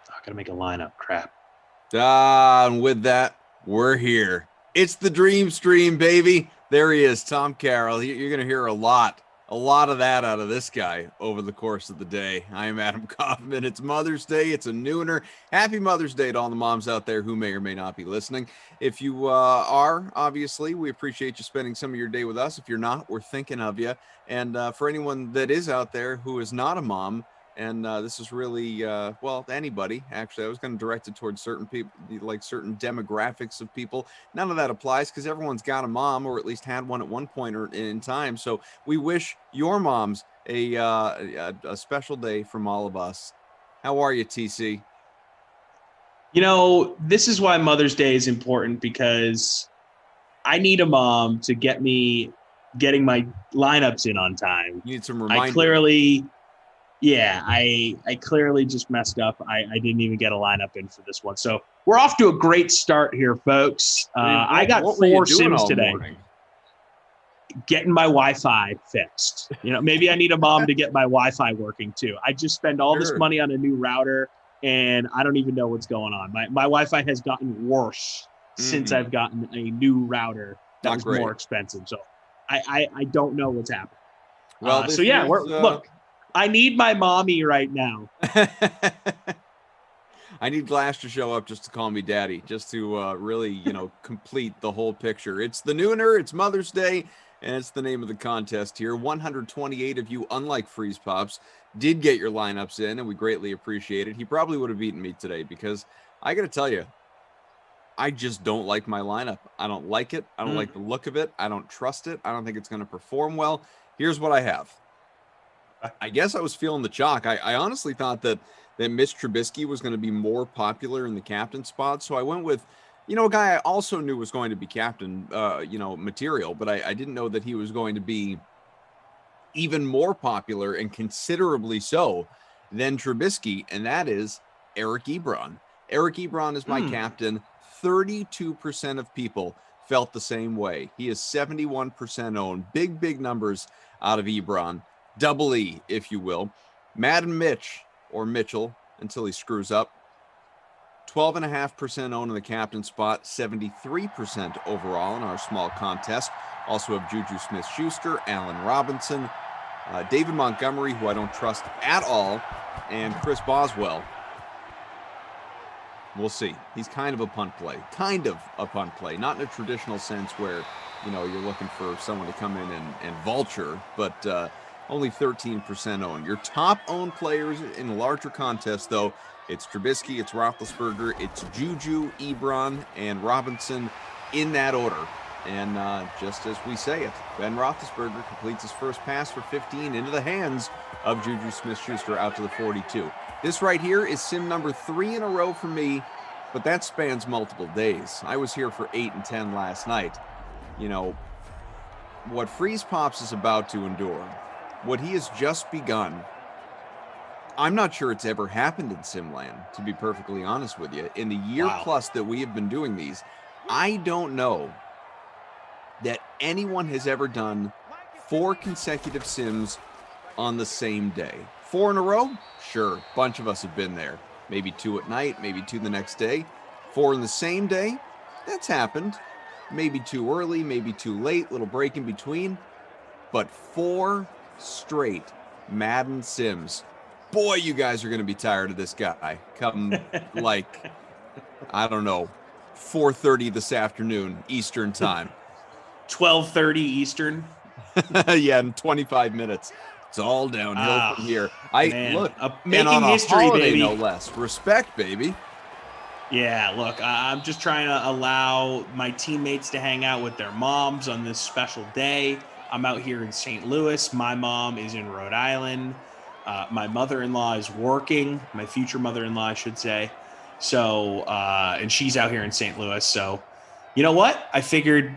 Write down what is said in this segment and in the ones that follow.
I gotta make a lineup. Crap. And with that, we're here. It's the Dream Stream, baby. There he is, Tom Carroll. You're going to hear a lot of that out of this guy over the course of the day. I am Adam Kaufman. It's Mother's Day. It's a nooner. Happy Mother's Day to all the moms out there who may or may not be listening. If you are, obviously, we appreciate you spending some of your day with us. If you're not, we're thinking of you. And for anyone that is out there who is not a mom, and this is really, well, anybody, actually. I was going to direct it towards certain people, like certain demographics of people. None of that applies because everyone's got a mom or at least had one at one point or in time. So we wish your moms a special day from all of us. How are you, TC? You know, this is why Mother's Day is important, because I need a mom to get me getting my lineups in on time. You need some reminders. I clearly just messed up. I didn't even get a lineup in for this one. So we're off to a great start here, folks. I got 4 Sims today. Morning? Getting my Wi-Fi fixed. You know, maybe I need a mom to get my Wi-Fi working too. I just spend all this money on a new router, and I don't even know what's going on. My Wi-Fi has gotten worse since I've gotten a new router that was more expensive. So I don't know what's happening. Well, look. I need my mommy right now. I need Glass to show up just to call me daddy, just to really, complete the whole picture. It's the nooner, it's Mother's Day, and it's the name of the contest here. 128 of you, unlike Freeze Pops, did get your lineups in, and we greatly appreciate it. He probably would have beaten me today because I got to tell you, I just don't like my lineup. I don't like it. I don't like the look of it. I don't trust it. I don't think it's going to perform well. Here's what I have. I guess I was feeling the chalk. I honestly thought that Mitch Trubisky was going to be more popular in the captain spot. So I went with, a guy I also knew was going to be captain, material, but I didn't know that he was going to be even more popular and considerably so than Trubisky. And that is Eric Ebron. Eric Ebron is my captain. 32% of people felt the same way. He is 71% owned. Big numbers out of Ebron. Double E, if you will. Madden Mitch, or Mitchell, until he screws up. 12.5% owned in the captain spot, 73% overall in our small contest. Also have Juju Smith-Schuster, Allen Robinson, David Montgomery, who I don't trust at all, and Chris Boswell. We'll see. He's kind of a punt play. Not in a traditional sense where, you're looking for someone to come in and vulture, but only 13% owned. Your top owned players in a larger contest, though, it's Trubisky, it's Roethlisberger, it's Juju, Ebron, and Robinson in that order. And just as we say it, Ben Roethlisberger completes his first pass for 15 into the hands of Juju Smith-Schuster out to the 42. This right here is sim number 3 in a row for me, but that spans multiple days. I was here for 8 and 10 last night. What Freeze Pops is about to endure, what he has just begun, I'm not sure it's ever happened in Simland, to be perfectly honest with you. In the year plus that we have been doing these, I don't know that anyone has ever done 4 consecutive sims on the same day. 4 in a row? Sure, a bunch of us have been there. Maybe 2 at night, maybe 2 the next day. 4 in the same day? That's happened. Maybe too early, maybe too late, little break in between. But 4 straight Madden Sims. Boy, you guys are going to be tired of this guy come I don't know, 4:30 this afternoon Eastern time. 12:30 Eastern? Yeah, in 25 minutes. It's all downhill from here. Making history, holiday, baby. No less. Respect, baby. Yeah, look, I'm just trying to allow my teammates to hang out with their moms on this special day. I'm out here in St. Louis. My mom is in Rhode Island. My mother-in-law is working. My future mother-in-law, I should say. So, and she's out here in St. Louis. So, you know what? I figured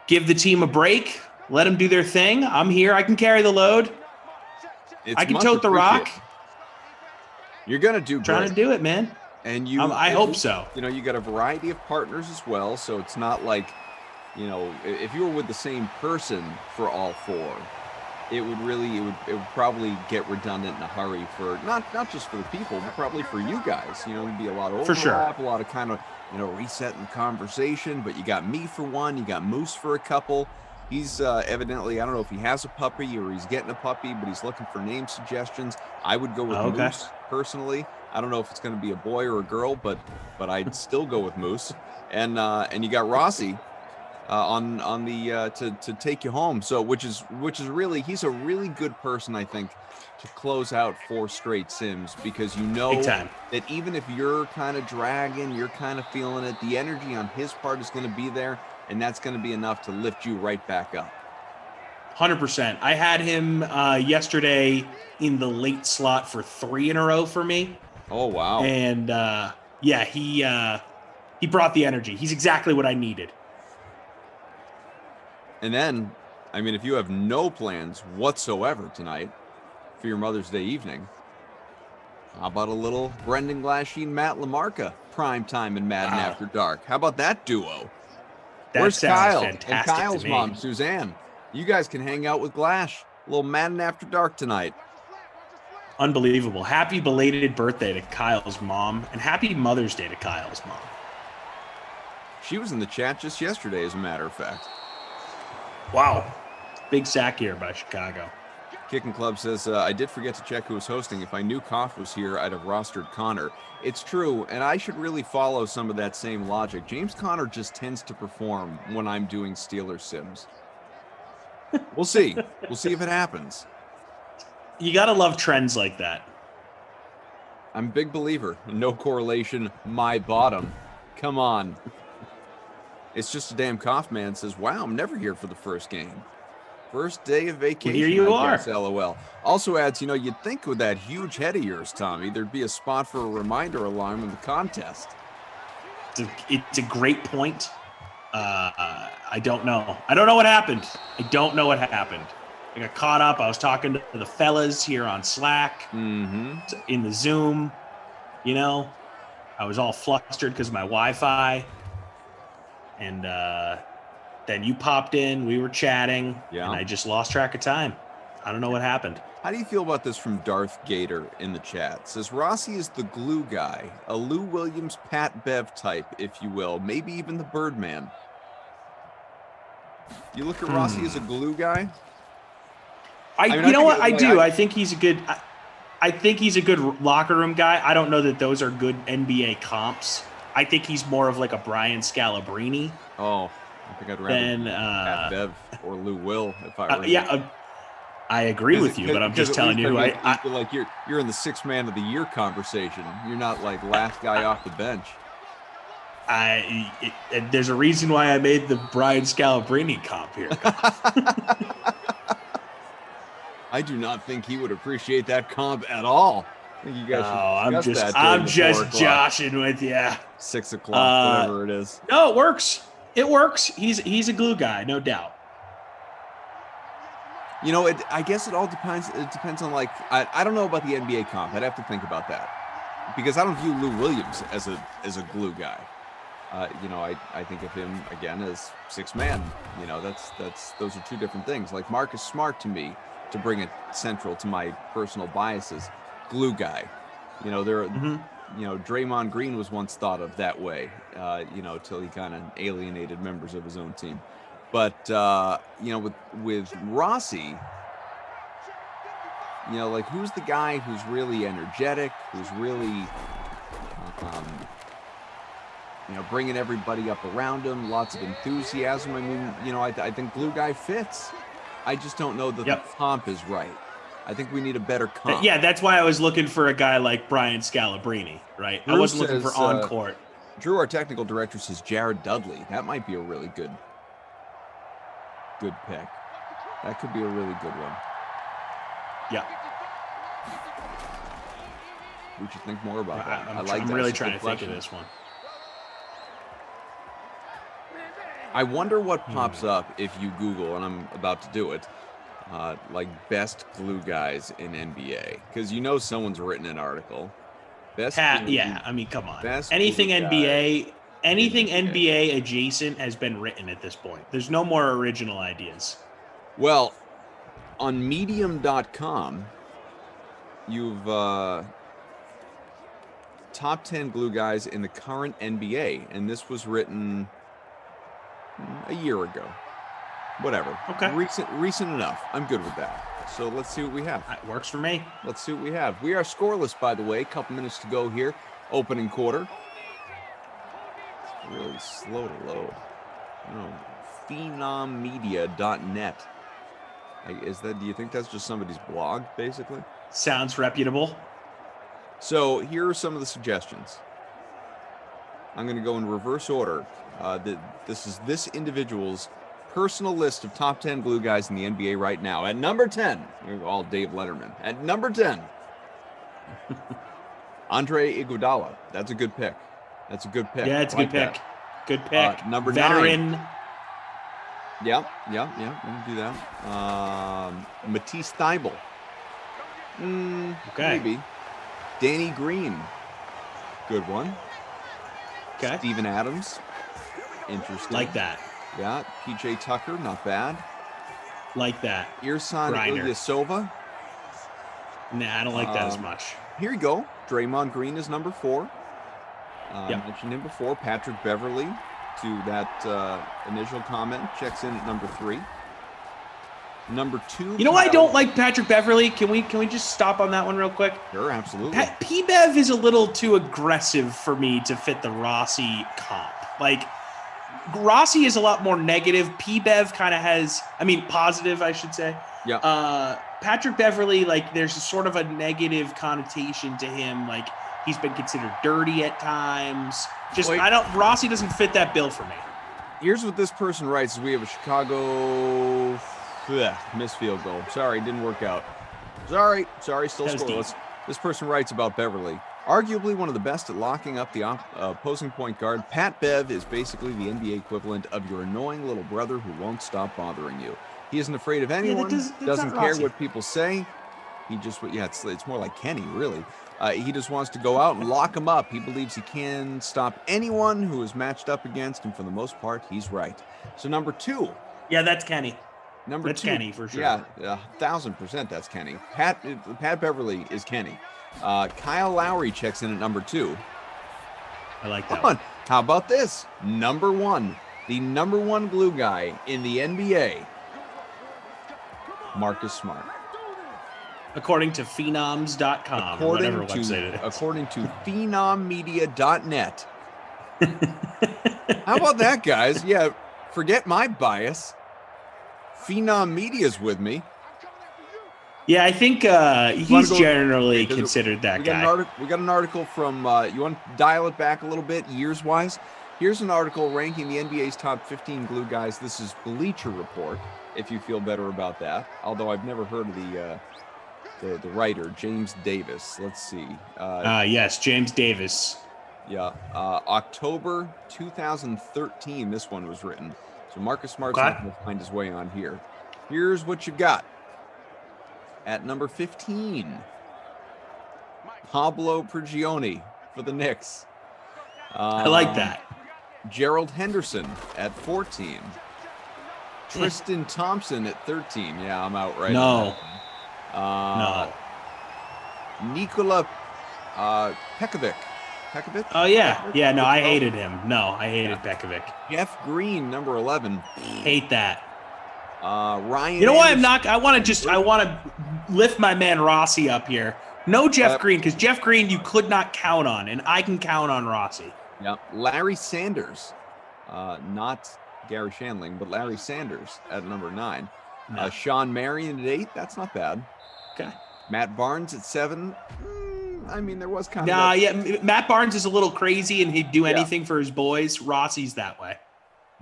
give the team a break. Let them do their thing. I'm here. I can carry the load. I can tote the rock. You're going to do great. Trying to do it, man. And I hope so. You got a variety of partners as well. So it's not like, if you were with the same person for all 4, it would probably get redundant in a hurry for not just for the people, but probably for you guys. There'd be a lot of overlap, For sure. a lot of kind of resetting the conversation. But you got me for one, you got Moose for a couple. He's evidently, I don't know if he has a puppy or he's getting a puppy, but he's looking for name suggestions. I would go with Okay. Moose personally. I don't know if it's going to be a boy or a girl, but I'd still go with Moose. And you got Rossi on the to take you home. So which is really, he's a really good person, I think, to close out 4 straight Sims, because Big time. that even if you're kind of dragging, you're kind of feeling it, the energy on his part is going to be there, and that's going to be enough to lift you right back up. 100%. I had him yesterday in the late slot for 3 in a row for me. Oh wow. And he brought the energy. He's exactly what I needed. And then, I mean, if you have no plans whatsoever tonight for your Mother's Day evening, how about a little Brendan Glasheen, Matt Lamarca, prime time in Madden After Dark? How about that duo? Where's Kyle? Fantastic. And Kyle's mom, Suzanne. You guys can hang out with Glash. A little Madden After Dark tonight. Unbelievable. Happy belated birthday to Kyle's mom, and happy Mother's Day to Kyle's mom. She was in the chat just yesterday, as a matter of fact. Wow. Big sack here by Chicago. Kicking Club says, I did forget to check who was hosting. If I knew Koff was here, I'd have rostered Connor. It's true, and I should really follow some of that same logic. James Conner just tends to perform when I'm doing Steelers Sims. We'll see. We'll see if it happens. You got to love trends like that. I'm a big believer. No correlation, my bottom. Come on. It's just a damn Koff man says, wow, I'm never here for the first game. First day of vacation. Well, here you are. Guess, LOL. Also adds, you'd think with that huge head of yours, Tommy, there'd be a spot for a reminder alarm in the contest. It's a great point. I don't know. I don't know what happened. I don't know what happened. I got caught up. I was talking to the fellas here on Slack, in the Zoom. I was all flustered because of my Wi-Fi. And then you popped in. We were chatting. Yeah. And I just lost track of time. I don't know what happened. How do you feel about this from Darth Gator in the chat? Says Rossi is the glue guy, a Lou Williams, Pat Bev type, if you will, maybe even the Birdman. You look at Rossi as a glue guy? You know what? I do. I think he's a good. I think he's a good locker room guy. I don't know that those are good NBA comps. I think he's more of like a Brian Scalabrine. Oh, I think I'd rather Pat Bev or Lou Will if I were. Yeah, I agree with you, but I'm just telling you, I feel like you're in the 6th man of the year conversation. You're not like last guy off the bench. There's a reason why I made the Brian Scalabrine comp here. I do not think he would appreciate that comp at all. I think you guys I'm just joshing with you. 6 o'clock, whatever it is. No, it works. It works. He's a glue guy, no doubt. I guess it all depends. It depends on I don't know about the NBA comp. I'd have to think about that because I don't view Lou Williams as a glue guy. I think of him again as 6th man. Those are 2 different things. Like Marcus Smart to me, to bring it central to my personal biases, glue guy. Draymond Green was once thought of that way. Till he kind of alienated members of his own team. But with Rossi, who's the guy who's really energetic, who's really bringing everybody up around him, lots of enthusiasm. I mean, I think glue guy fits. I just don't know that the comp is right. I think we need a better comp. Yeah, that's why I was looking for a guy like Brian Scalabrine, right? Drew I wasn't looking for on court. Drew, our technical director, says Jared Dudley. That might be a really good pick. That could be a really good one. Yeah. We should think more about that. I'm really trying to think of this one. I wonder what pops up if you Google, and I'm about to do it, best glue guys in NBA. Because someone's written an article. I mean, come on. Anything NBA, NBA adjacent has been written at this point. There's no more original ideas. Well, On medium.com, you've top 10 glue guys in the current NBA, and this was written a year ago. Whatever. Okay. Recent enough. I'm good with that. So let's see what we have. That works for me. Let's see what we have. We are scoreless, by the way. A couple minutes to go here. Opening quarter. It's really slow to load. Phenommedia.net. Do you think that's just somebody's blog, basically? Sounds reputable. So here are some of the suggestions. I'm going to go in reverse order. This is this individual's personal list of top 10 glue guys in the NBA right now. At number 10, all Dave Letterman. At number 10, Andre Iguodala. That's a good pick. Yeah, it's a good pick. Good pick. Number Veteran. 9. Yeah. Let me do that. Matisse Thybulle. Okay. Maybe. Danny Green. Good one. Okay. Steven Adams. Interesting. Like that. Yeah. PJ Tucker. Not bad. Like that. Ersan Ilyasova. Nah, I don't like that as much. Here you go. Draymond Green is number 4. Yep. I mentioned him before. Patrick Beverley, to that initial comment, checks in at number 3. Number 2. You know why I don't like Patrick Beverley? Can we just stop on that one real quick? Sure, absolutely. P-Bev is a little too aggressive for me to fit the Rossi comp. Like, Rossi is a lot more negative. P-Bev kind of has, positive, I should say. Yeah. Patrick Beverley, like, there's a sort of a negative connotation to him. Like, he's been considered dirty at times. Rossi doesn't fit that bill for me. Here's what this person writes. We have a Chicago missed field goal. Sorry, didn't work out. Sorry, still scoreless. This person writes about Beverly. Arguably one of the best at locking up the opposing point guard, Pat Bev is basically the NBA equivalent of your annoying little brother who won't stop bothering you. He isn't afraid of anyone, doesn't care what people say. He just, it's more like Kenny, really. He just wants to go out and lock him up. He believes he can stop anyone who is matched up against him. For the most part, he's right. So number 2. Yeah, that's Kenny. That's 2. Kenny for sure. Yeah, 1,000% that's Kenny. Pat Beverly is Kenny. Kyle Lowry checks in at number 2. I like that. Come on. How about this? Number 1. The number 1 glue guy in the NBA. Marcus Smart. According to phenoms.com or whatever website it is. According to phenommedia.net. How about that, guys? Yeah, forget my bias. Phenom Media's with me. Yeah, I think he's generally considered that guy. We got an article from, you want to dial it back a little bit, years-wise? Here's an article ranking the NBA's top 15 glue guys. This is Bleacher Report, if you feel better about that. Although I've never heard of the writer, James Davis. Let's see. Yes, James Davis. Yeah, October 2013, this one was written. So Marcus Smart's not going to find his way on here. Here's what you got. At number 15, Pablo Prigioni for the Knicks. I like that. Gerald Henderson at 14. Tristan Thompson at 13. Yeah, I'm out right now. No. Nikola Pekovic. Oh, yeah. Yeah, no, I hated him. No, I hated Pekovic. Jeff Green, number 11. Hate that. Ryan. You know why I'm not? I want to lift my man Rossi up here. No Jeff Green, because Jeff Green you could not count on, and I can count on Rossi. Yeah. Larry Sanders. Not Gary Shandling, but Larry Sanders at number 9. No. Sean Marion at 8. That's not bad. Okay. Matt Barnes at 7. There was kind of. Yeah. Matt Barnes is a little crazy, and he'd do anything for his boys. Rossi's that way.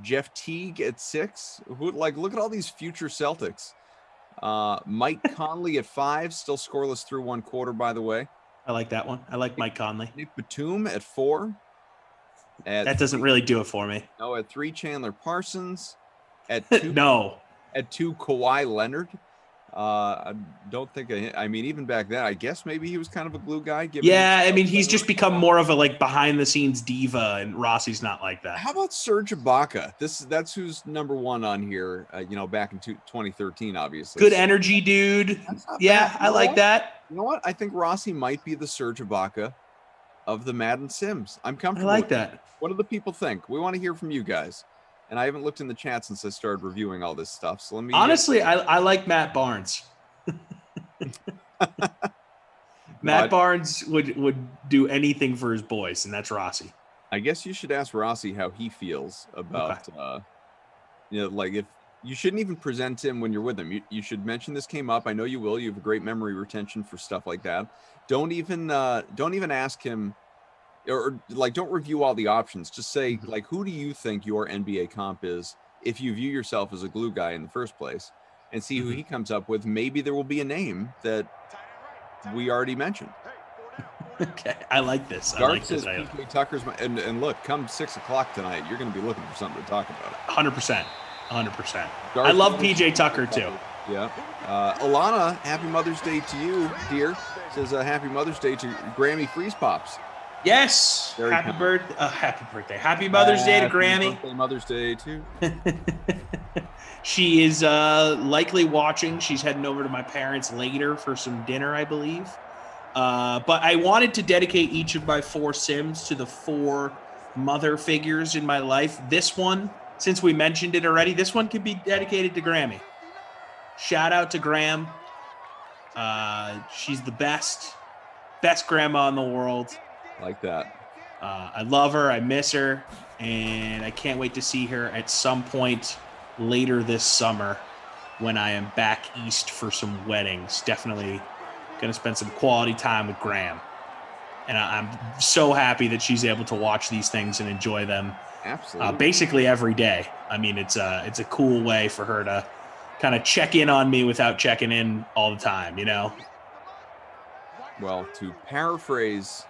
Jeff Teague at 6. Look at all these future Celtics. Mike Conley at 5. Still scoreless through one quarter, by the way. I like that one. I like Mike Conley. Nick Batum at 4. That doesn't really do it for me. No, at 3, Chandler Parsons. At 2, no. At 2, Kawhi Leonard. I don't think. I mean, even back then, I guess maybe he was kind of a glue guy. Yeah, I mean, he's just become more of a like behind the scenes diva, and Rossi's not like that. How about Serge Ibaka? That's who's number one on here. Back in 2013, obviously. Good energy, dude. Yeah, I like that. You know what? I think Rossi might be the Serge Ibaka of the Madden Sims. I'm comfortable. I like that. What do the people think? We want to hear from you guys. And I haven't looked in the chat since I started reviewing all this stuff. So let me. Honestly, I like Matt Barnes. Matt Barnes would do anything for his boys, and that's Rossi. I guess you should ask Rossi how he feels about, like if you shouldn't even present him when you're with him. You should mention this came up. I know you will. You have a great memory retention for stuff like that. Don't even ask him. Or like, don't review all the options. Just say, like, who do you think your NBA comp is if you view yourself as a glue guy in the first place, and see who he comes up with. Maybe there will be a name that we already mentioned. Okay, I like this. Dark I like says this. PJ Tucker's and look, come 6 o'clock tonight, you're going to be looking for something to talk about. 100%. I love PJ Tucker too. Yeah. Alana, happy Mother's Day to you, dear. Says happy Mother's Day to Grammy Freeze Pops. Yes. Happy birthday. Happy Mother's Day to Grammy. Birthday, Mother's Day too. She is likely watching. She's heading over to my parents later for some dinner, I believe. But I wanted to dedicate each of my 4 Sims to the 4 mother figures in my life. This one, since we mentioned it already, this one could be dedicated to Grammy. Shout out to Graham. She's the best grandma in the world. Like that. I love her. I miss her. And I can't wait to see her at some point later this summer when I am back east for some weddings. Definitely going to spend some quality time with Graham. And I'm so happy that she's able to watch these things and enjoy them. Absolutely. Basically every day. I mean, it's a cool way for her to kind of check in on me without checking in all the time, you know? Well, to paraphrase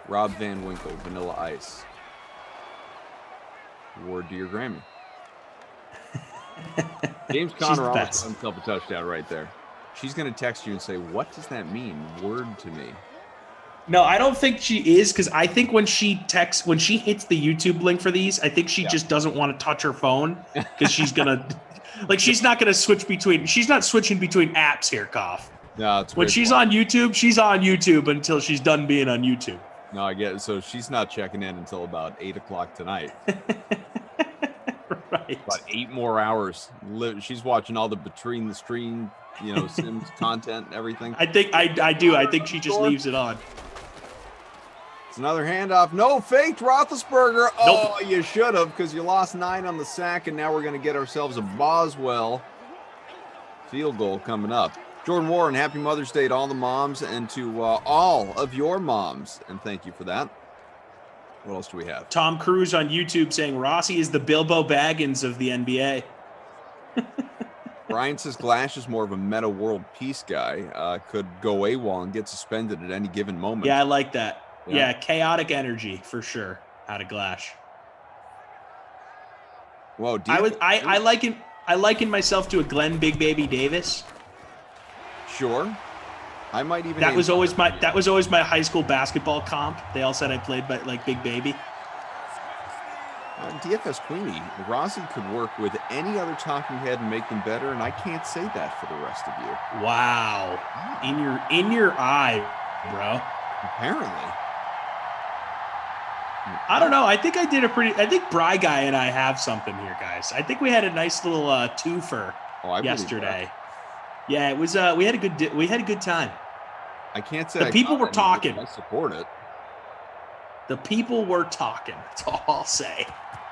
Rob Van Winkle, Vanilla Ice, word to your Grammy. James Conner almost got himself a touchdown right there. She's going to text you and say, what does that mean? Word to me. No, I don't think she is, because I think when she hits the YouTube link for these, I think she just doesn't want to touch her phone because she's going to, like, she's not switching between apps here, Geoff. No, when she's on YouTube until she's done being on YouTube. No, I get it. So she's not checking in until about 8 o'clock tonight. Right. About 8 more hours. She's watching all the between the stream, Sims content and everything. I think I do. I think she just leaves it on. It's another handoff. No, faked Roethlisberger. Oh, nope. You should have, because you lost 9 on the sack, and now we're going to get ourselves a Boswell field goal coming up. Jordan Warren, happy Mother's Day to all the moms and to all of your moms, and thank you for that. What else do we have? Tom Cruise on YouTube saying Rossi is the Bilbo Baggins of the NBA. Brian says Glash is more of a meta world peace guy. Could go AWOL and get suspended at any given moment. Yeah, I like that. Yeah, chaotic energy for sure out of Glash. Whoa, I liken myself to a Glenn Big Baby Davis. Sure. I might even that was always my high school basketball comp. They all said I played like Big Baby. DFS Queenie, Rossi could work with any other talking head and make them better, and I can't say that for the rest of you. Wow. In your eye, bro. Apparently. I don't know. I think Bry Guy and I have something here, guys. I think we had a nice little twofer yesterday. Yeah, it was. We had a good time. I can't say the people were talking. I support it. The people were talking. That's all I'll say.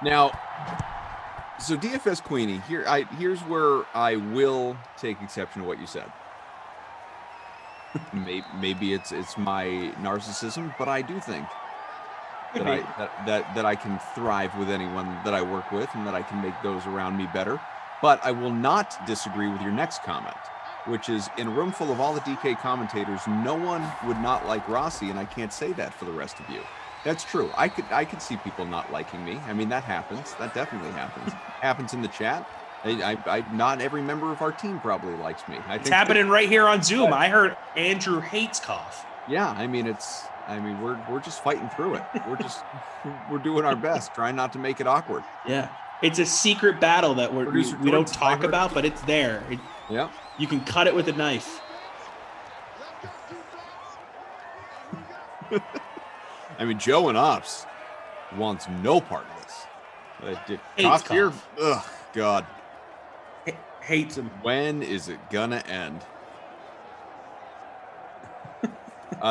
Now, so DFS Queenie, here's where I will take exception to what you said. Maybe it's my narcissism, but I do think that I can thrive with anyone that I work with, and that I can make those around me better. But I will not disagree with your next comment, which is, in a room full of all the DK commentators, no one would not like Rossi, and I can't say that for the rest of you. That's true. I could see people not liking me. I mean, that happens. That definitely happens. Happens in the chat. Not every member of our team probably likes me. It's happening right here on Zoom. I heard Andrew hates cough. Yeah, I mean we're just fighting through it. We're doing our best, trying not to make it awkward. Yeah, it's a secret battle that we don't talk about, but it's there. Yeah, you can cut it with a knife. I mean, Joe and Ops wants no part of this. Hates cough. Ugh, God. Hates him. When is it gonna end?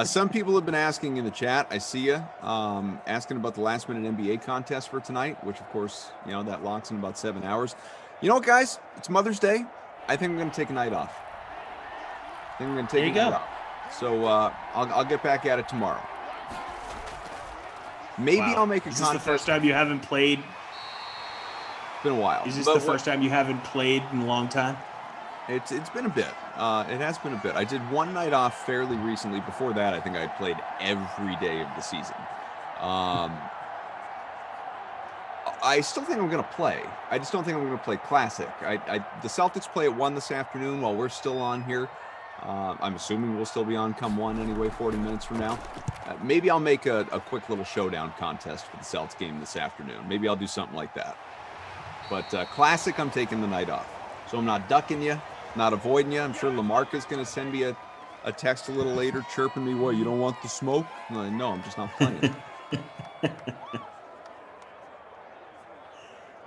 Some people have been asking in the chat. I see you asking about the last-minute NBA contest for tonight, which, of course, that locks in about 7 hours. You know what, guys? It's Mother's Day. I think I'm going to take a night off. So I'll get back at it tomorrow. Maybe I'll make a contest. Is this the first time you haven't played? It's been a while. Is this the first time you haven't played in a long time? It's been a bit. It has been a bit. I did one night off fairly recently. Before that, I think I played every day of the season. I still think I'm going to play. I just don't think I'm going to play Classic. The Celtics play at 1 this afternoon while we're still on here. I'm assuming we'll still be on come 1 anyway, 40 minutes from now. Maybe I'll make a quick little showdown contest for the Celtics game this afternoon. Maybe I'll do something like that. But Classic, I'm taking the night off. So I'm not ducking you, not avoiding you. I'm sure Lamarca's going to send me a text a little later chirping me, what, you don't want the smoke? No, I'm just not playing.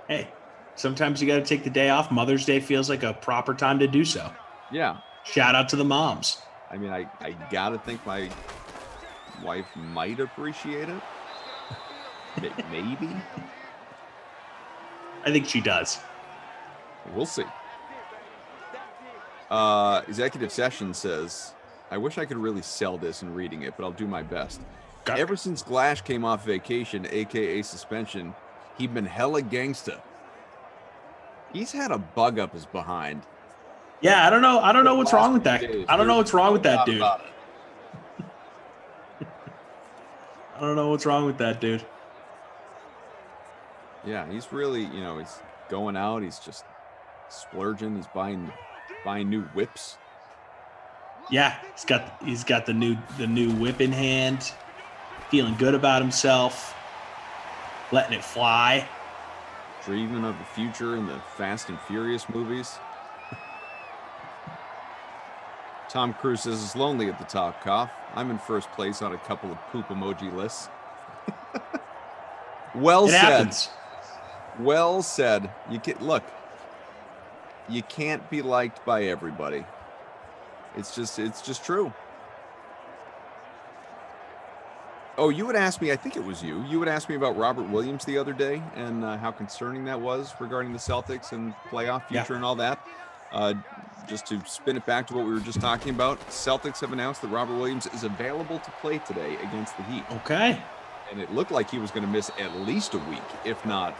Hey, sometimes you got to take the day off. Mother's Day feels like a proper time to do so. Yeah. Shout out to the moms. I mean, I got to think my wife might appreciate it. Maybe. I think she does. We'll see. Executive Session says, I wish I could really sell this in reading it, but I'll do my best. Ever since Glash came off vacation, aka suspension, he'd been hella gangsta. He's had a bug up his behind. Yeah, I don't know what's wrong with that. I don't know what's wrong with that dude. I don't know what's wrong with that dude. Yeah, he's really, he's going out. He's just splurging. He's buying new whips. Yeah, he's got the new whip in hand. Feeling good about himself. Letting it fly. Dreaming of the future in the Fast and Furious movies. Tom Cruise says it's lonely at the top, Cough. I'm in first place on a couple of poop emoji lists. Well said. Happens. Well said. You can't be liked by everybody. It's just true. Oh, you would ask me, I think it was you. You would ask me about Robert Williams the other day and how concerning that was regarding the Celtics and playoff future and all that. Just to spin it back to what we were just talking about, Celtics have announced that Robert Williams is available to play today against the Heat. Okay. And it looked like he was going to miss at least a week, if not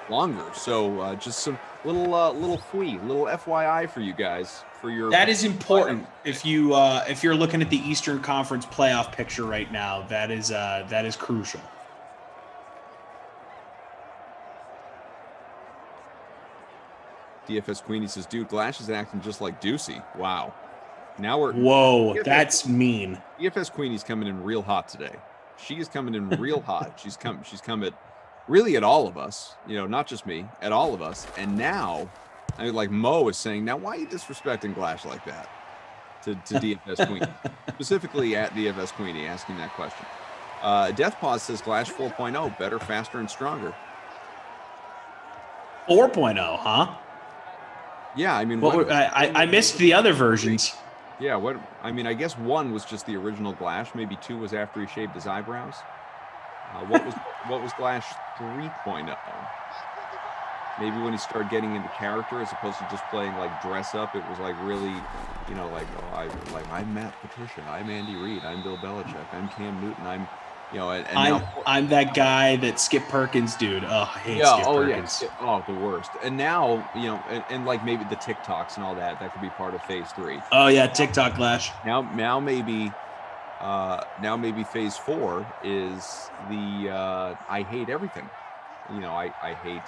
longer. So just some little FYI for you guys. That is important. If you're looking at the Eastern Conference playoff picture right now, that is crucial. DFS Queenie says, dude, Glash is acting just like Ducey. Wow. Whoa, that's mean. DFS Queenie's coming in real hot today. She is coming in real hot. She's come at really at all of us, not just me, at all of us. And now, like Mo is saying, now why are you disrespecting Glash like that to DFS Queenie? Specifically at DFS Queenie asking that question. Death Pause says Glash 4.0, better, faster, and stronger. 4.0, huh? Yeah, I mean, I missed the other versions. Yeah, I guess 1 was just the original Glash. Maybe 2 was after he shaved his eyebrows. What was Glash 3.0? Maybe when he started getting into character as opposed to just playing like dress up, it was like really, I'm Matt Patricia, I'm Andy Reid, I'm Bill Belichick, I'm Cam Newton, I'm that guy that Skip Perkins dude. Oh, I hate Skip Perkins. Yeah. Oh, the worst. And now, and like maybe the TikToks and all that could be part of phase 3. Oh yeah, TikTok Glash. Now maybe phase 4 is the I hate everything. I hate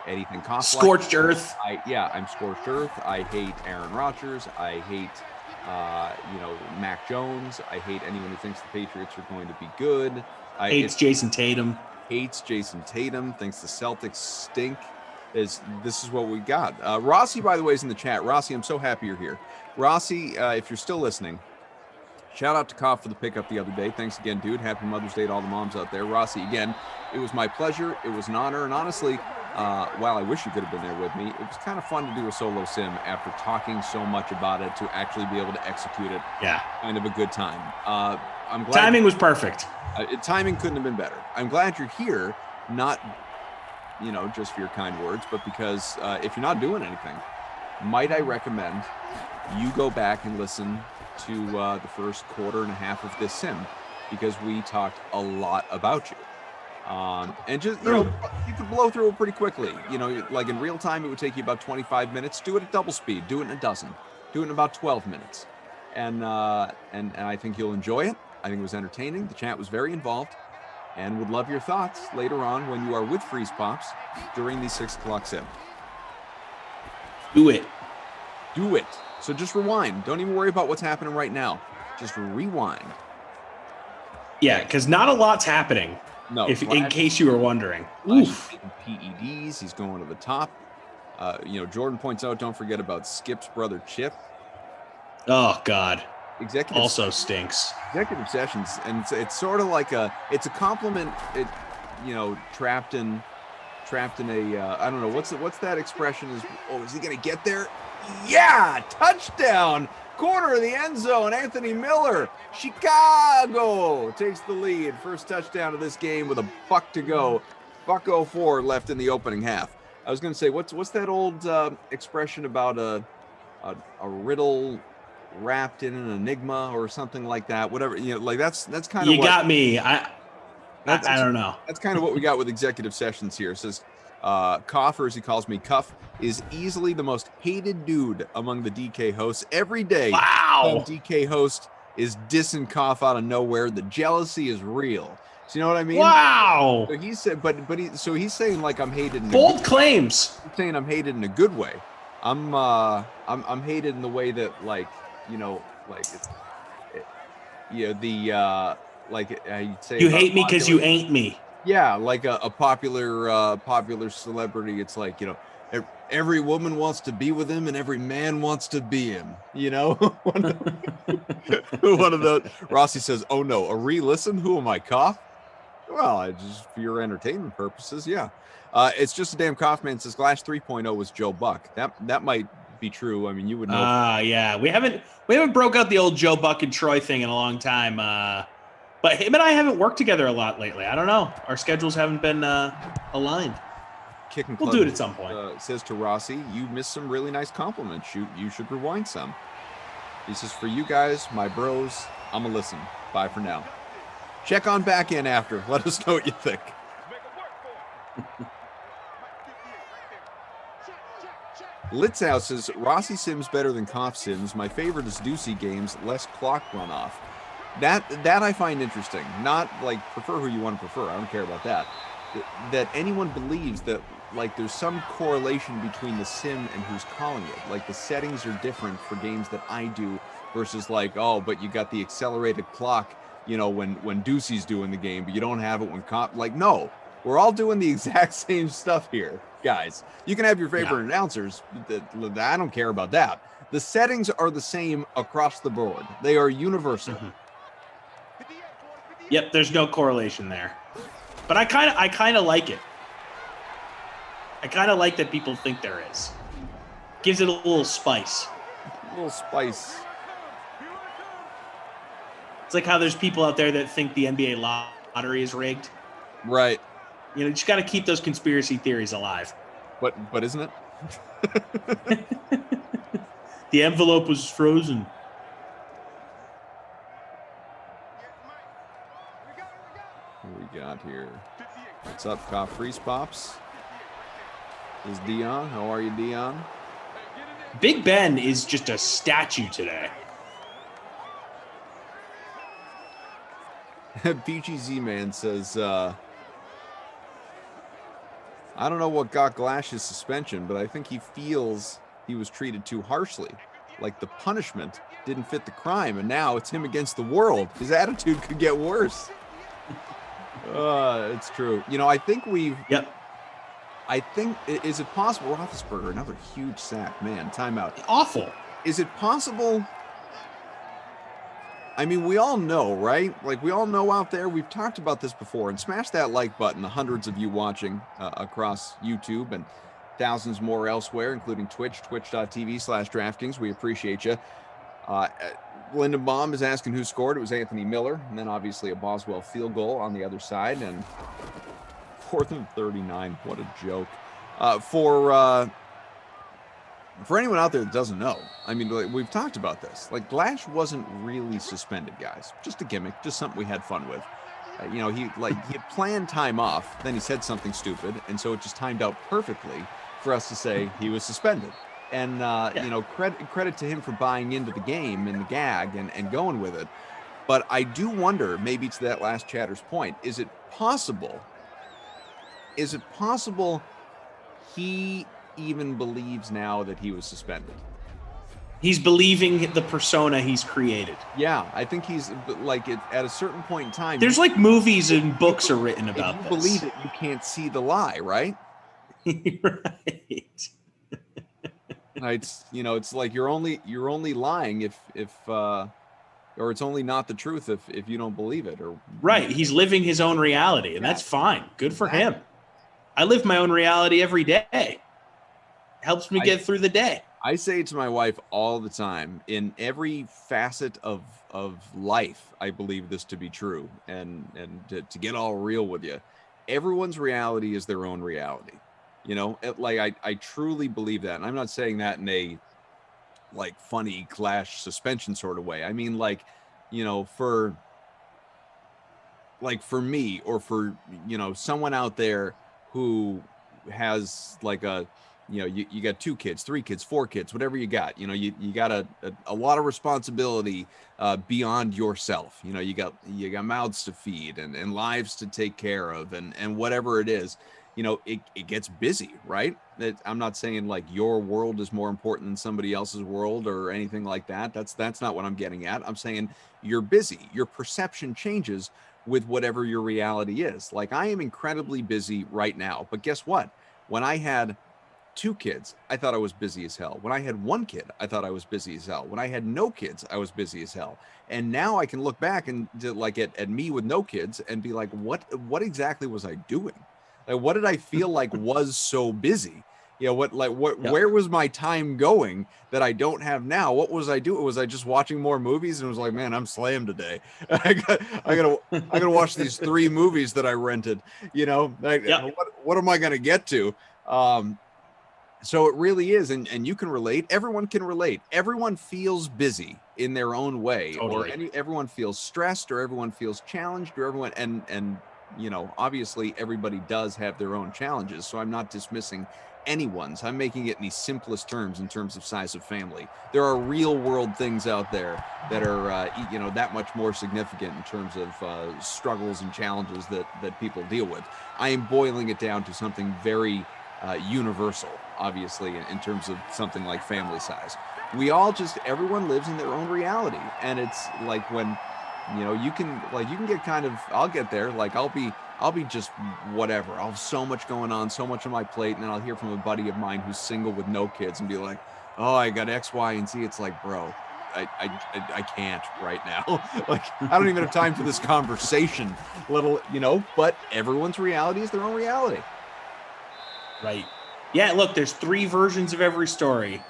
anything Koff. Scorched earth. I'm scorched earth. I hate Aaron Rodgers. I hate, Mac Jones. I hate anyone who thinks the Patriots are going to be good. Hates Jason Tatum. Hates Jason Tatum. Thinks the Celtics stink. This is what we got. Rossi, by the way, is in the chat. Rossi, I'm so happy you're here. Rossi, if you're still listening, shout out to Koff for the pickup the other day. Thanks again, dude. Happy Mother's Day to all the moms out there. Rossi, again, it was my pleasure. It was an honor. And honestly, while I wish you could have been there with me, it was kind of fun to do a solo sim after talking so much about it to actually be able to execute it. Yeah. Kind of a good time. I'm glad. Timing was perfect. Timing couldn't have been better. I'm glad you're here, not, just for your kind words, but because if you're not doing anything, might I recommend you go back and listen to the first quarter and a half of this sim, because we talked a lot about you. And just, you could blow through it pretty quickly. Like in real time, it would take you about 25 minutes. Do it at double speed. Do it in a dozen. Do it in about 12 minutes. And I think you'll enjoy it. I think it was entertaining. The chat was very involved, and would love your thoughts later on when you are with Freeze Pops during the 6 o'clock sim. Do it. Do it. So just rewind. Don't even worry about what's happening right now. Just rewind. Yeah, because not a lot's happening. No. In case you were wondering. Oof. PEDs. He's going to the top. Jordan points out, don't forget about Skip's brother Chip. Oh, God. Executive also stinks. Executive sessions, and it's sort of like it's a compliment. Trapped in a I don't know what's that expression is. Oh, is he gonna get there? Yeah, touchdown, corner of the end zone. Anthony Miller, Chicago takes the lead. First touchdown of this game with a buck to go. Buck 04 left in the opening half. I was gonna say what's that old expression about a riddle wrapped in an enigma or something like that, whatever, that's kind of you got me. I don't know. That's kind of what we got with executive sessions here. It says Koff, or as he calls me, Cuff, is easily the most hated dude among the DK hosts. Every day, wow, some DK host is dissing Koff out of nowhere. The jealousy is real. So you know what I mean? Wow. So he said, but he's saying like I'm hated. Bold claims. He's saying I'm hated in a good way. I'm hated in the way that I'd say you hate me because you ain't me. Yeah, like a popular celebrity. It's like, every woman wants to be with him and every man wants to be him. One of those. Rossi says, "Oh no, a re-listen? Who am I, Koff?" Well, just for your entertainment purposes, yeah. It's just a damn Kaufman says Glash 3.0 was Joe Buck. That might be true. I mean, you would know. Yeah, we haven't broke out the old Joe Buck and Troy thing in a long time. But him and I haven't worked together a lot lately. I don't know. Our schedules haven't been aligned. We'll do it at some point. Says to Rossi, you missed some really nice compliments. You should rewind some. He says, for you guys, my bros, I'm a listen. Bye for now. Check on back in after. Let us know what you think. Litzau says, Rossi Sims better than Koff Sims. My favorite is Ducey games, less clock runoff. That I find interesting. Not like prefer who you want to prefer. I don't care about that. That anyone believes that like there's some correlation between the sim and who's calling it. Like the settings are different for games that I do versus like, oh, but you got the accelerated clock, when Ducey's doing the game, but you don't have it when Koff. Like, no, we're all doing the exact same stuff here, guys. You can have your favorite announcers. I don't care about that. The settings are the same across the board. They are universal. Mm-hmm. Yep, there's no correlation there. But I kind of like it. I kind of like that people think there is. Gives it a little spice. A little spice. It's like how there's people out there that think the NBA lottery is rigged. Right. You just got to keep those conspiracy theories alive. But isn't it? The envelope was frozen. What we got here? What's up, Koff Freeze Pops? This is Dion. How are you, Dion? Big Ben is just a statue today. PGZ Man says, I don't know what got Glash's suspension, but I think he feels he was treated too harshly. Like the punishment didn't fit the crime, and now it's him against the world. His attitude could get worse. It's true. You know, I think we've... Yep. I think, is it possible, Roethlisberger, another huge sack, man, timeout. Awful. Is it possible... I mean, we all know, right? Like, we all know out there, we've talked about this before, and smash that like button, the hundreds of you watching across YouTube and thousands more elsewhere, including Twitch, twitch.tv/DraftKings. We appreciate you. Lyndon Baum is asking who scored. It was Anthony Miller, and then obviously a Boswell field goal on the other side, and 4th and 39. What a joke. For anyone out there that doesn't know, I mean, we've talked about this. Like, Glash wasn't really suspended, guys. Just a gimmick, just something we had fun with. You know, he had planned time off, then he said something stupid, and so it just timed out perfectly for us to say he was suspended. And, you know, credit to him for buying into the game and the gag and going with it. But I do wonder, maybe to that last chatter's point, is it possible he even believes now that he was suspended? He's believing the persona he's created. Yeah, I think he's like at a certain point in time. There's like movies and books are written about if you this. Believe it, you can't see the lie, right? Right. It's, you know, it's like you're only lying if or it's only not the truth if you don't believe it, or right. He's living his own reality, and that's fine. Good for him. I live my own reality every day. Helps me get through the day. I say to my wife all the time, in every facet of life, I believe this to be true. And to get all real with you, everyone's reality is their own reality. You know, I truly believe that. And I'm not saying that in a like funny Clash suspension sort of way. I mean, like, you know, for me, or for, you know, someone out there who has like a, you know, you got 2 kids, 3 kids, 4 kids, whatever you got, you know, you got a lot of responsibility beyond yourself. You know, you got mouths to feed and lives to take care of and whatever it is, you know, it gets busy, right? I'm not saying like your world is more important than somebody else's world or anything like that. That's not what I'm getting at. I'm saying you're busy. Your perception changes with whatever your reality is. Like, I am incredibly busy right now, but guess what? When I had 2 kids, I thought I was busy as hell. When I had 1 kid, I thought I was busy as hell. When I had no kids, I was busy as hell. And now I can look back and like at me with no kids and be like, what exactly was I doing? Like, what did I feel like was so busy? You know, where was my time going that I don't have now? What was I doing? Was I just watching more movies and was like, man, I'm slammed today. I gotta watch these 3 movies that I rented, you know, what am I going to get to? So it really is. And you can relate. Everyone can relate. Everyone feels busy in their own way, totally. Or everyone feels stressed, or everyone feels challenged, or everyone, and, you know, obviously everybody does have their own challenges. So I'm not dismissing anyone's. I'm making it in the simplest terms, in terms of size of family. There are real world things out there that are, you know, that much more significant in terms of struggles and challenges that people deal with. I am boiling it down to something very universal, obviously, in terms of something like family size. We all everyone lives in their own reality. And it's like, when, you know, you can get kind of, I'll get there, like I'll be just whatever. I'll have so much going on, so much on my plate. And then I'll hear from a buddy of mine who's single with no kids and be like, oh, I got X, Y, and Z. It's like, bro, I can't right now. Like, I don't even have time for this conversation, little, you know, but everyone's reality is their own reality. Right. Yeah. Look, there's 3 versions of every story: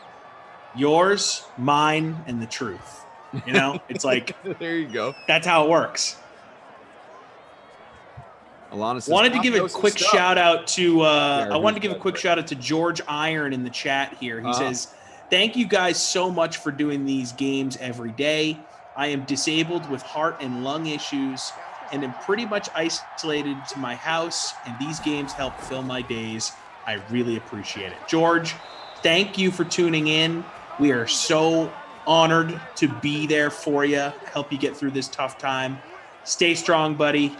yours, mine, and the truth. You know, it's like, there you go. That's how it works. Alana says, wanted to give a quick shout out to I wanted to give a quick shout out to George Iron in the chat here. He says, thank you guys so much for doing these games every day. I am disabled with heart and lung issues and am pretty much isolated to my house, and these games help fill my days. I really appreciate it. George, thank you for tuning in. We are so honored to be there for you, help you get through this tough time. Stay strong, buddy.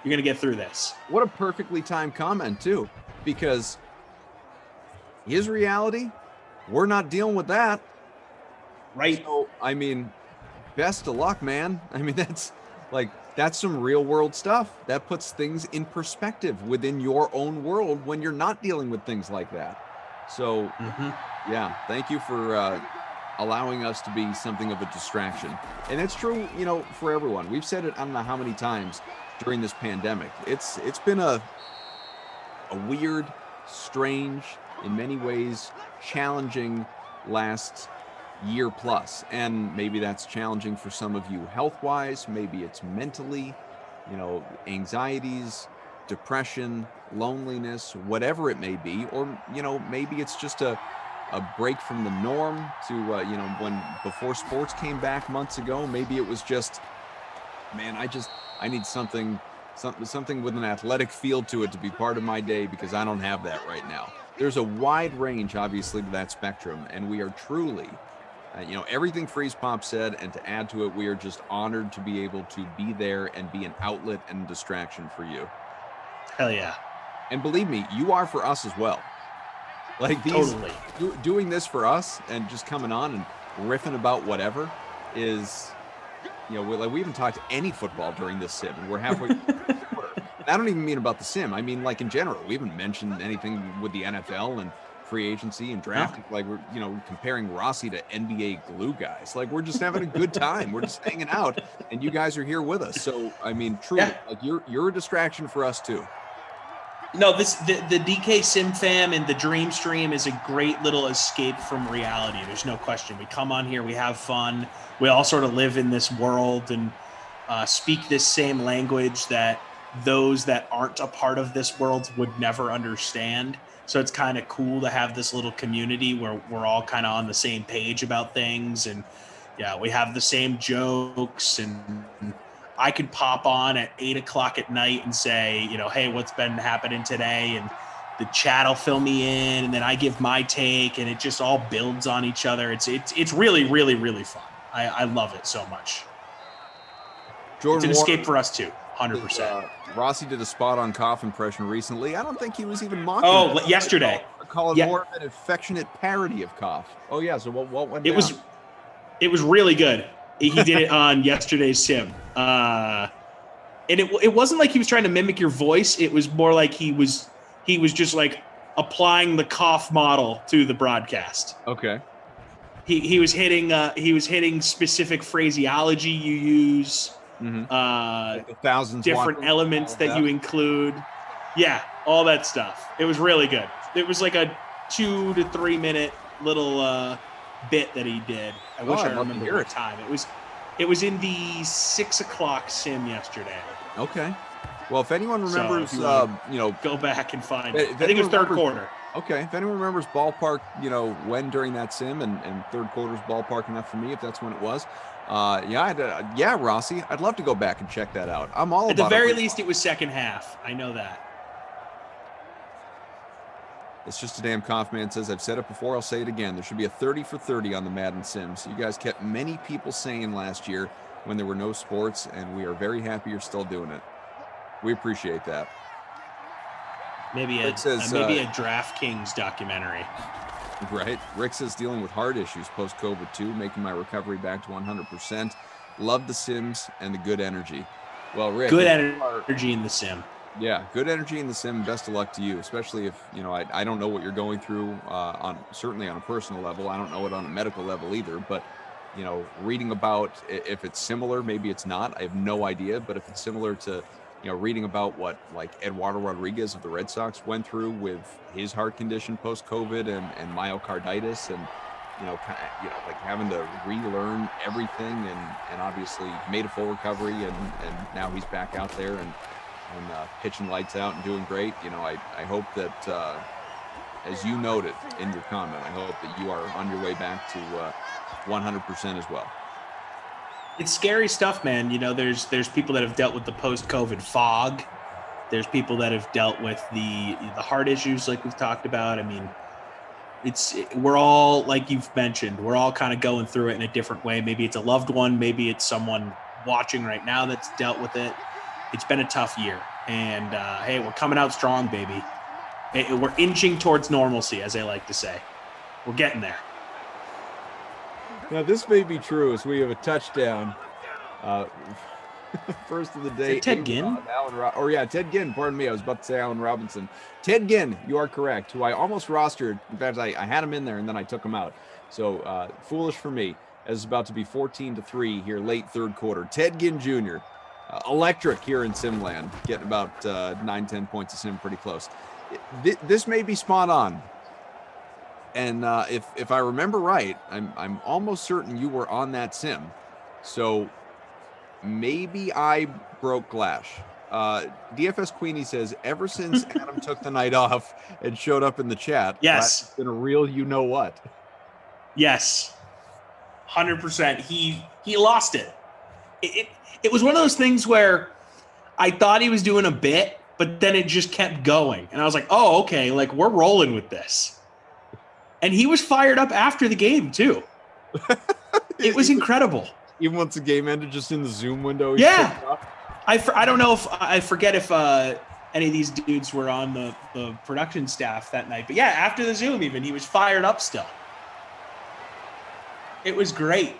You're going to get through this. What a perfectly timed comment, too. because his reality, we're not dealing with that. Right. So, I mean, best of luck, man. I mean, that's some real world stuff. That puts things in perspective within your own world when you're not dealing with things like that. So, yeah, thank you for allowing us to be something of a distraction. And it's true, you know, for everyone. We've said it I don't know how many times during this pandemic. It's been a weird, strange, in many ways challenging last year plus, and maybe that's challenging for some of you health-wise, maybe it's mentally, you know, anxieties, depression, loneliness, whatever it may be, or, you know, maybe it's just a break from the norm to, you know, when before sports came back months ago, maybe it was just, man, I need something with an athletic feel to it to be part of my day, because I don't have that right now. There's a wide range, obviously, to that spectrum, and we are truly, you know, everything Freeze Pop said, and to add to it, we are just honored to be able to be there and be an outlet and distraction for you. Hell yeah. And believe me, you are for us as well. Like totally. Doing this for us and just coming on and riffing about whatever is, you know, we haven't talked any football during this sim, and we're halfway through the quarter. I don't even mean about the sim. I mean, like, in general, we haven't mentioned anything with the NFL and free agency and drafting. Like, we're, you know, comparing Rossi to NBA glue guys. Like, we're just having a good time. We're just hanging out, and you guys are here with us. So, I mean, truly, like, you're a distraction for us too. No, the DK Sim Fam and the Dream Stream is a great little escape from reality. There's no question. We come on here, we have fun. We all sort of live in this world and speak this same language that those that aren't a part of this world would never understand. So it's kind of cool to have this little community where we're all kind of on the same page about things. And yeah, we have the same jokes, and I could pop on at 8 o'clock at night and say, you know, hey, what's been happening today? And the chat will fill me in, and then I give my take, and it just all builds on each other. It's really, really, really fun. I love it so much. Jordan, it's an escape for us too, 100%. Rossi did a spot on cough impression recently. I don't think he was even mocking. Oh, yesterday. I call it more of an affectionate parody of cough. Oh yeah. So what went down? It was really good. He did it on yesterday's sim. And it wasn't like he was trying to mimic your voice. It was more like he was just like applying the cough model to the broadcast. Okay. He was hitting specific phraseology you use, like the thousands different elements that you include. Yeah, all that stuff. It was really good. It was like a 2 to 3 minute little bit that he did. I wish I remember what time. It was in the 6 o'clock sim yesterday. Okay. Well, if anyone remembers, so you know, go back and find it. I think it was third quarter. Okay. If anyone remembers ballpark, you know, when during that sim, and third quarter's ballpark enough for me, if that's when it was. Yeah, Rossi, I'd love to go back and check that out. I'm all about it. At the very least, it was second half. I know that. It's just a damn cough man says, I've said it before, I'll say it again. There should be a 30 for 30 on the Madden Sims. You guys kept many people saying last year when there were no sports, and we are very happy you're still doing it. We appreciate that. Maybe a DraftKings documentary. Right. Rick says, dealing with heart issues post-COVID too, making my recovery back to 100%. Love the Sims and the good energy. Well, Rick. Good energy in the sim. Yeah, good energy in the sim. Best of luck to you, especially if, you know, I don't know what you're going through certainly on a personal level. I don't know it on a medical level either, but, you know, reading about if it's similar, maybe it's not. I have no idea, but if it's similar to, you know, reading about what like Eduardo Rodriguez of the Red Sox went through with his heart condition post-COVID and myocarditis, and, you know, like having to relearn everything, and obviously made a full recovery, and now he's back out there and pitching lights out and doing great. You know, I hope that, as you noted in your comment, I hope that you are on your way back to 100% as well. It's scary stuff, man. You know, there's people that have dealt with the post-COVID fog. There's people that have dealt with the heart issues like we've talked about. I mean, we're all, like you've mentioned, we're all kind of going through it in a different way. Maybe it's a loved one, maybe it's someone watching right now that's dealt with it. It's been a tough year, and hey, we're coming out strong, baby. We're inching towards normalcy, as they like to say. We're getting there. Now, this may be true as we have a touchdown. First of the day. Ted Ginn? Ted Ginn. Pardon me. I was about to say Allen Robinson. Ted Ginn, you are correct, who I almost rostered. In fact, I had him in there, and then I took him out. So foolish for me, as it's about to be 14-3 here late third quarter. Ted Ginn Jr., electric here in Simland, getting about 9-10 points a sim, pretty close. This may be spot on. And if I remember right, I'm almost certain you were on that sim. So maybe I broke Glash. DFS Queenie says, ever since Adam took the night off and showed up in the chat, yes, Glash has been a real you-know-what. Yes, 100%. He lost it. It was one of those things where I thought he was doing a bit, but then it just kept going. And I was like, oh, okay, like we're rolling with this. And he was fired up after the game, too. It was incredible. Even once the game ended, just in the Zoom window. Yeah. I don't know if I forget if any of these dudes were on the production staff that night. But yeah, after the Zoom even, he was fired up still. It was great.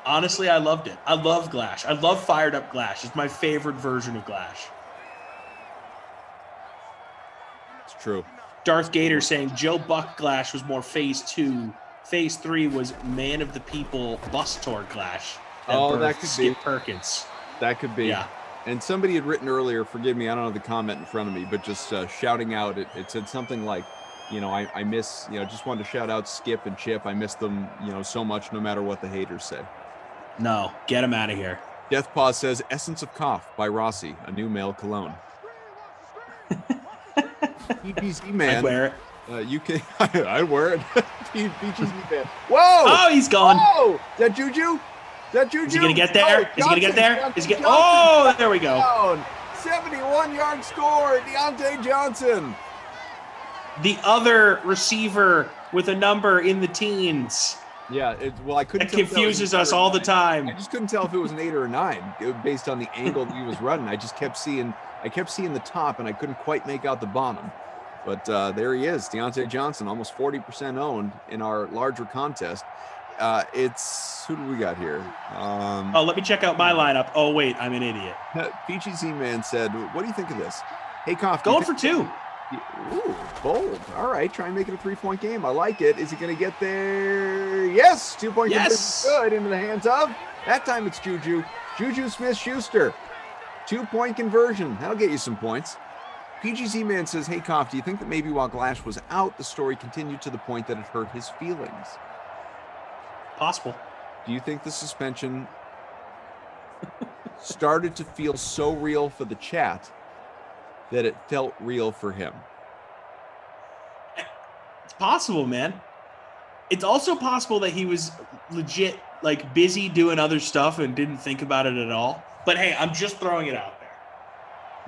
Honestly, I loved it. I love Glash. I love fired up Glash. It's my favorite version of Glash. It's true. Darth Gator saying Joe Buck Glash was more phase 2. Phase 3 was man of the people bus tour Glash. That could Skip be. Perkins. That could be. Yeah. And somebody had written earlier, forgive me, I don't have the comment in front of me, but just shouting out, it said something like, I miss, just wanted to shout out Skip and Chip. I miss them, so much, no matter what the haters say. No, get them out of here. Death Paw says, Essence of Cough by Rossi, a new male cologne. PGZ man. I'd wear it. You can, I'd wear it. PGZ man. Whoa! Oh, he's gone. Whoa! Is that Juju? Is he going to get there? Is he going to get there? Oh, there we go. 71-yard score, Deontay Johnson. The other receiver with a number in the teens. Yeah, I couldn't. It confuses us all the time. I just couldn't tell if it was an 8 or a 9 based on the angle that he was running. I kept seeing the top, and I couldn't quite make out the bottom. But there he is, Deontay Johnson, almost 40% owned in our larger contest. Who do we got here? Let me check out my lineup. Oh, wait, I'm an idiot. PGZ man said, what do you think of this? Hey, Koff. Going for 2. Ooh, bold. All right, try and make it a 3-point game. I like it. Is he going to get there? Yes, 2-point yes. Conversion. Good, into the hands of. That time it's Juju Smith-Schuster. 2-point conversion. That'll get you some points. PGZ man says, hey, Koff, do you think that maybe while Glash was out, the story continued to the point that it hurt his feelings? Possible. Do you think the suspension started to feel so real for the chat that it felt real for him? It's possible, man. It's also possible that he was legit busy doing other stuff and didn't think about it at all. But hey, I'm just throwing it out there.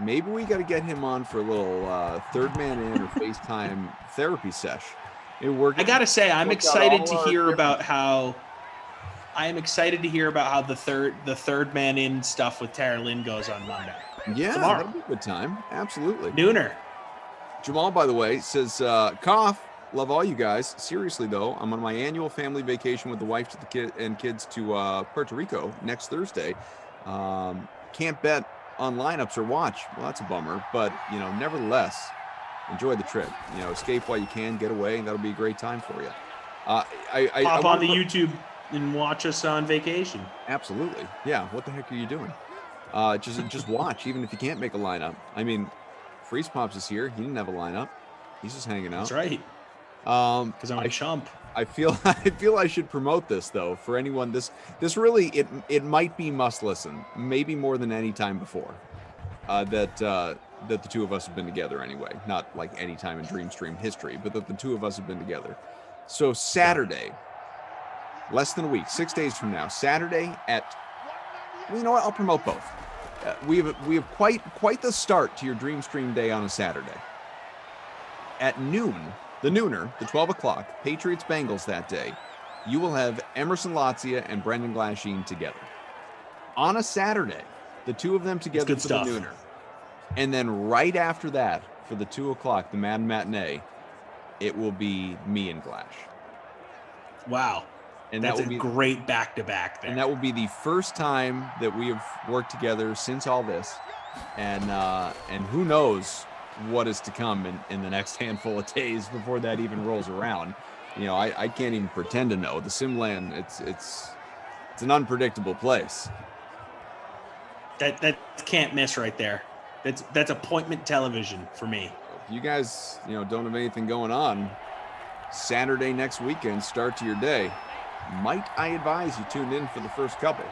Maybe we got to get him on for a little third man in or FaceTime therapy sesh. I gotta say, I'm excited to hear about how the third man in stuff with Tara Lynn goes on Monday. Yeah, tomorrow. That'll be a good time. Absolutely. Nooner. Jamal, by the way, says, Koff, love all you guys. Seriously, though, I'm on my annual family vacation with the wife to the kids to Puerto Rico next Thursday. Can't bet on lineups or watch. Well, that's a bummer. But, nevertheless, enjoy the trip. Escape while you can, get away. That'll be a great time for you. Pop on the YouTube and watch us on vacation. Absolutely. Yeah. What the heck are you doing? Just watch, even if you can't make a lineup. I mean, Freeze Pops is here. He didn't have a lineup. He's just hanging out. That's right. Because I'm a chump. I feel I should promote this though for anyone. This really it might be must listen, maybe more than any time before. That the two of us have been together anyway. Not like any time in Dream Stream history, but that the two of us have been together. So Saturday, less than a week, 6 days from now, Saturday at. Well, you know what? I'll promote both. We have quite the start to your Dream Stream day on a Saturday. At noon, the nooner, the 12 o'clock, Patriots-Bengals that day, you will have Emerson Latzia and Brendan Glasheen together. On a Saturday, the two of them together for the nooner. And then right after that, for the 2 o'clock, the Madden Matinee, it will be me and Glash. Wow. And that's that will a be great back-to-back there. And that will be the first time that we have worked together since all this. And who knows what is to come in the next handful of days before that even rolls around. You know, I can't even pretend to know. The Simland, it's an unpredictable place. That can't miss right there. That's appointment television for me. If you guys, don't have anything going on, Saturday next weekend, start to your day, might I advise you tune in for the first couple.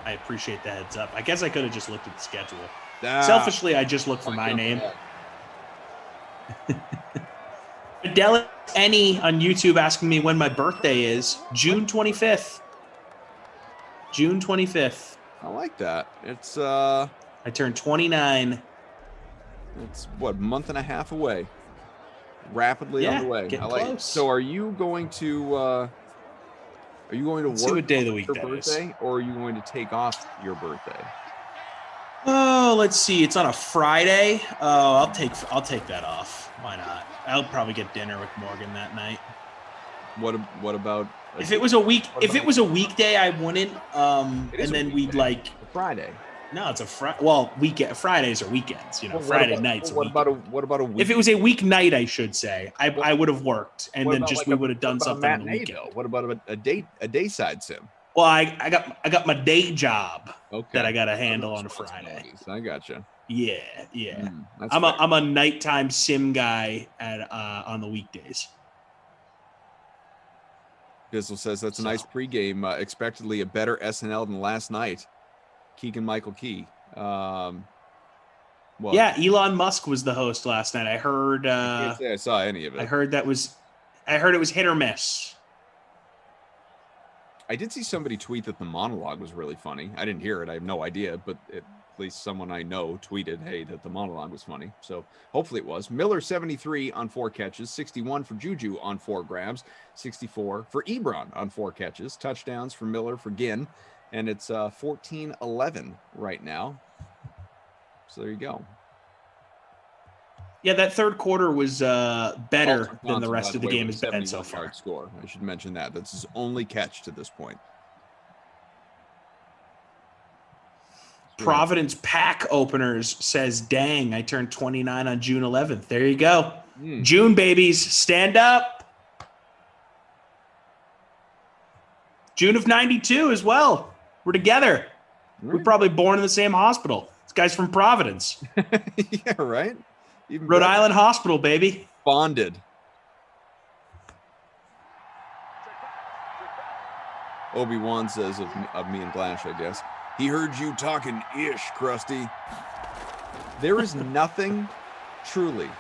I appreciate the heads up. I guess I could have just looked at the schedule. Selfishly, I just looked for my name. Fidelis Any on YouTube asking me when my birthday is. June 25th. June 25th. I like that. It's I turned 29. It's what, a month and a half away. Rapidly on the way. Getting I like close. So are you going to work see what day of the week your that birthday, is. or are you going to take off your birthday? Oh, let's see. It's on a Friday. Oh, I'll take that off. Why not? I'll probably get dinner with Morgan that night. What about if it was a weekday, I wouldn't. And then we'd like a Friday. No, it's a Friday. Well, Fridays are weekends. Friday nights. What about a week? If it was a weeknight, I should say, I would have worked, and then just we would have done something on the weekend. Though? What about a dayside sim? Well, I got my day job that I got to handle on a Friday. I gotcha. Yeah. I'm a nighttime sim guy on the weekdays. Bizzle says that's a nice pregame. Expectedly a better SNL than last night. Keegan-Michael Key. Elon Musk was the host last night. I heard. I can't say I saw any of it. I heard it was hit or miss. I did see somebody tweet that the monologue was really funny. I didn't hear it. I have no idea, but at least someone I know tweeted, hey, that the monologue was funny. So hopefully it was. Miller, 73 on 4 catches, 61 for Juju on 4 grabs, 64 for Ebron on 4 catches, touchdowns for Miller, for Ginn, and it's 14-11 right now. So there you go. Yeah, that third quarter was better than the rest of the game has been so far. Score. I should mention that. That's his only catch to this point. Providence Pack Openers says, dang, I turned 29 on June 11th. There you go. June babies, stand up. June of 92 as well. We're together. We're probably born in the same hospital. This guy's from Providence. Yeah, right? Even Rhode Island Hospital, baby. Bonded. Obi-Wan says of me and Glash, I guess. He heard you talking ish, Krusty. There is nothing truly.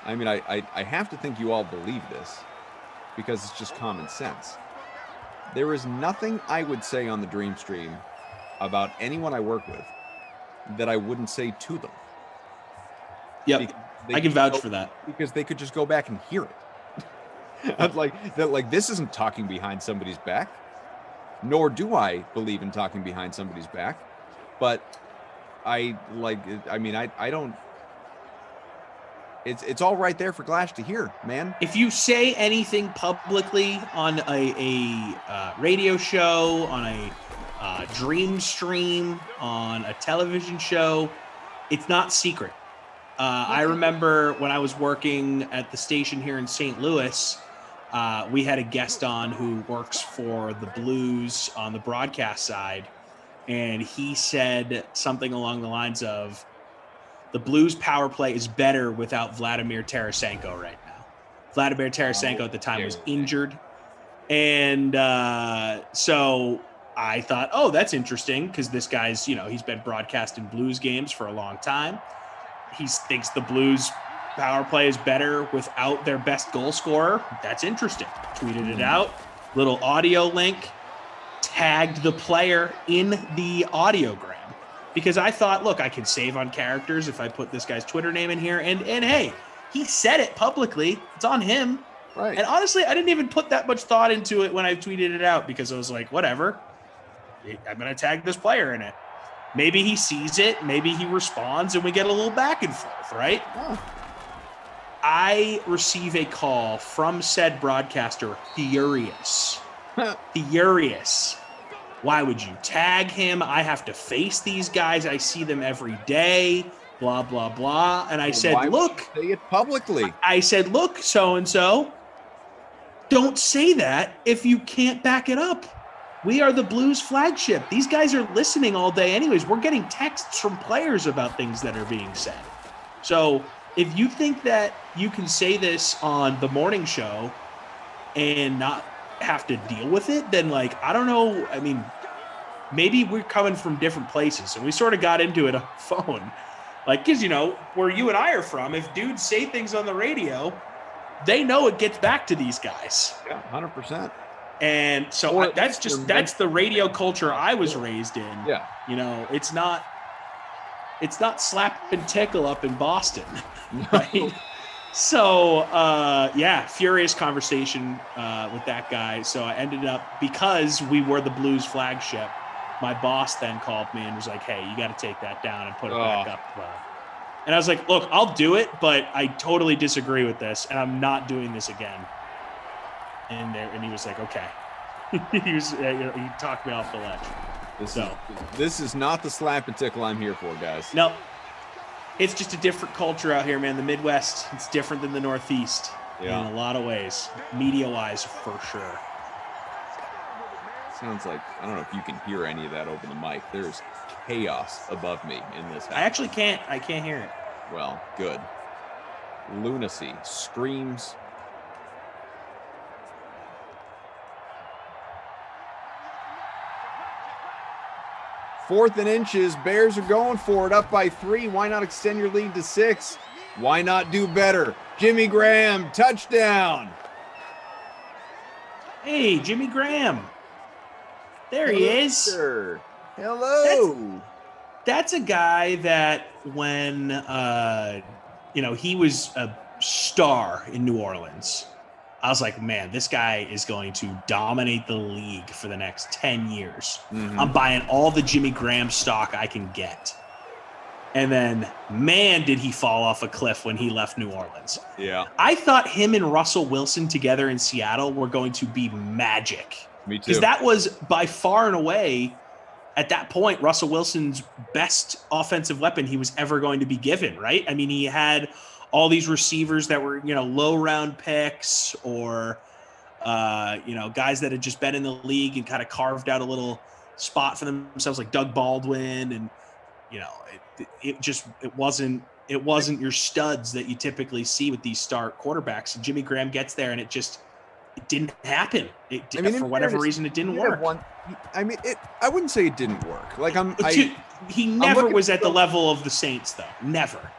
I mean, I have to think you all believe this because it's just common sense. There is nothing I would say on the Dream Stream about anyone I work with that I wouldn't say to them. Yep, I can vouch for that. Because they could just go back and hear it. like this isn't talking behind somebody's back, nor do I believe in talking behind somebody's back. But I don't. It's all right there for Glash to hear, man. If you say anything publicly on a radio show, on a Dream Stream, on a television show, it's not secret. I remember when I was working at the station here in St. Louis, we had a guest on who works for the Blues on the broadcast side, and he said something along the lines of, the Blues power play is better without Vladimir Tarasenko right now. Vladimir Tarasenko at the time was injured. And so I thought, oh, that's interesting because this guy's, he's been broadcasting Blues games for a long time. He thinks the Blues power play is better without their best goal scorer. That's interesting. Tweeted it out. Little audio link. Tagged the player in the audiogram. Because I thought, look, I can save on characters if I put this guy's Twitter name in here. And hey, he said it publicly. It's on him. Right. And honestly, I didn't even put that much thought into it when I tweeted it out because I was like, whatever. I'm going to tag this player in it. Maybe he sees it. Maybe he responds, and we get a little back and forth, right? Oh. I receive a call from said broadcaster, furious. Furious. Why would you tag him? I have to face these guys. I see them every day. Blah, blah, blah. And I said, why look. would you say it publicly. I said, look, so-and-so, don't say that if you can't back it up. We are the Blues flagship. These guys are listening all day anyways. We're getting texts from players about things that are being said. So if you think that you can say this on the morning show and not have to deal with it, then, like, I don't know. I mean, maybe we're coming from different places. And we sort of got into it on the phone. Like, because, you know, where you and I are from, if dudes say things on the radio, they know it gets back to these guys. Yeah, 100%. And so that's the radio culture I was raised in. Yeah. You know, it's not slap and tickle up in Boston. Right. So, furious conversation with that guy. So I ended up, because we were the Blues flagship, my boss then called me and was like, hey, you got to take that down and put it back up. And I was like, look, I'll do it, but I totally disagree with this, and I'm not doing this again. And he was like, okay. He talked me off the ledge. This is not the slap and tickle I'm here for, guys. No. It's just a different culture out here, man. The Midwest, it's different than the Northeast in a lot of ways, media-wise, for sure. Sounds like, I don't know if you can hear any of that over the mic. There's chaos above me in this house. I actually can't. I can't hear it. Well, good. Lunacy, screams. Fourth and inches. Bears are going for it, up by 3. Why not extend your lead to 6? Why not do better? Jimmy Graham, touchdown. Hey, Jimmy Graham. There he is. Sir. Hello. That's a guy that when, he was a star in New Orleans, I was like, man, this guy is going to dominate the league for the next 10 years. Mm-hmm. I'm buying all the Jimmy Graham stock I can get. And then, man, did he fall off a cliff when he left New Orleans. Yeah. I thought him and Russell Wilson together in Seattle were going to be magic. Me too. Because that was by far and away, at that point, Russell Wilson's best offensive weapon he was ever going to be given, right? I mean, he had all these receivers that were, low round picks or, guys that had just been in the league and kind of carved out a little spot for themselves, like Doug Baldwin. And, it wasn't your studs that you typically see with these star quarterbacks. And Jimmy Graham gets there and it didn't happen. For whatever reason, it didn't work. I wouldn't say it didn't work. He never was at the level of the Saints, though. Never.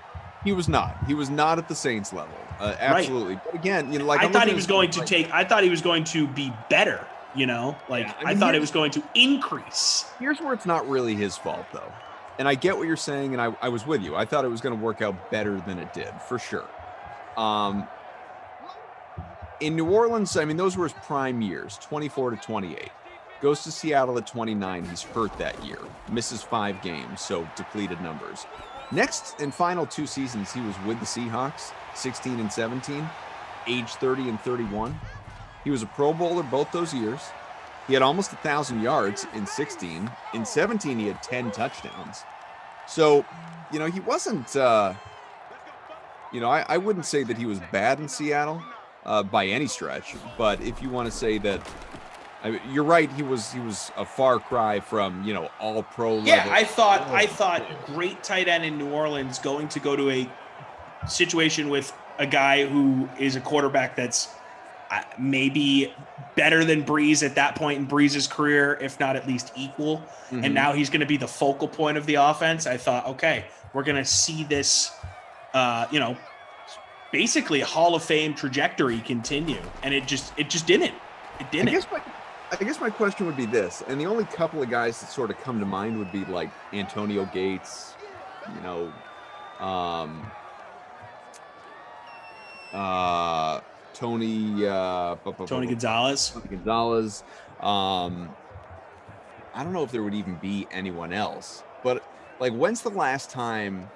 He was not. He was not at the Saints level. Absolutely. Right. But again, I thought he was going to I thought he was going to be better. I thought it was going to increase. Here's where it's not really his fault, though. And I get what you're saying, and I was with you. I thought it was going to work out better than it did, for sure. In New Orleans, those were his prime years, 24 to 28. Goes to Seattle at 29. He's hurt that year. Misses 5 games, so depleted numbers. Next and final 2 seasons, he was with the Seahawks, 16 and 17, age 30 and 31. He was a Pro Bowler both those years. He had almost 1,000 yards in 16. In 17, he had 10 touchdowns. So, he wasn't, I wouldn't say that he was bad in Seattle by any stretch. But if you want to say that, you're right, he was a far cry from, all pro level. Yeah, I thought great tight end in New Orleans going to go to a situation with a guy who is a quarterback that's maybe better than Breeze at that point in Breeze's career, if not at least equal. Mm-hmm. And now he's going to be the focal point of the offense. I thought, okay, we're going to see this, basically a Hall of Fame trajectory continue. And it just didn't. It didn't. I guess my question would be this, and the only couple of guys that sort of come to mind would be like Antonio Gates, Tony Gonzalez. I don't know if there would even be anyone else. but like, when's the last time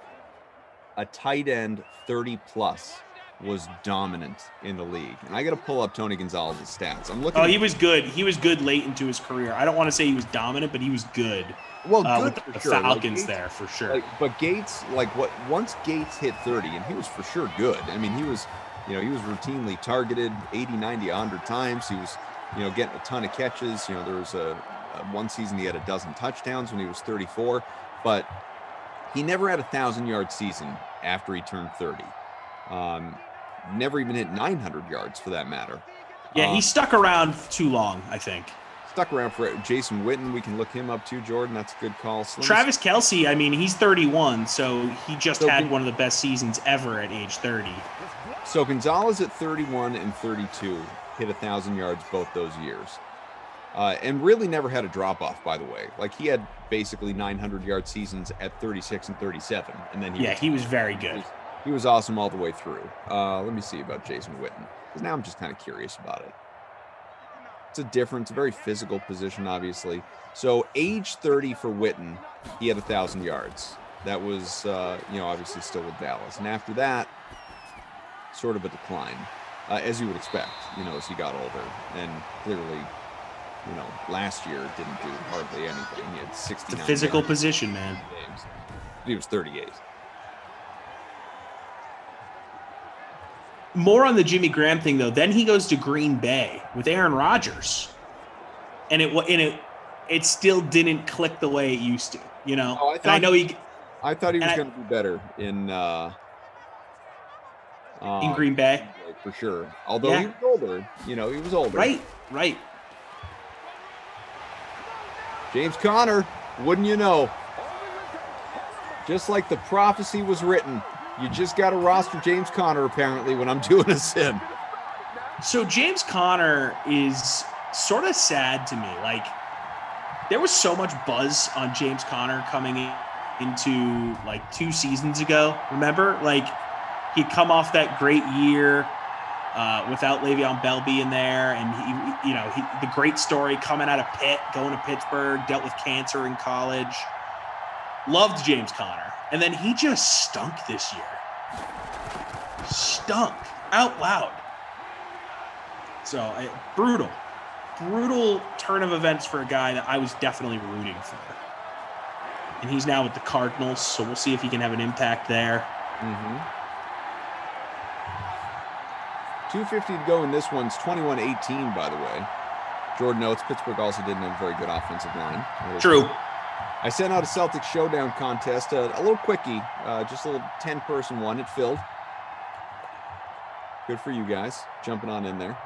a tight end 30 plus was dominant in the league? And I got to pull up Tony Gonzalez's stats. I'm looking. Oh, he was good. He was good late into his career. I don't want to say he was dominant, but he was good. Good with the sure. Falcons like Gates, there for sure. But Gates, once Gates hit 30, and he was for sure good. I mean, he was routinely targeted 80, 90, 100 times. He was, getting a ton of catches. There was a one season he had a dozen touchdowns when he was 34, but he never had a 1,000-yard season after he turned 30. Never even hit 900 yards for that matter. Yeah, he stuck around too long, I think. Stuck around for Jason Witten. We can look him up too, Jordan. That's a good call. Travis Kelce, I mean, he's 31, so he just had one of the best seasons ever at age 30. So Gonzalez at 31 and 32 hit 1,000 yards both those years. And really never had a drop-off, by the way. Like, he had basically 900-yard seasons at 36 and 37. And then he was very good. He was awesome all the way through. Let me see about Jason Witten, because now I'm just kind of curious about it. It's a very physical position, obviously. So age 30 for Witten, he had 1,000 yards. That was, obviously still with Dallas. And after that, sort of a decline, as you would expect, as he got older. And clearly, last year didn't do hardly anything. He had 69. It's a physical position, man. Games. He was 38. More on the Jimmy Graham thing, though. Then he goes to Green Bay with Aaron Rodgers, and it still didn't click the way it used to. I thought he was going to be better in Green Bay for sure. Although he was older, he was older. Right. James Conner, wouldn't you know? Just like the prophecy was written. You just got to roster James Conner, apparently, when I'm doing a sim. So James Conner is sort of sad to me. Like, there was so much buzz on James Conner coming into, 2 seasons ago. Remember? Like, he'd come off that great year without Le'Veon Bell being there. And, he the great story coming out of Pitt, going to Pittsburgh, dealt with cancer in college. Loved James Conner. And then he just stunk this year. Stunk out loud. So brutal turn of events for a guy that I was definitely rooting for. And he's now with the Cardinals, so we'll see if he can have an impact there. 250 to go in this one's 21-18, by the way. Jordan notes Pittsburgh also didn't have a very good offensive line. True. I sent out a Celtics Showdown contest, a little quickie, just a little 10-person one. It filled. Good for you guys, jumping on in there.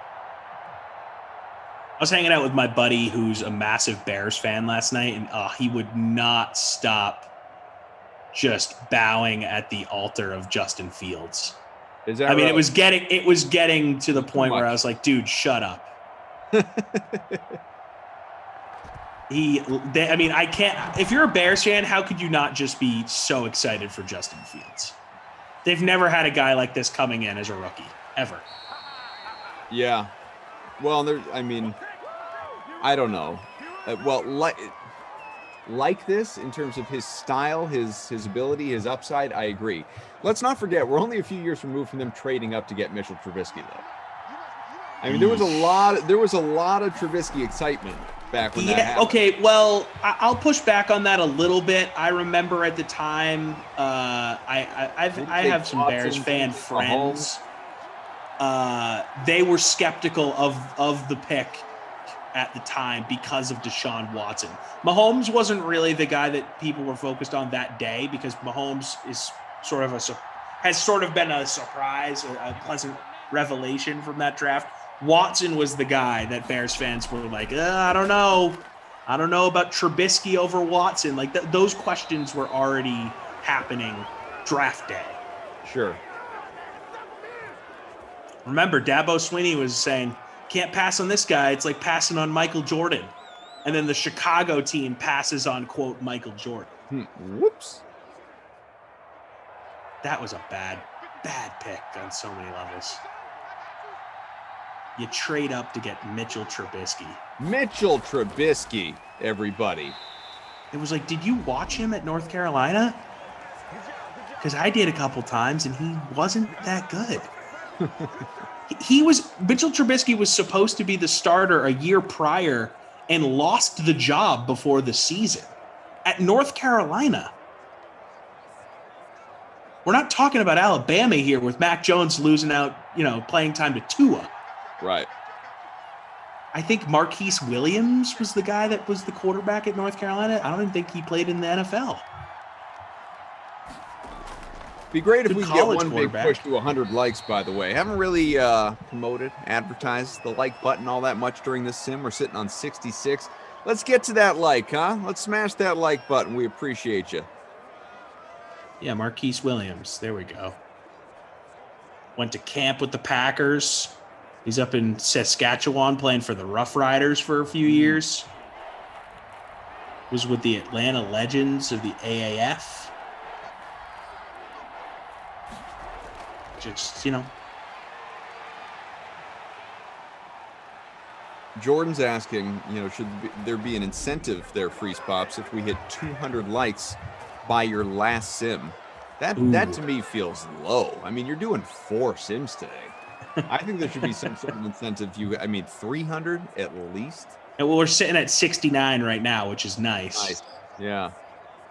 I was hanging out with my buddy who's a massive Bears fan last night, and he would not stop just bowing at the altar of Justin Fields. Is that I mean, right? it was getting to the point where I was like, dude, shut up. I can't. If you're a Bears fan, how could you not just be so excited for Justin Fields? They've never had a guy like this coming in as a rookie, ever. Yeah. Well, I don't know. Like this in terms of his style, his ability, his upside, I agree. Let's not forget, we're only a few years removed from them trading up to get Mitchell Trubisky, though. I mean, there was a lot of Trubisky excitement back when that happened. Okay, well, I'll push back on that a little bit. I remember at the time, I have some Bears fan friends. They were skeptical of the pick at the time because of Deshaun Watson. Mahomes wasn't really the guy that people were focused on that day because Mahomes is has sort of been a surprise, a pleasant revelation from that draft. Watson was the guy that Bears fans were like, I don't know about Trubisky over Watson. Like those questions were already happening draft day. Sure. Remember, Dabo Swinney was saying, can't pass on this guy. It's like passing on Michael Jordan. And then the Chicago team passes on, quote, Michael Jordan. Whoops. That was a bad pick on so many levels. You trade up to get Mitchell Trubisky. Mitchell Trubisky, everybody. it was like, did you watch him at North Carolina? Because I did a couple times, and he wasn't that good. Mitchell Trubisky was supposed to be the starter a year prior and lost the job before the season at North Carolina. We're not talking about Alabama here with Mac Jones losing out, playing time to Tua. Right. I think Marquise Williams was the guy that was the quarterback at North Carolina. I don't even think he played in the NFL. Be great if we get one big push to 100 likes, by the way. Haven't really promoted, advertised the like button all that much during this sim. We're sitting on 66. Let's get to that like, huh? Let's smash that like button. We appreciate you. Yeah, Marquise Williams. There we go. Went to camp with the Packers. He's up in Saskatchewan playing for the Rough Riders for a few years. Was with the Atlanta Legends of the AAF. Just, Jordan's asking, should there be an incentive there, Freeze Pops, if we hit 200 likes by your last sim? That to me feels low. I mean, you're doing 4 sims today. I think there should be some sort of incentive. 300 at least. And we're sitting at 69 right now, which is nice. Yeah.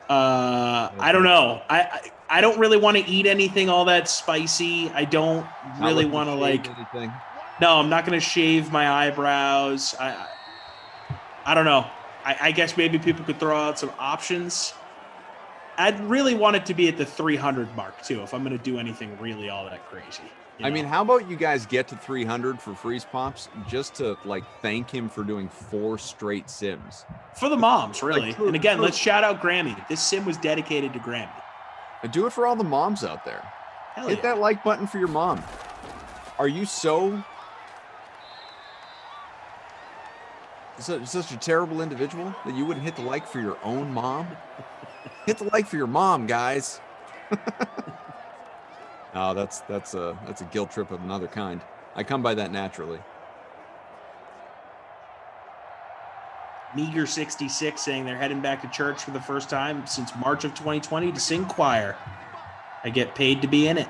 I don't know. I don't really want to eat anything all that spicy. I don't really want to anything. No, I'm not going to shave my eyebrows. I don't know. I guess maybe people could throw out some options. I'd really want it to be at the 300 mark too, if I'm going to do anything really all that crazy. I mean, how about you guys get to 300 for Freeze Pops just to thank him for doing 4 straight sims? For the moms, really. And again, let's shout out Grammy. This sim was dedicated to Grammy. Do it for all the moms out there. Hit that like button for your mom. Are you such a terrible individual that you wouldn't hit the like for your own mom? Hit the like for your mom, guys. Oh, that's a guilt trip of another kind. I come by that naturally. Meager 66 saying they're heading back to church for the first time since March of 2020 to sing choir. I get paid to be in it.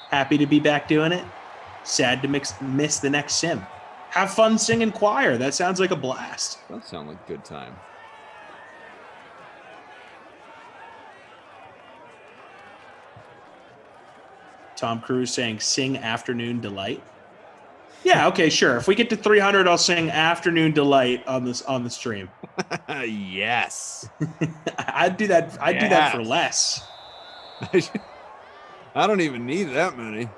Happy to be back doing it. Sad to miss the next sim. Have fun singing choir. That sounds like a blast. That sounds like a good time. Tom Cruise saying sing Afternoon Delight. Yeah, okay, sure. If we get to 300, I'll sing Afternoon Delight on the stream. Yes. I'd do that. I'd do that for less. I don't even need that many.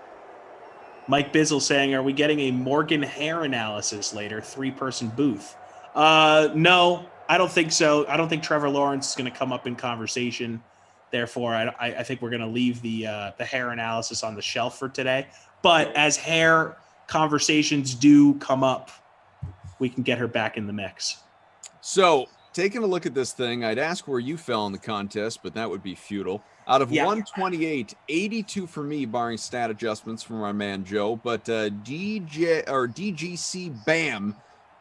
Mike Bizzle saying, are we getting a Morgan hair analysis later? 3-person booth. No, I don't think so. I don't think Trevor Lawrence is going to come up in conversation. Therefore, I think we're going to leave the hair analysis on the shelf for today. But as hair conversations do come up, we can get her back in the mix. So, taking a look at this thing, I'd ask where you fell in the contest, but that would be futile. Out of 128, 82 for me, barring stat adjustments from our man Joe. But DGC Bam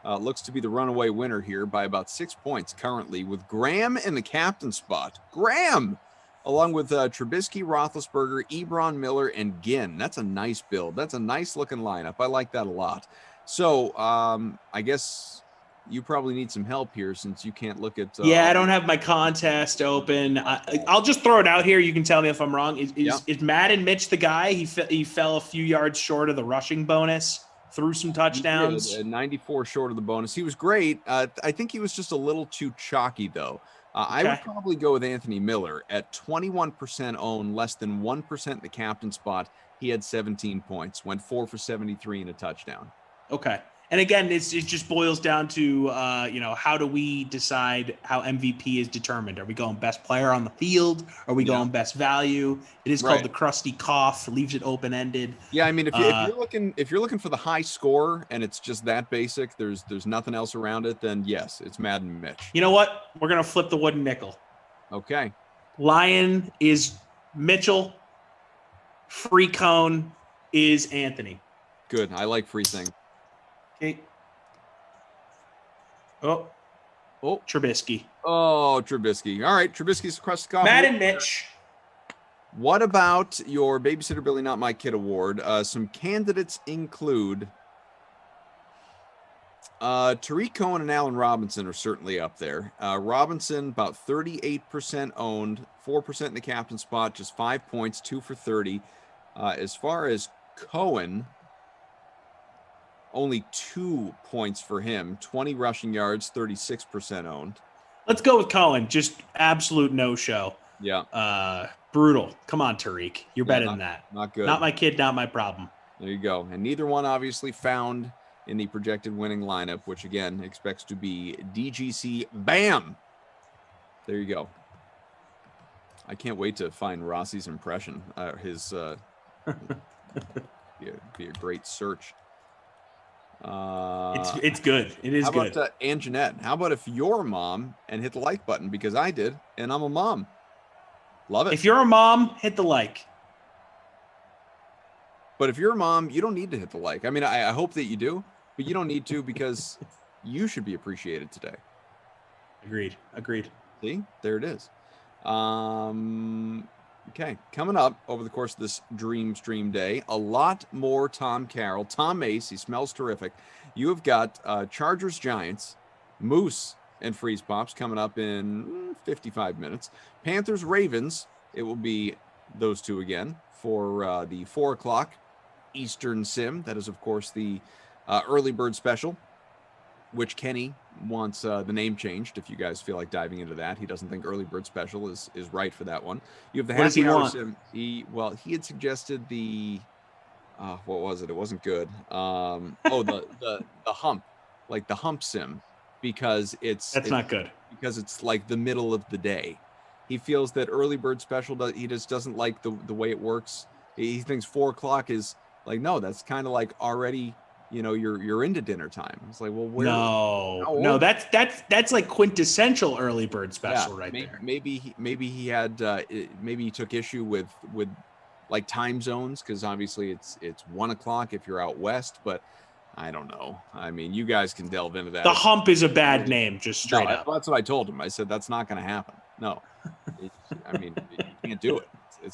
looks to be the runaway winner here by about 6 points currently, with Graham in the captain spot. Graham! Along with Trubisky, Roethlisberger, Ebron, Miller, and Ginn. That's a nice build. That's a nice looking lineup. I like that a lot. So I guess you probably need some help here since you can't look at. I don't have my contest open. I'll just throw it out here. You can tell me if I'm wrong. Is Madden Mitch the guy? He fell a few yards short of the rushing bonus, threw some touchdowns. 94 short of the bonus. He was great. I think he was just a little too chalky though. I would probably go with Anthony Miller at 21% owned, less than 1% in the captain spot. He had 17 points, went 4 for 73 and a touchdown. Okay. And again, it just boils down to, how do we decide how MVP is determined? Are we going best player on the field? Are we going best value? It is called the crusty cough, leaves it open-ended. Yeah, I mean, if you're looking for the high score and it's just that basic, there's nothing else around it, then yes, it's Madden Mitch. You know what? We're going to flip the wooden nickel. Okay. Lion is Mitchell. Free cone is Anthony. Good. I like free thing. Okay. Oh, Oh, Trubisky. Oh, Trubisky. All right, Trubisky's across the coffee. Matt and Mitch. What about your Babysitter Billy Not My Kid award? Some candidates include Tariq Cohen and Allen Robinson are certainly up there. Robinson, about 38% owned, 4% in the captain spot, just 5 points, 2 for 30. As far as Cohen, only 2 points for him, 20 rushing yards, 36% owned. Let's go with Cohen. Just absolute no-show. Yeah. Brutal. Come on, Tariq. You're better than that. Not good. Not my kid, not my problem. There you go. And neither one obviously found in the projected winning lineup, which again expects to be DGC Bam. There you go. I can't wait to find Rossi's impression. His be a great search. It's good. It is good. How about Aunt Jeanette? How about if you're a mom and hit the like button, because I did, and I'm a mom. Love it. If you're a mom, hit the like. But if you're a mom, you don't need to hit the like. I mean, I hope that you do, but you don't need to, because you should be appreciated today. Agreed. See, there it is. Okay, coming up over the course of this Dream Stream day, a lot more Tom Carroll. Tom Mace, he smells terrific. You have got Chargers Giants, Moose, and Freeze Pops coming up in 55 minutes. Panthers Ravens, it will be those two again for the 4 o'clock Eastern Sim. That is, of course, the early bird special, which Kenny wants the name changed. If you guys feel like diving into that, he doesn't think early bird special is right for that one. You have the happy hour sim. He had suggested the what was it? It wasn't good. The hump, like the hump sim, because it's not good, because it's like the middle of the day. He feels that early bird special he just doesn't like the way it works. He thinks 4 o'clock is like, no, that's kind of like already, you're into dinner time. It's like, well, no, that's like quintessential early bird special there. Maybe he had maybe he took issue with like time zones, because obviously it's 1 o'clock if you're out west, but I don't know. I mean, you guys can delve into that. The hump is a bad name, just straight up. That's what I told him. I said, that's not going to happen. No, you can't do it.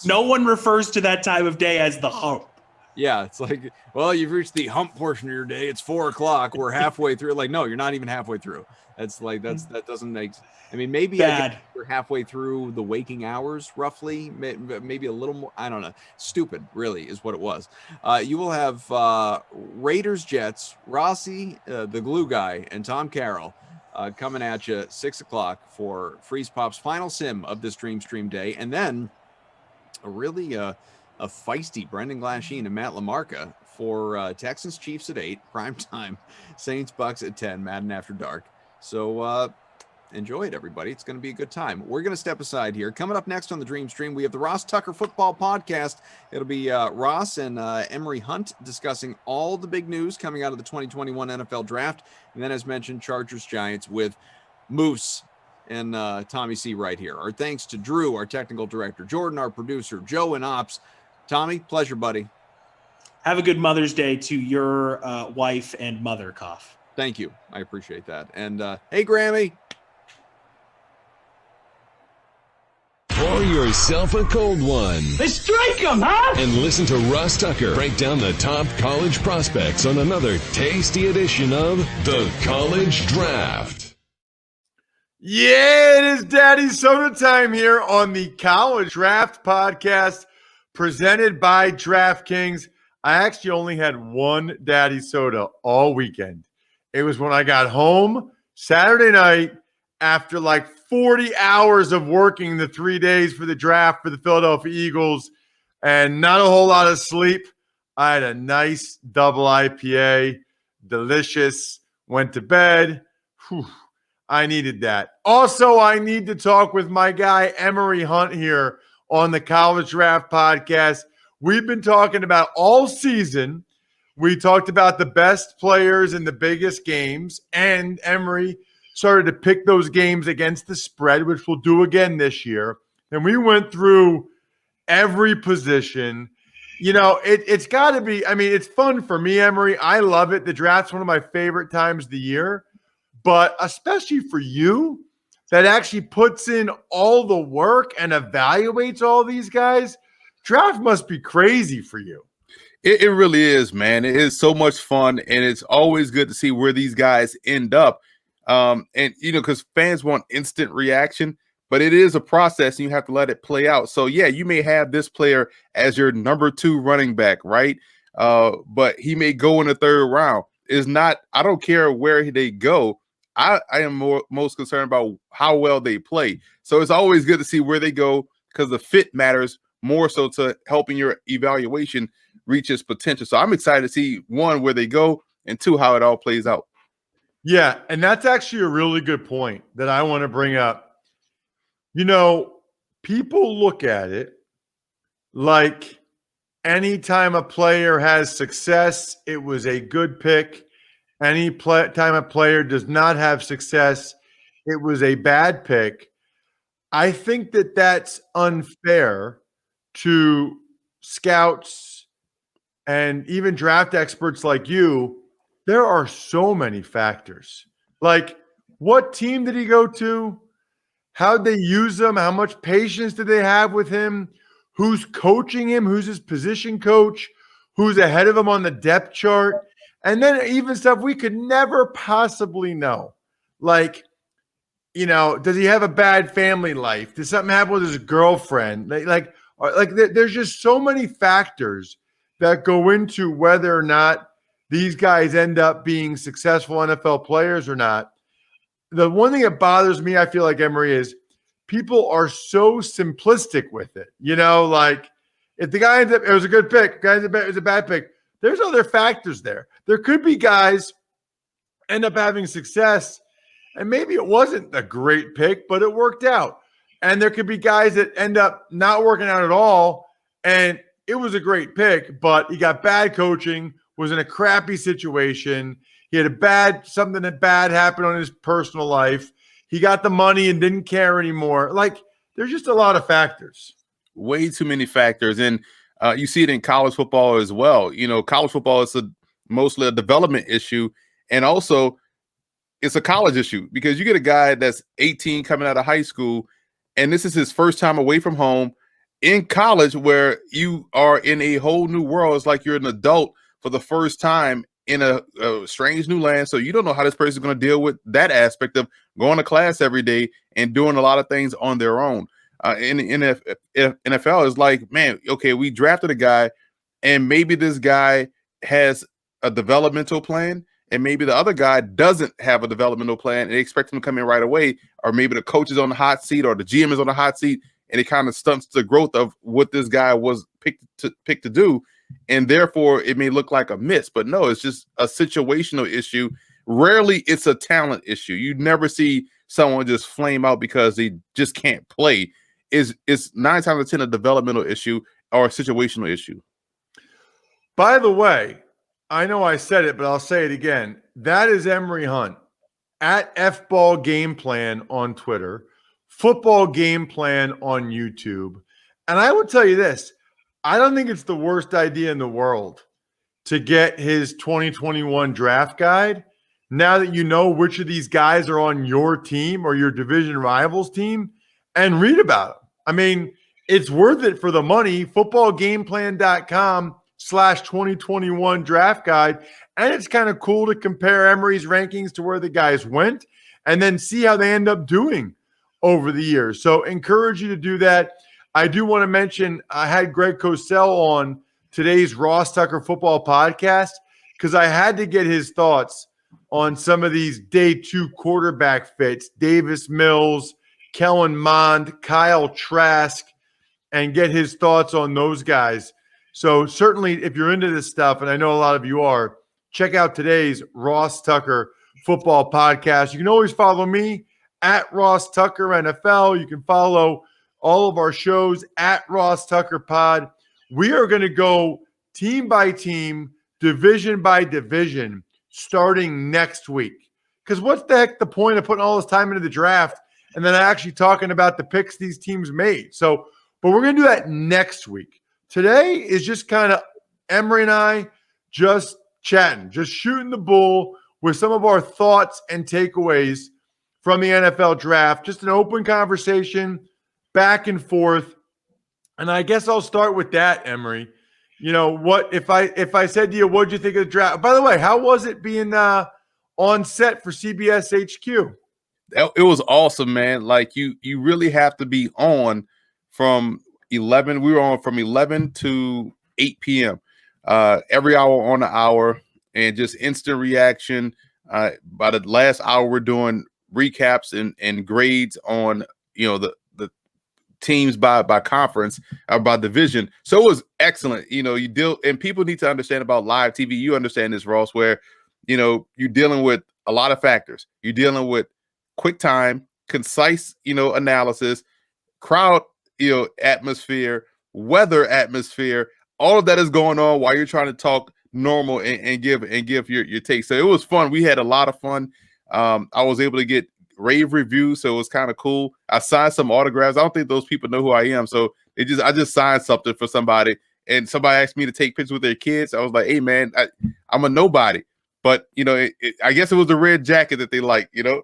No one refers to that time of day as the hump. Yeah, it's like, well, you've reached the hump portion of your day. It's 4 o'clock. We're halfway through. Like, no, you're not even halfway through. That doesn't make. I mean, maybe you're halfway through the waking hours, roughly. Maybe a little more. I don't know. Stupid, really, is what it was. You will have Raiders, Jets, Rossi, the glue guy, and Tom Carroll coming at you 6 o'clock for Freeze Pop's final sim of this Dream Stream day, and then a really a feisty Brendan Glasheen and Matt Lamarca for Texans Chiefs at 8, prime time, Saints Bucks at 10, Madden After Dark. So enjoy it, everybody. It's going to be a good time. We're going to step aside here. Coming up next on the Dream Stream, we have the Ross Tucker Football Podcast. It'll be Ross and Emery Hunt discussing all the big news coming out of the 2021 NFL Draft. And then, as mentioned, Chargers Giants with Moose and Tommy C right here. Our thanks to Drew, our technical director, Jordan, our producer, Joe and Ops. Tommy, pleasure, buddy. Have a good Mother's Day to your wife and mother, Cough. Thank you. I appreciate that. And hey, Grammy. Pour yourself a cold one. Let's strike 'em, huh? And listen to Ross Tucker break down the top college prospects on another tasty edition of The College Draft. Yeah, it is Daddy Soda time here on the College Draft Podcast presented by DraftKings. I actually only had one Daddy Soda all weekend. It was when I got home Saturday night after like 40 hours of working the 3 days for the draft for the Philadelphia Eagles and not a whole lot of sleep. I had a nice double IPA, delicious, went to bed. Whew, I needed that. Also, I need to talk with my guy, Emery Hunt, here on the College Draft Podcast. We've been talking about all season. We talked about the best players in the biggest games, and Emery started to pick those games against the spread, which we'll do again this year. And we went through every position. You know, it's got to be – I mean, it's fun for me, Emery. I love it. The draft's one of my favorite times of the year. but especially for you that actually puts in all the work and evaluates all these guys, draft must be crazy for you. It really is, man. It is so much fun, and it's always good to see where these guys end up. And because fans want instant reaction, but it is a process, and you have to let it play out. So yeah, you may have this player as your number 2 running back, right? But he may go in the 3rd round. I don't care where they go. I am most concerned about how well they play. So it's always good to see where they go, because the fit matters more so to helping your evaluation reach its potential. So I'm excited to see, 1, where they go, and 2, how it all plays out. Yeah, and that's actually a really good point that I want to bring up. People look at it like anytime a player has success, it was a good pick. Time a player does not have success, it was a bad pick. I think that that's unfair to scouts and even draft experts like you. There are so many factors. Like, what team did he go to? How'd they use him? How much patience did they have with him? Who's coaching him? Who's his position coach? Who's ahead of him on the depth chart? And then even stuff we could never possibly know. Like, does he have a bad family life? Did something happen with his girlfriend? There's just so many factors that go into whether or not these guys end up being successful NFL players or not. The one thing that bothers me, I feel like, Emory, is people are so simplistic with it. If the guy ends up, it was a good pick, guy ends up, it was a bad pick, there's other factors there. There could be guys end up having success, and maybe it wasn't a great pick, but it worked out. And there could be guys that end up not working out at all, and it was a great pick, but he got bad coaching, was in a crappy situation. He had something that bad happened on his personal life. He got the money and didn't care anymore. There's just a lot of factors. Way too many factors. And you see it in college football as well. College football is mostly a development issue. And also, it's a college issue, because you get a guy that's 18 coming out of high school, and this is his first time away from home in college, where you are in a whole new world. It's like you're an adult for the first time in a strange new land. So you don't know how this person is going to deal with that aspect of going to class every day and doing a lot of things on their own. In the NFL is like, man, okay, we drafted a guy, and maybe this guy has a developmental plan, and maybe the other guy doesn't have a developmental plan, and they expect him to come in right away, or maybe the coach is on the hot seat, or the GM is on the hot seat, and it kind of stunts the growth of what this guy was picked to do, and therefore it may look like a miss. But no, it's just a situational issue. Rarely it's a talent issue. You never see someone just flame out because they just can't play. It's 9 times out of 10 a developmental issue or a situational issue. By the way, I know I said it, but I'll say it again. That is Emory Hunt at FBall Game Plan on Twitter, Football Game Plan on YouTube. And I will tell you this, I don't think it's the worst idea in the world to get his 2021 draft guide now that you know which of these guys are on your team or your division rivals team, and read about them. I mean, it's worth it for the money. Footballgameplan.com/2021 draft guide. And it's kind of cool to compare Emory's rankings to where the guys went and then see how they end up doing over the years. So encourage you to do that. I do want to mention I had Greg Cosell on today's Ross Tucker Football Podcast because I had to get his thoughts on some of these day 2 quarterback fits, Davis Mills, Kellen Mond, Kyle Trask, and get his thoughts on those guys. So certainly if you're into this stuff, and I know a lot of you are, check out today's Ross Tucker Football Podcast. You can always follow me at Ross Tucker NFL. You can follow all of our shows at Ross Tucker Pod. We are going to go team by team, division by division, starting next week. Because what's the heck the point of putting all this time into the draft and then actually talking about the picks these teams made? So, but we're going to do that next week. Today is just kind of Emory and I just chatting, just shooting the bull with some of our thoughts and takeaways from the NFL draft. Just an open conversation, back and forth. And I guess I'll start with that, Emery. You know, what if I said to you, what'd you think of the draft? By the way, how was it being on set for CBS HQ? It was awesome, man. Like you really have to be on from 11. We were on from 11 to 8 p.m. Every hour on the hour, and just instant reaction. By the last hour, we're doing recaps and grades on, you know, the teams by conference or by division. So it was excellent. You know, and people need to understand about live TV. You understand this, Ross, where, you know, you're dealing with a lot of factors. You're dealing with quick time, concise, you know, analysis, crowd, you know, atmosphere, weather atmosphere. All of that is going on while you're trying to talk normal and give your take. So it was fun. We had a lot of fun. I was able to get rave reviews, so it was kind of cool. I signed some autographs. I don't think those people know who I am, so I just signed something for somebody, and somebody asked me to take pictures with their kids. I was like, hey man, I'm a nobody, but you know, I guess it was the red jacket that they like, you know.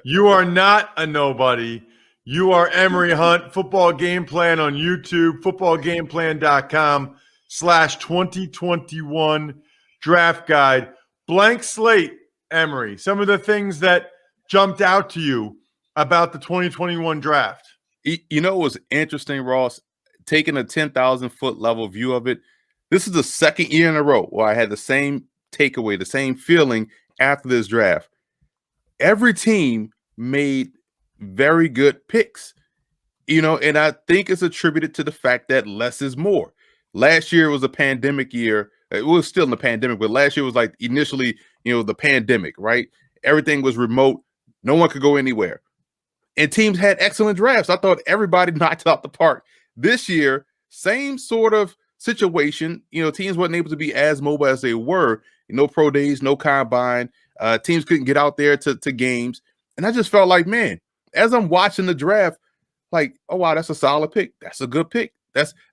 You are not a nobody. You are Emery Hunt. Football Game Plan on YouTube, footballgameplan.com/2021 draft guide. Blank slate, Emery. Some of the things that jumped out to you about the 2021 draft. You know, it was interesting, Ross, taking a 10,000-foot level view of it. This is the second year in a row where I had the same takeaway, the same feeling after this draft. Every team made very good picks, you know, and I think it's attributed to the fact that less is more. Last year was a pandemic year. It was still in the pandemic, but last year was like initially, you know, the pandemic, right? Everything was remote. No one could go anywhere. And teams had excellent drafts. I thought everybody knocked it out the park. This year, same sort of situation. You know, teams weren't able to be as mobile as they were. No pro days, no combine. Teams couldn't get out there to games. And I just felt like, man, as I'm watching the draft, like, oh, wow, that's a solid pick. That's a good pick.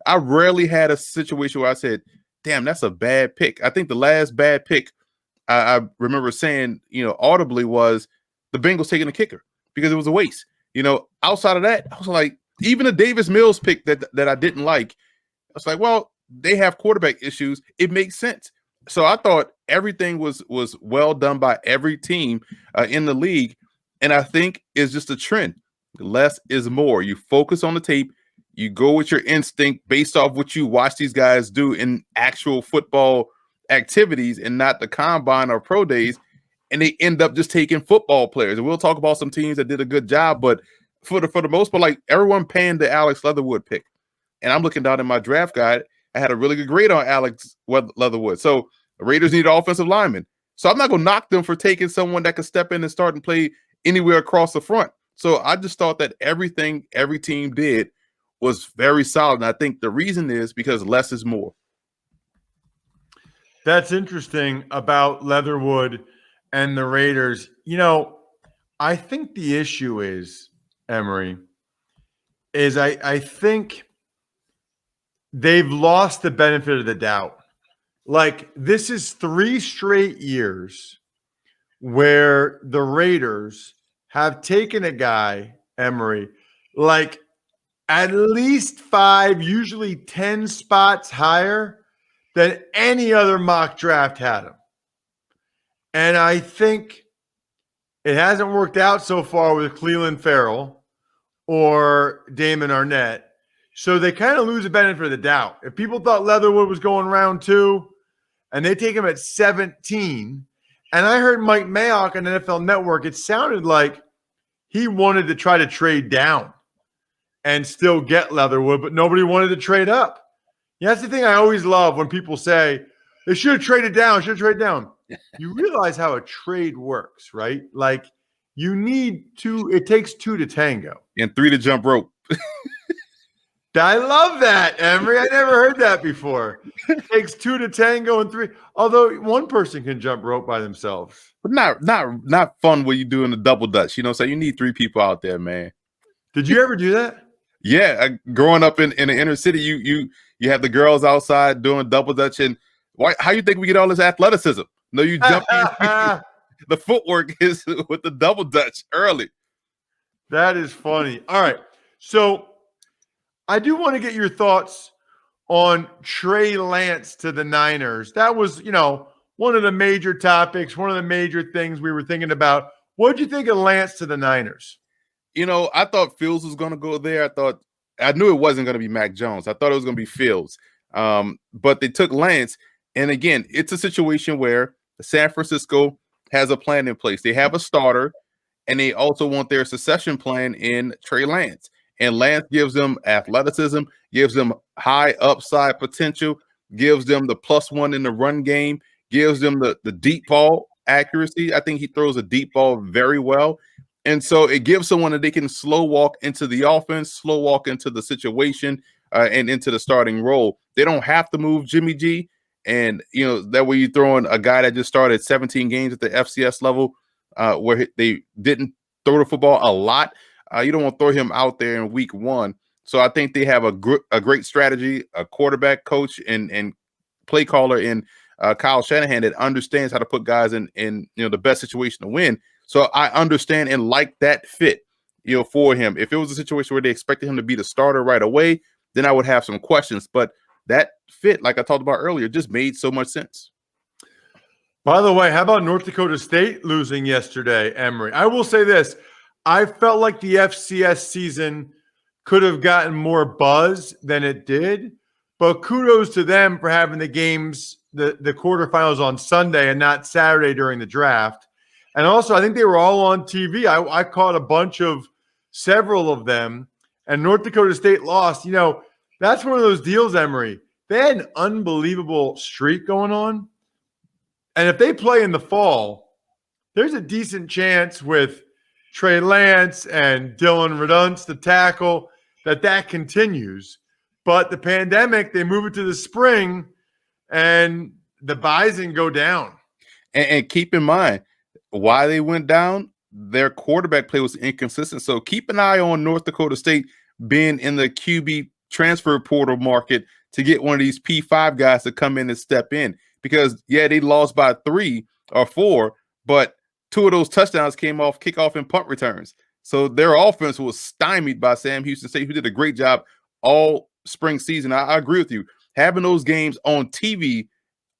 I rarely had a situation where I said, damn, that's a bad pick. I think the last bad pick I remember saying, you know, audibly was the Bengals taking a kicker because it was a waste. You know, outside of that, I was like, even a Davis Mills pick that I didn't like, I was like, well, they have quarterback issues. It makes sense. So I thought everything was well done by every team in the league. And I think it's just a trend. Less is more. You focus on the tape. You go with your instinct based off what you watch these guys do in actual football activities and not the combine or pro days. And they end up just taking football players. And we'll talk about some teams that did a good job, but for the most part, like everyone panned the Alex Leatherwood pick. And I'm looking down in my draft guide. I had a really good grade on Alex Leatherwood. So the Raiders need offensive linemen. So I'm not going to knock them for taking someone that could step in and start and play anywhere across the front. So I just thought that everything every team did was very solid. And I think the reason is because less is more. That's interesting about Leatherwood and the Raiders. You know, I think the issue is, Emery, is I think they've lost the benefit of the doubt. Like, this is 3 straight years where the Raiders have taken a guy, Emery, like at least 5, usually 10 spots higher than any other mock draft had him. And I think it hasn't worked out so far with Cleveland Farrell or Damon Arnett. So they kind of lose the benefit of the doubt. If people thought Leatherwood was going round 2 and they take him at 17, and I heard Mike Mayock on NFL Network, it sounded like he wanted to try to trade down and still get Leatherwood, but nobody wanted to trade up. Yeah, that's the thing I always love when people say they should have traded down, You realize how a trade works, right? Like, you need 2, it takes 2 to tango. And 3 to jump rope. I love that, Emery. I never heard that before. It takes 2 to tango and 3. Although one person can jump rope by themselves. But not fun what you do in the double dutch. You know what I'm saying? You need 3 people out there, man. Did you ever do that? Yeah, growing up in the inner city, you have the girls outside doing double dutch. And how you think we get all this athleticism? No, you jump. the footwork is with the double dutch early. That is funny. All right. So I do want to get your thoughts on Trey Lance to the Niners. That was, one of the major topics, one of the major things we were thinking about. What did you think of Lance to the Niners? I thought Fields was going to go there. I knew it wasn't going to be Mac Jones. I thought it was going to be Fields. But they took Lance. And again, it's a situation where San Francisco has a plan in place. They have a starter, and they also want their succession plan in Trey Lance. And Lance gives them athleticism, gives them high upside potential, gives them the +1 in the run game, gives them the deep ball accuracy. I think he throws a deep ball very well. And so it gives someone that they can slow walk into the offense, slow walk into the situation, and into the starting role. They don't have to move Jimmy G. And, that way you throw in a guy that just started 17 games at the FCS level where they didn't throw the football a lot. You don't want to throw him out there in week 1. So I think they have a great strategy, a quarterback coach and play caller in Kyle Shanahan that understands how to put guys in the best situation to win. So I understand and like that fit, for him. If it was a situation where they expected him to be the starter right away, then I would have some questions. But that fit, like I talked about earlier, just made so much sense. By the way, how about North Dakota State losing yesterday, Emory? I will say this. I felt like the FCS season could have gotten more buzz than it did, but kudos to them for having the games, the quarterfinals on Sunday and not Saturday during the draft. And also, I think they were all on TV. I caught several of them, and North Dakota State lost. That's one of those deals, Emory. They had an unbelievable streak going on. And if they play in the fall, there's a decent chance with Trey Lance and Dylan Redunce, the tackle, that continues. But the pandemic, they move it to the spring, and the Bison go down. And keep in mind, why they went down, their quarterback play was inconsistent. So keep an eye on North Dakota State being in the QB transfer portal market to get one of these P5 guys to come in and step in. Because, they lost by 3 or 4, but 2 of those touchdowns came off kickoff and punt returns. So their offense was stymied by Sam Houston State, who did a great job all spring season. I agree with you. Having those games on TV,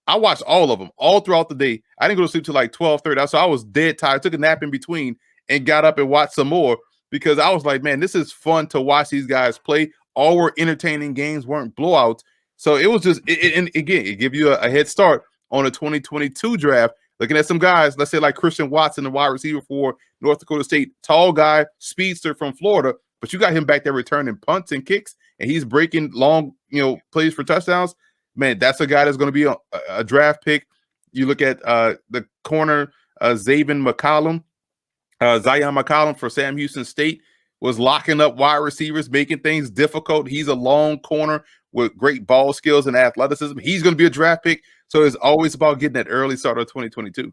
I watched all of them all throughout the day. I didn't go to sleep till like 12:30. So I was dead tired. Took a nap in between and got up and watched some more because I was like, man, this is fun to watch these guys play. All were entertaining games, weren't blowouts. So it was just, and again, it gives you a head start on the 2022 draft. Looking at some guys, let's say like Christian Watson, the wide receiver for North Dakota State, tall guy, speedster from Florida, but you got him back there returning punts and kicks, and he's breaking long, plays for touchdowns. Man, that's a guy that's going to be a draft pick. You look at the corner, Zion McCollum for Sam Houston State was locking up wide receivers, making things difficult. He's a long corner with great ball skills and athleticism. He's going to be a draft pick. So it's always about getting that early start of 2022.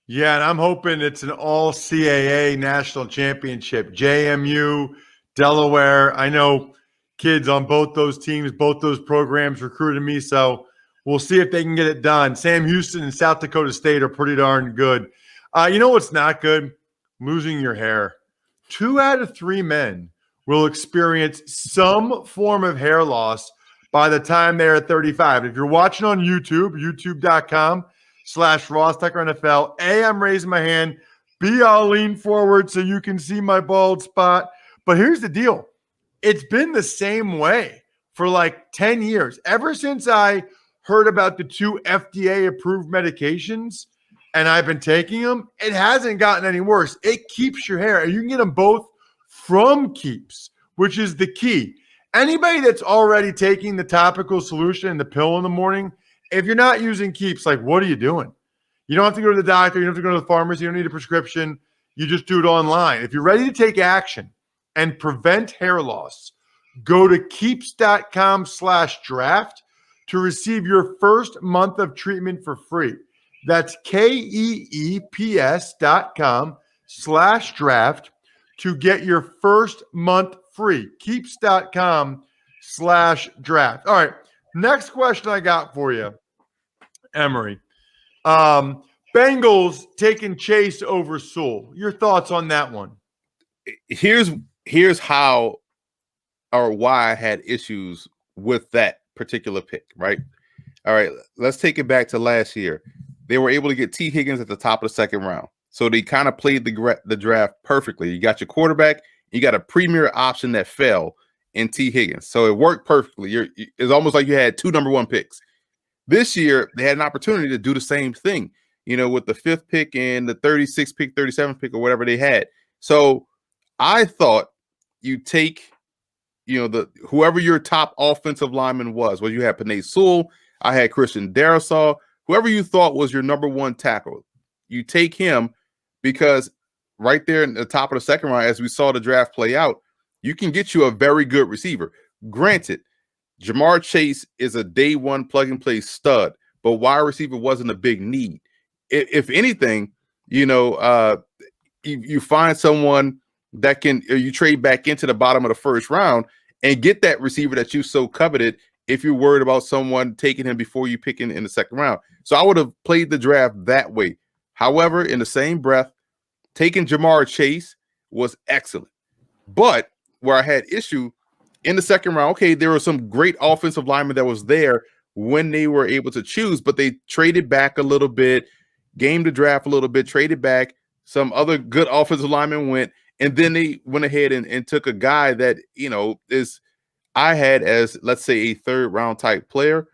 Yeah, and I'm hoping it's an all-CAA national championship. JMU, Delaware. I know kids on both those teams, both those programs recruited me, so we'll see if they can get it done. Sam Houston and South Dakota State are pretty darn good. You know what's not good? Losing your hair. 2 out of 3 men will experience some form of hair loss by the time they're 35. If you're watching on YouTube, youtube.com/RossTuckerNFL, I'm raising my hand. B, I'll lean forward so you can see my bald spot. But here's the deal. It's been the same way for like 10 years. Ever since I heard about the 2 FDA-approved medications and I've been taking them, it hasn't gotten any worse. It keeps your hair. You can get them both from Keeps, which is the key. Anybody that's already taking the topical solution and the pill in the morning, if you're not using Keeps, like, what are you doing? You don't have to go to the doctor. You don't have to go to the pharmacy. You don't need a prescription. You just do it online. If you're ready to take action and prevent hair loss, go to keeps.com/draft to receive your first month of treatment for free. That's KEEPS.com/draft to get your first month free. Keeps.com/draft. All right. Next question I got for you, Emory. Bengals taking Chase over Sewell. Your thoughts on that one? Here's how or why I had issues with that particular pick, right? All right, let's take it back to last year. They were able to get T. Higgins at the top of the second round. So they kind of played the draft perfectly. You got your quarterback, you got a premier option that fell in T. Higgins. So it worked perfectly. It's almost like you had 2 number 1 picks. This year, they had an opportunity to do the same thing, with the 5th pick and the 36th pick, 37th pick, or whatever they had. So I thought you take, whoever your top offensive lineman was. Well, you had Penei Sewell. I had Christian Darrisaw. Whoever you thought was your number 1 tackle, you take him because right there in the top of the second round, as we saw the draft play out, you can get you a very good receiver. Granted, Jamar Chase is a day 1 plug-and-play stud, but wide receiver wasn't a big need. If anything, you find someone that can, or you trade back into the bottom of the first round and get that receiver that you so coveted if you're worried about someone taking him before you pick in the second round. So I would have played the draft that way. However, in the same breath, taking Jamar Chase was excellent. But where I had issue in the second round, okay, there were some great offensive linemen that was there when they were able to choose, but they traded back a little bit, gamed the draft a little bit, traded back. Some other good offensive linemen went, and then they went ahead and took a guy that, I had as, let's say, a 3rd round type player.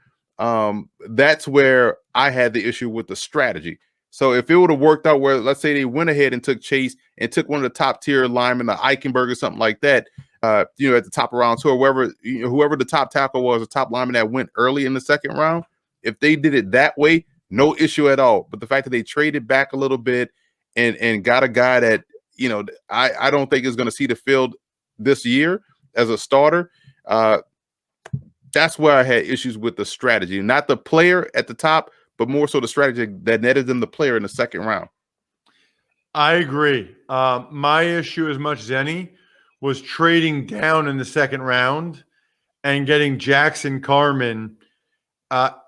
That's where I had the issue with the strategy. So if it would have worked out where, let's say, they went ahead and took Chase and took one of the top tier linemen, the Eichenberg or something like that, at the top of round 2, or whoever the top tackle was, the top lineman that went early in the second round, if they did it that way, no issue at all. But the fact that they traded back a little bit and got a guy that, I don't think is going to see the field this year as a starter, that's where I had issues with the strategy, not the player at the top, but more so the strategy that netted them the player in the second round. I agree. My issue, as much as any, was trading down in the second round and getting Jackson Carman.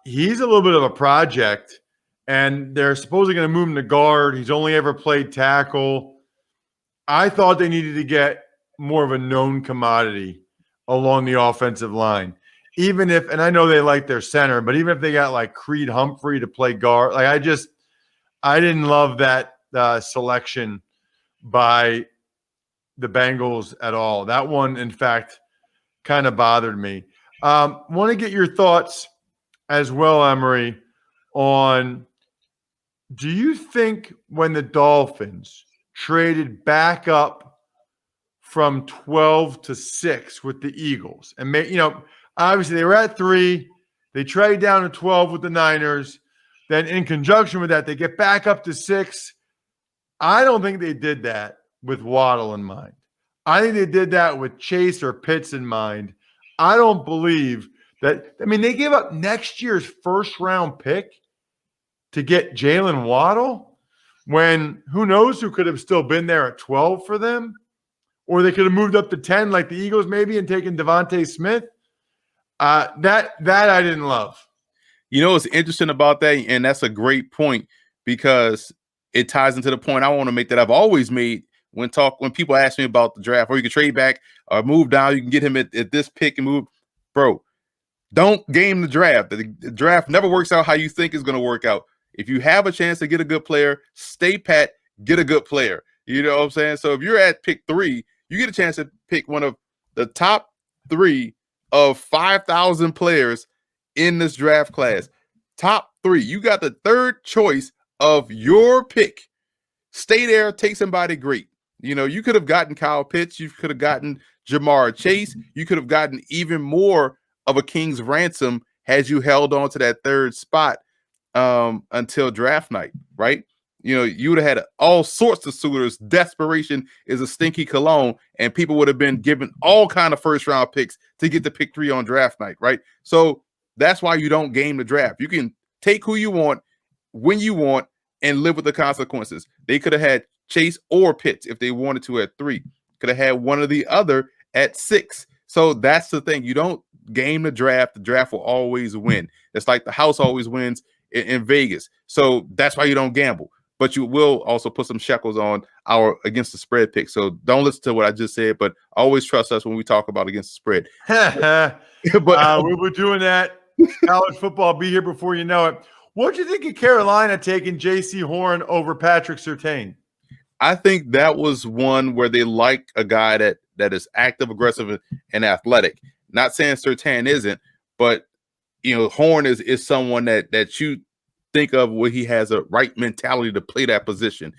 He's a little bit of a project, and they're supposedly going to move him to guard. He's only ever played tackle. I thought they needed to get more of a known commodity along the offensive line. Even if, and I know they like their center, but even if they got like Creed Humphrey to play guard, I didn't love that selection by the Bengals at all. That one, in fact, kind of bothered me. Want to get your thoughts as well, Emery, on, do you think when the Dolphins traded back up from 12 to 6 with the Eagles, and obviously they were at 3, they trade down to 12 with the Niners, then in conjunction with that, they get back up to 6. I don't think they did that with Waddle in mind. I think they did that with Chase or Pitts in mind. I don't believe that. I mean, they gave up next year's first-round pick to get Jalen Waddle, when who knows who could have still been there at 12 for them, or they could have moved up to 10 like the Eagles maybe and taken Devontae Smith. That I didn't love. What's interesting about that, and that's a great point, because it ties into the point I want to make that I've always made when people ask me about the draft, or you can trade back or move down, you can get him at this pick and move. Bro, don't game the draft. The draft never works out how you think it's going to work out. If you have a chance to get a good player, stay pat, get a good player. You know what I'm saying? So if you're at pick 3, you get a chance to pick one of the top 3 of 5,000 players in this draft class. Top 3. You got the 3rd choice of your pick. Stay there, take somebody great. You could have gotten Kyle Pitts. You could have gotten Jamar Chase. You could have gotten even more of a king's ransom had you held on to that 3rd spot until draft night, right? You would have had all sorts of suitors. Desperation is a stinky cologne, and people would have been given all kind of first-round picks to get to pick 3 on draft night, right? So that's why you don't game the draft. You can take who you want, when you want, and live with the consequences. They could have had Chase or Pitts if they wanted to at 3. Could have had one or the other at 6. So that's the thing. You don't game the draft. The draft will always win. It's like the house always wins. in Vegas. So that's why you don't gamble. But you will also put some shekels on our against the spread pick. So don't listen to what I just said, but always trust us when we talk about against the spread. But we were doing that. College football be here before you know it. What do you think of Carolina taking J.C. Horn over Patrick Surtain? I think that was one where they like a guy that is active, aggressive, and athletic. Not saying Surtain isn't, but Horn is someone that you think of where he has a right mentality to play that position.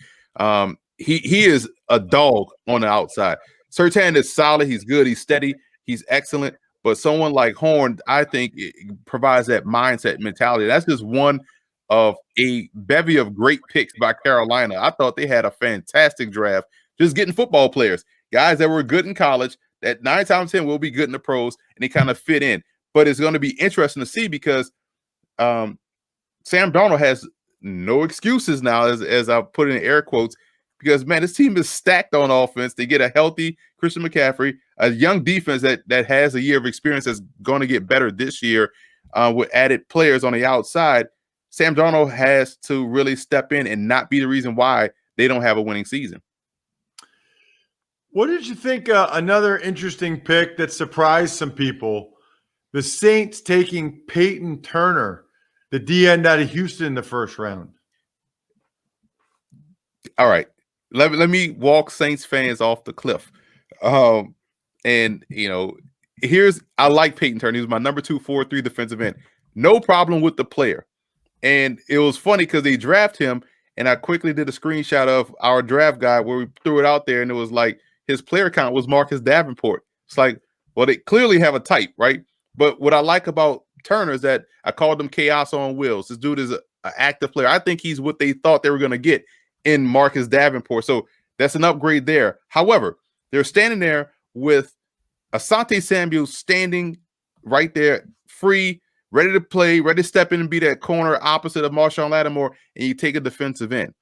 He is a dog on the outside. Surtain is solid. He's good. He's steady. He's excellent. But someone like Horn, I think, provides that mindset mentality. That's just one of a bevy of great picks by Carolina. I thought they had a fantastic draft, just getting football players, guys that were good in college, that 9 times 10 will be good in the pros, and they kind of fit in. But it's going to be interesting to see because Sam Darnold has no excuses now, as I put in air quotes, because, man, this team is stacked on offense. They get a healthy Christian McCaffrey, a young defense that has a year of experience that's going to get better this year with added players on the outside. Sam Darnold has to really step in and not be the reason why they don't have a winning season. What did you think? Another interesting pick that surprised some people, the Saints taking Peyton Turner, the DN out of Houston in the first round. All right. Let me walk Saints fans off the cliff. I like Peyton Turner. He was my number 2, 4-3 defensive end. No problem with the player. And it was funny because they drafted him, and I quickly did a screenshot of our draft guide where we threw it out there, and it was like his player count was Marcus Davenport. It's like, well, they clearly have a type, right? But what I like about Turner is that I called him chaos on wheels. This dude is an active player. I think he's what they thought they were going to get in Marcus Davenport. So that's an upgrade there. However, they're standing there with Asante Samuel standing right there, free, ready to play, ready to step in and be that corner opposite of Marshawn Lattimore, and you take a defensive end.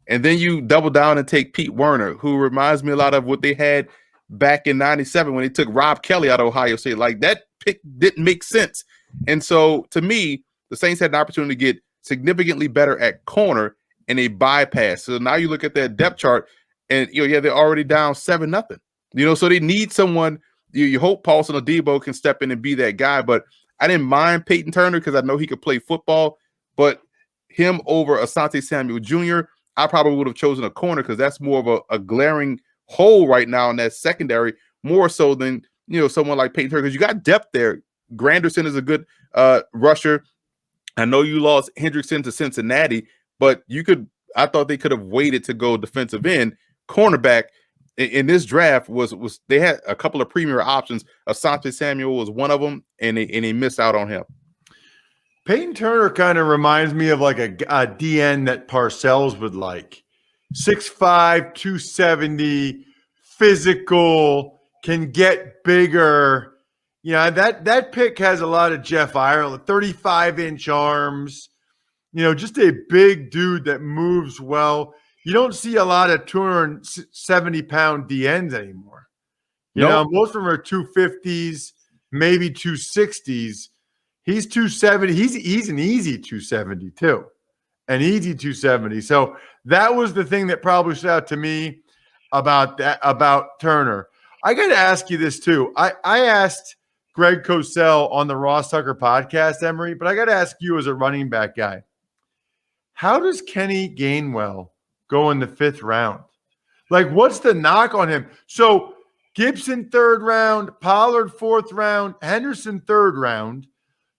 And then you double down and take Pete Werner, who reminds me a lot of what they had back in 97 when they took Rob Kelly out of Ohio State. Like, that pick didn't make sense. And so, to me, the Saints had an opportunity to get significantly better at corner, and they bypass. So now you look at that depth chart, and they're already down 7-0. So they need someone. You hope Paulson Adebo can step in and be that guy. But I didn't mind Peyton Turner because I know he could play football. But him over Asante Samuel Jr., I probably would have chosen a corner because that's more of a glaring hole right now in that secondary, more so than someone like Peyton Turner, because you got depth there. Granderson is a good rusher. I know you lost Hendrickson to Cincinnati, but I thought they could have waited to go defensive end. Cornerback in this draft was they had a couple of premier options. Asante Samuel was one of them, and they missed out on him. Peyton Turner kind of reminds me of like a DN that Parcells would like. 6'5", 270, physical, can get bigger. That pick has a lot of Jeff Ireland, 35-inch arms. Just a big dude that moves well. You don't see a lot of 270-pound DNs anymore. Most of them are 250s, maybe 260s. He's 270. He's an easy 270 too, an easy 270. So that was the thing that probably stood out to me about Turner. I got to ask you this too. I asked Greg Cosell on the Ross Tucker podcast, Emery, but I got to ask you as a running back guy. How does Kenny Gainwell go in the 5th round? Like, what's the knock on him? So Gibson 3rd round, Pollard 4th round, Henderson 3rd round.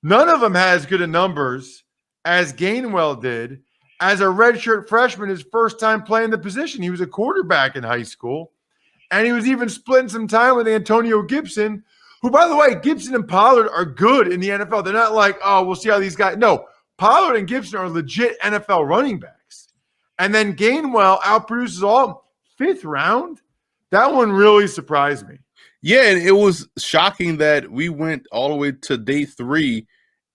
None of them has good of numbers as Gainwell did as a redshirt freshman, his first time playing the position. He was a quarterback in high school, and he was even splitting some time with Antonio Gibson, who, by the way, Gibson and Pollard are good in the NFL. They're not like, oh, we'll see how these guys – no, Pollard and Gibson are legit NFL running backs. And then Gainwell outproduces all 5th round. That one really surprised me. Yeah, and it was shocking that we went all the way to day 3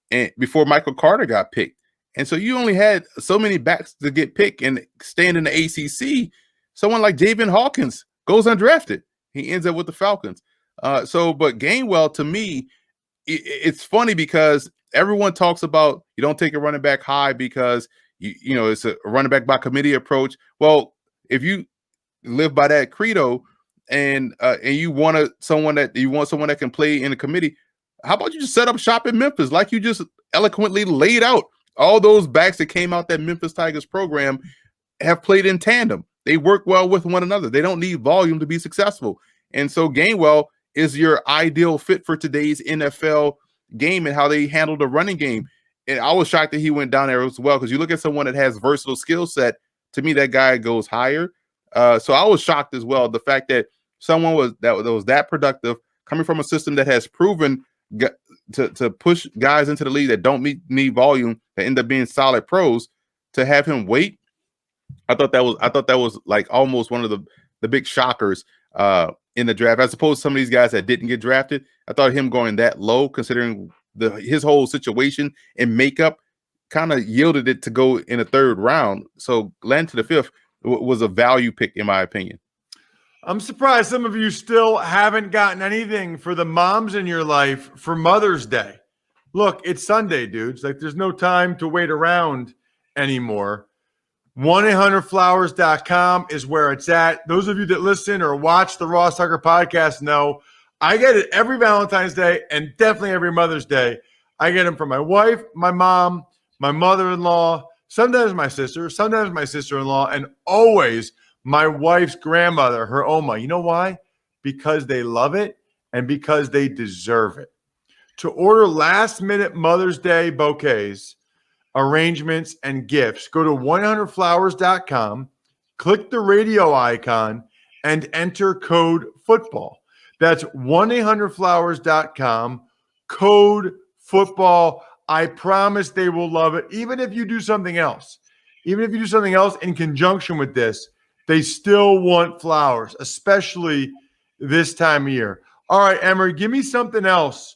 and before Michael Carter got picked. And so you only had so many backs to get picked and stand in the ACC. Someone like Javian Hawkins goes undrafted. He ends up with the Falcons. But Gainwell, to me, it's funny because everyone talks about you don't take a running back high because you know it's a running back by committee approach. Well, if you live by that credo and you want someone that can play in a committee, how about you just set up shop in Memphis like you just eloquently laid out? All those backs that came out that Memphis Tigers program have played in tandem. They work well with one another. They don't need volume to be successful. And so Gainwell is your ideal fit for today's NFL game and how they handle the running game. And I was shocked that he went down there as well, because you look at someone that has versatile skill set, to me, that guy goes higher. So I was shocked as well. The fact that someone was that productive, coming from a system that has proven to push guys into the league that don't need volume, that end up being solid pros, to have him wait. I thought that was like almost one of the big shockers in the draft, as opposed to some of these guys that didn't get drafted. I thought him going that low, considering his whole situation and makeup, kind of yielded it to go in a third round. So land to the fifth was a value pick, in my opinion. I'm surprised some of you still haven't gotten anything for the moms in your life for Mother's Day. Look, it's Sunday, dudes. Like, there's no time to wait around anymore. 1-800-Flowers.com is where it's at. Those of you that listen or watch the Ross Tucker podcast know I get it every Valentine's Day and definitely every Mother's Day. I get them from my wife, my mom, my mother-in-law, sometimes my sister, sometimes my sister-in-law, and always my wife's grandmother, her Oma. You know why? Because they love it and because they deserve it. To order last-minute Mother's Day bouquets, arrangements, and gifts, go to 1-800-Flowers.com, click the radio icon, and enter code football. That's 1-800-Flowers.com, code football. I promise they will love it. Even if you do something else, in conjunction with this, they still want flowers, especially this time of year. All right, Emery, give me something else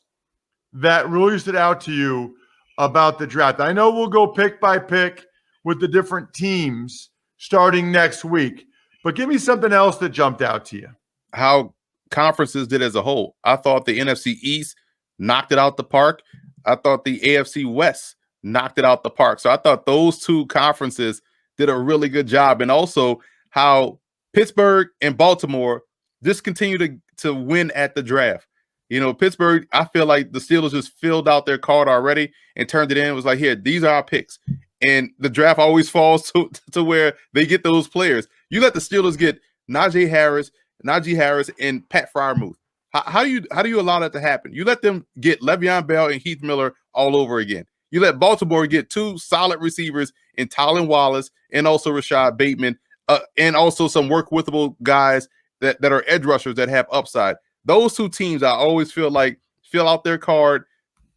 that really stood out to you about the draft. I know we'll go pick by pick with the different teams starting next week, but give me something else that jumped out to you. How conferences did as a whole. I thought the NFC East knocked it out the park. I thought the AFC West knocked it out the park. So I thought those two conferences did a really good job. And also how Pittsburgh and Baltimore just continue to win at the draft. You know, Pittsburgh, I feel like the Steelers just filled out their card already and turned it in. It was like, here, these are our picks. And the draft always falls to where they get those players. You let the Steelers get Najee Harris, and Pat Freiermuth. How do you allow that to happen? You let them get Le'Veon Bell and Heath Miller all over again. You let Baltimore get two solid receivers in Tylan Wallace and also Rashad Bateman, and also some work-withable guys that are edge rushers that have upside. Those two teams, I always feel like, fill out their card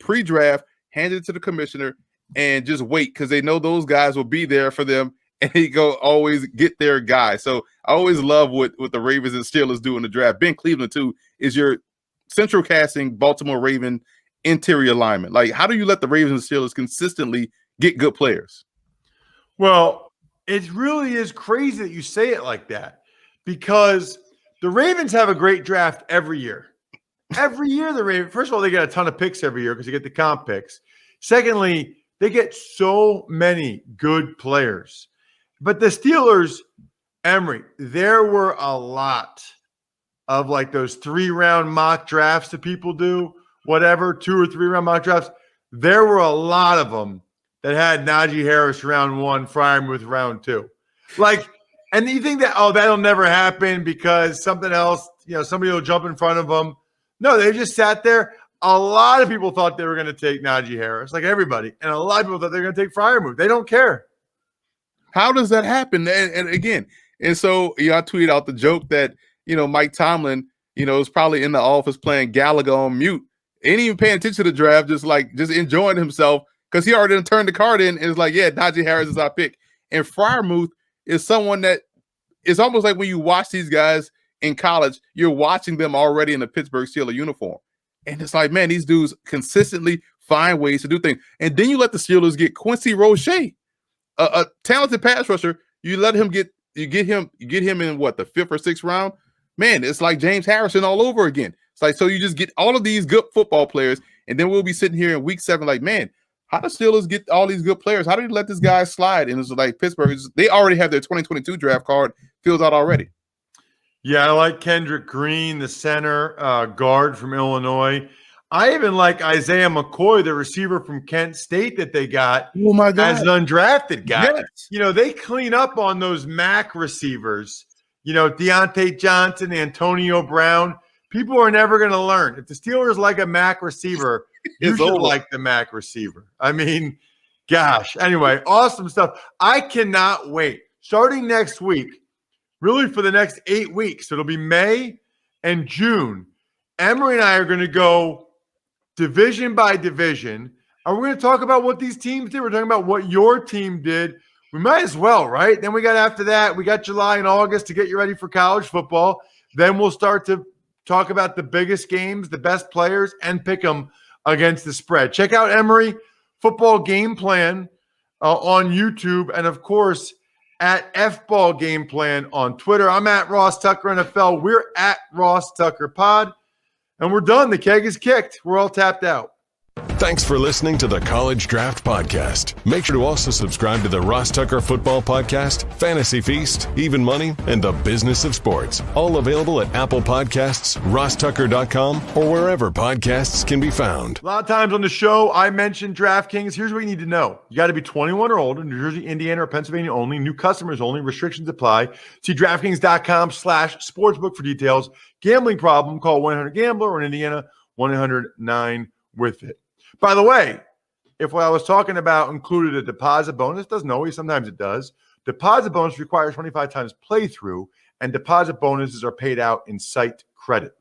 pre-draft, hand it to the commissioner, and just wait, because they know those guys will be there for them, and they go always get their guy. So I always love what the Ravens and Steelers do in the draft. Ben Cleveland, too, is your central casting Baltimore Raven interior lineman. Like, how do you let the Ravens and Steelers consistently get good players? Well, it really is crazy that you say it like that, because the Ravens have a great draft every year. Every year, the Ravens, first of all, they get a ton of picks every year because they get the comp picks. Secondly, they get so many good players. But the Steelers, Emery, there were a lot of like those 3-round mock drafts that people do, whatever, 2 or 3-round mock drafts. There were a lot of them that had Najee Harris round 1, Freiermuth round 2. Like, and you think that, oh, that'll never happen because something else, somebody will jump in front of them. No, they just sat there. A lot of people thought they were going to take Najee Harris, like everybody. And a lot of people thought they were going to take Freiermuth. They don't care. How does that happen? And again, and so I tweeted out the joke that, Mike Tomlin, is probably in the office playing Gallagher on mute. Ain't even paying attention to the draft, just enjoying himself, because he already turned the card in and is like, yeah, Najee Harris is our pick. And Freiermuth is someone that is almost like when you watch these guys in college, you're watching them already in the Pittsburgh Steelers uniform. And it's like, man, these dudes consistently find ways to do things. And then you let the Steelers get Quincy Roche, a talented pass rusher. You get him in what, the 5th or 6th round? Man, it's like James Harrison all over again. It's like, so you just get all of these good football players, And then we'll be sitting here in week 7 like, man, how the Steelers get all these good players? How did they let this guy slide? And it's like Pittsburgh, they already have their 2022 draft card filled out already. Yeah, I like Kendrick Green, the center guard from Illinois. I even like Isaiah McCoy, the receiver from Kent State that they got Oh my God. as an undrafted guy. Yes. You know, they clean up on those MAC receivers. You know, Deontay Johnson, Antonio Brown. People are never going to learn. If the Steelers like a MAC receiver, you should like the MAC receiver. I mean, gosh. Anyway, awesome stuff. I cannot wait. Starting next week, really for the next 8 weeks, it'll be May and June. Emery and I are going to go division by division, and we're going to talk about what these teams did. We're talking about what your team did. We might as well, right? Then we got after that, we got July and August to get you ready for college football. Then we'll start to talk about the biggest games, the best players, and pick them against the spread. Check out Emery Football Game Plan on YouTube, and of course, at F-Ball Game Plan on Twitter. I'm at Ross Tucker NFL. We're at Ross Tucker Pod. And we're done. The keg is kicked. We're all tapped out. Thanks for listening to the College Draft Podcast. Make sure to also subscribe to the Ross Tucker Football Podcast, Fantasy Feast, Even Money, and The Business of Sports. All available at Apple Podcasts, rosstucker.com, or wherever podcasts can be found. A lot of times on the show, I mentioned DraftKings. Here's what you need to know. You got to be 21 or older, New Jersey, Indiana, or Pennsylvania only. New customers only. Restrictions apply. See DraftKings.com/sportsbook for details. Gambling problem, call 1-800-GAMBLER, or in Indiana, 1-800-9-WITH-IT. By the way, if what I was talking about included a deposit bonus, doesn't always, sometimes it does. Deposit bonus requires 25 times playthrough, and deposit bonuses are paid out in site credit.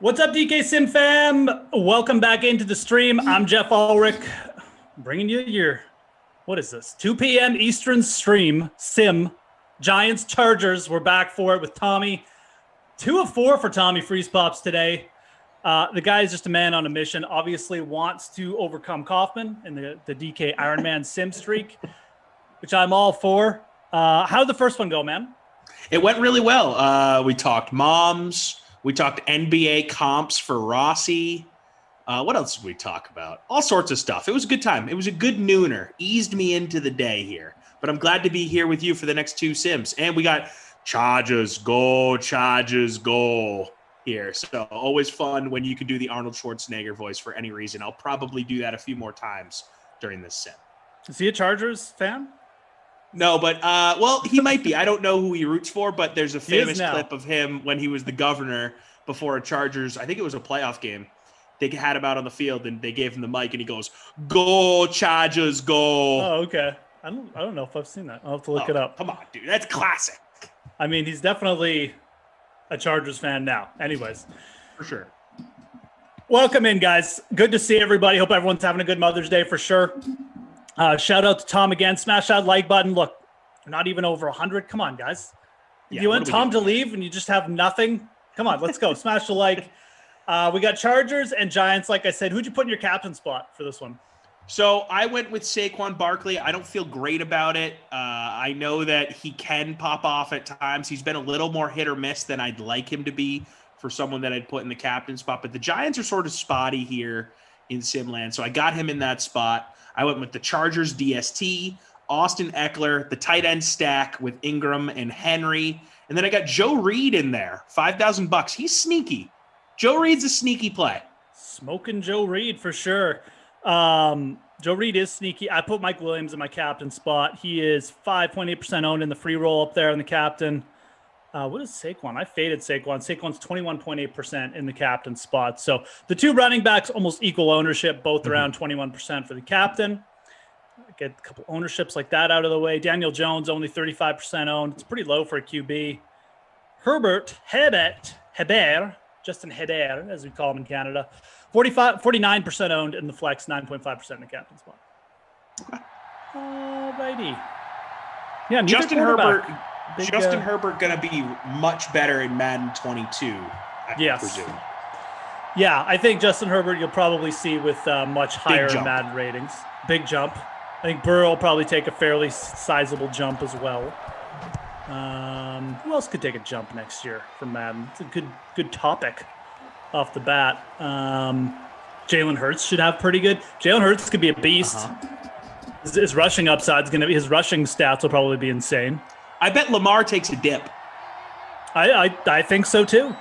What's up, DK Sim fam? Welcome back into the stream. I'm Geoff Ulrich, bringing you your, what is this, 2 p.m. Eastern stream, Sim. Giants, Chargers, we're back for it with Tommy. 2 of 4 for Tommy Freeze Pops today. The guy is just a man on a mission, obviously wants to overcome Kaufman in the DK Ironman Sim streak, which I'm all for. How did the first one go, man? It went really well. We talked moms. We talked NBA comps for Rossi. What else did we talk about? All sorts of stuff. It was a good time. It was a good nooner. Eased me into the day here. But I'm glad to be here with you for the next 2 Sims. And we got Chargers go here. So always fun when you can do the Arnold Schwarzenegger voice for any reason. I'll probably do that a few more times during this Sim. Is he a Chargers fan? No, but, well, he might be. I don't know who he roots for, but there's a famous clip of him when he was the governor before a Chargers, I think it was a playoff game. They had him out on the field, and they gave him the mic, and he goes, "Go, Chargers, go." Oh, okay. I don't know if I've seen that. I'll have to look it up. Come on, dude. That's classic. I mean, he's definitely a Chargers fan now. Anyways. For sure. Welcome in, guys. Good to see everybody. Hope everyone's having a good Mother's Day for sure. Shout out to Tom again. Smash that like button. Look, we're not even over 100. Come on, guys. If you want Tom to leave and you just have nothing, come on, let's go. Smash the like. We got Chargers and Giants. Like I said, who'd you put in your captain spot for this one? So I went with Saquon Barkley. I don't feel great about it. I know that he can pop off at times. He's been a little more hit or miss than I'd like him to be for someone that I'd put in the captain spot. But the Giants are sort of spotty here in Simland. So I got him in that spot. I went with the Chargers DST, Austin Eckler, the tight end stack with Ingram and Henry. And then I got Joe Reed in there, $5,000. He's sneaky. Joe Reed's a sneaky play. Smoking Joe Reed for sure. Joe Reed is sneaky. I put Mike Williams in my captain spot. He is 5.8% owned in the free roll up there in the captain. What is Saquon? I faded Saquon. Saquon's 21.8% in the captain spot. So the 2 running backs, almost equal ownership, both around 21% for the captain. Get a couple ownerships like that out of the way. Daniel Jones, only 35% owned. It's pretty low for a QB. Herbert, Justin Herbert, as we call him in Canada, 49% owned in the flex, 9.5% in the captain spot. Alrighty. Yeah, Justin Herbert going to be much better in Madden 22, I presume. Yeah, I think Justin Herbert you'll probably see with much higher Madden ratings. Big jump. I think Burrow will probably take a fairly sizable jump as well. Who else could take a jump next year from Madden? It's a good topic off the bat. Jalen Hurts should have pretty good. Jalen Hurts could be a beast. His rushing upside's going to be, his rushing stats will probably be insane. I bet Lamar takes a dip. I think so too.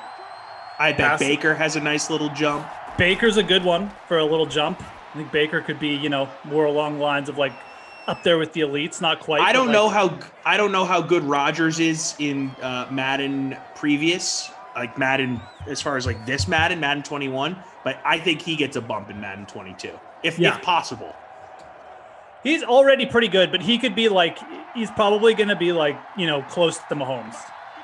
I bet Baker has a nice little jump. Baker's a good one for a little jump. I think Baker could be, more along the lines of like up there with the elites, not quite. I don't know how good Rodgers is in Madden previous, like Madden as far as like this Madden 21, but I think he gets a bump in Madden 22 if possible. He's already pretty good, but he could be like, he's probably going to be like, close to Mahomes.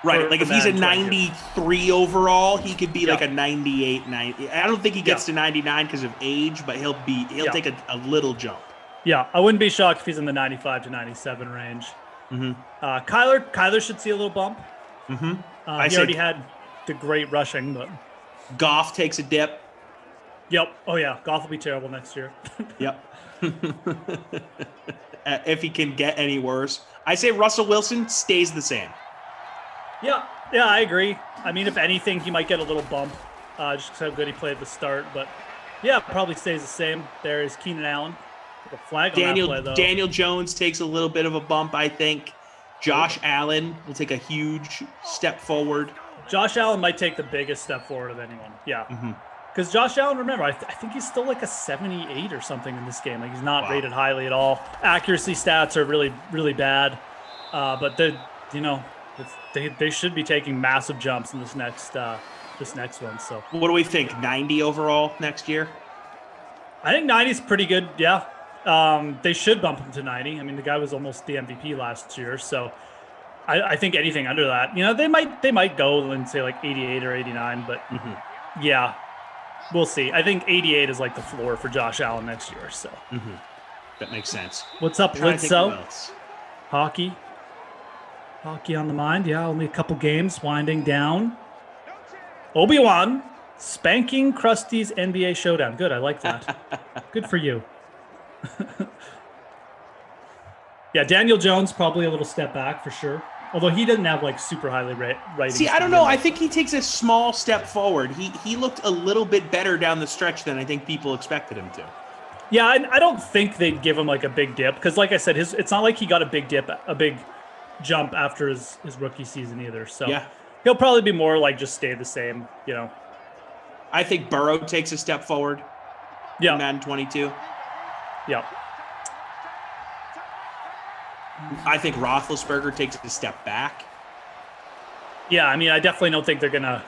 Right. Like if he's a 93 overall, he could be like a 98, 90. I don't think he gets to 99 because of age, but he'll take a little jump. Yeah. I wouldn't be shocked if he's in the 95 to 97 range. Mm-hmm. Kyler should see a little bump. Mm-hmm. He already had the great rushing, but Goff takes a dip. Yep. Oh yeah. Goff will be terrible next year. Yep. If he can get any worse. I say Russell Wilson stays the same. Yeah, I agree. I mean, if anything, he might get a little bump just because how good he played at the start. But, yeah, probably stays the same. There is Keenan Allen. A flag on that play, though. Daniel Jones takes a little bit of a bump, I think. Josh Allen will take a huge step forward. Josh Allen might take the biggest step forward of anyone. Yeah. Mm-hmm. Because Josh Allen, remember, I think he's still like a 78 or something in this game. Like he's not rated highly at all. Accuracy stats are really, really bad. But they should be taking massive jumps in this next one. So what do we think? 90 overall next year? I think 90 is pretty good. Yeah. They should bump him to 90. I mean, the guy was almost the MVP last year. So I think anything under that, they might go and say like 88 or 89, but Yeah, we'll see. I think 88 is like the floor for Josh Allen next year. So That makes sense. what's up, Trying to think who Blitzo? else. Hockey on the mind. Yeah, only a couple games winding down. Obi-Wan spanking Krusty's NBA showdown. Good, I like that. Good for you. Yeah, Daniel Jones probably a little step back for sure. Although he doesn't have like super highly ratings. See, I don't know. I think he takes a small step forward. He looked a little bit better down the stretch than I think people expected him to. Yeah, I don't think they'd give him like a big dip because, like I said, it's not like he got a big dip, a big jump after his rookie season either. So Yeah. he'll probably be more like just stay the same, you know. I think Burrow takes a step forward Yeah, in Madden 22. yeah. I think Roethlisberger takes a step back. Yeah, I mean, I definitely don't think they're gonna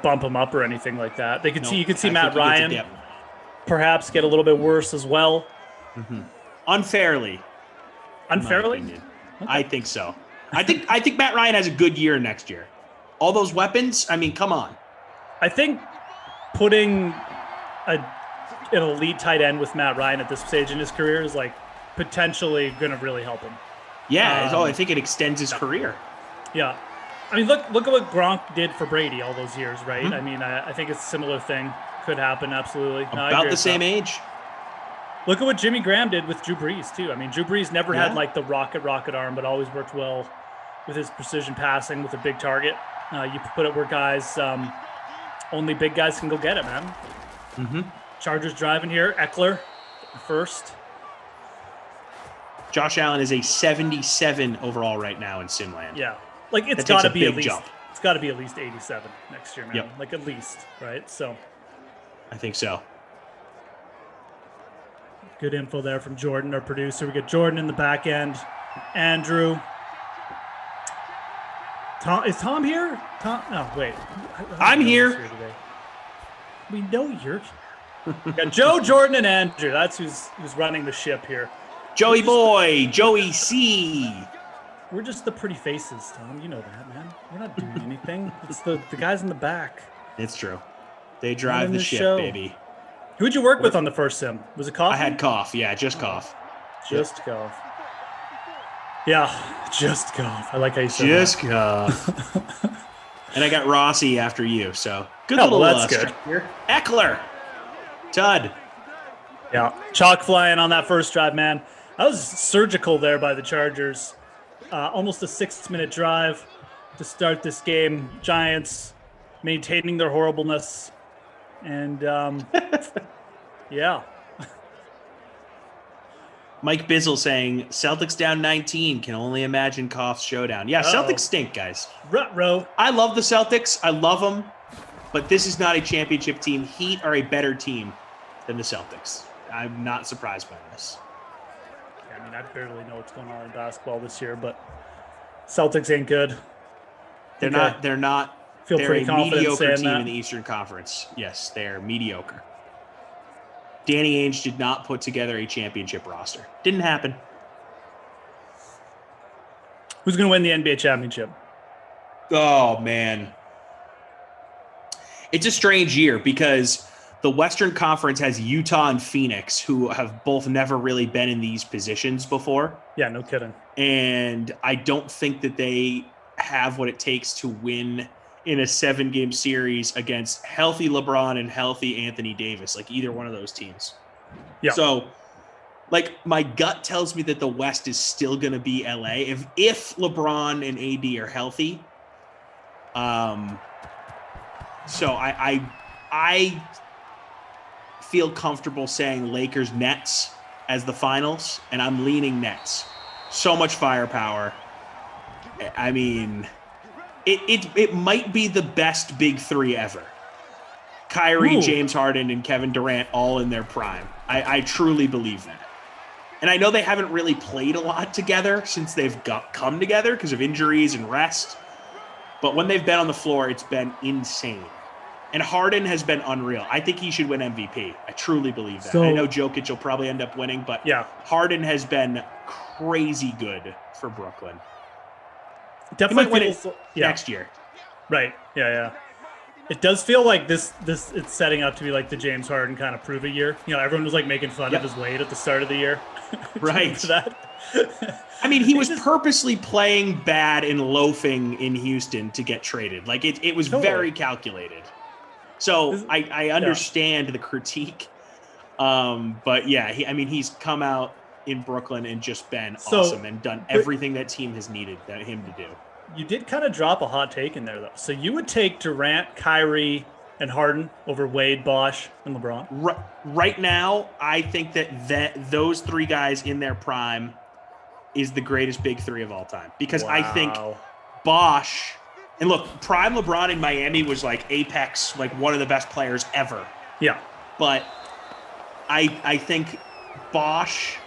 bump him up or anything like that. They could No, see you could see I Matt think he gets a Ryan dip. perhaps get a little bit worse as well. Unfairly. in my Unfairly? opinion. I think so. I think Matt Ryan has a good year next year. All those weapons, I mean, come on. I think putting an elite tight end with Matt Ryan at this stage in his career is like potentially going to really help him. Yeah, I think it extends his career. Yeah. I mean, look at what Gronk did for Brady all those years, right? I mean, I think it's a similar thing. Could happen, absolutely. No, I About agree the with same that. age. Look at what Jimmy Graham did with Drew Brees, too. I mean, Drew Brees never had Yeah. like the rocket arm, but always worked well with his precision passing with a big target. You put it where guys, only big guys can go get it, man. Chargers driving here. Eckler first. Josh Allen is a 77 overall right now in Simland. Yeah. Like it's That got takes to a be at big least jump. it's got to be at least 87 next year, man. Yep. Like at least, right? So I think so. good info there from Jordan, our producer. We get Jordan in the back end. Andrew. Tom, is Tom here? Tom? No, wait. I'm know here. who's today. We know you're. We got Joe, Jordan, and Andrew. That's who's running the ship here. Joey Boy, Joey C. We're just the pretty faces, Tom. You know that, man. We're not doing anything. It's the guys in the back. It's true. They drive Running the the ship, show. baby. Who'd you work with on the first sim? Was it Coffee? I had cough. Yeah, just cough. Just Geoff. Yeah, just Geoff. I like how you said Just cough. And I got Rossi after you, so good Oh, little well, that's strike here. Eckler. Tud. that. Yeah, chalk flying on that first drive, man. That was surgical there by the Chargers. Almost a 6-minute drive to start this game. Giants maintaining their horribleness. And, yeah. Mike Bizzle saying, Celtics down 19. Can only imagine Cough's showdown. Yeah, Uh-oh. Celtics stink, guys. Ruh-roh. I love the Celtics. I love them. But this is not a championship team. Heat are a better team than the Celtics. I'm not surprised by this. I mean, I barely know what's going on in basketball this year, but Celtics ain't good. They're Okay. not. They're not. Feel They're pretty a confident mediocre saying team that. in the Eastern Conference. Yes, they're mediocre. Danny Ainge did not put together a championship roster. Didn't happen. Who's going to win the NBA championship? Oh, man. It's a strange year because the Western Conference has Utah and Phoenix, who have both never really been in these positions before. Yeah, no kidding. And I don't think that they have what it takes to win in a 7-game series against healthy LeBron and healthy Anthony Davis, like either one of those teams. Yeah. So, like, my gut tells me that the West is still going to be LA if LeBron and AD are healthy. So I feel comfortable saying Lakers Nets as the finals, and I'm leaning Nets. So much firepower. I mean, it might be the best big three ever. Kyrie, Ooh. James Harden, and Kevin Durant all in their prime. I truly believe that. And I know they haven't really played a lot together since they've come together because of injuries and rest. But when they've been on the floor, it's been insane. And Harden has been unreal. I think he should win MVP. I truly believe that. So- I know Jokic will probably end up winning, but Yeah. Harden has been crazy good for Brooklyn. He Definitely might win feels, it yeah. next year. Right. Yeah, yeah. It does feel like this it's setting up to be like the James Harden kind of prove it year. You know, everyone was like making fun of his weight at the start of the year. Right. That. I mean, he was purposely playing bad and loafing in Houston to get traded. Like it was very calculated. So I understand the critique. But yeah, he's come out in Brooklyn and just been awesome and done everything that team has needed him to do. You did kind of drop a hot take in there, though. So you would take Durant, Kyrie, and Harden over Wade, Bosh, and LeBron? Right now, I think that those three guys in their prime is the greatest big three of all time. Because I think Bosh, and look, prime LeBron in Miami was like apex, like one of the best players ever. Yeah. But I think Bosh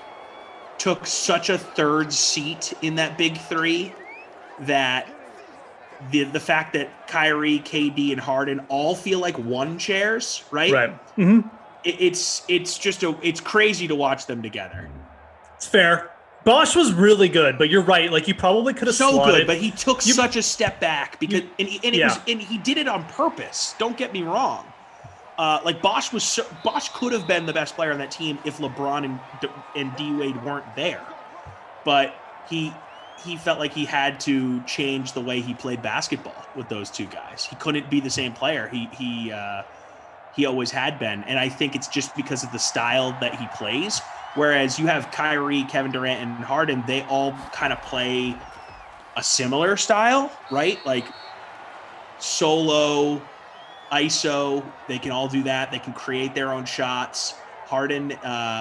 took such a third seat in that big three that the fact that Kyrie, KD, and Harden all feel like one chairs, right? Right. Mm-hmm. It's crazy to watch them together. It's fair. Bosh was really good, but you're right. Like you probably could have good, but he took such a step back because he did it on purpose. Don't get me wrong. Like Bosh could have been the best player on that team if LeBron and D Wade weren't there, but he felt like he had to change the way he played basketball with those two guys. He couldn't be the same player he always had been, and I think it's just because of the style that he plays. Whereas you have Kyrie, Kevin Durant, and Harden, they all kind of play a similar style, right? Like solo, ISO, they can all do that. They can create their own shots. Harden,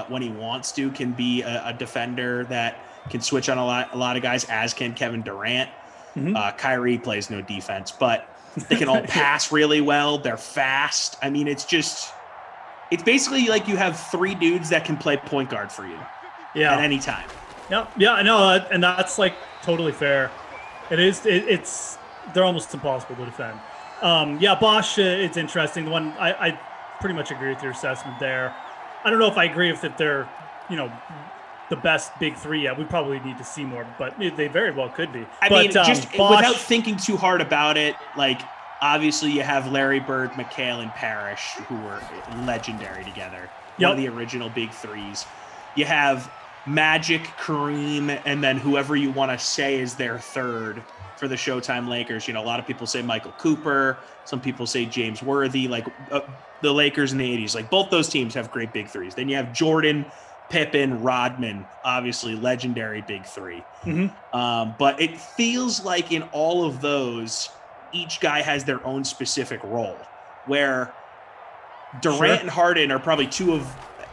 when he wants to, can be a defender that can switch on a lot of guys, as can Kevin Durant. Mm-hmm. Kyrie plays no defense, but they can all pass really well. They're fast. I mean, it's basically like you have three dudes that can play point guard for you at any time. Yeah, I know, and that's like totally fair. It is. They're almost impossible to defend. Bosh, it's interesting. The one I pretty much agree with your assessment there. I don't know if I agree with that they're, the best big three yet. We probably need to see more, but they very well could be. I mean, just Bosh, without thinking too hard about it, like obviously you have Larry Bird, McHale, and Parrish, who were legendary together. One of the original big threes. You have Magic, Kareem, and then whoever you want to say is their third for the Showtime Lakers. A lot of people say Michael Cooper. Some people say James Worthy. Like the Lakers in the 80s. Like both those teams have great big threes. Then you have Jordan, Pippen, Rodman, obviously legendary big three. Mm-hmm. But it feels like in all of those, each guy has their own specific role, where Durant and Harden are probably two of,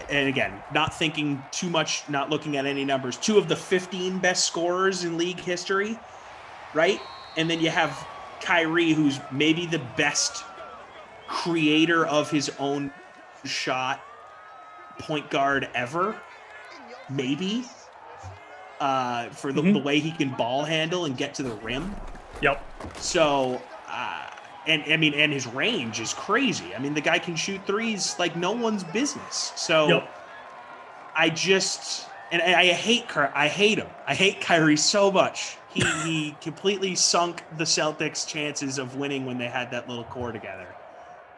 and again, not thinking too much, not looking at any numbers, two of the 15 best scorers in league history, right? And then you have Kyrie, who's maybe the best creator of his own shot point guard ever, maybe, for the way he can ball handle and get to the rim. Yep. So, and his range is crazy. I mean, the guy can shoot threes like no one's business. So, I hate him. I hate Kyrie so much. He completely sunk the Celtics' chances of winning when they had that little core together.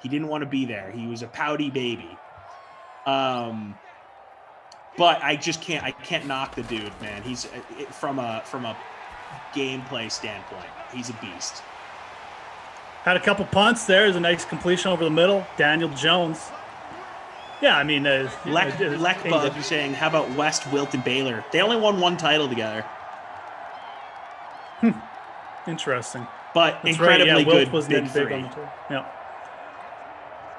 He didn't want to be there. He was a pouty baby. But I can't knock the dude, man. He's from a gameplay standpoint, he's a beast. Had a couple punts there. There's a nice completion over the middle. Daniel Jones. Yeah, I mean, Lekbug saying, how about West, Wilt, and Baylor? They only won one title together. Interesting. But that's incredibly good was big three. On the tour. Yeah.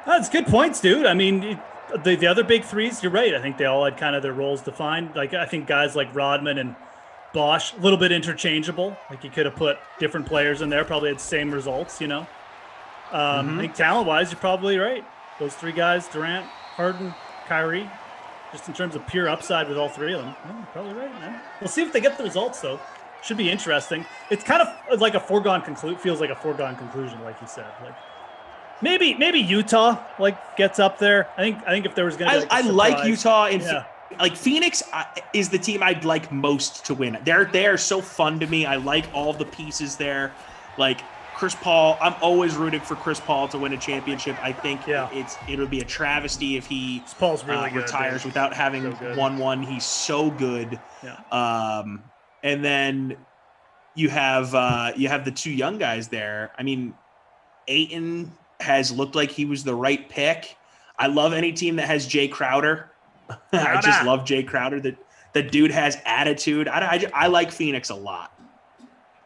That's good points, dude. I mean, the other big threes, you're right. I think they all had kind of their roles defined. Like, I think guys like Rodman and Bosh, a little bit interchangeable. Like, you could have put different players in there, probably had the same results, I think talent-wise, you're probably right. Those three guys, Durant, Harden, Kyrie, just in terms of pure upside with all three of them, you're probably right, man. We'll see if they get the results, though. Should be interesting. It's kind of like a foregone conclusion. Feels like a foregone conclusion, like you said. Like maybe Utah gets up there. I think if there was going to, I like Utah like Phoenix is the team I'd like most to win. They're so fun to me. I like all the pieces there. Like Chris Paul, I'm always rooting for Chris Paul to win a championship. I think it'll be a travesty if he Paul's really good, retires dude. without having won one. He's so good. Yeah. And then you have the two young guys there. I mean, Ayton has looked like he was the right pick. I love any team that has Jay Crowder. I just love Jay Crowder. The dude has attitude. I like Phoenix a lot.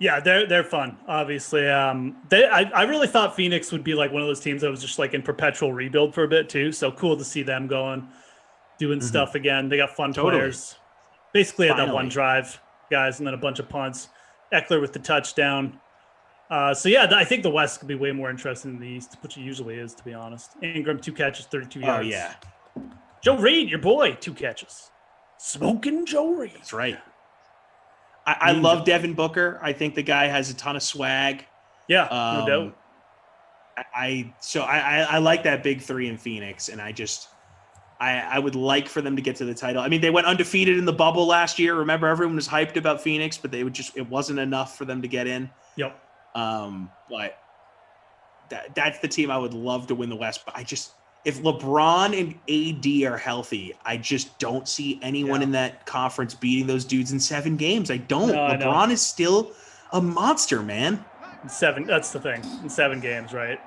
Yeah, they're fun, obviously. I really thought Phoenix would be like one of those teams that was just like in perpetual rebuild for a bit too. So cool to see them doing stuff again. They got fun players. Basically had that one drive, guys, and then a bunch of punts. Eckler with the touchdown. So yeah, I think the West could be way more interesting than the East, which it usually is, to be honest. Ingram, 2 catches, 32 yards. Oh yeah. Joe Reed, your boy, 2 catches. Smoking Joe Reed. That's right. I love Devin Booker. I think the guy has a ton of swag. Yeah, no doubt. I like that big 3 in Phoenix, and I would like for them to get to the title. I mean, they went undefeated in the bubble last year. Remember, everyone was hyped about Phoenix, but it wasn't enough for them to get in. Yep. But that's the team I would love to win the West. But if LeBron and AD are healthy, I just don't see anyone in that conference beating those dudes in 7 games. I don't. LeBron is still a monster, man. 7. That's the thing. In 7 games, right?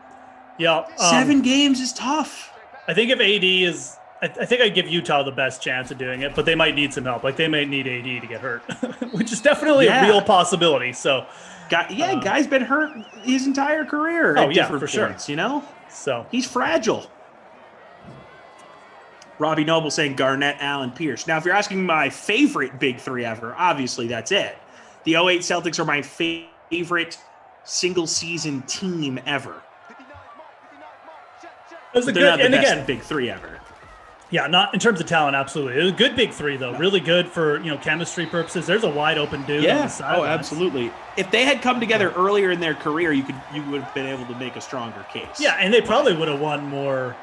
Yeah. 7 games is tough. I think if AD is, I think I'd give Utah the best chance of doing it, but they might need some help. Like they might need AD to get hurt, which is definitely a real possibility. So, guy's been hurt his entire career. Oh at yeah, different for sure. points, you know. So he's fragile. Robbie Noble saying Garnett, Allen, Pierce. Now, if you're asking my favorite big 3 ever, obviously that's it. The 08 Celtics are my favorite single-season team ever. It was they're not the best big 3 ever. Yeah, not in terms of talent, absolutely. It was a good big 3, though. Really good for chemistry purposes. There's a wide open dude on the side. Oh, absolutely. If they had come together earlier in their career, you would have been able to make a stronger case. Yeah, and they probably would have won more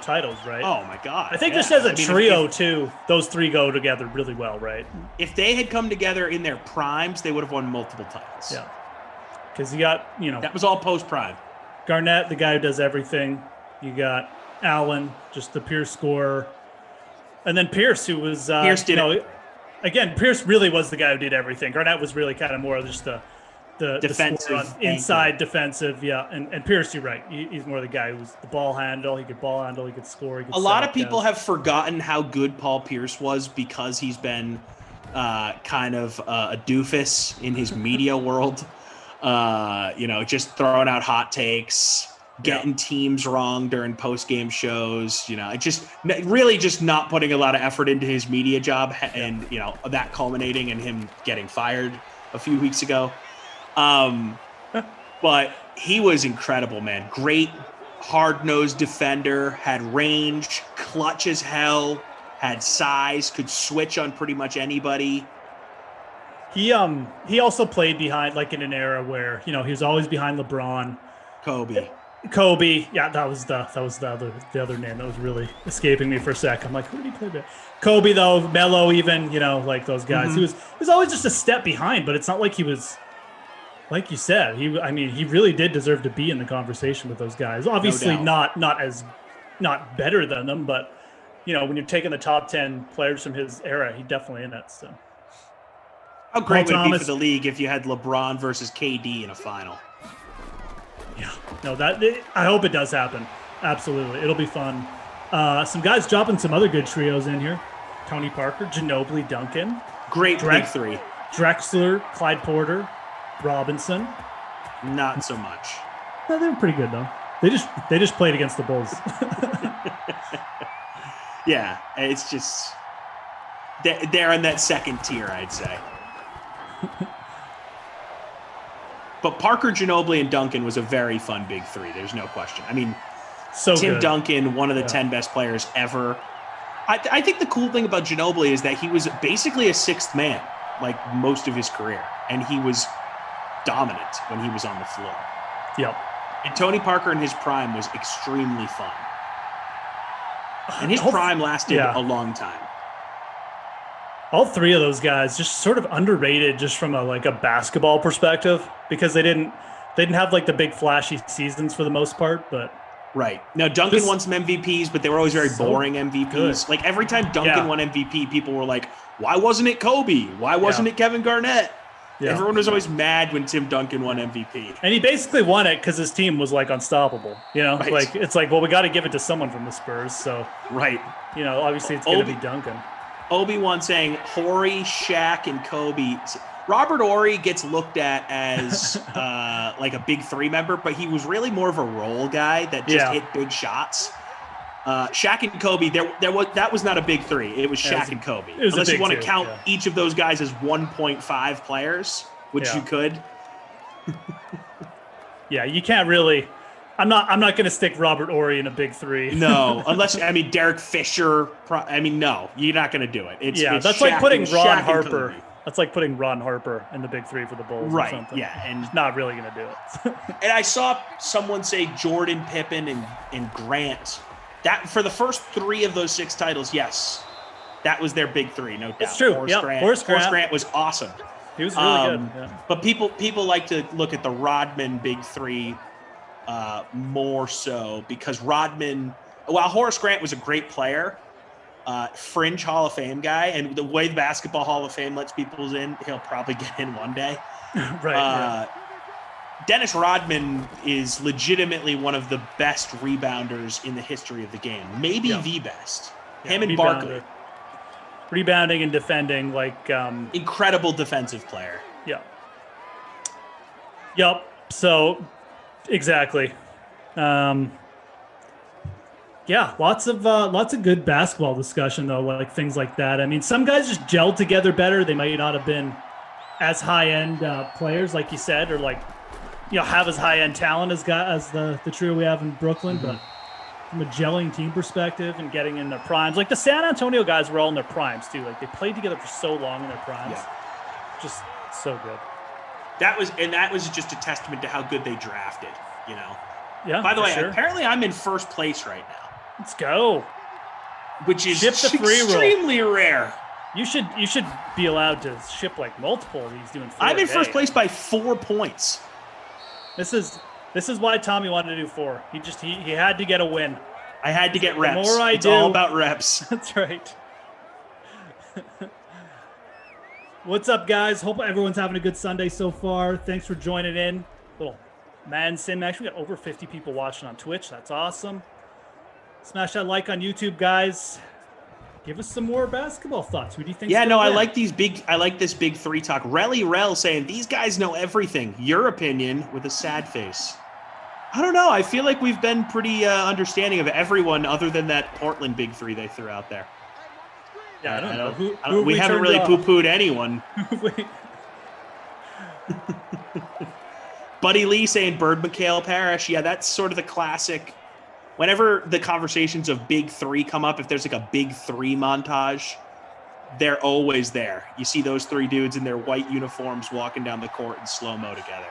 titles, right? Oh my God! I think just as a trio too, those 3 go together really well, right? If they had come together in their primes, they would have won multiple titles. Yeah, because you got that was all post prime. Garnett, the guy who does everything. You got Allen, just the pure scorer, and then Pierce, who was Pierce did it. Again, Pierce really was the guy who did everything. Garnett was really kind of more of just the defensive inside defensive, and Pierce, you're right. He's more the guy who's the ball handle. He could ball handle. He could score. He could a lot of people have forgotten how good Paul Pierce was because he's been kind of a doofus in his media world. Just throwing out hot takes, getting teams wrong during post-game shows. Just not putting a lot of effort into his media job, and that culminating in him getting fired a few weeks ago. But he was incredible, man. Great hard-nosed defender, had range, clutch as hell, had size, could switch on pretty much anybody. He also played behind, like in an era where, he was always behind LeBron. Kobe. Yeah, that was the other name that was really escaping me for a sec. I'm like, who did he play there? Kobe though, Melo even, like those guys. Mm-hmm. He was always just a step behind, but it's not like he was, like you said, he really did deserve to be in the conversation with those guys. Obviously not better than them, but when you're taking the top 10 players from his era, he's definitely in it. So how great would it be for the league if you had LeBron versus KD in a final? Yeah, no, I hope it does happen. Absolutely, it'll be fun. Some guys dropping some other good trios in here: Tony Parker, Ginobili, Duncan. Great big 3. Drexler, Clyde Porter, Robinson. Not so much. No, they were pretty good though. They just played against the Bulls. Yeah, it's just they're in that second tier, I'd say. But Parker, Ginobili, and Duncan was a very fun big 3. There's no question. I mean, Tim Duncan, one of the 10 best players ever. I think the cool thing about Ginobili is that he was basically a 6th man, like most of his career, and he was dominant when he was on the floor. Yep. And Tony Parker in his prime was extremely fun. And his prime lasted a long time. All 3 of those guys just sort of underrated just from a basketball perspective, because they didn't They didn't have like the big flashy seasons for the most part, but right. Now Duncan won some MVPs, but they were always very boring MVPs. Good. Like every time Duncan won MVP, people were like, "Why wasn't it Kobe? Why wasn't it Kevin Garnett?" Yeah. Everyone was always mad when Tim Duncan won MVP. And he basically won it because his team was like unstoppable. Right. Like it's like, well, we got to give it to someone from the Spurs. So right. Obviously it's going to be Duncan. Obi-Wan saying Horry, Shaq, and Kobe. Robert Horry gets looked at as like a big three member, but he was really more of a role guy that just hit big shots. Shaq and Kobe, that was not a big three. It was Shaq and Kobe. Unless you want to count each of those guys as 1.5 players, which you could. You can't really. I'm not going to stick Robert Horry in a big three. No, unless Derek Fisher. No, you're not going to do it. It's that's Shaq like putting Ron Harper. That's like putting Ron Harper in the big three for the Bulls or something. Yeah, and not really going to do it. And I saw someone say Jordan, Pippen, and Grant. That for the first three of those 6 titles, yes, that was their big three, no doubt. It's true. Horace Grant was awesome. He was really good. Yeah. But people like to look at the Rodman big three more so because Rodman, while Horace Grant was a great player, fringe Hall of Fame guy, and the way the Basketball Hall of Fame lets people in, he'll probably get in one day. Right. Dennis Rodman is legitimately one of the best rebounders in the history of the game. Maybe the best. Him and Barkley. Rebounding and defending, like... incredible defensive player. Yeah. Yep. So, exactly. Lots of good basketball discussion, though, like things like that. I mean, some guys just gelled together better. They might not have been as high-end players, like you said, or like... have as high-end talent as the trio we have in Brooklyn, but from a gelling team perspective and getting in their primes, like the San Antonio guys were all in their primes too. Like they played together for so long in their primes, just so good. That was just a testament to how good they drafted. Yeah. By the way, apparently I'm in first place right now. Let's go. Which is ship the free extremely rare. You should be allowed to ship like multiple of these doing. I'm in first place by 4 points. This is why Tommy wanted to do 4. He had to get a win. I had to get reps. The more it's all about reps. That's right. What's up, guys? Hope everyone's having a good Sunday so far. Thanks for joining in. Little Man Sim match. We got over 50 people watching on Twitch. That's awesome. Smash that like on YouTube, guys. Give us some more basketball thoughts. Who do you think? I like this big three talk. Rel saying these guys know everything. Your opinion with a sad face. I don't know. I feel like we've been pretty understanding of everyone other than that Portland big three they threw out there. Yeah, I don't know. We haven't really poo-pooed anyone. Buddy Lee saying Bird, McHale, Parrish. Yeah, that's sort of the classic. Whenever the conversations of big three come up, if there's like a big three montage, they're always there. You see those 3 dudes in their white uniforms walking down the court in slow-mo together.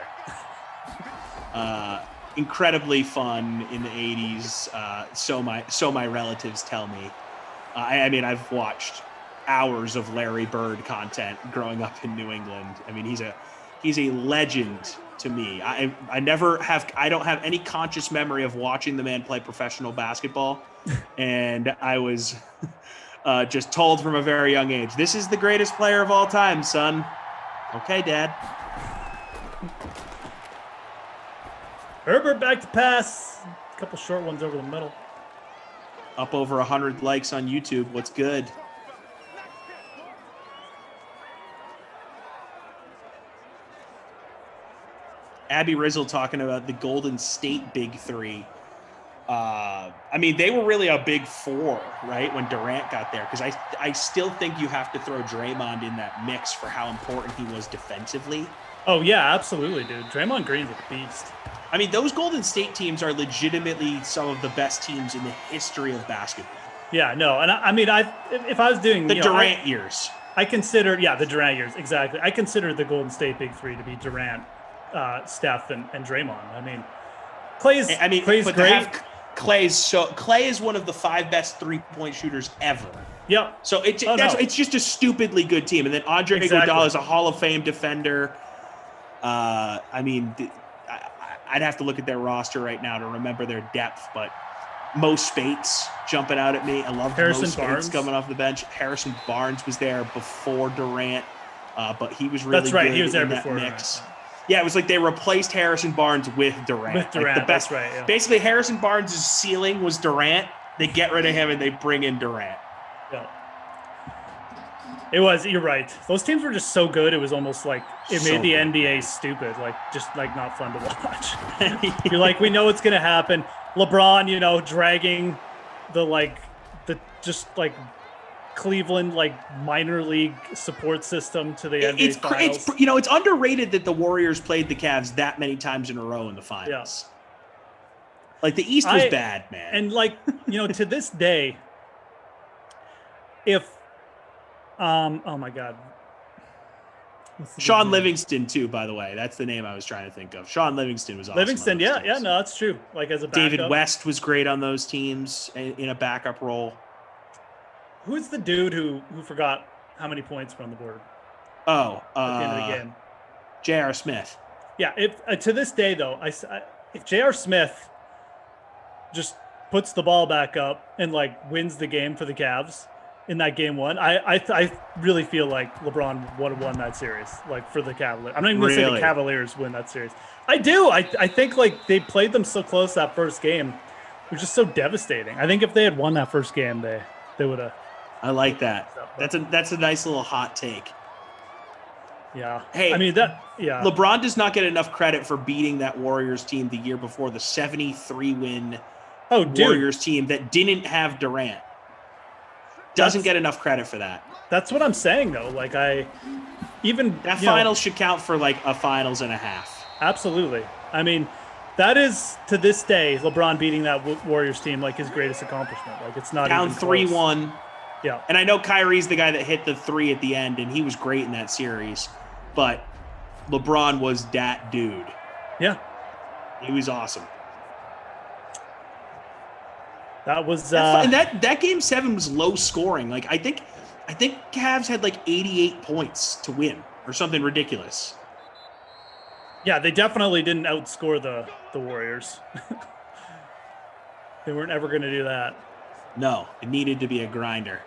Incredibly fun in the 80s. So my relatives tell me. I've watched hours of Larry Bird content growing up in New England. I mean, he's a legend to me. I don't have any conscious memory of watching the man play professional basketball. And I was just told from a very young age, this is the greatest player of all time, son. Okay, Dad. Herbert back to pass. A couple short ones over the middle. Up over 100 likes on YouTube. What's good? Abby Rizzle talking about the Golden State big three. They were really a big 4, right, when Durant got there, because I still think you have to throw Draymond in that mix for how important he was defensively. Oh, yeah, absolutely, dude. Draymond Green's a beast. I mean, those Golden State teams are legitimately some of the best teams in the history of basketball. Yeah, no, and if I was doing the Durant years, I consider the Durant years exactly. I consider the Golden State big three to be Durant, Steph, and Draymond. I mean, Clay's great. Clay is one of the 5 best 3-point shooters ever. Yep. So it's just a stupidly good team, and then Andre Iguodala is a Hall of Fame defender. I I'd have to look at their roster right now to remember their depth, but Mo Spates jumping out at me. I love Mo Spates coming off the bench. Harrison Barnes was there before Durant, but he was really good. He was there in before that mix. Yeah, it was like they replaced Harrison Barnes with Durant. With Durant, like the best, that's right. Yeah. Basically, Harrison Barnes' ceiling was Durant. They get rid of him and they bring in Durant. Yeah. It was. You're right. Those teams were just so good. It was almost like it made the NBA stupid. Like just like not fun to watch. You're like, we know what's gonna happen. LeBron, you know, dragging the Cleveland minor league support system to the NBA finals. It's underrated that the Warriors played the Cavs that many times in a row in the finals. Yeah. Like the East was bad, man. And to this day, if oh my God. Sean Livingston too, by the way. That's the name I was trying to think of. Sean Livingston was awesome. Livingston, yeah, no, that's true. Like as a backup. David West was great on those teams in a backup role. Who's the dude who forgot how many points were on the board? Oh, at the end of the game. J.R. Smith. Yeah, if to this day though, if J.R. Smith just puts the ball back up and wins the game for the Cavs in that game one, I really feel like LeBron would have won that series, for the Cavaliers. I'm not even going to say the Cavaliers win that series. I do. I think they played them so close that first game. It was just so devastating. I think if they had won that first game, they would have. I like that. That's a nice little hot take. Yeah. Hey, I mean yeah. LeBron does not get enough credit for beating that Warriors team the year before, the 73-win Warriors team that didn't have Durant. Doesn't get enough credit for that. That's what I'm saying though. That finals should count for a finals and a half. Absolutely. I mean, that is to this day LeBron beating that Warriors team his greatest accomplishment. It's not down even 3-1. Yeah. And I know Kyrie's the guy that hit the 3 at the end, and he was great in that series. But LeBron was that dude. Yeah. He was awesome. That was and that game 7 was low scoring. I think Cavs had 88 points to win or something ridiculous. Yeah, they definitely didn't outscore the Warriors. They weren't ever going to do that. No, it needed to be a grinder.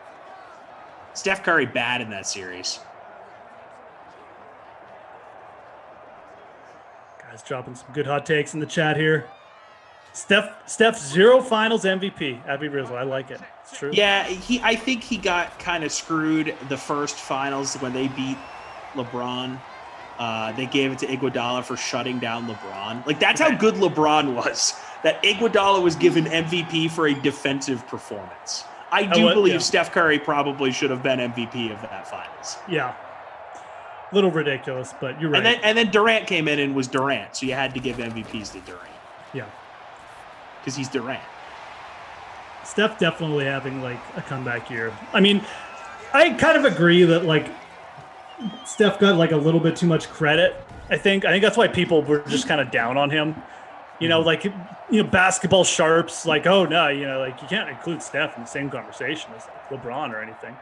Steph Curry bad in that series. Guys dropping some good hot takes in the chat here. Steph 0 finals MVP. Abby Rizzo, I like it. It's true. Yeah, I think he got kind of screwed the first finals when they beat LeBron. They gave it to Iguodala for shutting down LeBron. That's how good LeBron was. That Iguodala was given MVP for a defensive performance. I do believe Steph Curry probably should have been MVP of that finals. Yeah. A little ridiculous, but you're right. And then Durant came in and was Durant, so you had to give MVPs to Durant. Yeah. Because he's Durant. Steph definitely having a comeback year. I mean, I kind of agree that Steph got a little bit too much credit. I think that's why people were just kind of down on him. Basketball sharps oh no, you can't include Steph in the same conversation as LeBron or anything.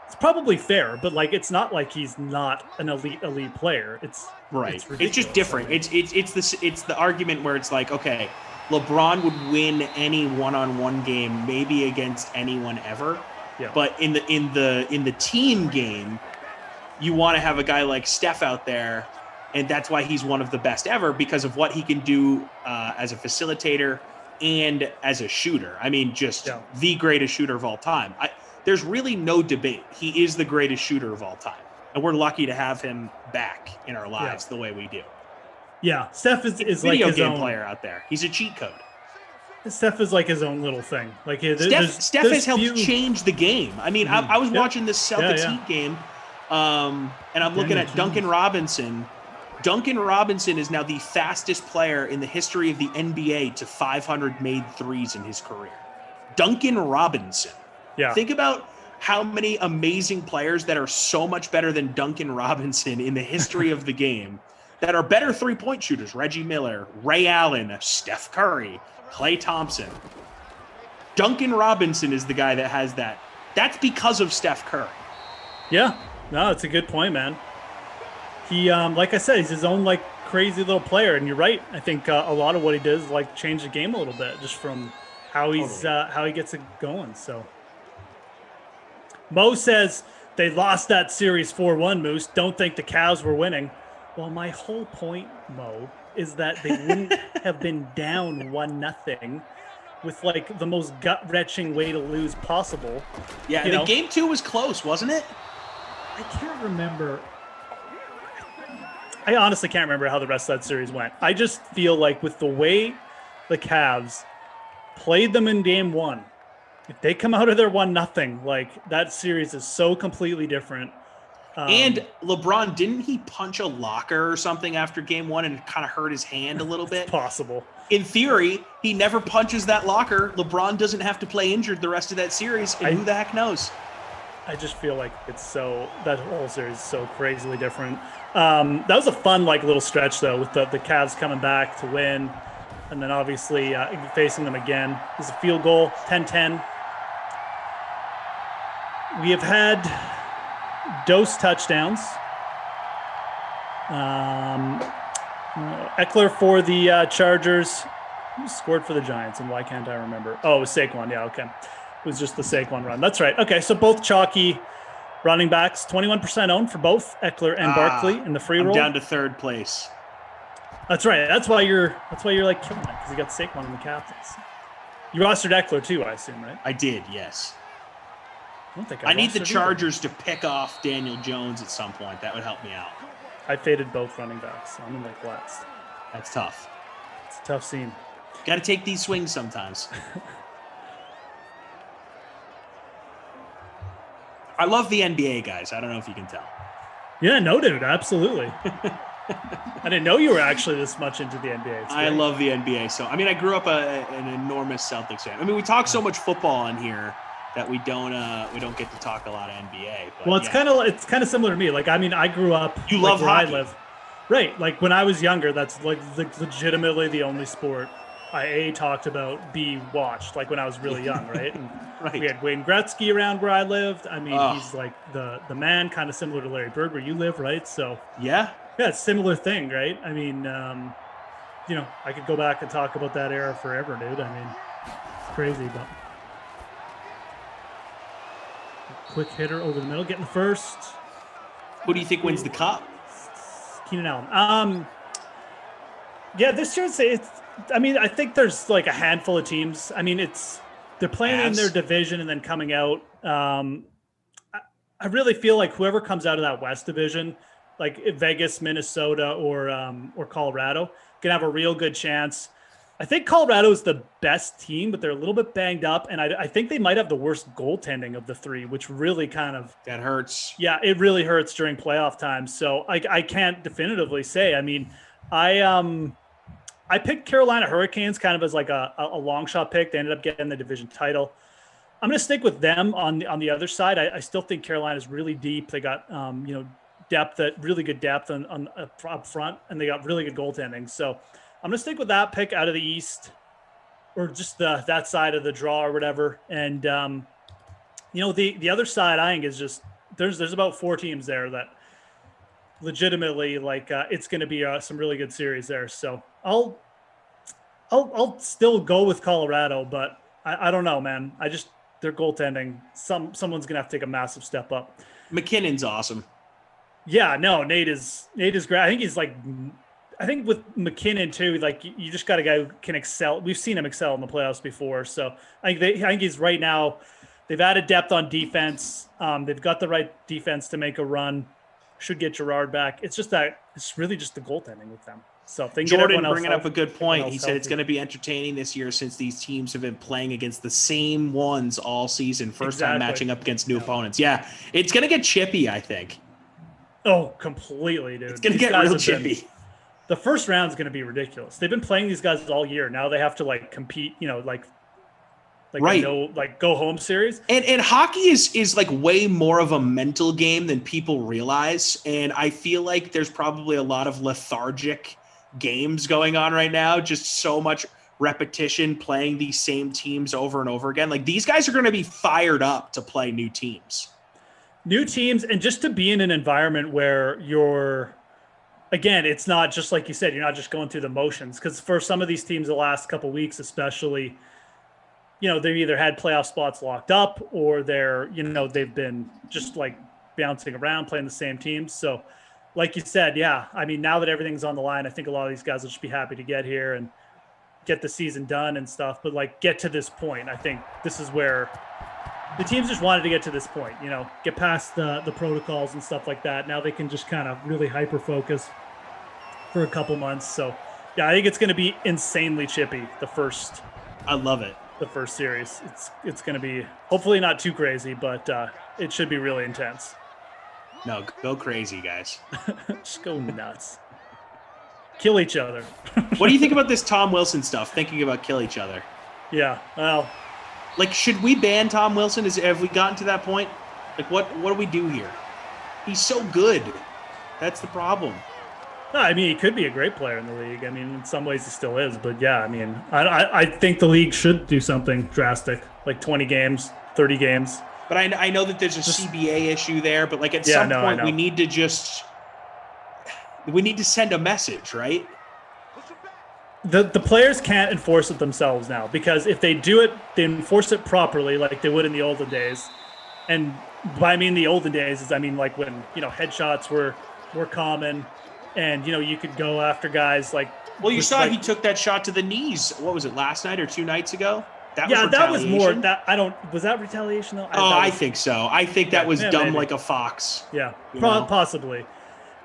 It's probably fair, but it's not like he's not an elite player. It's right. It's just different. It's the argument where it's okay, LeBron would win any one-on-one game, maybe against anyone ever. Yeah. But in the team game, you want to have a guy like Steph out there, and that's why he's one of the best ever, because of what he can do as a facilitator and as a shooter. I mean, the greatest shooter of all time. There's really no debate. He is the greatest shooter of all time, and we're lucky to have him back in our lives the way we do. Yeah, Steph is video his game own player out there. He's a cheat code. Steph is his own little thing. Steph has helped change the game. I mean, I was watching this Celtics Heat game, and I'm looking at Duncan Robinson. Duncan Robinson is now the fastest player in the history of the NBA to 500 made threes in his career. Duncan Robinson. Yeah. Think about how many amazing players that are so much better than Duncan Robinson in the history of the game that are better three-point shooters. Reggie Miller, Ray Allen, Steph Curry, Klay Thompson. Duncan Robinson is the guy that has that. That's because of Steph Curry. Yeah. No, it's a good point, man. He, like I said, he's his own crazy little player, and you're right. I think a lot of what he does like change the game a little bit, just from how he's how he gets it going. So Mo says they lost that series 4-1. Moose, don't think the Cavs were winning. Well, my whole point, Mo, is that they wouldn't have been down 1-0 with like the most gut-wrenching way to lose possible. Yeah, and the game 2 was close, wasn't it? I can't remember. I honestly can't remember how the rest of that series went. I just feel like with the way the Cavs played them in game 1, if they come out of there 1-0, like that series is so completely different. And LeBron, didn't he punch a locker or something after game 1 and kind of hurt his hand a little bit? It's possible. In theory, he never punches that locker. LeBron doesn't have to play injured the rest of that series, and who the heck knows? I just feel like that whole series is so crazily different. That was a fun little stretch though, with the Cavs coming back to win, and then obviously facing them again. It was a field goal, 10-10. We have had Dose touchdowns. Eckler for the Chargers. Who scored for the Giants, and why can't I remember? Oh, it was Saquon. Yeah, okay. It was just the Saquon run. That's right. Okay, so both chalky running backs, 21% owned for both Eckler and Barkley in the free roll. I'm down to third place. That's right. That's why you're killing it, because you got Saquon in the captains. You rostered Eckler too, I assume, right? I did, yes. I need the Chargers to pick off Daniel Jones at some point. That would help me out. I faded both running backs. So I'm in last. That's tough. It's a tough scene. Got to take these swings sometimes. I love the NBA, guys. I don't know if you can tell. Yeah, no, dude. Absolutely. I didn't know you were actually this much into the NBA. I love the NBA. So, I mean, I grew up an enormous Celtics fan. I mean, we talk so much football on here that we don't get to talk a lot of NBA. But well, it's kind of similar to me. Like, I mean, I grew up. You love where hockey. I live. Right. Like when I was younger, that's legitimately the only sport I talked about, B watched. Like when I was really young, right? And right. We had Wayne Gretzky around where I lived. I mean, he's like the man, kind of similar to Larry Bird where you live, right? So yeah, it's a similar thing, right? I mean, I could go back and talk about that era forever, dude. I mean, it's crazy, but. Quick hitter over the middle, getting the first. Who do you think wins the cup? Keenan Allen. Yeah, this year I think there's like a handful of teams. I mean, they're playing in their division and then coming out. I really feel like whoever comes out of that West division, like Vegas, Minnesota, or Colorado, can have a real good chance. I think Colorado is the best team, but they're a little bit banged up, and I think they might have the worst goaltending of the three, which really that hurts. Yeah, it really hurts during playoff time. So I can't definitively say. I mean, I picked Carolina Hurricanes kind of as like a long shot pick. They ended up getting the division title. I'm going to stick with them on the other side. I still think Carolina is really deep. They got depth, really good depth on up front, and they got really good goaltending. So I'm going to stick with that pick out of the East, or just that side of the draw or whatever. And, the other side I think is just there's about 4 teams there that legitimately it's going to be some really good series there. So I'll still go with Colorado, but I don't know, man. Their goaltending, someone's going to have to take a massive step up. McKinnon's awesome. Yeah, no, Nate is great. I think with McKinnon too, you just got a guy who can excel. We've seen him excel in the playoffs before. So I think he's right now, they've added depth on defense. They've got the right defense to make a run. Should get Gerard back. It's really just the goaltending with them. So if they can Jordan get else bringing up a good point. He said healthy. It's going to be entertaining this year since these teams have been playing against the same ones all season. First time matching up against new opponents. Yeah, it's going to get chippy, I think. Oh, completely, dude. It's going to get real chippy. The first round is going to be ridiculous. They've been playing these guys all year. Now they have to compete, right. Go home series. And hockey is way more of a mental game than people realize. And I feel like there's probably a lot of lethargic games going on right now. Just so much repetition, playing these same teams over and over again. Like these guys are going to be fired up to play new teams. And just to be in an environment where you're again, it's not just like you said, you're not just going through the motions, because for some of these teams the last couple of weeks especially, they've either had playoff spots locked up or they've been just like bouncing around playing the same teams. So like you said, yeah, I mean, now that everything's on the line, I think a lot of these guys will just be happy to get here and get the season done and stuff, but like get to this point. I think this is where the teams just wanted to get to this point, get past the protocols and stuff like that. Now they can just kind of really hyper focus for a couple months. So yeah, I think it's going to be insanely chippy. I love it. The first series. It's going to be hopefully not too crazy, but it should be really intense. No, go crazy, guys. Just go nuts. Kill each other. What do you think about this Tom Wilson stuff? Thinking about kill each other. Yeah. Well, like, should we ban Tom Wilson? Have we gotten to that point? Like, what do we do here? He's so good. That's the problem. no, I mean, he could be a great player in the league. I mean, in some ways he still is, but yeah, I mean, I think the league should do something drastic, like 20 games, 30 games. But I know that there's a CBA issue there, but like at some point we need to send a message, right? The players can't enforce it themselves now, because if they do it, they enforce it properly like they would in the olden days. And by I mean the olden days is like when, headshots were common and, you could go after guys like. Well, you saw he took that shot to the knees. What was it, last night or 2 nights ago? That was more was that retaliation though? I think so. I think that was dumb maybe. Like a fox. Yeah, possibly.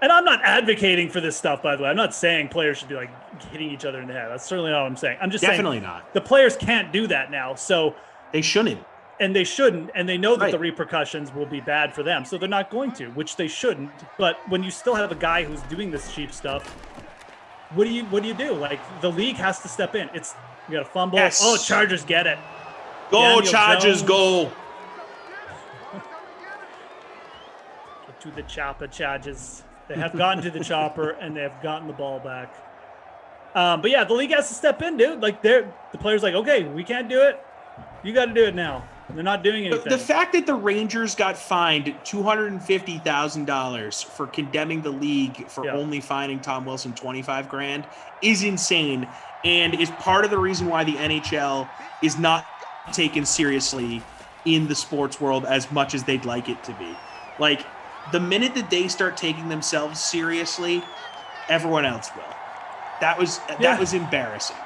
And I'm not advocating for this stuff, by the way. I'm not saying players should be like hitting each other in the head. That's certainly not what I'm saying. I'm just definitely saying not. The players can't do that now, so they shouldn't. And they shouldn't, and they know that the repercussions will be bad for them, so they're not going to, which they shouldn't. But when you still have a guy who's doing this cheap stuff, what do you do? Like, the league has to step in. You got a fumble. Yes. Oh, Chargers get it. Go, Daniel Chargers, Jones. Go. Get to the chopper, Chargers. They have gotten to the chopper, and they have gotten the ball back. But yeah, the league has to step in, dude. Like, the players like, okay, we can't do it. You got to do it now. They're not doing anything. The fact that the Rangers got fined $250,000 for condemning the league for only fining Tom Wilson $25,000 is insane, and is part of the reason why the NHL is not taken seriously in the sports world as much as they'd like it to be. Like, the minute that they start taking themselves seriously, everyone else will. That was embarrassing.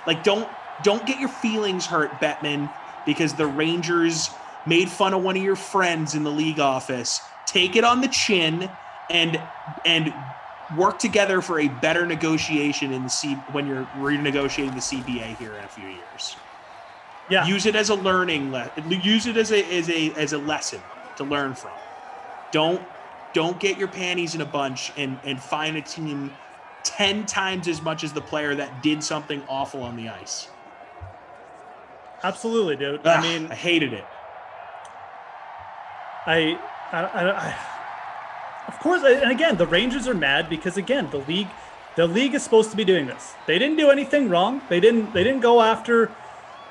Like, don't get your feelings hurt, Bettman, because the Rangers made fun of one of your friends in the league office. Take it on the chin and work together for a better negotiation when you're renegotiating the CBA here in a few years. Yeah. Use it as a use it as a lesson to learn from. Don't get your panties in a bunch and find a team 10 times as much as the player that did something awful on the ice. Absolutely, dude. I hated it. I of course, and again, the Rangers are mad because, again, the league is supposed to be doing this. They didn't do anything wrong. They didn't go after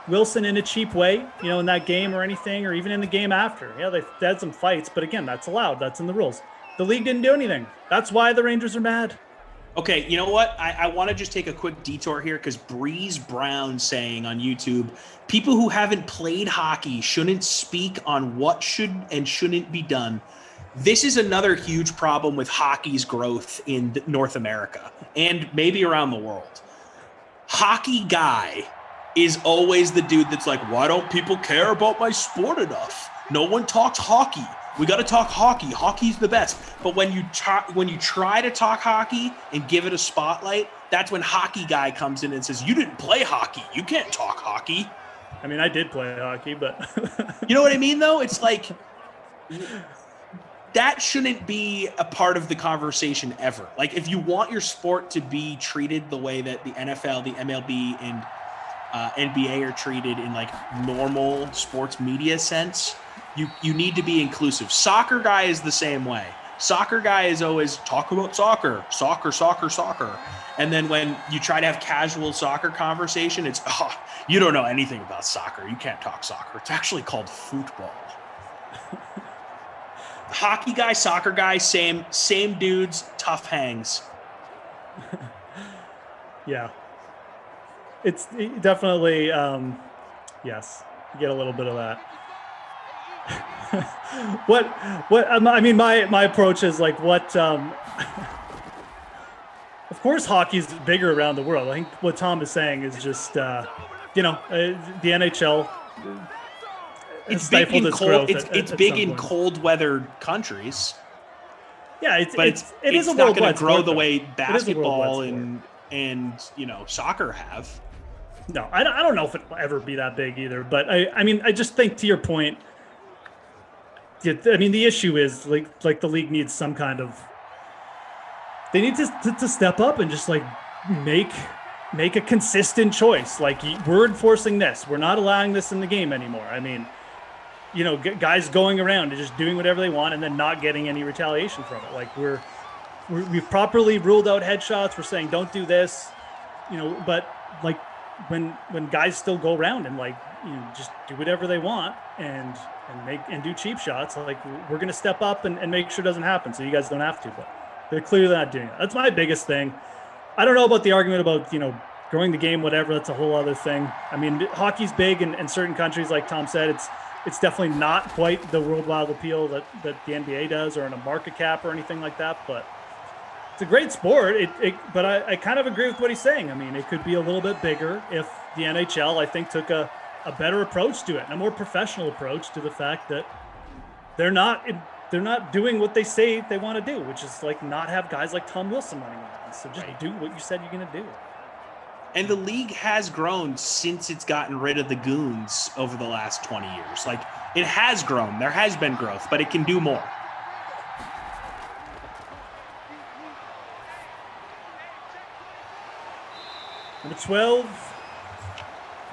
Wilson in a cheap way, in that game or anything, or even in the game after. Yeah, they had some fights, but again, that's allowed. That's in the rules. The league didn't do anything. That's why the Rangers are mad. Okay, you know what? I want to just take a quick detour here because Breeze Brown saying on YouTube, people who haven't played hockey shouldn't speak on what should and shouldn't be done. This is another huge problem with hockey's growth in North America and maybe around the world. Hockey guy is always the dude that's like, why don't people care about my sport enough? No one talks hockey. We got to talk hockey. Hockey's the best. But when you try to talk hockey and give it a spotlight, that's when hockey guy comes in and says, you didn't play hockey. You can't talk hockey. I mean, I did play hockey, but... You know what I mean, though? It's like, that shouldn't be a part of the conversation ever. Like, if you want your sport to be treated the way that the NFL, the MLB, and NBA are treated in, like, normal sports media sense, you need to be inclusive. Soccer guy is the same way. Soccer guy is always talk about soccer. And then when you try to have casual soccer conversation, it's, you don't know anything about soccer. You can't talk soccer. It's actually called football. Hockey guy, soccer guy, same dudes, tough hangs. Yeah. It's definitely, yes, you get a little bit of that. I mean, my approach is like of course, hockey's bigger around the world. I think what Tom is saying is just, the NHL. It's big in cold. It's big in cold weather countries. Yeah, it is not going to grow the way basketball and soccer have. No, I don't know if it will ever be that big either. But I mean, I just think to your point. I mean, the issue is like the league needs some kind of. They need to step up and just like make a consistent choice. Like, we're enforcing this. We're not allowing this in the game anymore. I mean, guys going around and just doing whatever they want and then not getting any retaliation from it. Like, we've properly ruled out headshots. We're saying don't do this, but like when guys still go around and just do whatever they want and do cheap shots, like, we're going to step up and make sure it doesn't happen. So you guys don't have to, but they're clearly not doing it. That's my biggest thing. I don't know about the argument about, growing the game, whatever. That's a whole other thing. I mean, hockey's big in certain countries, like Tom said. It's definitely not quite the worldwide appeal that the NBA does, or in a market cap or anything like that. But it's a great sport. But I kind of agree with what he's saying. I mean, it could be a little bit bigger if the NHL, I think, took a better approach to it, and a more professional approach to the fact that they're not doing what they say they want to do, which is like not have guys like Tom Wilson running around. So just do what you said you're going to do. And the league has grown since it's gotten rid of the goons over the last 20 years. Like, it has grown. There has been growth, but it can do more. Number 12.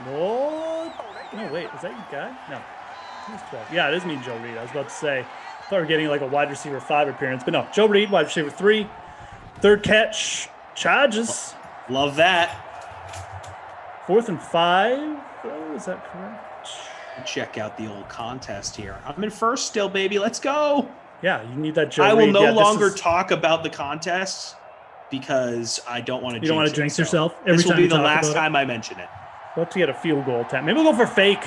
No, wait. Is that your guy? No. He's 12. Yeah, it is me and Joe Reed. I was about to say, I thought we were getting like a wide receiver 5 appearance, but no. Joe Reed, wide receiver 3. Third catch, charges. Love that. 4th and 5. Oh, is that correct? Check out the old contest here. I'm in first still, baby. Let's go. Yeah, you need that Joe I will Reed. no longer talk about the contests because I don't want to. You don't want to jinx yourself. This will be the last time I mention it. We'll have to get a field goal attempt. Maybe we'll go for fake.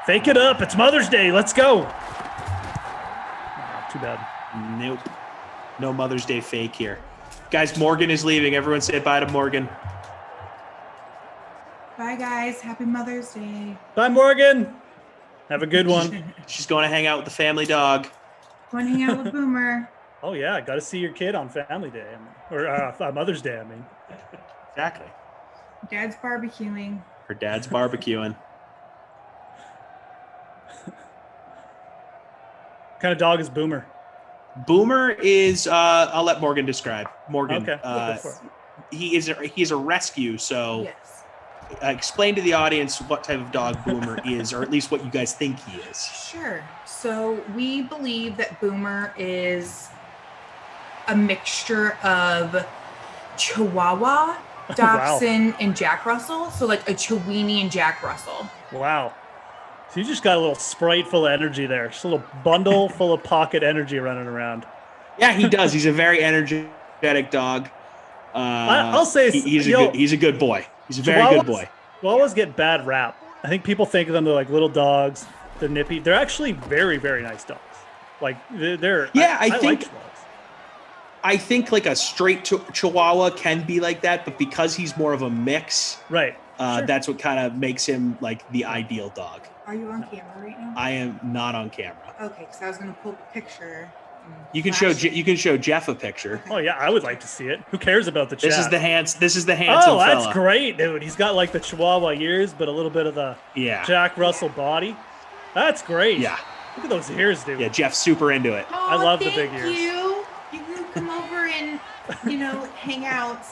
Fake it up. It's Mother's Day. Let's go. Oh, too bad. Nope. No Mother's Day fake here. Guys, Morgan is leaving. Everyone say bye to Morgan. Bye, guys. Happy Mother's Day. Bye, Morgan. Have a good one. She's going to hang out with the family dog. Going to hang out with Boomer. Oh, yeah. Got to see your kid on Family Day. Or Mother's Day, I mean. Exactly. Dad's barbecuing. Her dad's barbecuing. What kind of dog is Boomer? Boomer is, I'll let Morgan describe. Morgan, okay. He is a rescue, so Yes. Explain to the audience what type of dog Boomer is, or at least what you guys think he is. Sure. So we believe that Boomer is a mixture of Chihuahua, Dachshund, and Jack Russell. So like a Chiweenie and Jack Russell. Wow. So you just got a little Sprite full of energy there. Just a little bundle full of pocket energy running around. Yeah, he does. He's a very energetic dog. I'll say he's a good boy. He's a very good boy. Chihuahuas get bad rap. I think people think of them, they're like little dogs. They're nippy. They're actually very, very nice dogs. Like they're. Yeah, I think. like Chihuahuas. I think like a straight Chihuahua can be like that, but because he's more of a mix, right? Sure. That's what kind of makes him like the ideal dog. Are you on camera right now? I am not on camera. Okay, because I was going to pull up a picture. You can show Geoff a picture. Oh yeah, I would like to see it. Who cares about the chat? This is the handsome Oh, that's fella. great, dude. He's got like the Chihuahua ears, but a little bit of the Jack Russell body. That's great. Yeah. Look at those ears, dude. Yeah, Geoff's super into it. Oh, I love the big ears. You can come over and hang out.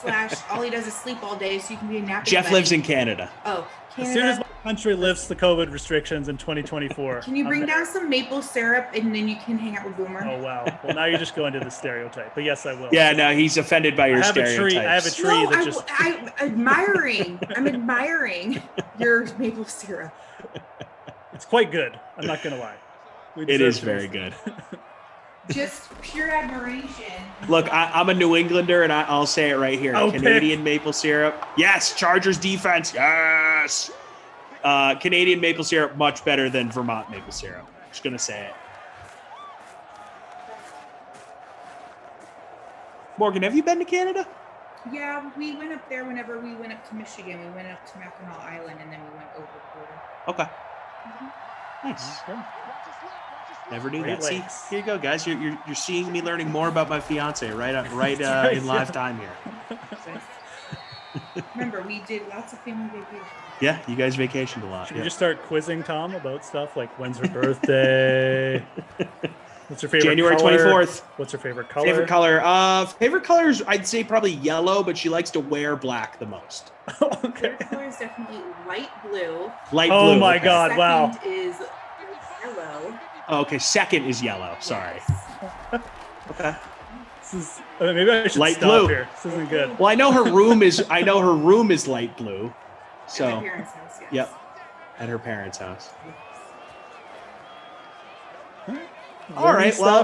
/ all he does is sleep all day, so you can be a napping. Geoff lives in Canada. Oh, Canada. As soon as my country lifts the COVID restrictions in 2024. Can you bring down some maple syrup and then you can hang out with Boomer? Oh wow. Well, now you're just going to the stereotype. But yes, I will. Yeah, no, he's offended by your stereotypes. I have a tree that just. I'm admiring your maple syrup. It's quite good. I'm not gonna lie. It is very good. Just pure admiration. Look, I'm a New Englander, and I'll say it right here. Oh, Canadian maple syrup. Yes. Chargers defense. Yes. Canadian maple syrup, much better than Vermont maple syrup. Just going to say it. Morgan, have you been to Canada? Yeah, we went up there whenever we went up to Michigan. We went up to Mackinac Island, and then we went over the border. Okay. Nice. Never knew Great that. See, Lakes. here you go, guys. You're seeing me learning more about my fiance right in live time here. Remember, we did lots of family vacations. Yeah, you guys vacationed a lot. Should Yeah. we just start quizzing Tom about stuff like when's her birthday? What's her favorite January color? 24th. What's her favorite color? Favorite color? Favorite colors, I'd say probably yellow, but she likes to wear black the most. Okay. Favorite color is definitely light blue. Light blue. Oh my okay. God! Second Wow. is yellow. Oh, okay, second is yellow. Sorry. Yes. Okay. This is, maybe I should Light stop blue. here. This isn't good. Well, I know her room is light blue. At my So, parents' house, yes. yep, at her parents' house. All right, well,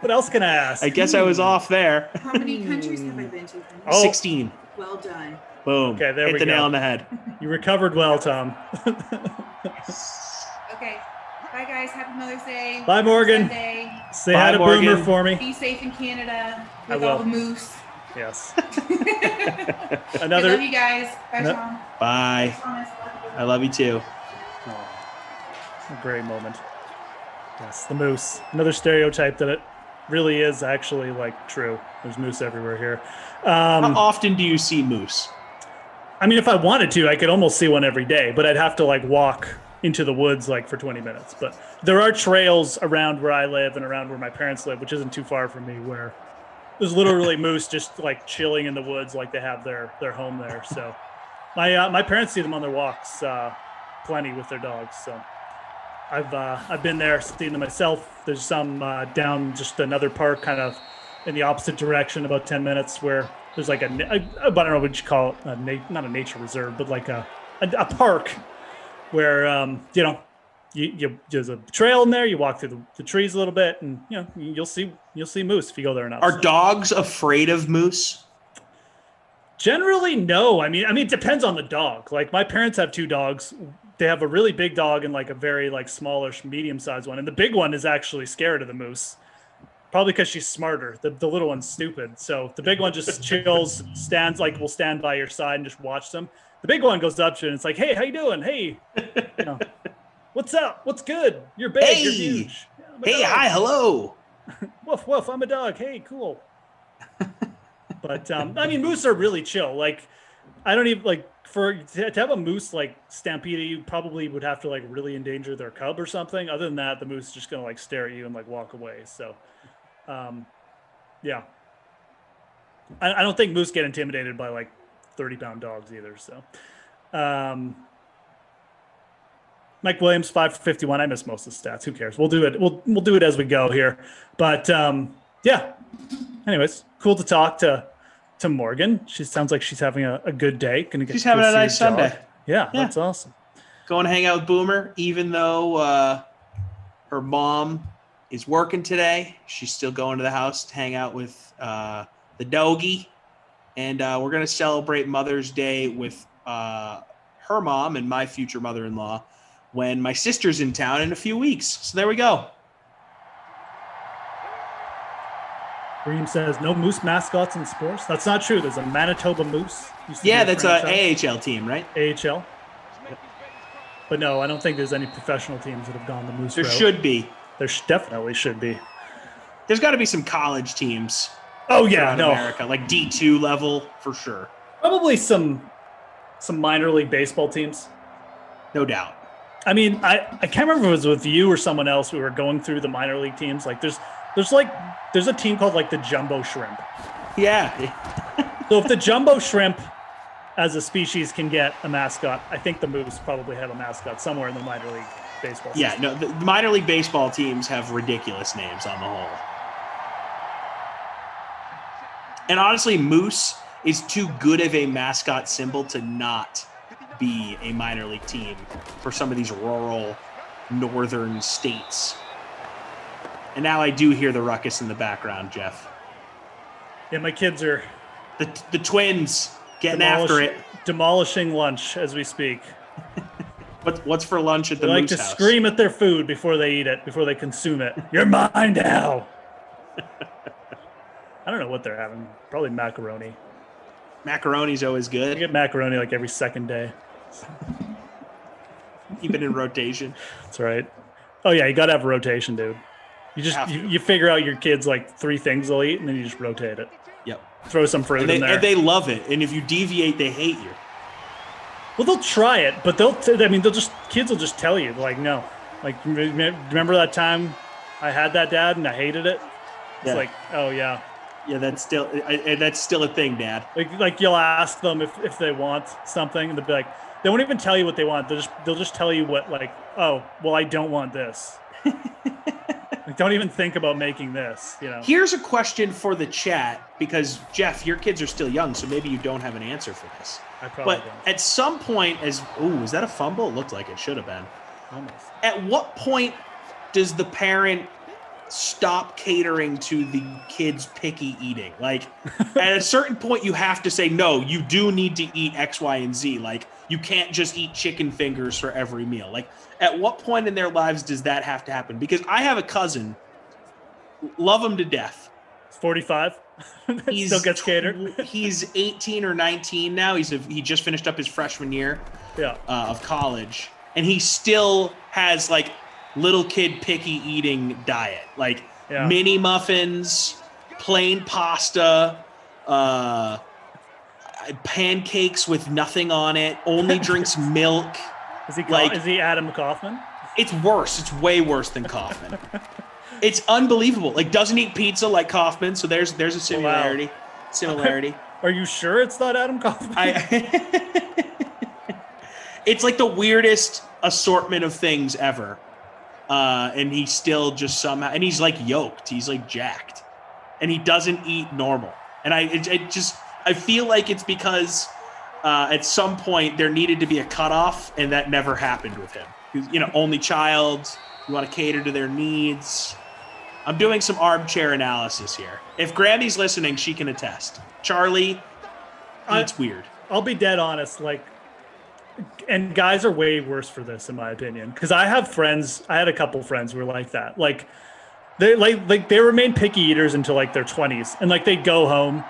what else can I ask? I guess I was off there. How many countries have I been to? Oh. 16. Well done. Boom. Okay, there Hit we the go. nail on the head. You recovered well, Tom. Okay. Bye, guys. Happy Mother's Day. Bye, Morgan. Sunday. Say Bye, hi to Morgan. Boomer for me. Be safe in Canada I with will. all the moose. Yes. I Another. love you guys. Bye, No- Tom. Bye. Thomas. I love you too. Oh, a great moment. Yes, the moose. Another stereotype that it really is actually like true. There's moose everywhere here. How often do you see moose? I mean, if I wanted to, I could almost see one every day, but I'd have to like walk into the woods like for 20 minutes. But there are trails around where I live and around where my parents live, which isn't too far from me, where there's literally moose just like chilling in the woods, like they have their home there. So my parents see them on their walks plenty with their dogs. So I've been there, seen them myself. There's some down just another park, kind of in the opposite direction, about 10 minutes, where there's like I don't know what you call it, not a nature reserve, but like a park where you there's a trail in there. You walk through the trees a little bit, and you'll see moose if you go there enough. Are dogs afraid of moose? Generally, no. I mean, it depends on the dog. Like my parents have 2 dogs. They have a really big dog and like a very like smallish, medium-sized one. And the big one is actually scared of the moose, probably because she's smarter. The little one's stupid. So the big one just chills, will stand by your side and just watch them. The big one goes up to you and it's like, hey, how you doing? Hey, what's up? What's good? You're big. Hey. You're huge. Yeah, I'm a Hey, dog. hi, hello. Woof, woof. I'm a dog. Hey, cool. But I mean, moose are really chill. Like, I don't even like to have a moose like stampede, you probably would have to like really endanger their cub or something. Other than that, the moose is just gonna like stare at you and like walk away. So, yeah, I don't think moose get intimidated by like 30-pound dogs either. So, Mike Williams 5 for 51. I missed most of the stats. Who cares? We'll do it. We'll do it as we go here. But yeah. Anyways, cool to talk to Morgan. She sounds like she's having a good day. She's having a nice Sunday. Yeah, that's awesome. Going to hang out with Boomer, even though her mom is working today. She's still going to the house to hang out with the doggy. And we're going to celebrate Mother's Day with her mom and my future mother-in-law when my sister's in town in a few weeks. So there we go. Bream says no moose mascots in sports. That's not true. There's a Manitoba Moose. Yeah, that's a AHL team, right? AHL. But no, I don't think there's any professional teams that have gone the moose There route. should be. There definitely should be. There's got to be some college teams. Oh yeah, around no. America, like D2 level for sure. Probably some minor league baseball teams. No doubt. I mean, I can't remember if it was with you or someone else. We were going through the minor league teams. Like there's a team called like the Jumbo Shrimp. Yeah. So if the Jumbo Shrimp as a species can get a mascot, I think the Moose probably have a mascot somewhere in the minor league baseball system. Yeah, no, the minor league baseball teams have ridiculous names on the whole. And honestly, Moose is too good of a mascot symbol to not be a minor league team for some of these rural northern states. And now I do hear the ruckus in the background, Geoff. Yeah, my kids are the twins getting after it. Demolishing lunch as we speak. What's for lunch at the Moose Moose House? House? Scream at their food before they eat it, before they consume it. You're mine now. I don't know what they're having. Probably macaroni. Macaroni's always I good. get macaroni like every second day. Keep it in rotation. That's right. Oh yeah, you gotta have a rotation, dude. You just you figure out your kids like 3 things they'll eat, and then you just rotate it. Yep. Throw some fruit in there. And they love it. And if you deviate, they hate you. Well, they'll try it, but kids will just tell you, like, no. Like, remember that time I had that, Dad, and I hated it? It's like, oh, yeah. Yeah, that's still a thing, Dad. Like you'll ask them if they want something, and they'll be like, they won't even tell you what they want. They'll just tell you what, like, oh, well, I don't want this. Like, don't even think about making this, you know. Here's a question for the chat, because, Geoff, your kids are still young, so maybe you don't have an answer for this. I probably But don't. at some point, is that a fumble? It looked like it should have been. Almost. At what point does the parent stop catering to the kids' picky eating? Like, at a certain point, you have to say, no, you do need to eat X, Y, and Z. Like, you can't just eat chicken fingers for every meal. Like, at what point in their lives does that have to happen? Because I have a cousin, love him to death. 45. He still gets catered. He's 18 or 19 now. He just finished up his freshman year of college, and he still has like little kid picky eating diet, like mini muffins, plain pasta, pancakes with nothing on it. Only drinks milk. Is he Adam Kaufman? It's worse. It's way worse than Kaufman. It's unbelievable. Like, doesn't eat pizza like Kaufman, so there's a similarity. Wow. Similarity. Are you sure it's not Adam Kaufman? It's like the weirdest assortment of things ever. And he's still just somehow, and he's like yoked. He's like jacked, and he doesn't eat normal. And I feel like it's because at some point there needed to be a cutoff, and that never happened with him. You know, only child. You want to cater to their needs. I'm doing some armchair analysis here. If Grammy's listening, she can attest. Charlie eats weird. I'll be dead honest, like, and guys are way worse for this, in my opinion. Because I had a couple friends who were like that. Like, they remain picky eaters until like their 20s, and like they'd go home,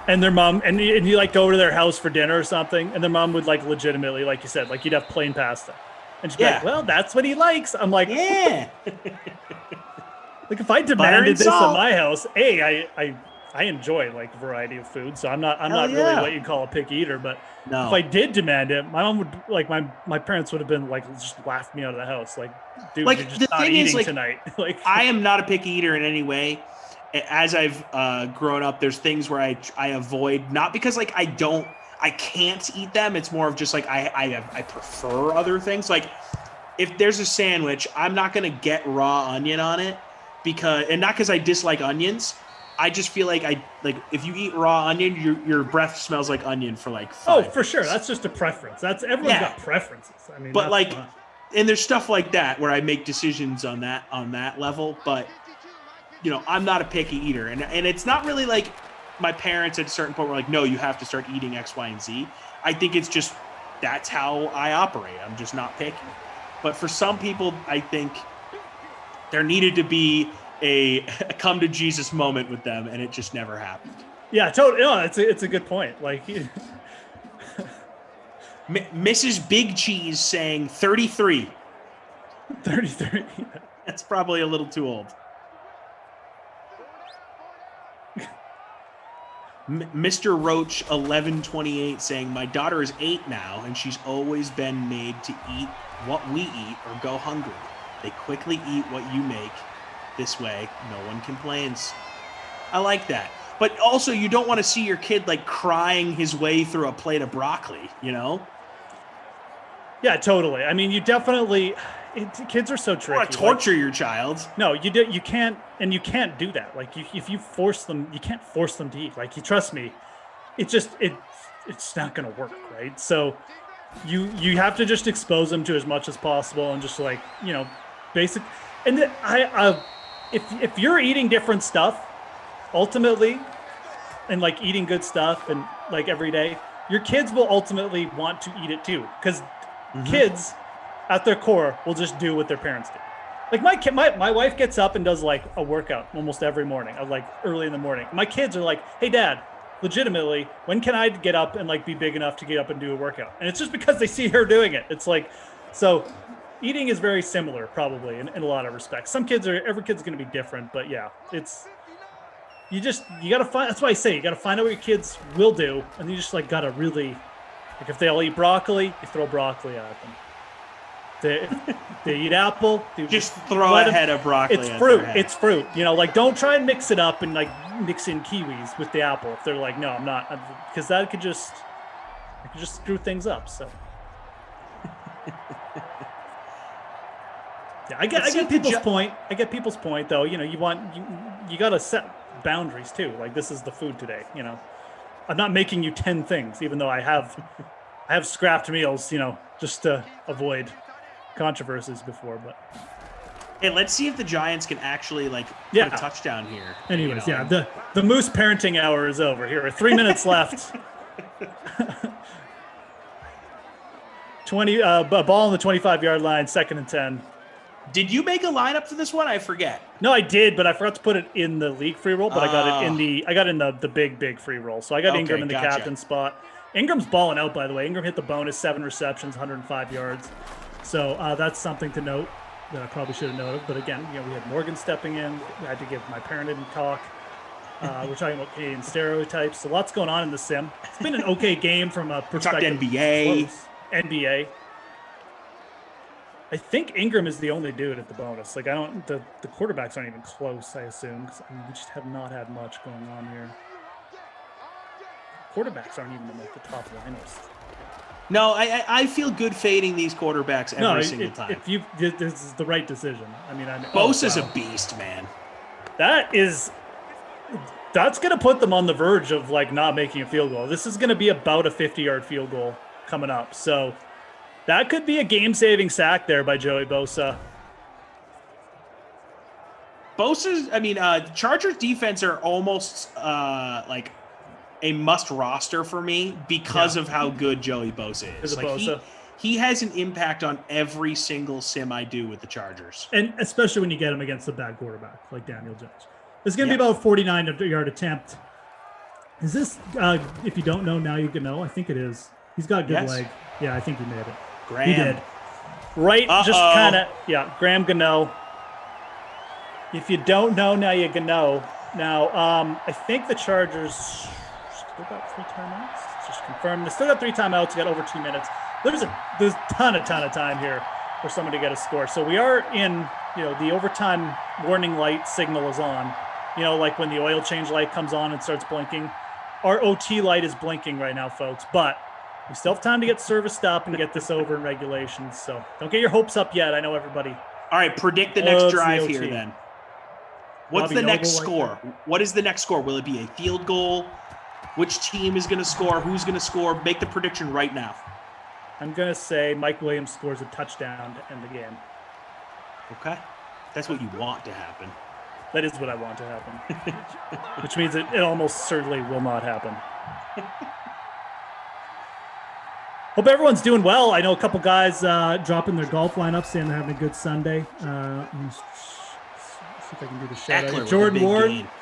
and their mom and you like go to their house for dinner or something, and their mom would like legitimately, like you said, like you'd have plain pasta. And she'd be like, well, that's what he likes. I'm like, yeah. Like, if I demanded this at my house, I enjoy like a variety of food, so I'm not really what you call a picky eater. But if I did demand it, my mom would like my parents would have been like just laughed me out of the house. Like, dude, like, you're just not eating tonight. Like, I am not a picky eater in any way. As I've grown up, there's things where I avoid, not because like I can't eat them. It's more of just like I prefer other things. Like, if there's a sandwich, I'm not gonna get raw onion on it and not because I dislike onions. I just feel like if you eat raw onion, your breath smells like onion for like 5 for sure. That's just a preference. Everyone's got preferences. I mean, but like, and there's stuff like that where I make decisions on that level. But you know, I'm not a picky eater, and it's not really like my parents at a certain point were like, no, you have to start eating X, Y, and Z. I think it's just, that's how I operate. I'm just not picky. But for some people, I think there needed to be a come to Jesus moment with them, and it just never happened. Yeah, totally. No, it's a good point. Like, Mrs. Big Cheese saying 33. 33. That's probably a little too old. Mr. Roach 1128 saying, my daughter is 8 now, and she's always been made to eat what we eat or go hungry. They quickly eat what you make. This way, no one complains. I like that. But also, you don't want to see your kid like crying his way through a plate of broccoli, you know? Yeah, totally. I mean, you definitely... kids are so tricky. You want to torture your child. No, you can't, and you can't do that. Like, if you force them, you can't force them to eat. Like, you trust me, it's not going to work, right? So you have to just expose them to as much as possible, and just like, you know, basic. And if you're eating different stuff, ultimately, and like eating good stuff and like every day, your kids will ultimately want to eat it too. Because kids, at their core, will just do what their parents do. Like my wife gets up and does like a workout almost every morning, like early in the morning. My kids are like, "Hey, Dad, legitimately, when can I get up and like be big enough to get up and do a workout?" And it's just because they see her doing it. It's like, so eating is very similar, probably in a lot of respects. Every kid's going to be different, but yeah, you got to find. That's why I say you got to find out what your kids will do, and you just like got to really, like if they all eat broccoli, you throw broccoli at them. They eat apple. Just throw a head of broccoli. It's fruit. It's fruit. You know, like don't try and mix it up and like mix in kiwis with the apple. If they're like, no, I'm not, because that could just screw things up. So, yeah, I get people's point. I get people's point, though. You know, you got to set boundaries too. Like this is the food today. You know, I'm not making you 10 things, even though I have scrapped meals. You know, just to avoid controversies before, but hey, let's see if the Giants can actually put a touchdown here. Anyways, the Moose parenting hour is over. Here are 3 minutes left. 20 ball on the 25-yard line, 2nd and 10. Did you make a lineup for this one? I forget. No, I did, but I forgot to put it in the league free roll. But I got it in the big free roll. So I got Ingram in the captain spot. Ingram's balling out, by the way. Ingram hit the bonus, 7 receptions, 105 yards. So that's something to note that I probably should have noted. But again, you know, we had Morgan stepping in. I had to give my parent a talk. We're talking about Canadian stereotypes. So lots going on in the sim. It's been an okay game from a perspective. NBA. NBA. I think Ingram is the only dude at the bonus. Like the quarterbacks aren't even close, I assume, because we just have not had much going on here. Quarterbacks aren't even in like the top lineups. No, I feel good fading these quarterbacks every single time. This is the right decision. I mean, Bosa's a beast, man. That's going to put them on the verge of like not making a field goal. This is going to be about a 50-yard field goal coming up. So that could be a game-saving sack there by Joey Bosa. Chargers defense are almost like a must roster for me because of how good Joey Bosa is. He has an impact on every single sim I do with the Chargers. And especially when you get him against a bad quarterback like Daniel Jones. It's going to be about a 49-yard attempt. Is this, if you don't know, now you can know? I think it is. He's got a good leg. Yeah, I think he made it. Graham. He did. Right, just kind of, Graham Gano. If you don't know, now you can know. Now, I think the Chargers still got 3 timeouts. Just confirmed. They still got 3 timeouts. Got over 2 minutes. There's a ton of time here for someone to get a score. So we are in, the overtime warning light signal is on. Like when the oil change light comes on and starts blinking. Our OT light is blinking right now, folks. But we still have time to get serviced up and get this over in regulations. So don't get your hopes up yet. I know everybody. All right, predict the next drive here then. What's the next score? What is the next score? Will it be a field goal? Which team is going to score? Who's going to score? Make the prediction right now. I'm going to say Mike Williams scores a touchdown to end the game. Okay. That's what you want to happen. That is what I want to happen. Which means it almost certainly will not happen. Hope everyone's doing well. I know a couple guys dropping their golf lineups, saying they're having a good Sunday. Let me see if I can do the shout out.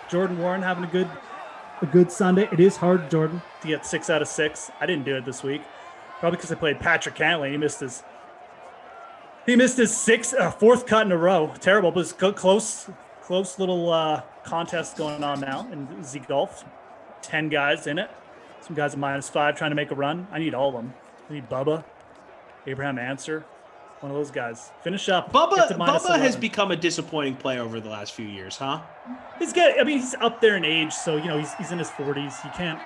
Jordan Warren having a good Sunday. It is hard, Jordan, to get 6 out of 6. I didn't do it this week, probably because I played Patrick Cantley. He missed his 4th cut in a row. Terrible, but it's close little contest going on now in Z Golf. 10 guys in it. Some guys at -5 trying to make a run. I need all of them. I need Bubba, Abraham Answer, one of those guys. Finish up. Bubba has become a disappointing player over the last few years, huh? He's up there in age, so he's in his 40s. You're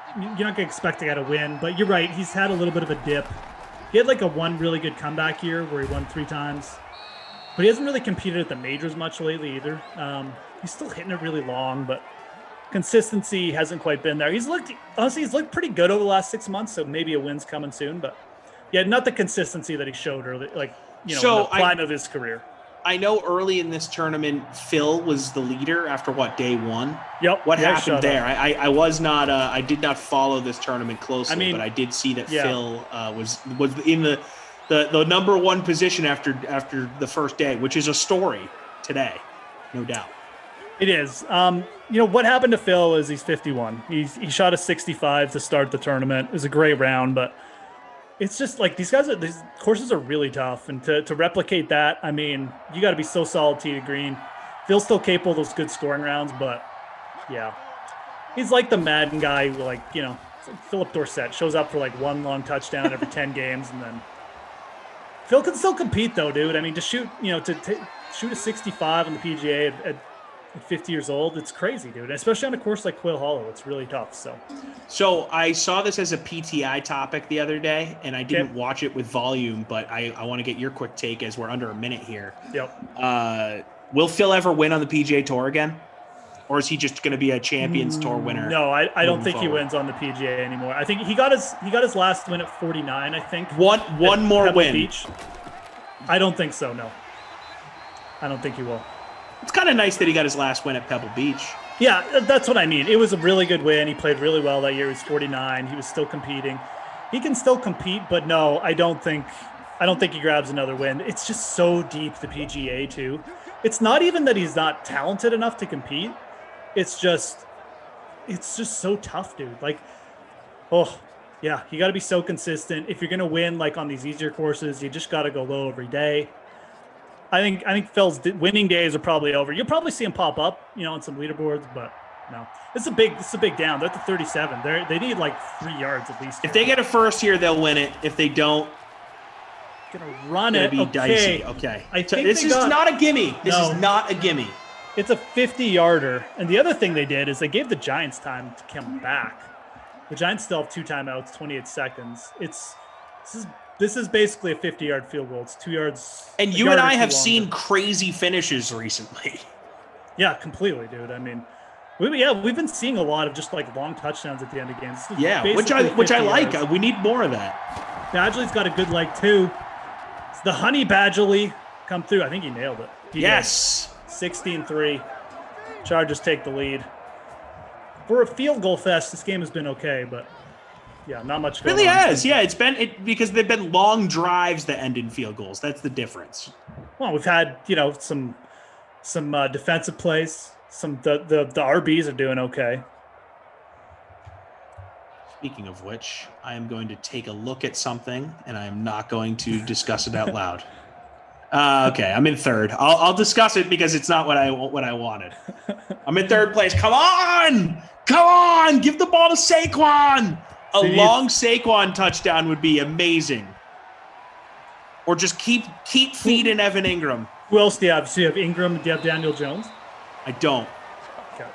not gonna expect the guy to win, but you're right. He's had a little bit of a dip. He had like a one really good comeback year where he won 3 times, but he hasn't really competed at the majors much lately either. He's still hitting it really long, but consistency hasn't quite been there. He's looked pretty good over the last 6 months, so maybe a win's coming soon, but yeah, not the consistency that he showed early, in the prime of his career. I know early in this tournament, Phil was the leader after day one? Yep. What happened there? I was not, I did not follow this tournament closely, but I did see that Phil was in the number one position after the first day, which is a story today, no doubt. It is. What happened to Phil is he's 51. He shot a 65 to start the tournament. It was a great round, but it's just like these courses are really tough. And to replicate that, I mean, you got to be so solid tee to green. Phil's still capable of those good scoring rounds, but yeah. He's like the Madden guy who, it's like Philip Dorsett shows up for like one long touchdown every 10 games. And then Phil can still compete though, dude. I mean, to shoot a 65 on the PGA at 50 years old, it's crazy, dude. Especially on a course like Quail Hollow, it's really tough. So I saw this as a PTI topic the other day, and I didn't watch it with volume, but I want to get your quick take as we're under a minute here. Yep. Will Phil ever win on the PGA Tour again, or is he just going to be a Champions Tour winner? No, I don't think he wins on the PGA anymore. I think he got his last win at 49. I think one more Pebble win. Beach. I don't think so. No, I don't think he will. It's kind of nice that he got his last win at Pebble Beach. Yeah, that's what I mean. It was a really good win. He played really well that year. He was 49. He was still competing. He can still compete, but no, I don't think he grabs another win. It's just so deep, the PGA too. It's not even that he's not talented enough to compete. It's just so tough, dude. You got to be so consistent. If you're going to win on these easier courses, you just got to go low every day. I think Phil's winning days are probably over. You'll probably see him pop up, on some leaderboards, but no. This is a big down. They're at the 37. They need 3 yards at least. If they get a first here, they'll win it. If they don't, gonna run it. Be dicey. Okay. This is not a gimme. This is not a gimme. It's a 50-yarder. And the other thing they did is they gave the Giants time to come back. The Giants still have 2 timeouts, 28 seconds. This is basically a 50-yard field goal. It's 2 yards. And you and I have seen crazy finishes recently. Yeah, completely, dude. I mean, we've been seeing a lot of just long touchdowns at the end of games. Yeah, which I like. We need more of that. Badgley's got a good leg too. It's the Honey Badgley come through. I think he nailed it. Yes. 16-3. Chargers take the lead. For a field goal fest, this game has been okay, but yeah, not much going on. Really has. Yeah, it's been because they've been long drives that end in field goals. That's the difference. Well, we've had, some defensive plays. The RBs are doing okay. Speaking of which, I am going to take a look at something, and I am not going to discuss it out loud. Okay, I'm in third. I'll discuss it because it's not what I wanted. I'm in third place. Come on! Give the ball to Saquon. Long Saquon touchdown would be amazing. Or just keep feeding Evan Ingram. Who else do you have? So you have Ingram. Do you have Daniel Jones? I don't. Okay.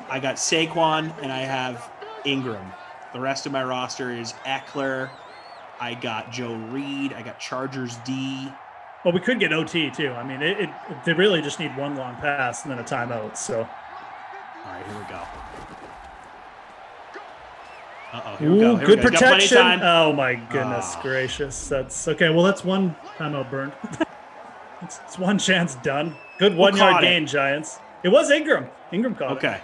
I got Saquon and I have Ingram. The rest of my roster is Eckler. I got Joe Reed. I got Chargers D. Well, we could get OT too. I mean, they really just need one long pass and then a timeout. So. All right, here we go. Here we go. Good protection. Oh my goodness gracious. That's okay. Well, that's one timeout burned. It's one chance done. Good 1 yard gain, Giants. It was Ingram. Ingram caught it. Okay.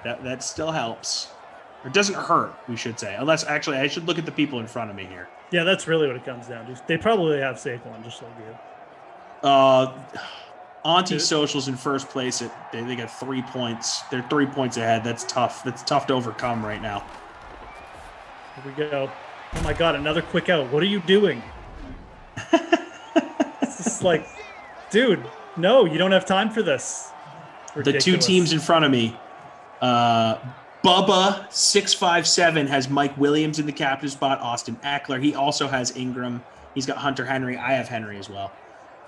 That still helps. It doesn't hurt, we should say. Unless, actually, I should look at the people in front of me here. Yeah, that's really what it comes down to. They probably have Saquon, just like you. Auntie Social's in first place. They got 3 points. They're 3 points ahead. That's tough. That's tough to overcome right now. Here we go. Oh, my God, another quick out. What are you doing? It's just like, dude, no, you don't have time for this. Ridiculous. The 2 teams in front of me. Bubba 657 has Mike Williams in the captain spot. Austin Eckler. He also has Ingram. He's got Hunter Henry. I have Henry as well.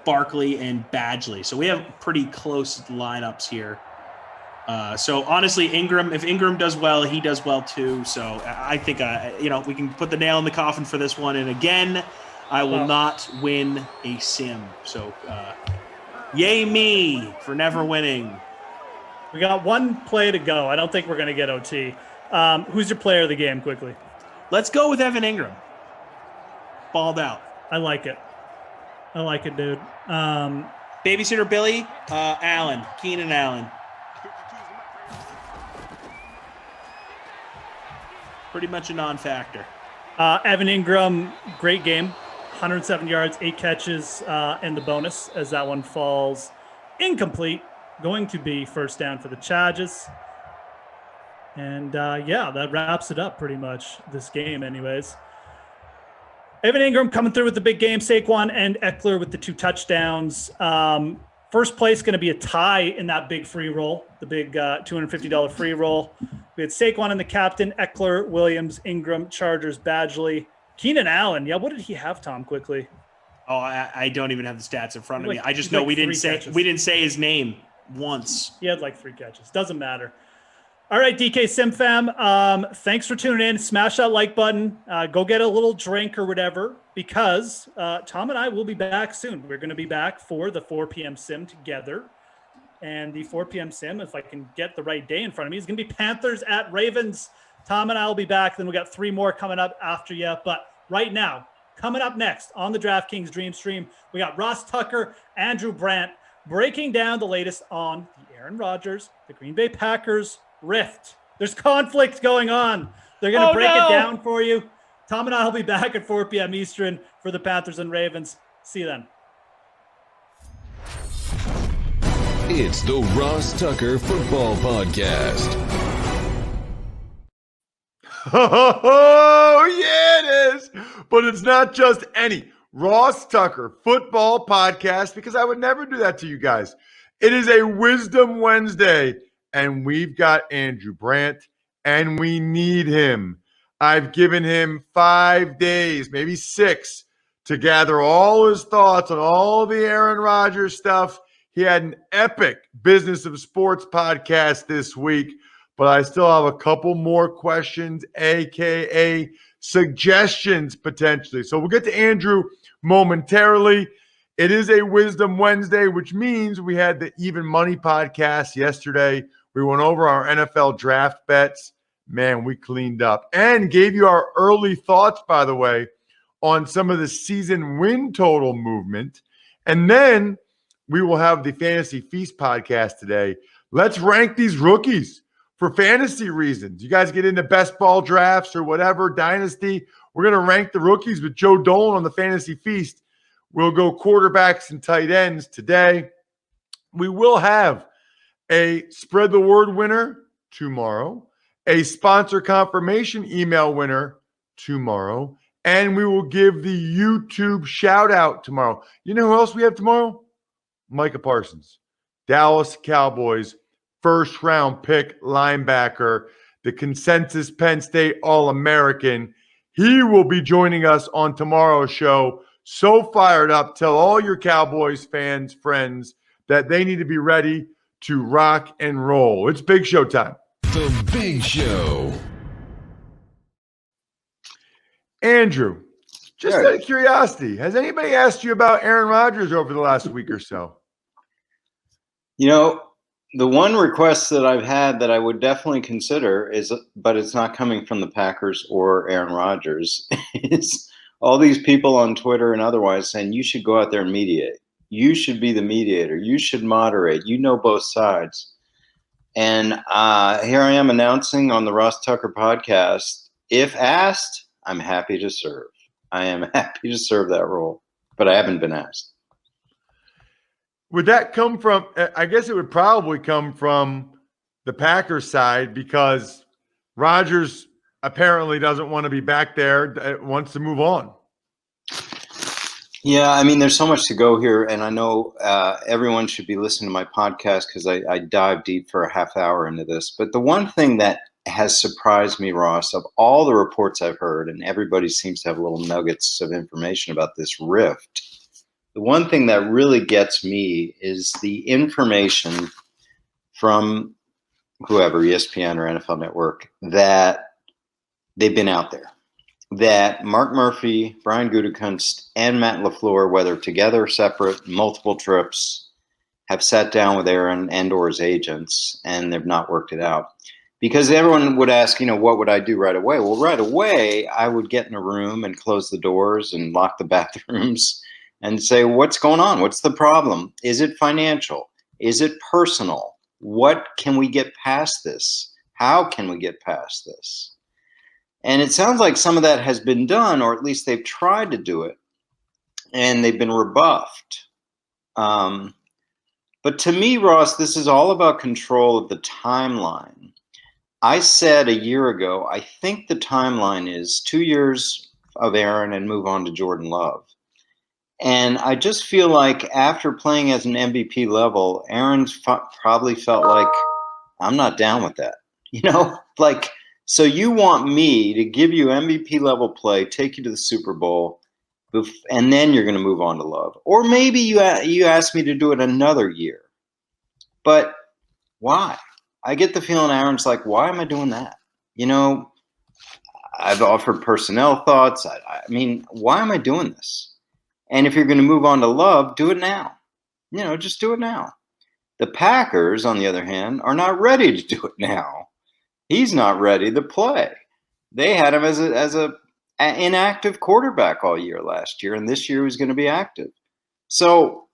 Barkley and Badgley. So we have pretty close lineups here. So honestly, if Ingram does well, he does well too. So I think we can put the nail in the coffin for this one. And again, I will not win a sim. So yay me for never winning. We got one play to go. I don't think we're going to get OT. Who's your player of the game, quickly? Let's go with Evan Ingram. Balled out. I like it, dude. Babysitter Billy, Allen, Keenan Allen. Pretty much a non-factor. Evan Ingram, great game. 107 yards, 8 catches, and the bonus as that one falls incomplete. Going to be first down for the Chargers. And that wraps it up pretty much this game anyways. Evan Ingram coming through with the big game. Saquon and Eckler with the 2 touchdowns. First place going to be a tie in that big free roll, the big $250 free roll. We had Saquon and the captain, Eckler, Williams, Ingram, Chargers, Badgley. Keenan Allen, what did he have, Tom, quickly? Oh, I don't even have the stats in front of me. I just know we didn't say his name once. He had like 3 catches. Doesn't matter. All right, DK SimFam, thanks for tuning in. Smash that like button. Go get a little drink or whatever, because Tom and I will be back soon. We're going to be back for the 4 p.m. sim together. And the 4 p.m. sim, if I can get the right day in front of me, is going to be Panthers at Ravens. Tom and I will be back. Then we got 3 more coming up after you. But right now, coming up next on the DraftKings Dream Stream, we got Ross Tucker, Andrew Brandt, breaking down the latest on the Aaron Rodgers, the Green Bay Packers rift. There's conflict going on. They're going to break it down for you. Tom and I will be back at 4 p.m. Eastern for the Panthers and Ravens. See you then. It's the Ross Tucker Football Podcast. Oh, yeah, it is. But it's not just any Ross Tucker Football Podcast, because I would never do that to you guys. It is a Wisdom Wednesday, and we've got Andrew Brandt, and we need him. I've given him 5 days, maybe 6, to gather all his thoughts on all the Aaron Rodgers stuff. He had an epic Business of Sports podcast this week, but I still have a couple more questions, a.k.a. suggestions potentially. So we'll get to Andrew momentarily. It is a Wisdom Wednesday, which means we had the Even Money podcast yesterday. We went over our NFL draft bets. Man, we cleaned up and gave you our early thoughts, by the way, on some of the season win total movement. And then we will have the Fantasy Feast podcast today. Let's rank these rookies for fantasy reasons. You guys get into best ball drafts or whatever, dynasty. We're going to rank the rookies with Joe Dolan on the Fantasy Feast. We'll go quarterbacks and tight ends today. We will have a spread the word winner tomorrow, a sponsor confirmation email winner tomorrow, and we will give the YouTube shout out tomorrow. You know who else we have tomorrow? Micah Parsons, Dallas Cowboys, first round pick linebacker, the consensus Penn State All-American. He will be joining us on tomorrow's show. So fired up. Tell all your Cowboys fans, friends, that they need to be ready to rock and roll. It's Big Show time. The Big Show. Andrew, just out of curiosity, has anybody asked you about Aaron Rodgers over the last week or so? You know, the one request that I've had that I would definitely consider is, but it's not coming from the Packers or Aaron Rodgers, is all these people on Twitter and otherwise saying you should go out there and mediate. You should be the mediator. You should moderate. You know both sides. And here I am announcing on the Ross Tucker podcast, if asked, I'm happy to serve. I am happy to serve that role, but I haven't been asked. Would that come from, I guess it would probably come from the Packers side, because Rodgers apparently doesn't want to be back there, wants to move on. Yeah, I mean, there's so much to go here, and I know everyone should be listening to my podcast because I dive deep for a half hour into this. But the one thing that has surprised me, Ross, of all the reports I've heard, and everybody seems to have little nuggets of information about this rift, the one thing that really gets me is the information from whoever, ESPN or NFL Network, that they've been out there. That Mark Murphy, Brian Gutekunst, and Matt LaFleur, whether together or separate, multiple trips, have sat down with Aaron and or his agents, and they've not worked it out. Because everyone would ask, what would I do right away? Well, right away, I would get in a room and close the doors and lock the bathrooms and say, what's going on? What's the problem? Is it financial? Is it personal? What can we get past this? How can we get past this? And it sounds like some of that has been done, or at least they've tried to do it, and they've been rebuffed. But to me, Ross, this is all about control of the timeline. I said a year ago, I think the timeline is 2 years of Aaron and move on to Jordan Love. And I just feel like after playing as an MVP level, Aaron probably felt like, I'm not down with that. Like, so you want me to give you MVP level play, take you to the Super Bowl, and then you're going to move on to Love. Or maybe you ask me to do it another year. But why? I get the feeling Aaron's like, why am I doing that? I've offered personnel thoughts. I mean, why am I doing this? And if you're going to move on to Love, do it now. Just do it now. The Packers, on the other hand, are not ready to do it now. He's not ready to play. They had him as a inactive quarterback all year last year, and this year he was going to be active. So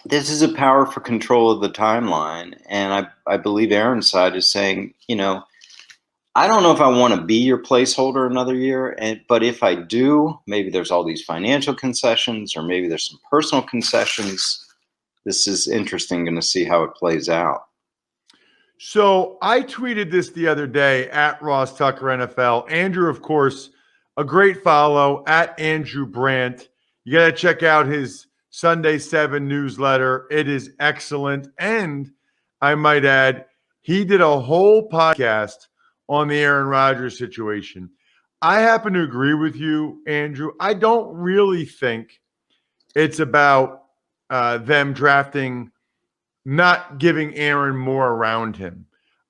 this is a power for control of the timeline, and I believe Aaron's side is saying, I don't know if I want to be your placeholder another year, but if I do, maybe there's all these financial concessions, or maybe there's some personal concessions. This is interesting, going to see how it plays out. So I tweeted this the other day at Ross Tucker NFL. Andrew, of course, a great follow at Andrew Brandt. You got to check out his Sunday 7 newsletter. It is excellent. And I might add, he did a whole podcast on the Aaron Rodgers situation. I happen to agree with you, Andrew. I don't really think it's about them drafting, not giving Aaron more around him.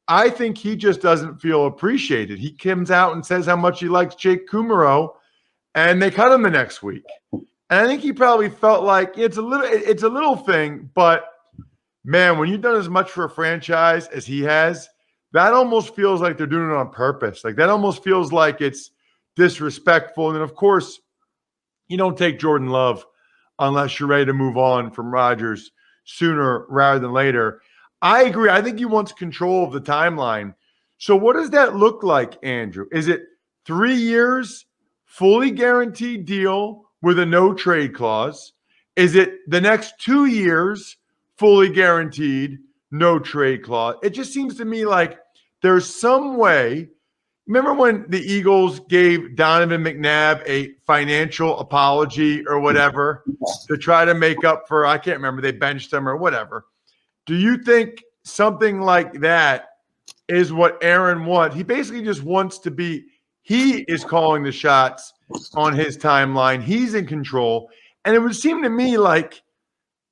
I think he just doesn't feel appreciated. He comes out and says how much he likes Jake Kumaro, and they cut him the next week. And I think he probably felt like it's a little thing, but man, when you've done as much for a franchise as he has, that almost feels like they're doing it on purpose. Like that almost feels like it's disrespectful. And then, of course, you don't take Jordan Love unless you're ready to move on from Rodgers sooner rather than later. I agree. I think he wants control of the timeline. So what does that look like, Andrew? Is it 3 years, fully guaranteed deal with a no trade clause? Is it the next 2 years, fully guaranteed, no trade clause? It just seems to me like there's some way. Remember when the Eagles gave Donovan McNabb a financial apology or whatever to try to make up for, I can't remember, they benched him or whatever. Do you think something like that is what Aaron wants? He basically just wants to be, he is calling the shots on his timeline. He's in control. And it would seem to me like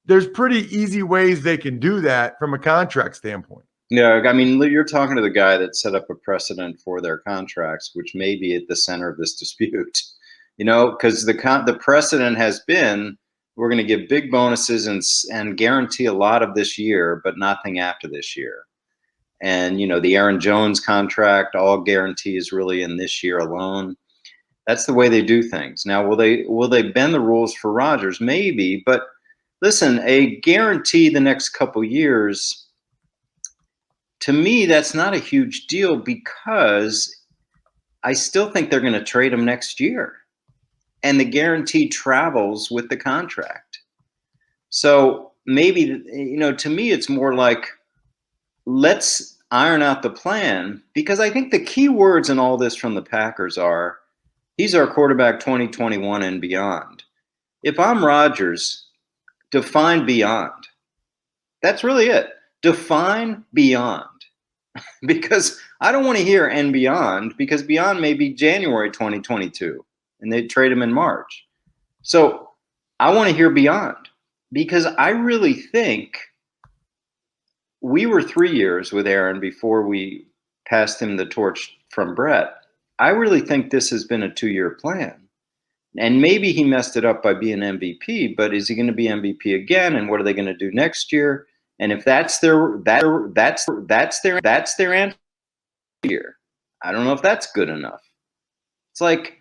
there's pretty easy ways they can do that from a contract standpoint. Yeah, I mean, you're talking to the guy that set up a precedent for their contracts, which may be at the center of this dispute. Because the precedent has been, we're going to give big bonuses and guarantee a lot of this year, but nothing after this year. And the Aaron Jones contract, all guarantees really in this year alone. That's the way they do things. Now, will they bend the rules for Rodgers? Maybe, but listen, a guarantee the next couple years. To me, that's not a huge deal because I still think they're going to trade him next year. And the guarantee travels with the contract. So maybe, to me, it's more like, let's iron out the plan, because I think the key words in all this from the Packers are, he's our quarterback 2021 and beyond. If I'm Rodgers, define beyond. That's really it. Define beyond. Because I don't want to hear and beyond, because beyond may be January 2022 and they trade him in March. So I want to hear beyond, because I really think we were 3 years with Aaron before we passed him the torch from Brett. I really think this has been a 2-year plan. And maybe he messed it up by being MVP, but is he going to be MVP again? And what are they going to do next year? And if that's their answer here, I don't know if that's good enough. It's like,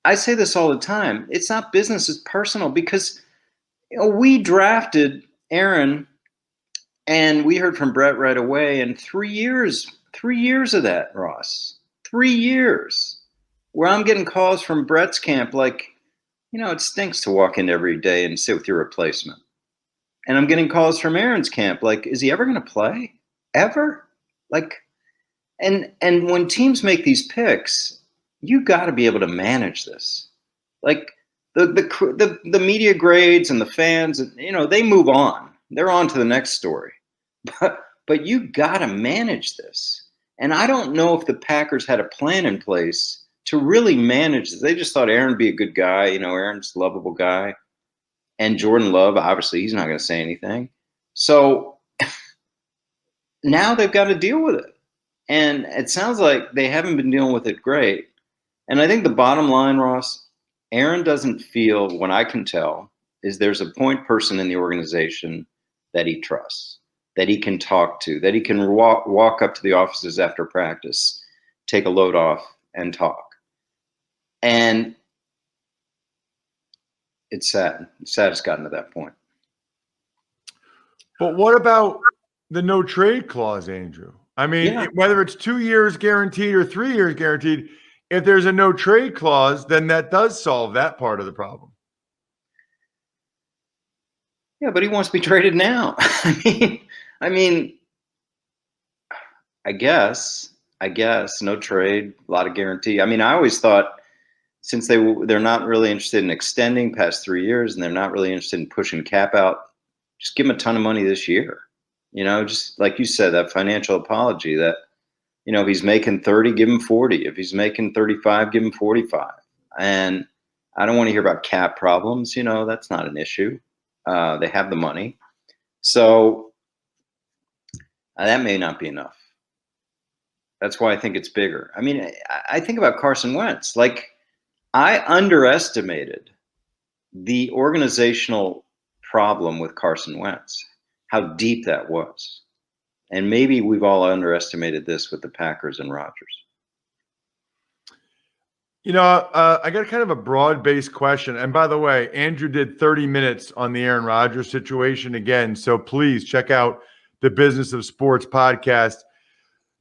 I say this all the time. It's not business, it's personal, because we drafted Aaron and we heard from Brett right away. And 3 years of that, Ross, 3 years where I'm getting calls from Brett's camp like, it stinks to walk in every day and sit with your replacement. And I'm getting calls from Aaron's camp like, is he ever going to play? Ever? Like, and when teams make these picks, you got to be able to manage this. Like the media grades and the fans, they move on. They're on to the next story. But you got to manage this. And I don't know if the Packers had a plan in place to really manage this. They just thought Aaron would be a good guy. Aaron's a lovable guy. And Jordan Love, obviously, he's not going to say anything. So now they've got to deal with it. And it sounds like they haven't been dealing with it great. And I think the bottom line, Ross, Aaron doesn't feel, what I can tell, is there's a point person in the organization that he trusts, that he can talk to, that he can walk up to the offices after practice, take a load off, and talk. And it's sad. It's sad it's gotten to that point. But what about the no trade clause, Andrew? I mean, whether it's 2 years guaranteed or 3 years guaranteed, if there's a no trade clause, then that does solve that part of the problem. Yeah, but he wants to be traded now. I mean, I guess no trade, a lot of guarantee. I mean, I always thought, since they're not really interested in extending past 3 years and they're not really interested in pushing cap out, just give him a ton of money this year. Just like you said, that financial apology that, if he's making 30, give him 40. If he's making 35, give him 45. And I don't want to hear about cap problems. That's not an issue. They have the money. So that may not be enough. That's why I think it's bigger. I mean, I think about Carson Wentz. Like, I underestimated the organizational problem with Carson Wentz, how deep that was. And maybe we've all underestimated this with the Packers and Rodgers. I got kind of a broad-based question. And by the way, Andrew did 30 minutes on the Aaron Rodgers situation again. So please check out the Business of Sports podcast.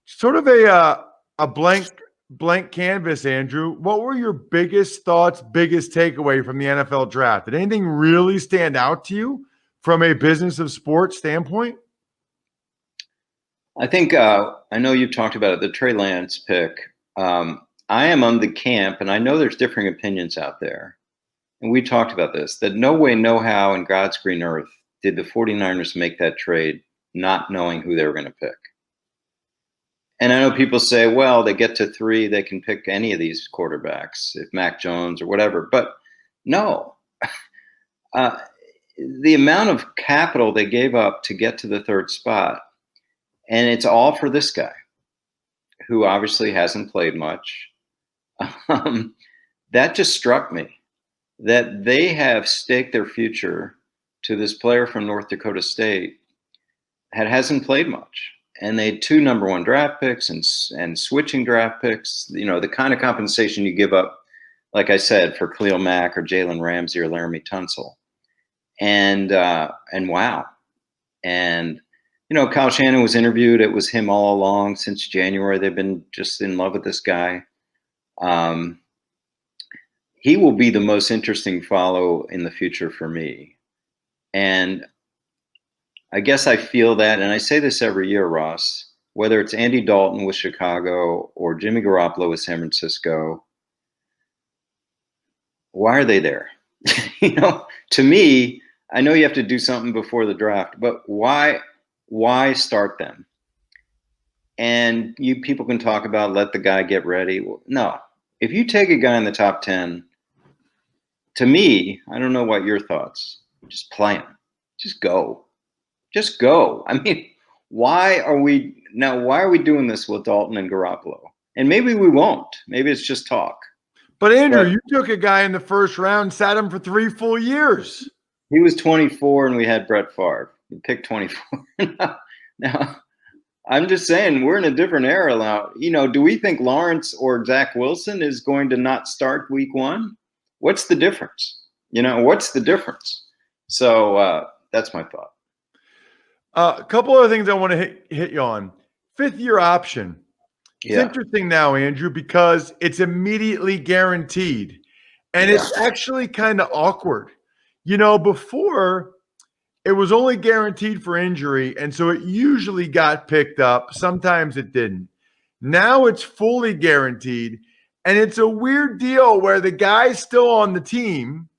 Sort of a blank canvas, Andrew. What were your biggest thoughts, biggest takeaway from the NFL draft? Did anything really stand out to you from a Business of Sports standpoint? I think I know you've talked about it, the Trey Lance pick. I am on the camp, and I know there's differing opinions out there, and we talked about this, that no way, no how in God's green earth did the 49ers make that trade not knowing who they were going to pick. And I know people say, well, they get to 3, they can pick any of these quarterbacks, if Mac Jones or whatever. But no, the amount of capital they gave up to get to the 3rd spot, and it's all for this guy, who obviously hasn't played much. That just struck me, that they have staked their future to this player from North Dakota State that hasn't played much. And they had 2 number 1 draft picks and switching draft picks, the kind of compensation you give up, like I said, for Khalil Mack or Jalen Ramsey or Laramie Tunsil. And wow. And, Kyle Shanahan was interviewed. It was him all along since January. They've been just in love with this guy. He will be the most interesting follow in the future for me. And I guess I feel that, and I say this every year, Ross, whether it's Andy Dalton with Chicago or Jimmy Garoppolo with San Francisco, why are they there? To me, I know you have to do something before the draft, but why start them? And people can talk about let the guy get ready. Well, no, if you take a guy in the top 10, to me, I don't know what your thoughts, just play him, just go. Just go. I mean, why are we doing this with Dalton and Garoppolo? And maybe we won't. Maybe it's just talk. But Andrew, you took a guy in the 1st round, sat him for 3 full years. He was 24 and we had Brett Favre. We picked 24. Now, I'm just saying we're in a different era now. Do we think Lawrence or Zach Wilson is going to not start week 1? What's the difference? What's the difference? So that's my thought. A couple other things I want to hit you on. 5th-year option. It's interesting now, Andrew, because it's immediately guaranteed. And it's actually kind of awkward. Before it was only guaranteed for injury, and so it usually got picked up. Sometimes it didn't. Now it's fully guaranteed, and it's a weird deal where the guy's still on the team,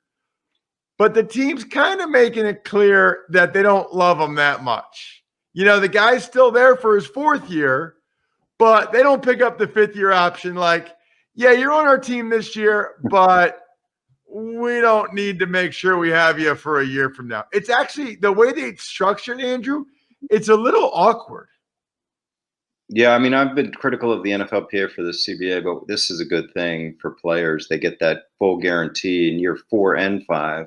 but the team's kind of making it clear that they don't love him that much. The guy's still there for his 4th year, but they don't pick up the 5th-year option like, yeah, you're on our team this year, but we don't need to make sure we have you for a year from now. It's actually the way they structured, Andrew, it's a little awkward. Yeah, I mean, I've been critical of the NFLPA for the CBA, but this is a good thing for players. They get that full guarantee in year 4 and 5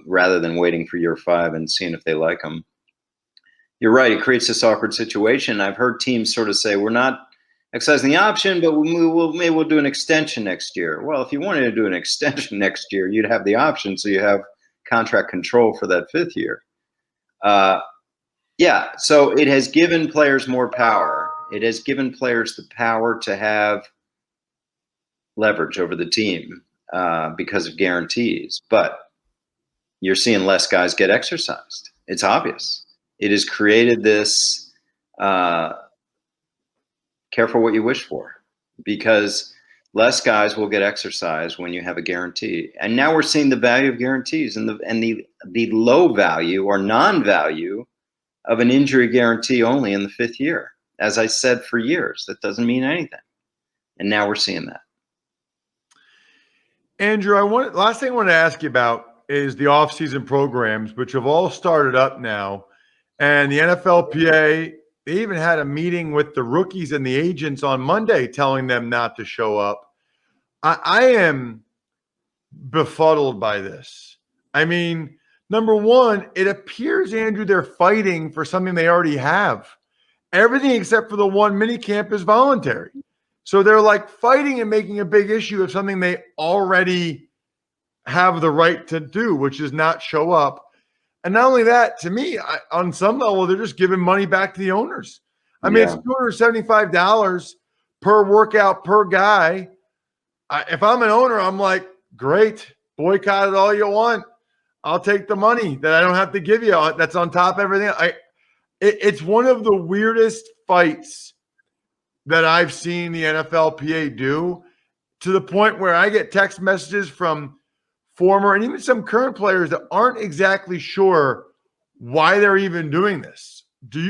rather than waiting for year 5 and seeing if they like them. You're right. It creates this awkward situation. I've heard teams sort of say, we're not exercising the option, but maybe we'll do an extension next year. Well, if you wanted to do an extension next year, you'd have the option, so you have contract control for that 5th year. So it has given players more power. It has given players the power to have leverage over the team because of guarantees. But you're seeing less guys get exercised. It's obvious. It has created this careful what you wish for, because less guys will get exercised when you have a guarantee. And now we're seeing the value of guarantees and the low value or non-value of an injury guarantee only in the 5th year. As I said for years, that doesn't mean anything. And now we're seeing that. Andrew, last thing I want to ask you about is the off-season programs, which have all started up now. And the NFLPA, they even had a meeting with the rookies and the agents on Monday telling them not to show up. I am befuddled by this. I mean, number one, it appears, Andrew, they're fighting for something they already have. Everything except for the one minicamp is voluntary. So they're like fighting and making a big issue of something they already have the right to do, which is not show up. And not only that, to me, on some level, they're just giving money back to the owners. I mean, it's $275 per workout per guy. If I'm an owner, I'm like, great, boycott it all you want. I'll take the money that I don't have to give you. That's on top of everything. It's one of the weirdest fights that I've seen the NFLPA do, to the point where I get text messages from former and even some current players that aren't exactly sure why they're even doing this.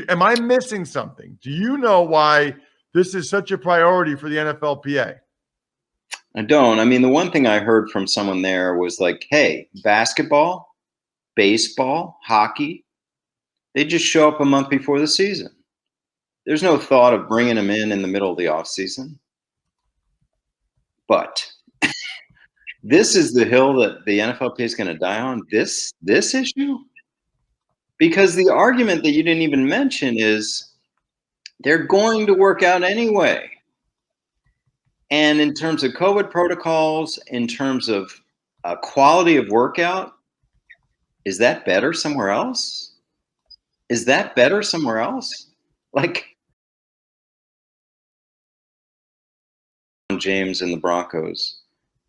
Am I missing something? Do you know why this is such a priority for the NFLPA? I don't. I mean, the one thing I heard from someone there was like, hey, basketball, baseball, hockey, they just show up a month before the season. There's no thought of bringing them in the middle of the offseason. But this is the hill that the NFLPA is going to die on, this issue? Because the argument that you didn't even mention is they're going to work out anyway. And in terms of COVID protocols, in terms of quality of workout, is that better somewhere else? Is that better somewhere else? Like James and the Broncos,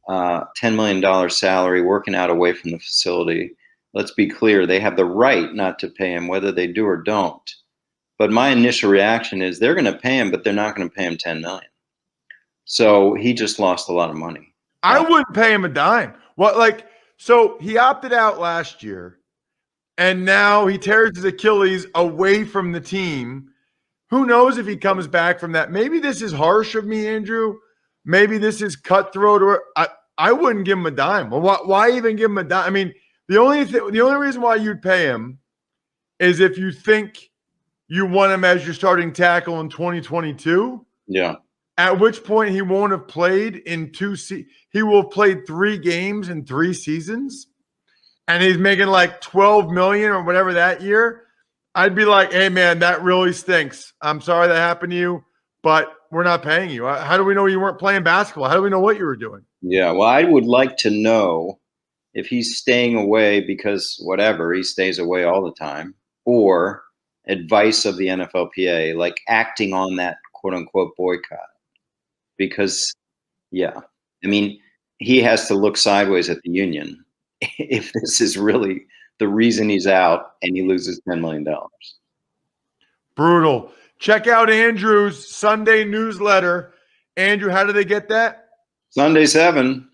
$10 million salary, working out away from the facility. Let's be clear, they have the right not to pay him, whether they do or don't. But my initial reaction is they're going to pay him, but they're not going to pay him $10 million. So he just lost a lot of money. I wouldn't pay him a dime. So he opted out last year, and now he tears his Achilles away from the team. Who knows if he comes back from that? Maybe this is harsh of me, Andrew. Maybe this is cutthroat. Or I wouldn't give him a dime. Well, why even give him a dime? I mean, the only reason why you'd pay him is if you think you want him as your starting tackle in 2022. Yeah. At which point he won't have played in he will have played 3 games in 3 seasons, and he's making like $12 million or whatever that year. I'd be like, hey, man, that really stinks. I'm sorry that happened to you, but we're not paying you. How do we know you weren't playing basketball? How do we know what you were doing? Yeah, well, I would like to know if he's staying away because whatever, he stays away all the time, or advice of the NFLPA, like acting on that quote unquote boycott. Because, yeah, I mean, he has to look sideways at the union if this is really the reason he's out and he loses $10 million. Brutal. Check out Andrew's Sunday newsletter. Andrew, how do they get that? Sunday 7,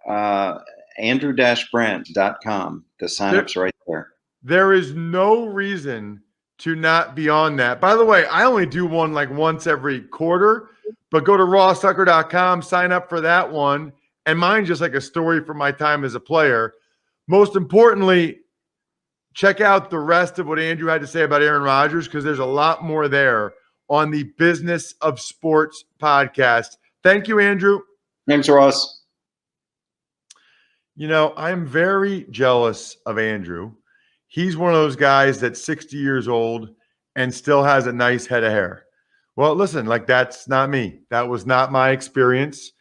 andrew-brandt.com. The sign-up's right there. There is no reason to not be on that. By the way, I only do one like once every quarter, but go to rosstucker.com, sign up for that one. And mine's just like a story from my time as a player. Most importantly, check out the rest of what Andrew had to say about Aaron Rodgers, because there's a lot more there on the Business of Sports podcast. Thank you, Andrew. Thanks, Ross. You know, I'm very jealous of Andrew. He's one of those guys that's 60 years old and still has a nice head of hair. Well, listen, like that's not me. That was not my experience.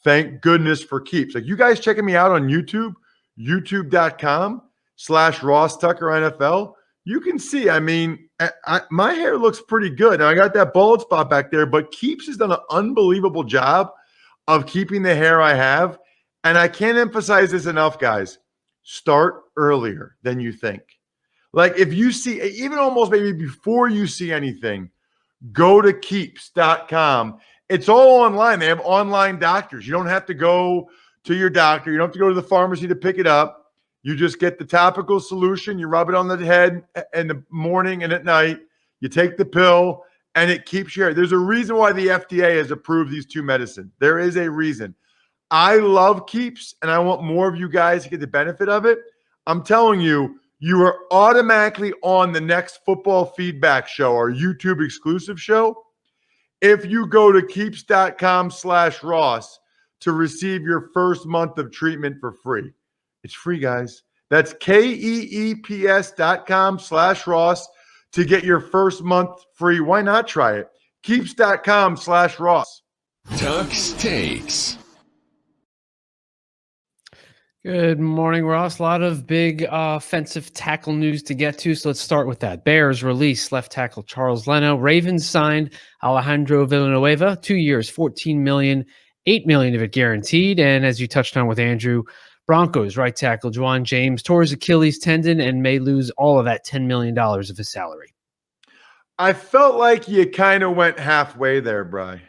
Thank goodness for Keeps. Like you guys checking me out on YouTube, youtube.com/Ross Tucker NFL. You can see, I mean, my hair looks pretty good. Now I got that bald spot back there, but Keeps has done an unbelievable job of keeping the hair I have. And I can't emphasize this enough, guys. Start earlier than you think. Like if you see, even almost maybe before you see anything, go to keeps.com. It's all online. They have online doctors. You don't have to go to your doctor. You don't have to go to the pharmacy to pick it up. You just get the topical solution. You rub it on the head in the morning and at night. You take the pill and it keeps your hair. There's a reason why the FDA has approved these two medicines. There is a reason. I love Keeps, and I want more of you guys to get the benefit of it. I'm telling you, you are automatically on the next Football Feedback Show, our YouTube exclusive show, if you go to keeps.com/Ross to receive your first month of treatment for free. It's free, guys. That's KEEPS.com/Ross to get your first month free. Why not try it? Keeps.com/Ross. Tuck's Takes. Good morning, Ross. A lot of big offensive tackle news to get to, so let's start with that. Bears release left tackle Charles Leno. Ravens signed Alejandro Villanueva, 2 years, $14 million, $8 million of it guaranteed. And as you touched on with Andrew, Broncos right tackle Juwan James tore his Achilles tendon and may lose all of that $10 million of his salary. I felt like you kind of went halfway there, Bri,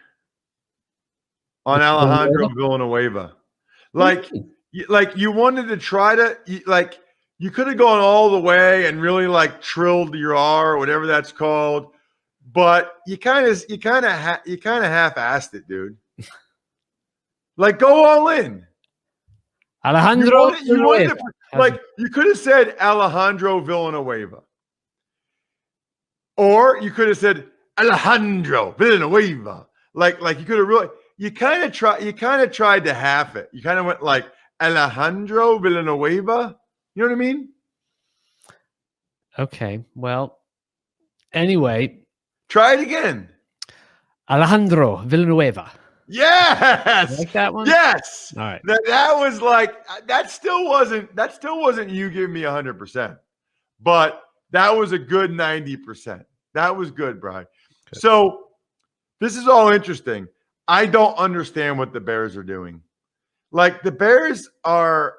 on Alejandro Villanueva. Like you wanted to try to, you could have gone all the way and really like trilled your R or whatever that's called, but you kind of half-assed it, dude. Like go all in. Alejandro you could have said Alejandro Villanueva, or you could have said Alejandro Villanueva. Like you could have really, you kind of tried to half it. You kind of went like Alejandro Villanueva. You know what I mean? Okay. Well, anyway. Try it again. Alejandro Villanueva. Yes. You like that one? Yes. All right. That was like, that still wasn't you giving me 100%, but that was a good 90%. That was good, Brian. Good. So this is all interesting. I don't understand what the Bears are doing. Like the Bears are,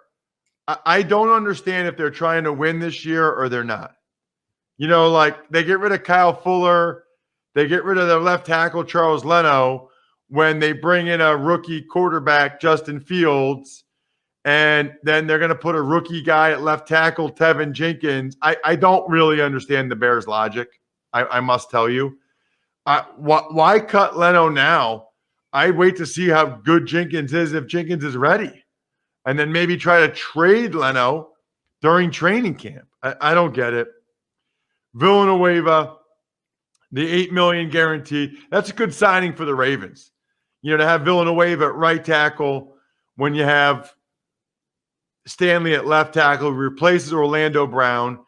I don't understand if they're trying to win this year or they're not. You know, like they get rid of Kyle Fuller. They get rid of their left tackle, Charles Leno, when they bring in a rookie quarterback, Justin Fields, and then they're going to put a rookie guy at left tackle, Tevin Jenkins. I don't really understand the Bears' logic. I must tell you. Why cut Leno now? I wait to see how good Jenkins is if Jenkins is ready, and then maybe try to trade Leno during training camp. I don't get it. Villanueva, the $8 million guarantee. That's a good signing for the Ravens. You know, to have Villanueva at right tackle when you have Stanley at left tackle, replaces Orlando Brown.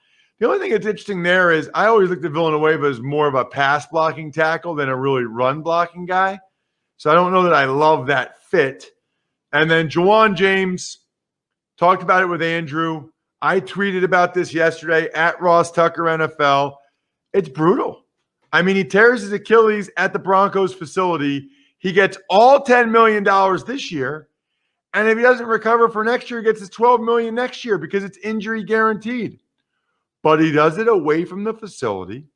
The only thing that's interesting there is I always looked at Villanueva as more of a pass blocking tackle than a really run blocking guy. So I don't know that I love that fit. And then Juwan James, talked about it with Andrew. I tweeted about this yesterday at Ross Tucker NFL. It's brutal. I mean, he tears his Achilles at the Broncos facility. He gets all $10 million this year. And if he doesn't recover for next year, he gets his $12 million next year because it's injury guaranteed. But he does it away from the facility.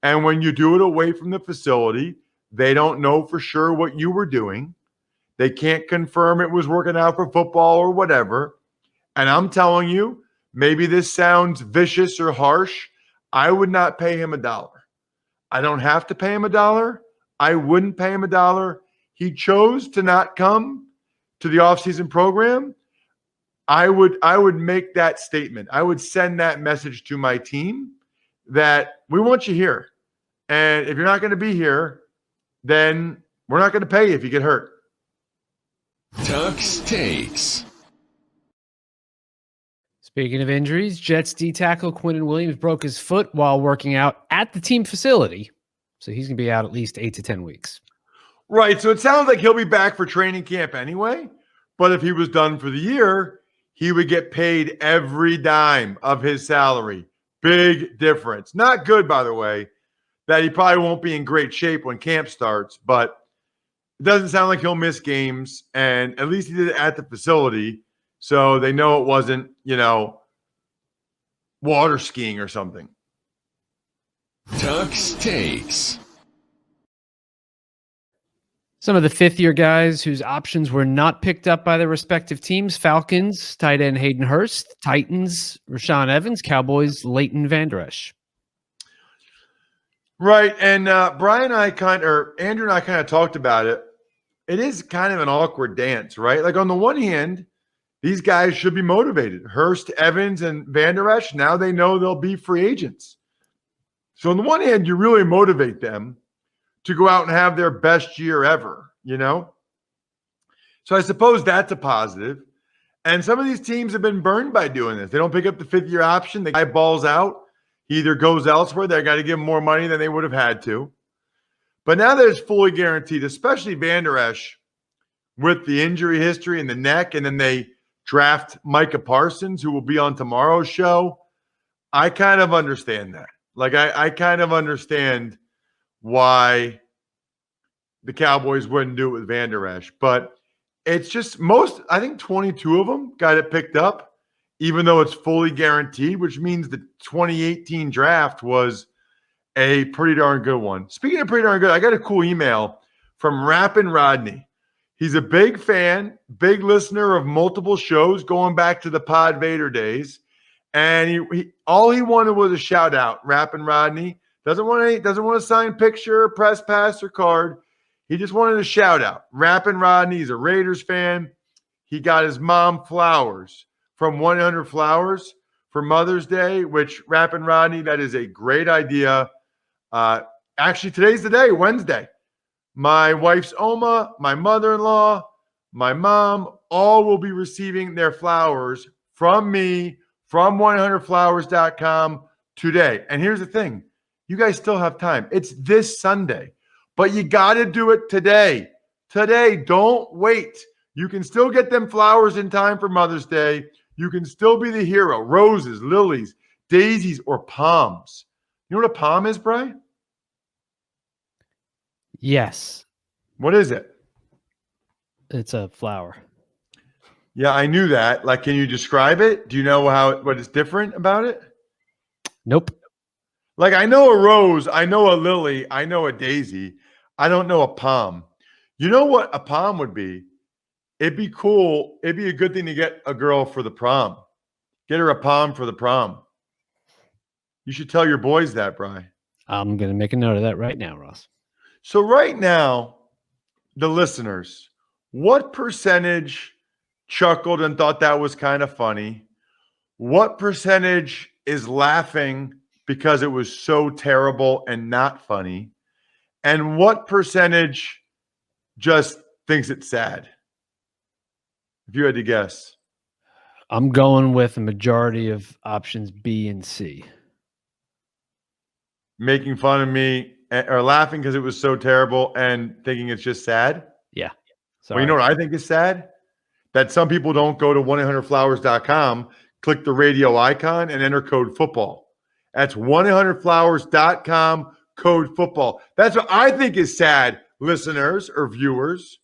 And when you do it away from the facility, they don't know for sure what you were doing. They can't confirm it was working out for football or whatever. And I'm telling you, maybe this sounds vicious or harsh. I would not pay him $1. I don't have to pay him $1. I wouldn't pay him $1. He chose to not come to the offseason program. I would make that statement. I would send that message to my team that we want you here. And if you're not going to be here, then we're not going to pay you if you get hurt. Tuck's Takes. Speaking of injuries, Jets D tackle Quinnen Williams broke his foot while working out at the team facility. So he's going to be out at least 8 to 10 weeks. Right. So it sounds like he'll be back for training camp anyway. But if he was done for the year, he would get paid every dime of his salary. Big difference. Not good, by the way, that he probably won't be in great shape when camp starts. But it doesn't sound like he'll miss games. And at least he did it at the facility. So they know it wasn't, water skiing or something. Tuck's Takes. Some of the fifth-year guys whose options were not picked up by their respective teams: Falcons, tight end Hayden Hurst; Titans, Rashaan Evans; Cowboys, Leighton Vander Esch. Right. And Andrew and I kind of talked about it. It is kind of an awkward dance, right? Like on the one hand, these guys should be motivated. Hurst, Evans, and Vander Esch, now they know they'll be free agents. So on the one hand, you really motivate them to go out and have their best year ever, So I suppose that's a positive. And some of these teams have been burned by doing this. They don't pick up the fifth-year option. The guy balls out. He either goes elsewhere. They got to give him more money than they would have had to. But now that it's fully guaranteed, especially Vander Esch with the injury history in the neck, and then they draft Micah Parsons, who will be on tomorrow's show. I kind of understand that. Like, I kind of understand why the Cowboys wouldn't do it with Vander Esch. But it's just I think 22 of them got it picked up, even though it's fully guaranteed, which means the 2018 draft was a pretty darn good one. Speaking of pretty darn good, I got a cool email from Rappin' Rodney. He's a big fan, big listener of multiple shows going back to the Pod Vader days. And all he wanted was a shout out. Rappin' Rodney doesn't want a signed picture, press pass, or card. He just wanted a shout out. Rappin' Rodney, he's a Raiders fan. He got his mom flowers from 100 Flowers for Mother's Day, which Rappin' Rodney, that is a great idea. Actually, today's the day, Wednesday. My wife's Oma, my mother-in-law, my mom, all will be receiving their flowers from me, from 100flowers.com today. And here's the thing. You guys still have time. It's this Sunday. But you got to do it today. Today, don't wait. You can still get them flowers in time for Mother's Day. You can still be the hero. Roses, lilies, daisies, or palms. You know what a palm is, Brian? Yes. What is it? It's a flower. Yeah, I knew that. Like, can you describe it? Do you know what is different about it? Nope. Like, I know a rose, I know a lily, I know a daisy. I don't know a palm. You know what a palm would be? It'd be cool. It'd be a good thing to get a girl for the prom. Get her a palm for the prom. You should tell your boys that, Brian. I'm going to make a note of that right now, Ross. So right now, the listeners, what percentage chuckled and thought that was kind of funny? What percentage is laughing because it was so terrible and not funny? And what percentage just thinks it's sad? If you had to guess. I'm going with a majority of options B and C. making fun of me or laughing because it was so terrible and thinking it's just sad. Yeah. Sorry. Well, you know what I think is sad? That some people don't go to 1-800-Flowers.com, click the radio icon, and enter code football. That's 1-800-Flowers.com, code football. That's what I think is sad, listeners or viewers.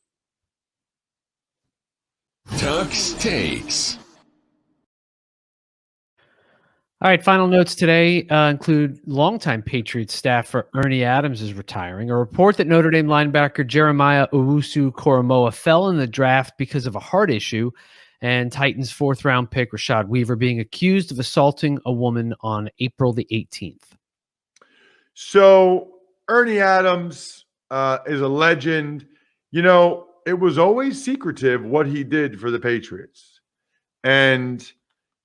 Tuck's Takes. All right, final notes today include longtime Patriots staffer Ernie Adams is retiring. A report that Notre Dame linebacker Jeremiah Owusu-Koramoah fell in the draft because of a heart issue, and Titans fourth-round pick Rashad Weaver being accused of assaulting a woman on April the 18th. So Ernie Adams is a legend. You know, it was always secretive what he did for the Patriots. And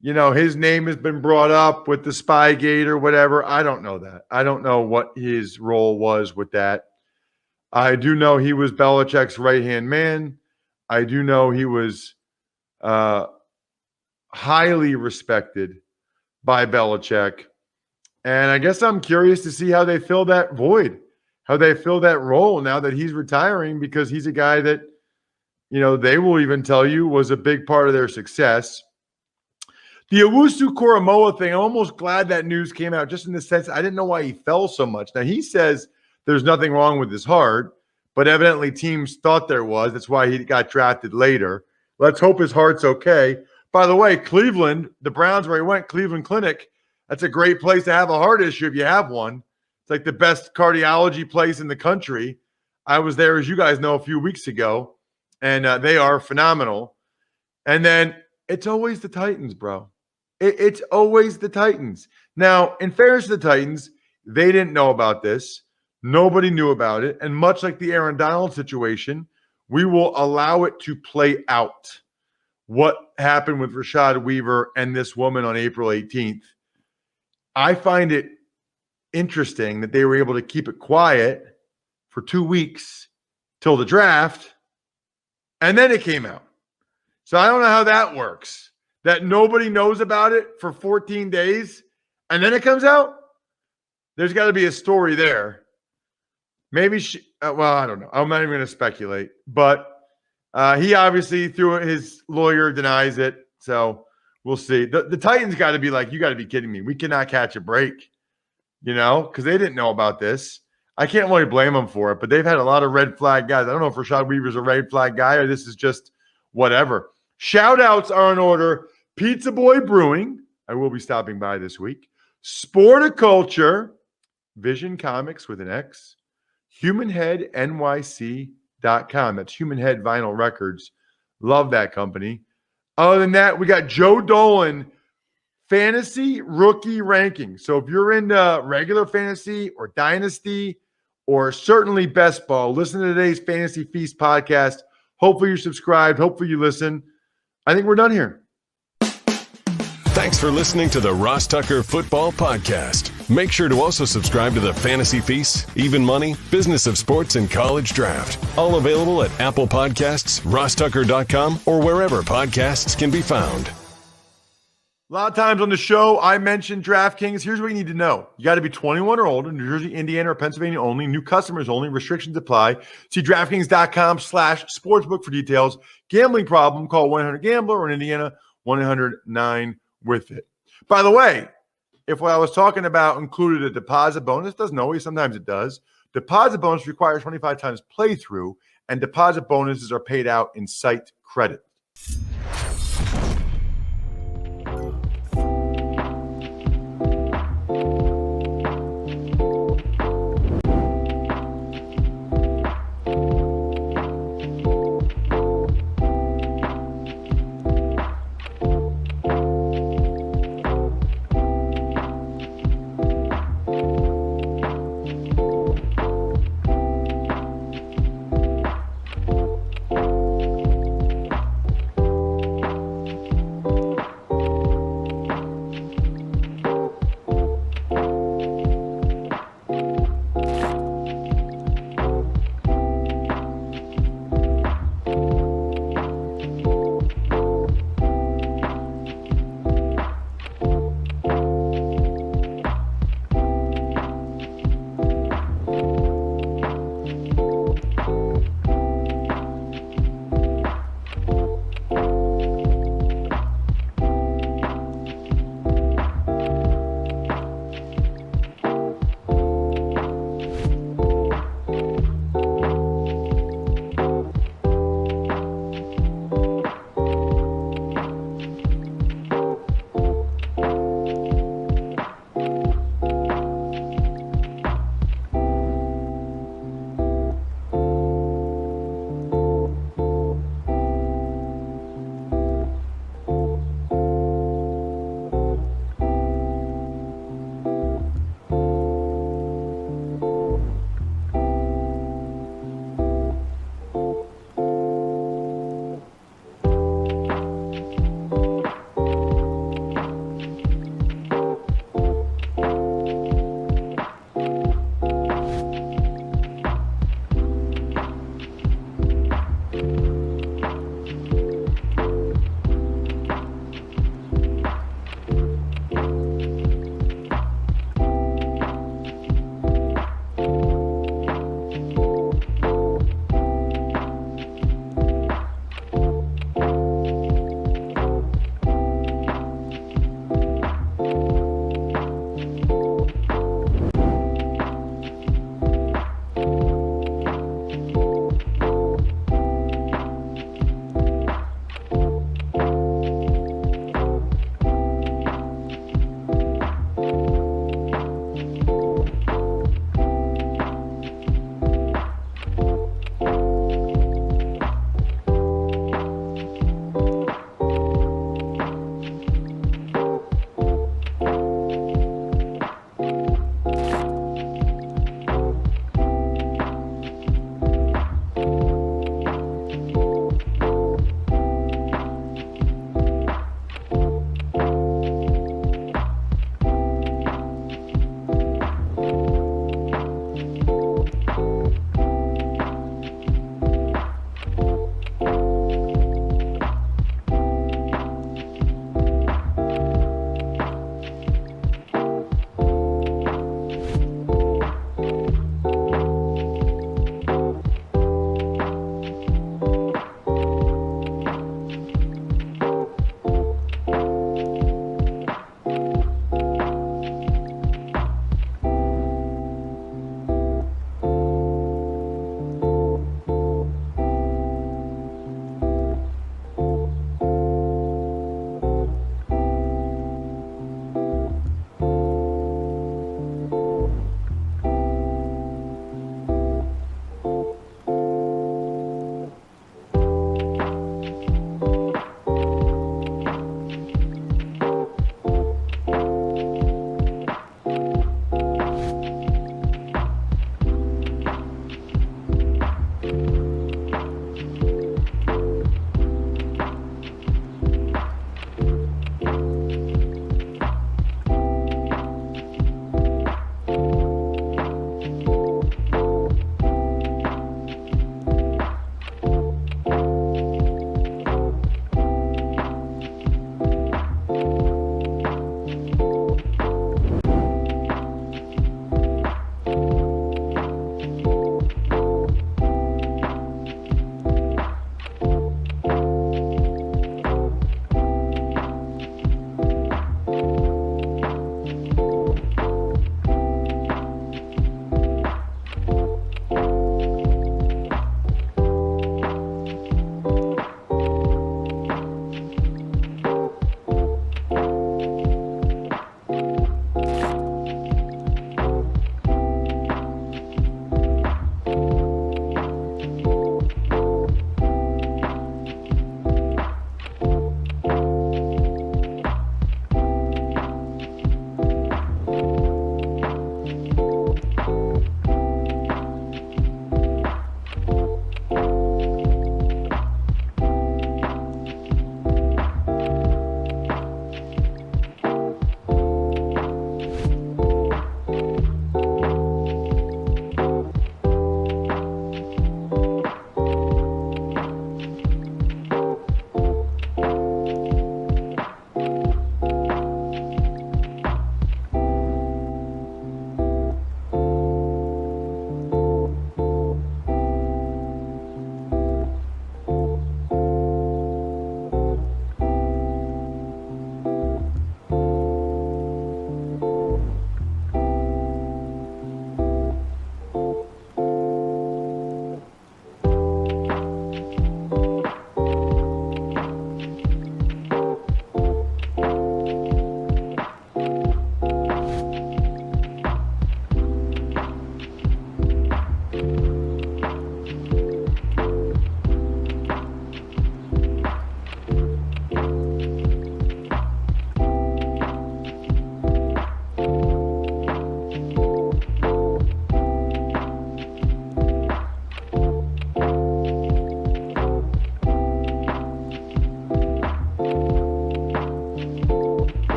you know, his name has been brought up with the Spygate or whatever. I don't know that. I don't know what his role was with that. I do know he was Belichick's right-hand man. I do know he was highly respected by Belichick. And I guess I'm curious to see how they fill that void, how they fill that role now that he's retiring, because he's a guy that, you know, they will even tell you was a big part of their success. The Owusu-Koramoah thing, I'm almost glad that news came out, just in the sense I didn't know why he fell so much. Now, he says there's nothing wrong with his heart, but evidently teams thought there was. That's why he got drafted later. Let's hope his heart's okay. By the way, Cleveland, the Browns where he went, Cleveland Clinic, that's a great place to have a heart issue if you have one. It's like the best cardiology place in the country. I was there, as you guys know, a few weeks ago, and they are phenomenal. And then it's always the Titans, bro. It's always the Titans. Now, in fairness to the Titans, they didn't know about this. Nobody knew about it. And much like the Aaron Donald situation, we will allow it to play out. What happened with Rashad Weaver and this woman on April 18th. I find it interesting that they were able to keep it quiet for 2 weeks till the draft, and then it came out. So I don't know how that works. That nobody knows about it for 14 days, and then it comes out? There's got to be a story there. Maybe well, I don't know. I'm not even going to speculate. But he obviously, through his lawyer, denies it. So we'll see. The Titans got to be like, you got to be kidding me. We cannot catch a break, you know, because they didn't know about this. I can't really blame them for it, but they've had a lot of red flag guys. I don't know if Rashad Weaver's a red flag guy or this is just whatever. Shout-outs are in order. Pizza Boy Brewing, I will be stopping by this week. Sporticulture, Vision Comics with an X, HumanHeadNYC.com. That's Human Head Vinyl Records. Love that company. Other than that, we got Joe Dolan Fantasy Rookie Ranking. So if you're into regular fantasy or dynasty or certainly best ball, listen to today's Fantasy Feast podcast. Hopefully you're subscribed. Hopefully you listen. I think we're done here. Thanks for listening to the Ross Tucker Football Podcast. Make sure to also subscribe to the Fantasy Feast, Even Money, Business of Sports, and College Draft. All available at Apple Podcasts, rosstucker.com, or wherever podcasts can be found. A lot of times on the show, I mentioned DraftKings. Here's what you need to know. You got to be 21 or older, New Jersey, Indiana, or Pennsylvania only. New customers only. Restrictions apply. See DraftKings.com/sportsbook for details. Gambling problem, call 1-800-GAMBLER, or in Indiana, 1-800-9-WITH-IT. By the way, if what I was talking about included a deposit bonus, doesn't always, sometimes it does. Deposit bonus requires 25 times playthrough, and deposit bonuses are paid out in site credit.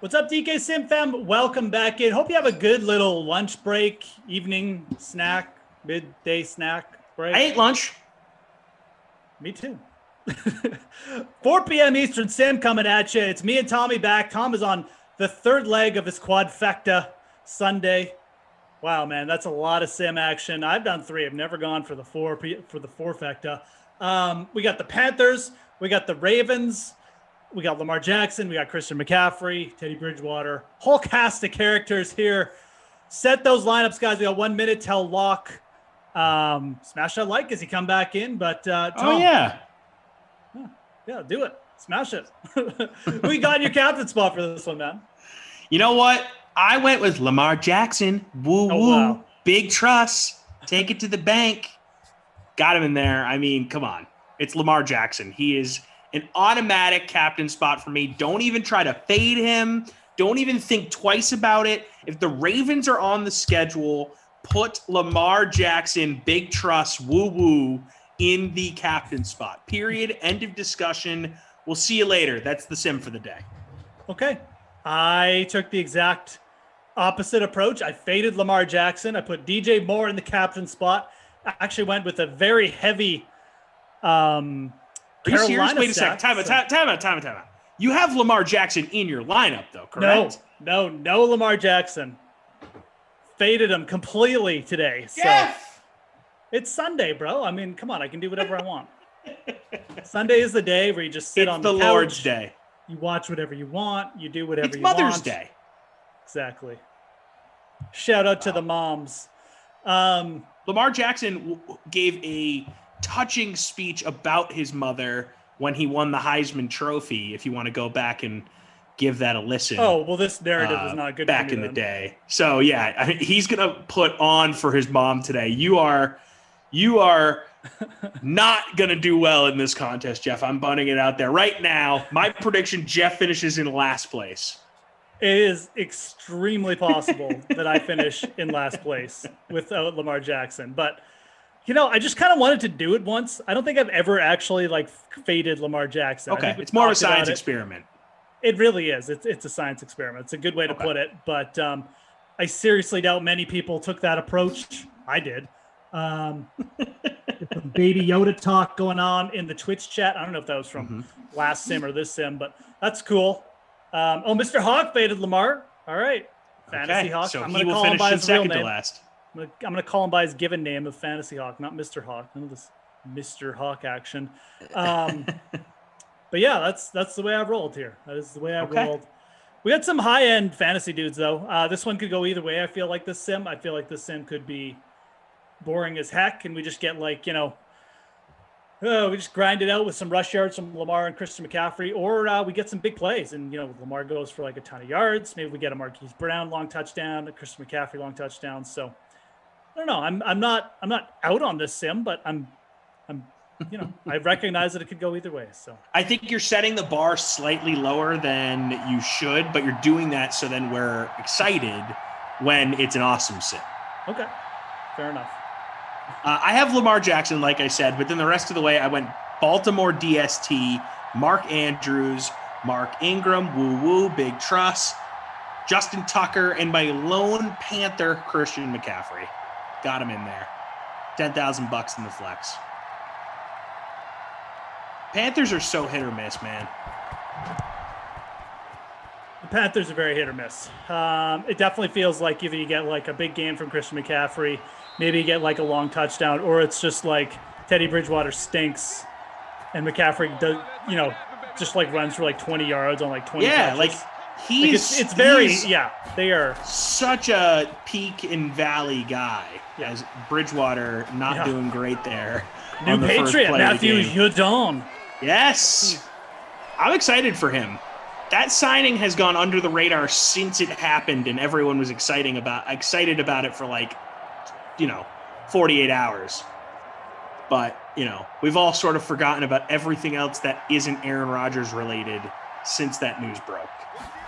What's up, DK Sim fam? Welcome back in. Hope you have a good little lunch break, evening snack, midday snack break. I ate lunch. Me too. 4 p.m. Eastern, Sim coming at you. It's me and Tommy back. Tom is on the third leg of his quadfecta Sunday. Wow, man, that's a lot of Sim action. I've done 3. I've never gone for the fourfecta. We got the Panthers. We got the Ravens. We got Lamar Jackson. We got Christian McCaffrey, Teddy Bridgewater. Whole cast of characters here. Set those lineups, guys. We got 1 minute till lock. Smash that like as you come back in. But Tom, yeah, do it. Smash it. We got in your captain spot for this one, man. You know what? I went with Lamar Jackson. Woo woo. Wow. Big trust. Take it to the bank. Got him in there. I mean, come on. It's Lamar Jackson. He is an automatic captain spot for me. Don't even try to fade him. Don't even think twice about it. If the Ravens are on the schedule, put Lamar Jackson, big trust, woo-woo, in the captain spot. Period. End of discussion. We'll see you later. That's the sim for the day. Okay. I took the exact opposite approach. I faded Lamar Jackson. I put DJ Moore in the captain spot. I actually went with a very heavy Are you serious? Carolina Wait a second. Time out. You have Lamar Jackson in your lineup, though, correct? No Lamar Jackson. Faded him completely today. Geoff! So it's Sunday, bro. I mean, come on. I can do whatever I want. Sunday is the day where you just sit on the couch. It's the Lord's Day. You watch whatever you want. You do whatever it's you want. It's Mother's Day. Exactly. Shout out to the moms. Lamar Jackson gave a touching speech about his mother when he won the Heisman Trophy, if you want to go back and give that a listen. Oh, well, this narrative is not good back in the day. So, yeah, I mean, he's going to put on for his mom today. You are not going to do well in this contest, Geoff. I'm bunting it out there right now. My prediction, Geoff finishes in last place. It is extremely possible that I finish in last place without Lamar Jackson. But, you know, I just kind of wanted to do it once. I don't think I've ever actually, faded Lamar Jackson. Okay, it's more of a science experiment. It really is. It's a science experiment. It's a good way to put it. But I seriously doubt many people took that approach. I did. Baby Yoda talk going on in the Twitch chat. I don't know if that was from last sim or this sim, but that's cool. Mr. Hawk faded Lamar. All right. Fantasy Hawk. So I'm he going to will call him finish by in his real second to name. last. I'm going to call him by his given name of Fantasy Hawk, not Mr. Hawk. None of this Mr. Hawk action. But yeah, that's the way I've rolled here. That is the way I've rolled. We got some high-end fantasy dudes, though. This one could go either way. I feel like this sim could be boring as heck, and we just get we just grind it out with some rush yards from Lamar and Christian McCaffrey, or we get some big plays, and Lamar goes for a ton of yards. Maybe we get a Marquise Brown long touchdown, a Christian McCaffrey long touchdown. So I don't know. I'm not out on this sim, but I'm I recognize that it could go either way. So I think you're setting the bar slightly lower than you should, but you're doing that so then we're excited when it's an awesome sim. Okay, fair enough. I have Lamar Jackson, like I said, but then the rest of the way I went Baltimore DST, Mark Andrews, Mark Ingram, woo-woo, big trust, Justin Tucker, and my lone Panther, Christian McCaffrey. Got him in there. $10,000 in the flex. Panthers are so hit or miss, man. The Panthers are very hit or miss. It definitely feels like either you get a big game from Christian McCaffrey, maybe you get a long touchdown, or it's just Teddy Bridgewater stinks and McCaffrey does, just runs for 20 yards on 20 touches. They are such a peak and valley guy. As Bridgewater not doing great there. New Patriot, Matthew Judon. Yes. I'm excited for him. That signing has gone under the radar since it happened, and everyone was excited about it for 48 hours. But, we've all sort of forgotten about everything else that isn't Aaron Rodgers related since that news broke.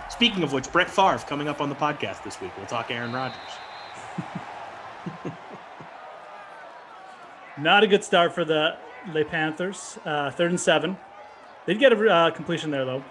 Speaking of which, Brett Favre coming up on the podcast this week. We'll talk Aaron Rodgers. Not a good start for the Panthers. 3rd and 7. They'd get a completion there, though.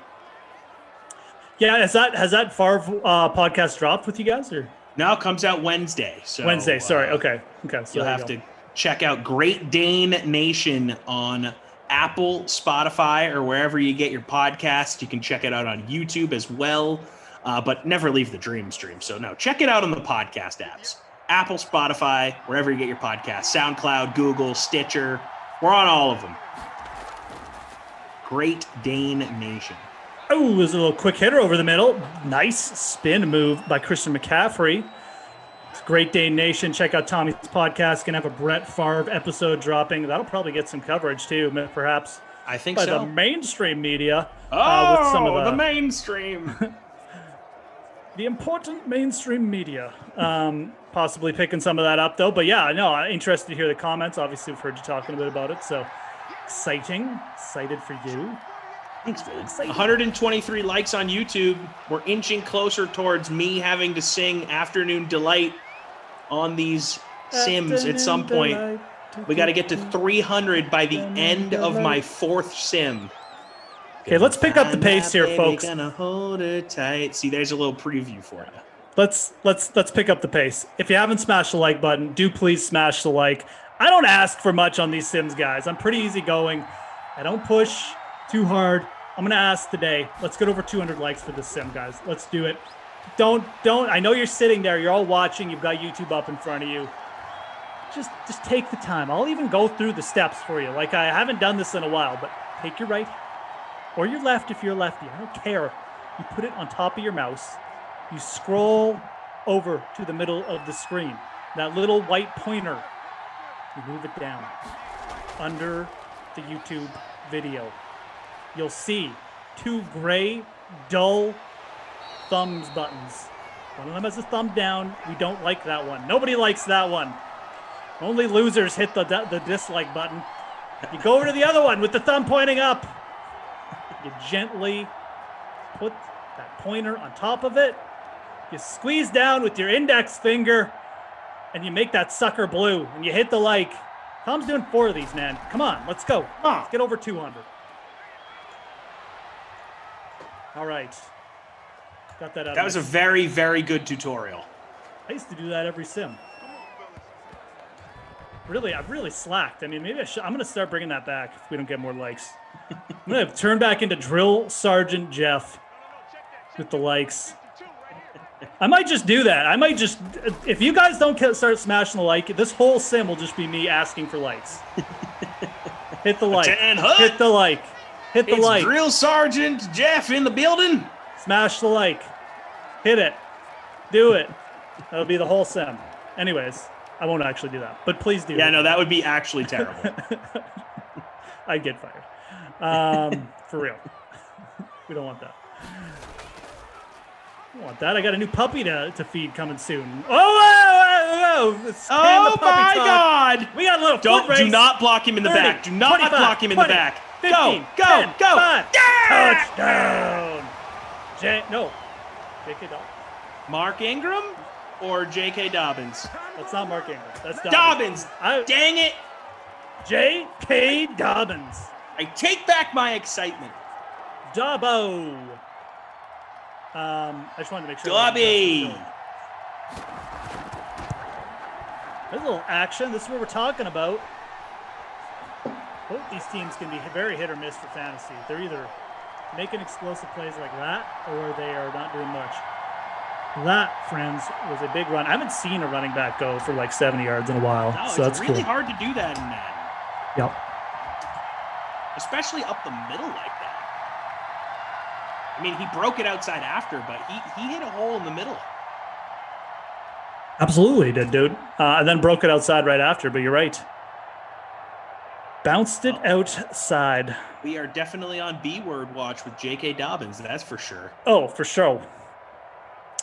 Yeah, has that Favre podcast dropped with you guys? Or No, it comes out Wednesday. So Wednesday, sorry. Okay. So you'll have to check out Great Dane Nation on Apple, Spotify, or wherever you get your podcast. You can check it out on YouTube as well, but never leave the dream stream. So no, check it out on the podcast apps. Apple, Spotify, wherever you get your podcast. SoundCloud, Google, Stitcher. We're on all of them. Great Dane Nation. Oh, there's a little quick hitter over the middle. Nice spin move by Christian McCaffrey. It's Great Dane Nation. Check out Tommy's podcast. Gonna have a Brett Favre episode dropping. That'll probably get some coverage too, perhaps. I think by so. The mainstream media. Oh, with some of the mainstream. The important mainstream media. Possibly picking some of that up though. But yeah, no, I'm interested to hear the comments. Obviously, we've heard you talking a bit about it. So excited for you. Thanks, man. 123 likes on YouTube. We're inching closer towards me having to sing Afternoon Delight on these Sims at some point. We got to get to 300 by the end of my 4th Sim. Okay, let's pick up the pace here, folks. Gonna hold it tight. See, there's a little preview for you. Let's pick up the pace. If you haven't smashed the like button, do please smash the like. I don't ask for much on these Sims, guys. I'm pretty easygoing. I don't push too hard. I'm going to ask today. Let's get over 200 likes for this Sim, guys. Let's do it. Don't. I know you're sitting there. You're all watching. You've got YouTube up in front of you. Just take the time. I'll even go through the steps for you. Like, I haven't done this in a while, but take your right or your left if you're a lefty. I don't care. You put it on top of your mouse. You scroll over to the middle of the screen. That little white pointer, you move it down under the YouTube video. You'll see 2 gray, dull thumbs buttons. One of them has a thumb down. We don't like that one. Nobody likes that one. Only losers hit the dislike button. You go over to the other one with the thumb pointing up. You gently put that pointer on top of it. You squeeze down with your index finger, and you make that sucker blue, and you hit the like. Tom's doing 4 of these, man. Come on, let's go. Come on, let's get over 200. All right. Got that out. That was a very, very good tutorial. I used to do that every Sim. Really, I've really slacked. I mean, maybe I'm going to start bringing that back if we don't get more likes. I'm going to turn back into Drill Sergeant Geoff with the likes. I might just do that. I might just, if you guys don't start smashing the like, this whole Sim will just be me asking for likes. Hit the like. Hit the like. Hit the like. Drill Sergeant Geoff in the building. Smash the like. Hit it. Do it. That'll be the whole Sim. Anyways, I won't actually do that, but please do. Yeah, no, that would be actually terrible. I'd get fired. For real. We don't want that. I don't want that. I got a new puppy to feed coming soon. Oh my God! We got a little foot race. Do not block him in the 30, back. Do not 25, block him in 20, the back. 15, Go! 10, Go! 5. Yeah! Touchdown! J.K. Dobbins. Mark Ingram or J.K. Dobbins? That's not Mark Ingram. That's Dobbins. Dang it! J.K. Dobbins. I take back my excitement. Dobbo. I just wanted to make sure. Dobby. There's a little action. This is what we're talking about. Both these teams can be very hit or miss for fantasy. They're either making explosive plays like that, or they are not doing much. That, friends, was a big run. I haven't seen a running back go for like 70 yards in a while. No, so it's that's really cool. hard to do that in Madden. Yep. Especially up the middle like that. I mean, he broke it outside after, but he hit a hole in the middle. Absolutely did, dude. And then broke it outside right after, but you're right. Bounced it outside. We are definitely on B-word watch with J.K. Dobbins, that's for sure. Oh, for sure.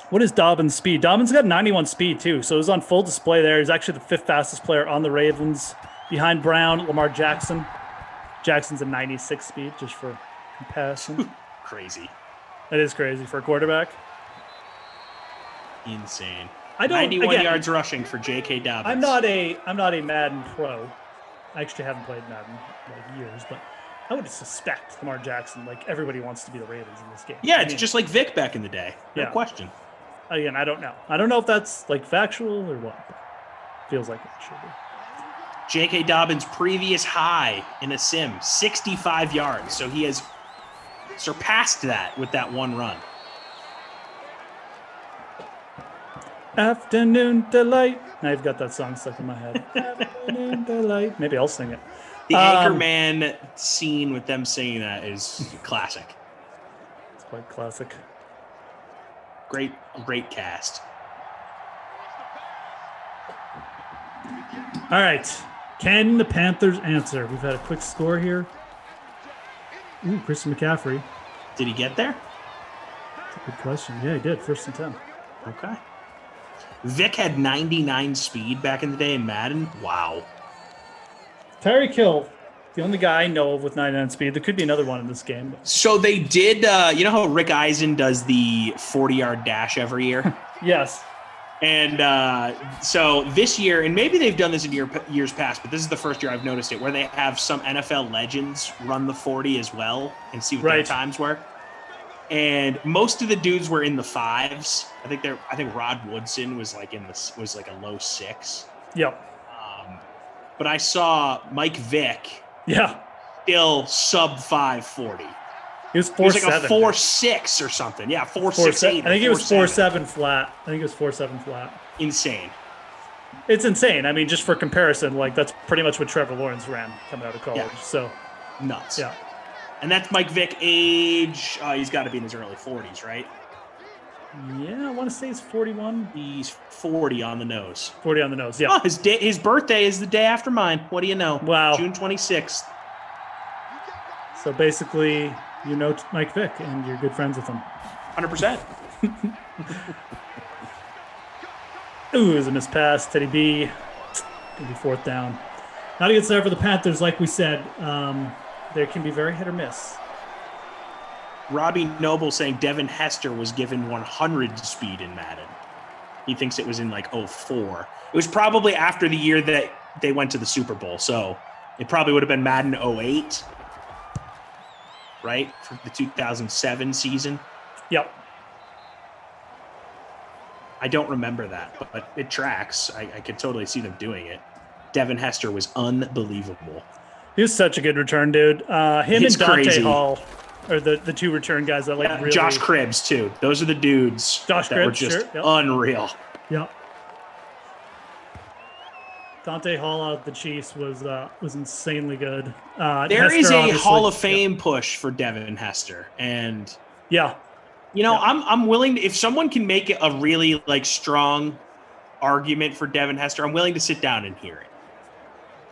What is Dobbins' speed? Dobbins got 91 speed, too, so it was on full display there. He's actually the 5th fastest player on the Ravens, behind Brown, Lamar Jackson. Jackson's a 96 speed, just for comparison. Crazy. That is crazy for a quarterback. Insane. 91 yards rushing for J.K. Dobbins. I'm not a Madden pro. I actually haven't played Madden in like years, but I would suspect Lamar Jackson, like everybody wants to be the Ravens in this game. Yeah, it's just like Vic back in the day. No question. Again, I don't know. I don't know if that's like factual or what. Feels like it should be. J.K. Dobbins' previous high in a sim, 65 yards. So he has surpassed that with that one run. Afternoon Delight. Now you've got that song stuck in my head. Afternoon Delight. Maybe I'll sing it. The Anchorman scene with them singing that is classic. It's quite classic. Great cast. All right. Can the Panthers answer? We've had a quick score here. Ooh, Christian McCaffrey. Did he get there? That's a good question. Yeah, he did. 1st and 10. Okay. Vic had 99 speed back in the day in Madden. Wow. Tyreek Hill, the only guy I know of with 99 speed. There could be another one in this game. So they did, you know how Rick Eisen does the 40-yard dash every year? Yes. And so this year, and maybe they've done this in years past, but this is the first year I've noticed it, where they have some NFL legends run the 40 as well and see what their times were. And most of the dudes were in the 5s. I think Rod Woodson was like a low 6. Yep. But I saw Mike Vick. Yeah. Still sub 540. He was 4.7. He was like a 4.6 or something. Yeah, 4.68. I think he was 4.7 flat. I think it was 4.7 flat. Insane. It's insane. I mean, just for comparison, like that's pretty much what Trevor Lawrence ran coming out of college. Yeah. So nuts. Yeah. And that's Mike Vick age. He's got to be in his early 40s, right? Yeah, I want to say he's 41. He's 40 on the nose. 40 on the nose, yeah. Oh, his birthday is the day after mine. What do you know? Wow. June 26th. So basically, you know Mike Vick, and you're good friends with him. 100%. Ooh, it was a missed pass. Teddy B. Gonna be 4th down. Not a good start for the Panthers, like we said. There can be very hit or miss. Robbie Noble saying Devin Hester was given 100 speed in Madden. He thinks it was in like 04. It was probably after the year that they went to the Super Bowl. So it probably would have been Madden 08, right? For the 2007 season. Yep. I don't remember that, but it tracks. I could totally see them doing it. Devin Hester was unbelievable. He was such a good return, dude. Him It's and Dante crazy. Hall are the two return guys that really... Josh Cribbs, too. Those are the dudes that were just unreal. Yep. Dante Hall out of the Chiefs was insanely good. There is a Hall of Fame push for Devin Hester. And, I'm willing to, if someone can make it a really strong argument for Devin Hester, I'm willing to sit down and hear it.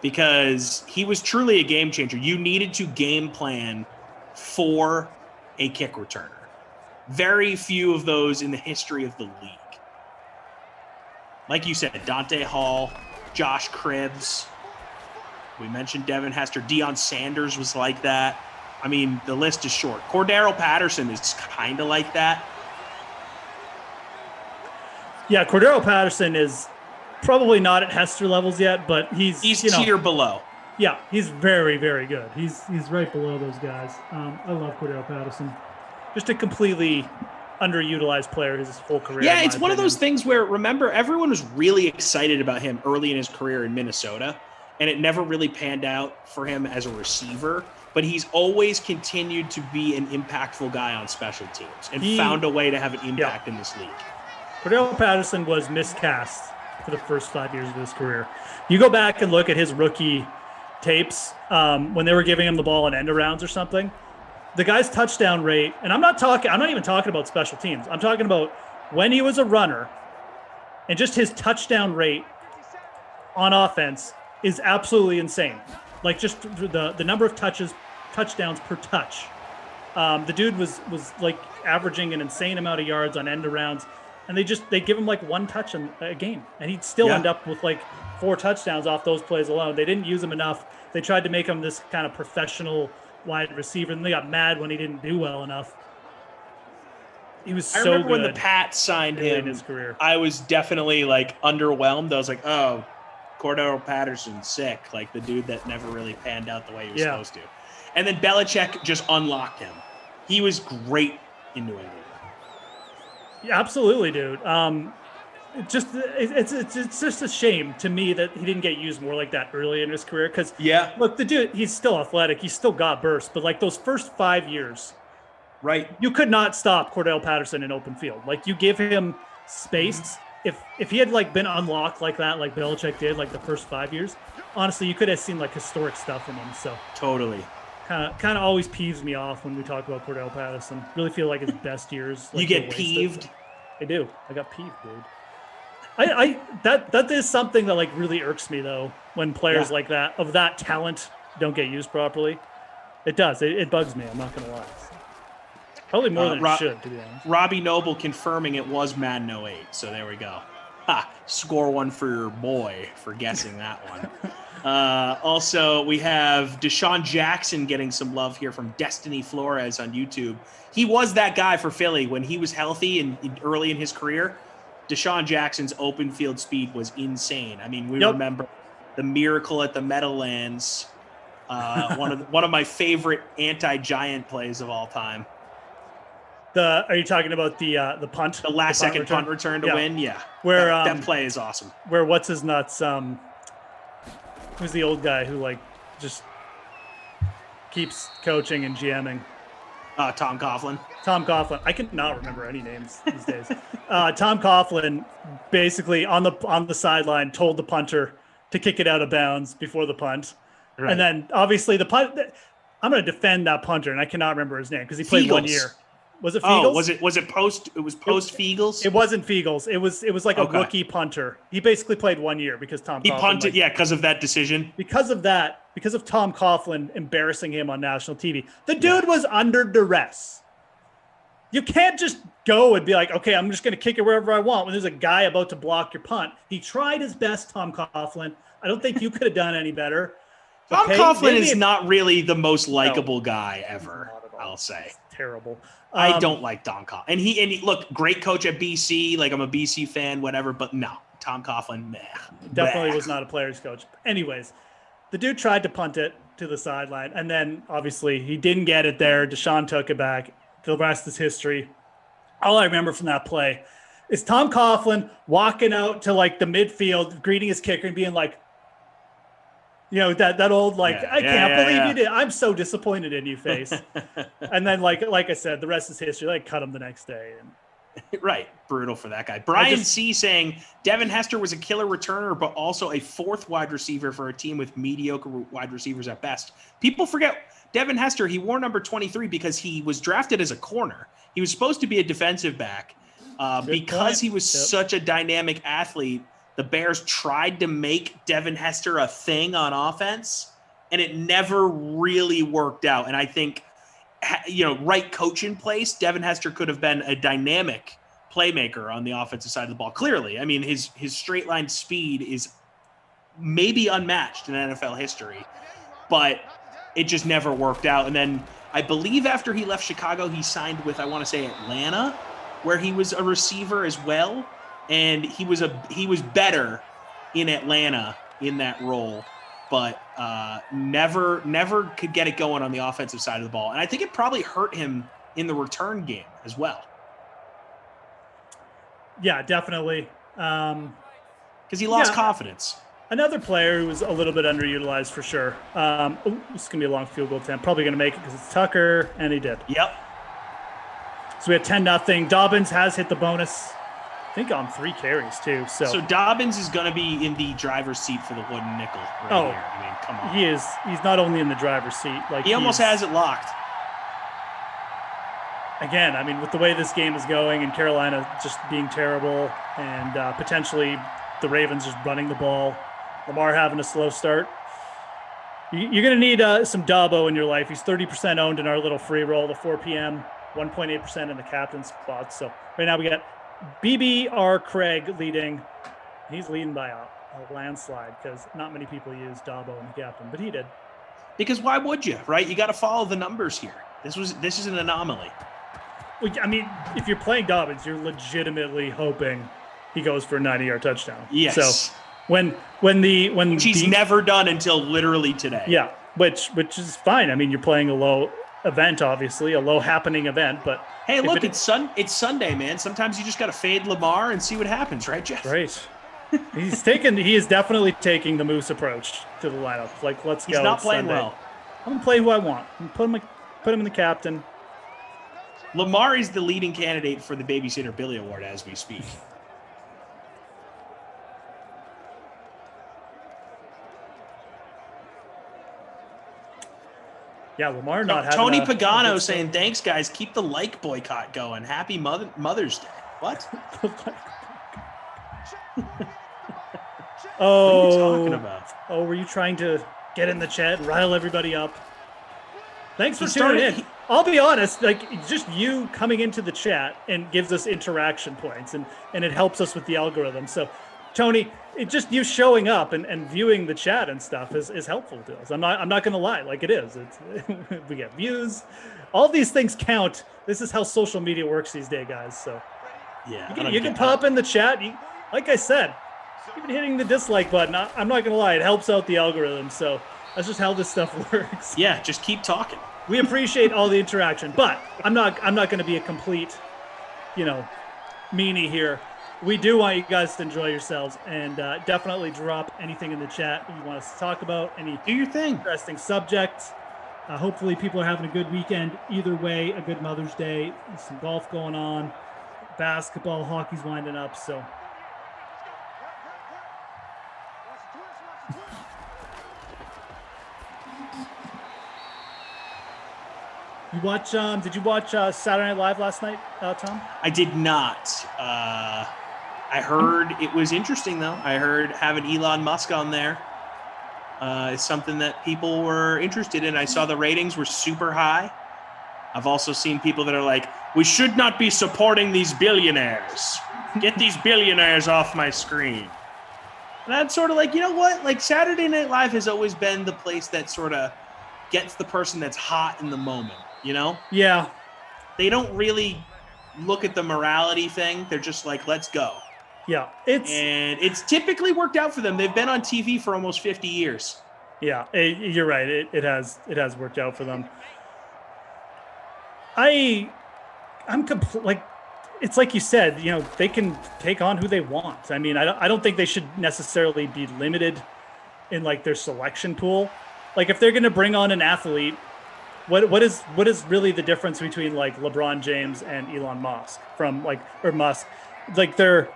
Because he was truly a game changer. You needed to game plan for a kick returner. Very few of those in the history of the league. Like you said, Dante Hall, Josh Cribbs. We mentioned Devin Hester. Deion Sanders was like that. I mean, the list is short. Cordero Patterson is kind of like that. Yeah, Cordero Patterson is probably not at Hester levels yet, but he's tier below. Yeah, he's very, very good. He's right below those guys. I love Cordero Patterson. Just a completely underutilized player his whole career. Yeah, it's one of those things where, remember, everyone was really excited about him early in his career in Minnesota, and it never really panned out for him as a receiver, but he's always continued to be an impactful guy on special teams and found a way to have an impact in this league. Cordero Patterson was miscast for the first 5 years of his career. You go back and look at his rookie tapes when they were giving him the ball on end arounds or something. The guy's touchdown rate, and I'm not even talking about special teams. I'm talking about when he was a runner, and just his touchdown rate on offense is absolutely insane. Like just the number of touchdowns per touch. The dude was like averaging an insane amount of yards on end arounds. And they give him like one touch a game, and he'd still end up with like 4 touchdowns off those plays alone. They didn't use him enough. They tried to make him this kind of professional wide receiver, and they got mad when he didn't do well enough. He was so good. I remember when the Pats signed him in his career. I was definitely underwhelmed. I was like, oh, Cordero Patterson, sick. Like the dude that never really panned out the way he was supposed to. And then Belichick just unlocked him. He was great in New England. Yeah, absolutely, dude. It's just a shame to me that he didn't get used more like that early in his career. Because look, the dude, he's still athletic. He's still got burst. But like those first 5 years, right, you could not stop Cordell Patterson in open field. Like you give him space. If he had like been unlocked like that, like Belichick did, like the first 5 years, honestly, you could have seen like historic stuff from him. So totally. Kind of always peeves me off when we talk about Cordell Patterson. Really feel like his best years. Like, you get peeved. I do. I got peeved, dude. That is something that like really irks me though when players like that of that talent don't get used properly. It does. It bugs me. I'm not gonna lie. Probably more than it should, to be honest. Robbie Noble confirming it was Madden 08. So there we go. Score one for your boy for guessing that one. Also, we have Deshaun Jackson getting some love here from Destiny Flores on YouTube. He was that guy for Philly when he was healthy and early in his career. Deshaun Jackson's open field speed was insane. I mean, we remember the miracle at the Meadowlands. One of my favorite anti-giant plays of all time. Are you talking about the punt? The last second punt return to win? Yeah. Where that play is awesome. Where what's his nuts? Who's the old guy who like just keeps coaching and GMing? Tom Coughlin. Tom Coughlin. I cannot remember any names these days. Tom Coughlin basically on the sideline told the punter to kick it out of bounds before the punt. Right. And then obviously the punt. I'm going to defend that punter, and I cannot remember his name because he played 1 year. Was it Fiegels? Oh, was it post? It was post Fiegels. It wasn't Fiegels. It was like a rookie punter. He basically played 1 year because Tom. He punted, because of that decision. Because of Tom Coughlin embarrassing him on national TV. The dude was under duress. You can't just go and be like, okay, I'm just going to kick it wherever I want when there's a guy about to block your punt. He tried his best, Tom Coughlin. I don't think you could have done any better. Tom Coughlin is not really the most likable guy ever. I'll say. It's terrible. I don't like Tom Coughlin. And he look, great coach at BC. Like, I'm a BC fan, whatever. But no, Tom Coughlin, definitely was not a player's coach. Anyways, the dude tried to punt it to the sideline. And then, obviously, he didn't get it there. Deshaun took it back. The rest is history. All I remember from that play is Tom Coughlin walking out to, like, the midfield, greeting his kicker and being like, that old, like, I can't believe you did. I'm so disappointed in you face. And then, like I said, the rest is history. Like, cut him the next day. And right. Brutal for that guy. Brian C. saying Devin Hester was a killer returner, but also a fourth wide receiver for a team with mediocre wide receivers at best. People forget Devin Hester, he wore number 23 because he was drafted as a corner. He was supposed to be a defensive back. Because he was such a dynamic athlete, the Bears tried to make Devin Hester a thing on offense, and it never really worked out. And I think, right coach in place, Devin Hester could have been a dynamic playmaker on the offensive side of the ball. Clearly, I mean, his straight line speed is maybe unmatched in NFL history, but it just never worked out. And then I believe after he left Chicago, he signed with, I want to say, Atlanta, where he was a receiver as well. And he was better in Atlanta in that role, but never could get it going on the offensive side of the ball. And I think it probably hurt him in the return game as well. Yeah, definitely. Because he lost confidence. Another player who was a little bit underutilized for sure. This is going to be a long field goal attempt. Probably going to make it because it's Tucker, and he did. Yep. So we had 10-0. Dobbins has hit the bonus. I think on 3 carries too. So Dobbins is going to be in the driver's seat for the wooden nickel here. I mean, come on. He is. He's not only in the driver's seat. Like he almost has it locked. Again, I mean, with the way this game is going and Carolina just being terrible and potentially the Ravens just running the ball, Lamar having a slow start, you're going to need some Dabo in your life. He's 30% owned in our little free roll, the 4 p.m., 1.8% in the captain's spot. So right now we got BBR Craig leading. He's leading by a landslide because not many people use Dabo in the captain, but he did. Because why would you, right? You got to follow the numbers here. This is an anomaly. Well, I mean, if you're playing Dobbins, you're legitimately hoping he goes for a 90-yard touchdown. Yes. So when he's never done until literally today. Yeah. which is fine. I mean, you're playing a low event, obviously, a low happening event, but hey, look, it's Sunday, man. Sometimes you just got to fade Lamar and see what happens, right, Geoff? Right. He is definitely taking the Moose approach to the lineup. Like, let's go. He's not playing Sunday. well. I'm gonna play who I want. I'm gonna put him in the captain. Lamar is the leading candidate for the Babysitter Billy Award as we speak. Yeah, Lamar not having Tony Pagano saying, thanks, guys. Keep the like boycott going. Happy Mother's Day. What? Oh, what are you talking about? Oh, were you trying to get in the chat and rile everybody up? Thanks for tuning in. I'll be honest, like, just you coming into the chat and gives us interaction points, and it helps us with the algorithm. So, Tony, just you showing up and viewing the chat and stuff is helpful to us. I'm not going to lie, like it is. We get views. All these things count. This is how social media works these days, guys. So, yeah, you can pop in the chat. Like I said, even hitting the dislike button, I'm not going to lie, it helps out the algorithm. So that's just how this stuff works. Yeah, just keep talking. We appreciate all the interaction, but I'm not going to be a complete, meanie here. We do want you guys to enjoy yourselves, and definitely drop anything in the chat you want us to talk about. Do your thing. Interesting subjects. Hopefully people are having a good weekend. Either way, a good Mother's Day. There's some golf going on. Basketball, hockey's winding up, so. Did you watch Saturday Night Live last night, Tom? I did not. I heard it was interesting, though. I heard having Elon Musk on there is something that people were interested in. I saw the ratings were super high. I've also seen people that are like, we should not be supporting these billionaires. Get these billionaires off my screen. And I'm sort of like, you know what? Like, Saturday Night Live has always been the place that sort of gets the person that's hot in the moment. Yeah. They don't really look at the morality thing. They're just like, let's go. Yeah. It's typically worked out for them. They've been on TV for almost 50 years. Yeah, you're right. It has worked out for them. I'm like, it's like you said, they can take on who they want. I mean, I don't think they should necessarily be limited in like their selection pool. Like, if they're going to bring on an athlete, what is really the difference between like LeBron James and Elon Musk or Musk? Like, they're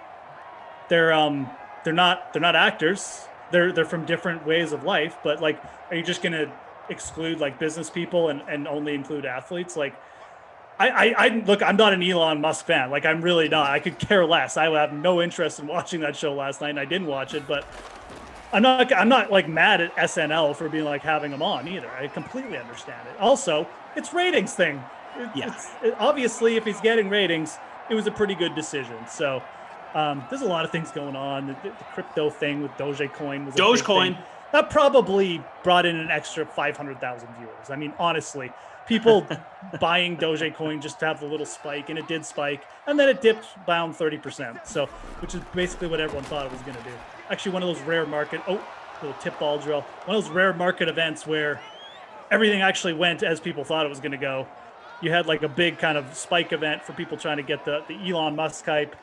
not actors. They're from different ways of life. But like, are you just going to exclude like business people and only include athletes? Like, I look, I'm not an Elon Musk fan. Like, I'm really not. I could care less. I have no interest in watching that show last night, and I didn't watch it, but I'm not like mad at SNL for being like having him on either. I completely understand it. Also, it's ratings thing. Obviously, if he's getting ratings, it was a pretty good decision. So there's a lot of things going on. The crypto thing with Dogecoin was Dogecoin. That probably brought in an extra 500,000 viewers. I mean, honestly, people buying Dogecoin just to have the little spike, and it did spike, and then it dipped down 30%. So, which is basically what everyone thought it was going to do. Actually, one of those rare market, little tip ball drill, one of those rare market events where everything actually went as people thought it was going to go. You had like a big kind of spike event for people trying to get the Elon Musk hype,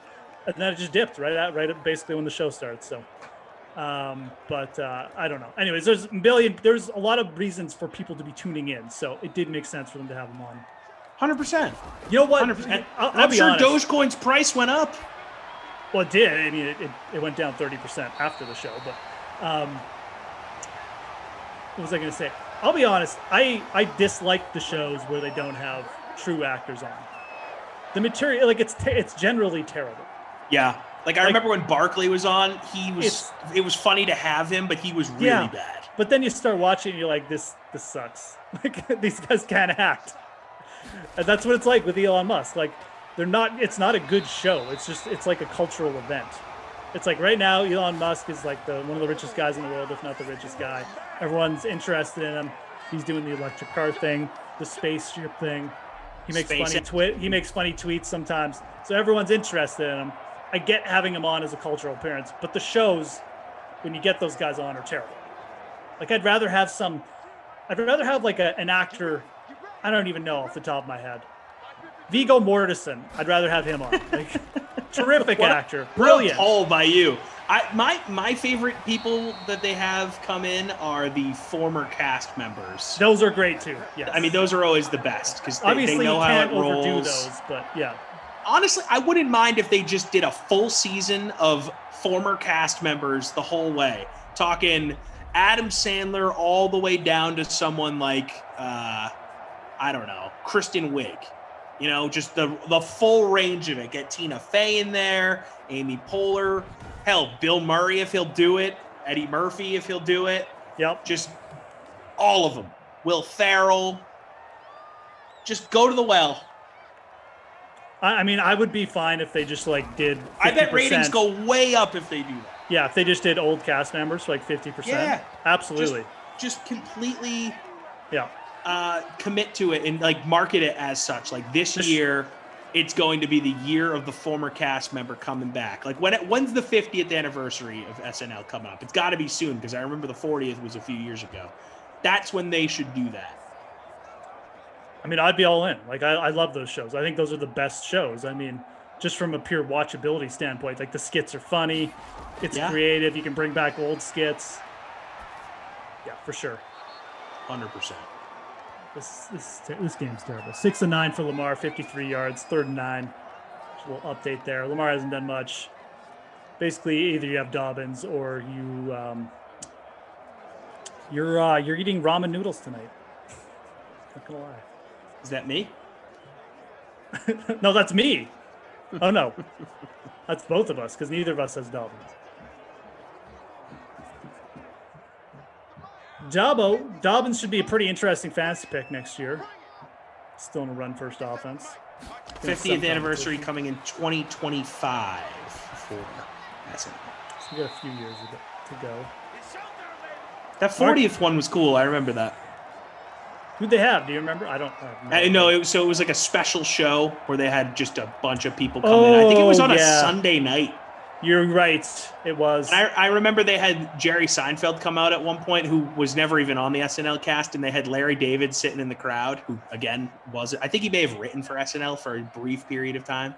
and then it just dipped right at basically when the show starts. So, but I don't know. Anyways, there's a lot of reasons for people to be tuning in, so it did make sense for them to have him on. 100%. You know what? 100%. I'll be sure honest. Dogecoin's price went up. Well, it did. I mean, it went down 30% after the show. But what was I going to say? I'll be honest. I dislike the shows where they don't have true actors on. The material, like, it's generally terrible. Yeah. Like, I remember when Barkley was on, it was funny to have him, but he was really bad. But then you start watching and you're like, this sucks. Like, these guys can't act. And that's what it's like with Elon Musk. Like, it's not a good show. It's like a cultural event. It's like right now, Elon Musk is like one of the richest guys in the world, if not the richest guy. Everyone's interested in him. He's doing the electric car thing, the spaceship thing. He makes funny tweets sometimes. So everyone's interested in him. I get having him on as a cultural appearance, but the shows, when you get those guys on, are terrible. Like, I'd rather have I'd rather have like an actor. I don't even know off the top of my head. Viggo Mortensen. I'd rather have him on. Like, terrific actor. Brilliant. All by you. My favorite people that they have come in are the former cast members. Those are great too. Yes. I mean, those are always the best because obviously they know you how can't it rolls. overdo those, but yeah. Honestly, I wouldn't mind if they just did a full season of former cast members the whole way. Talking Adam Sandler all the way down to someone like, I don't know, Kristen Wiig. You know, just the full range of it. Get Tina Fey in there, Amy Poehler, hell, Bill Murray if he'll do it, Eddie Murphy if he'll do it. Yep. Just all of them. Will Ferrell. Just go to the well. I mean, I would be fine if they just like did 50%. I bet ratings go way up if they do that. Yeah, if they just did old cast members for like 50%. Yeah. Absolutely. Just completely yeah. Commit to it and like market it as such. Like this year, it's going to be the year of the former cast member coming back. Like when's the 50th anniversary of SNL coming up? It's got to be soon because I remember the 40th was a few years ago. That's when they should do that. I mean, I'd be all in. Like, I love those shows. I think those are the best shows. I mean, just from a pure watchability standpoint, like the skits are funny. It's creative. You can bring back old skits. Yeah, for sure. 100%. This game's terrible. 6-9 for Lamar, 53 yards, 3rd and 9. Just a little update there. Lamar hasn't done much. Basically, either you have Dobbins or you're eating ramen noodles tonight. Not gonna lie. Is that me? No, that's me. Oh no, that's both of us because neither of us has Dobbins. Dobbins should be a pretty interesting fantasy pick next year. Still in a run first offense. 50th anniversary coming in 2025 for SNL. So we got a few years to go. That 40th one was cool. I remember that. Who'd they have? Do you remember? I don't know. No, it was like a special show where they had just a bunch of people come in. I think it was on a Sunday night. You're right. It was. I remember they had Jerry Seinfeld come out at one point, who was never even on the SNL cast, and they had Larry David sitting in the crowd, who again was. I think he may have written for SNL for a brief period of time.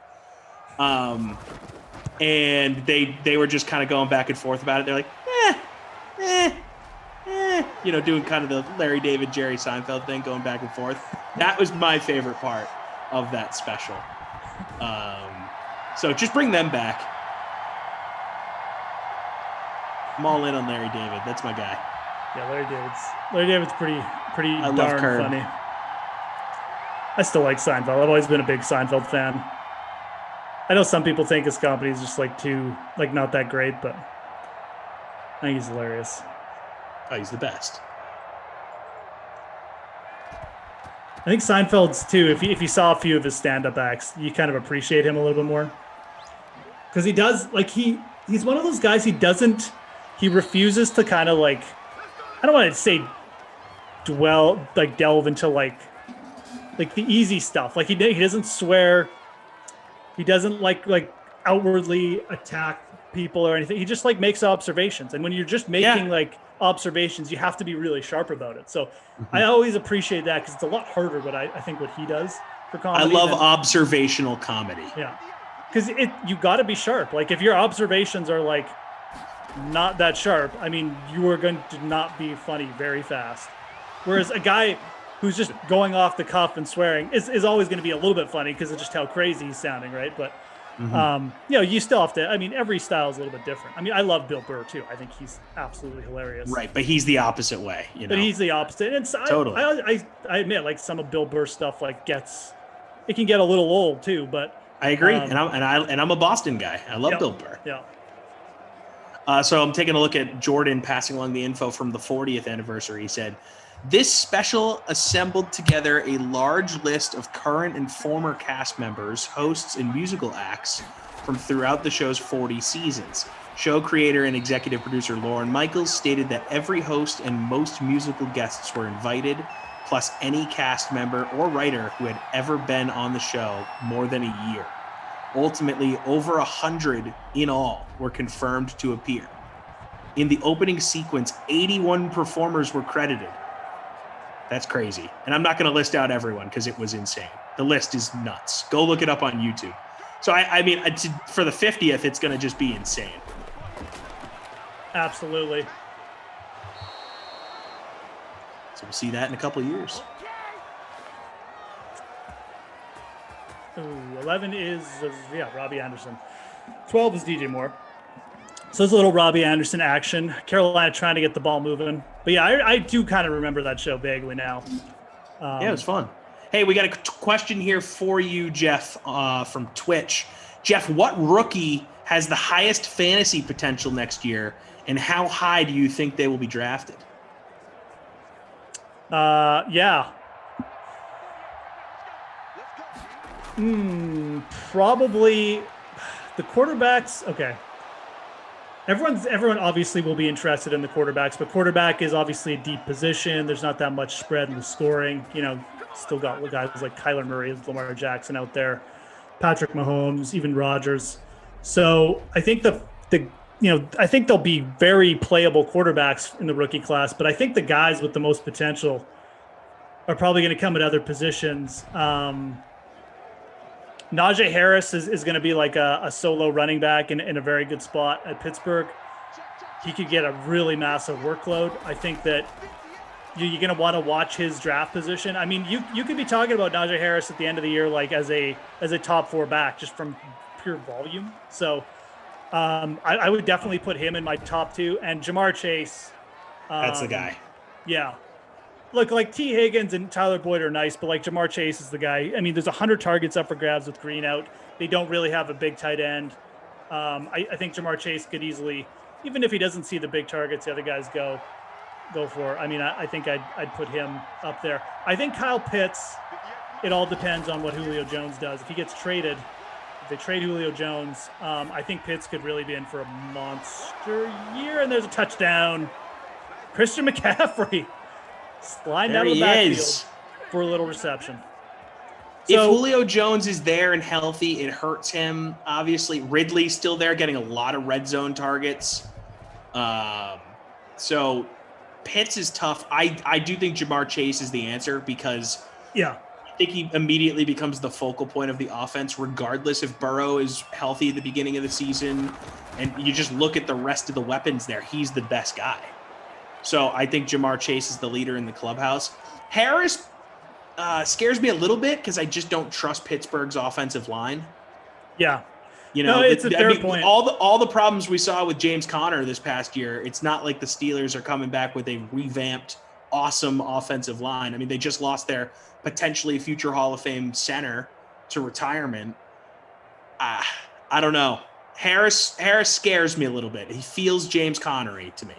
And they were just kind of going back and forth about it. They're like, you know, doing kind of the Larry David, Jerry Seinfeld thing, going back and forth. That was my favorite part of that special. So just bring them back. I'm all in on Larry David. That's my guy. Yeah, Larry David's pretty darn funny. I still like Seinfeld. I've always been a big Seinfeld fan. I know some people think his comedy is just like not that great, but I think he's hilarious. Oh, he's the best. I think Seinfeld's too. If you saw a few of his stand-up acts, you kind of appreciate him a little bit more because he does like he's one of those guys. He refuses to kind of like, I don't want to say delve into like the easy stuff. Like he doesn't swear. He doesn't like outwardly attack people or anything. He just like makes observations. And when you're just making like observations, you have to be really sharp about it. So I always appreciate that because it's a lot harder, but I think what he does for comedy. I love observational comedy. Yeah. Because you got to be sharp. Like if your observations are like not that sharp, I mean, you are going to not be funny very fast. Whereas a guy who's just going off the cuff and swearing is always going to be a little bit funny because of just how crazy he's sounding, right? But you know, you still have to. I mean, every style is a little bit different. I mean, I love Bill Burr too. I think he's absolutely hilarious. Right, but he's the opposite way. You know? But he's the opposite. And totally. I admit, like some of Bill Burr's stuff, like it can get a little old too. But I agree, and I'm a Boston guy. I love Bill Burr. Yeah. So I'm taking a look at Jordan passing along the info from the 40th anniversary. He said, this special assembled together a large list of current and former cast members, hosts, and musical acts from throughout the show's 40 seasons. Show creator and executive producer Lorne Michaels stated that every host and most musical guests were invited, plus any cast member or writer who had ever been on the show more than a year. Ultimately, over 100 in all were confirmed to appear. In the opening sequence, 81 performers were credited. That's crazy. And I'm not going to list out everyone because it was insane. The list is nuts. Go look it up on YouTube. So, I mean, for the 50th, it's going to just be insane. Absolutely. So we'll see that in a couple of years. Ooh, 11 is, Robbie Anderson. 12 is DJ Moore. So there's a little Robbie Anderson action. Carolina trying to get the ball moving. But yeah, I do kind of remember that show vaguely now. Yeah, it was fun. Hey, we got a question here for you, Geoff, from Twitch. Geoff, what rookie has the highest fantasy potential next year, and how high do you think they will be drafted? Yeah. Probably the quarterbacks. Okay. Everyone obviously will be interested in the quarterbacks, but quarterback is obviously a deep position. There's not that much spread in the scoring. You know, still got guys like Kyler Murray, Lamar Jackson out there, Patrick Mahomes, even Rodgers. So I think I think there'll be very playable quarterbacks in the rookie class, but I think the guys with the most potential are probably going to come at other positions. Najee Harris is going to be like a solo running back in a very good spot at Pittsburgh. He could get a really massive workload. I think that you're going to want to watch his draft position. I mean, you could be talking about Najee Harris at the end of the year like as a top 4 back just from pure volume. So I would definitely put him in my top 2. And Jamar Chase. That's the guy. Yeah. Look, like T. Higgins and Tyler Boyd are nice, but like Jamar Chase is the guy. I mean, there's 100 targets up for grabs with Green out. They don't really have a big tight end. I think Jamar Chase could easily, even if he doesn't see the big targets the other guys go for. I mean, I think I'd put him up there. I think Kyle Pitts, it all depends on what Julio Jones does. If he gets traded, if they trade Julio Jones, I think Pitts could really be in for a monster year. And there's a touchdown. Christian McCaffrey. Sliding out of the backfield for a little reception. If Julio Jones is there and healthy, it hurts him. Obviously, Ridley's still there, getting a lot of red zone targets. So Pitts is tough. I do think Jamar Chase is the answer because I think he immediately becomes the focal point of the offense, regardless if Burrow is healthy at the beginning of the season. And you just look at the rest of the weapons there. He's the best guy. So I think Jamar Chase is the leader in the clubhouse. Harris scares me a little bit because I just don't trust Pittsburgh's offensive line. Yeah. You know, it's a fair point. All the problems we saw with James Conner this past year, it's not like the Steelers are coming back with a revamped, awesome offensive line. I mean, they just lost their potentially future Hall of Fame center to retirement. I don't know. Harris scares me a little bit. He feels James Connery to me.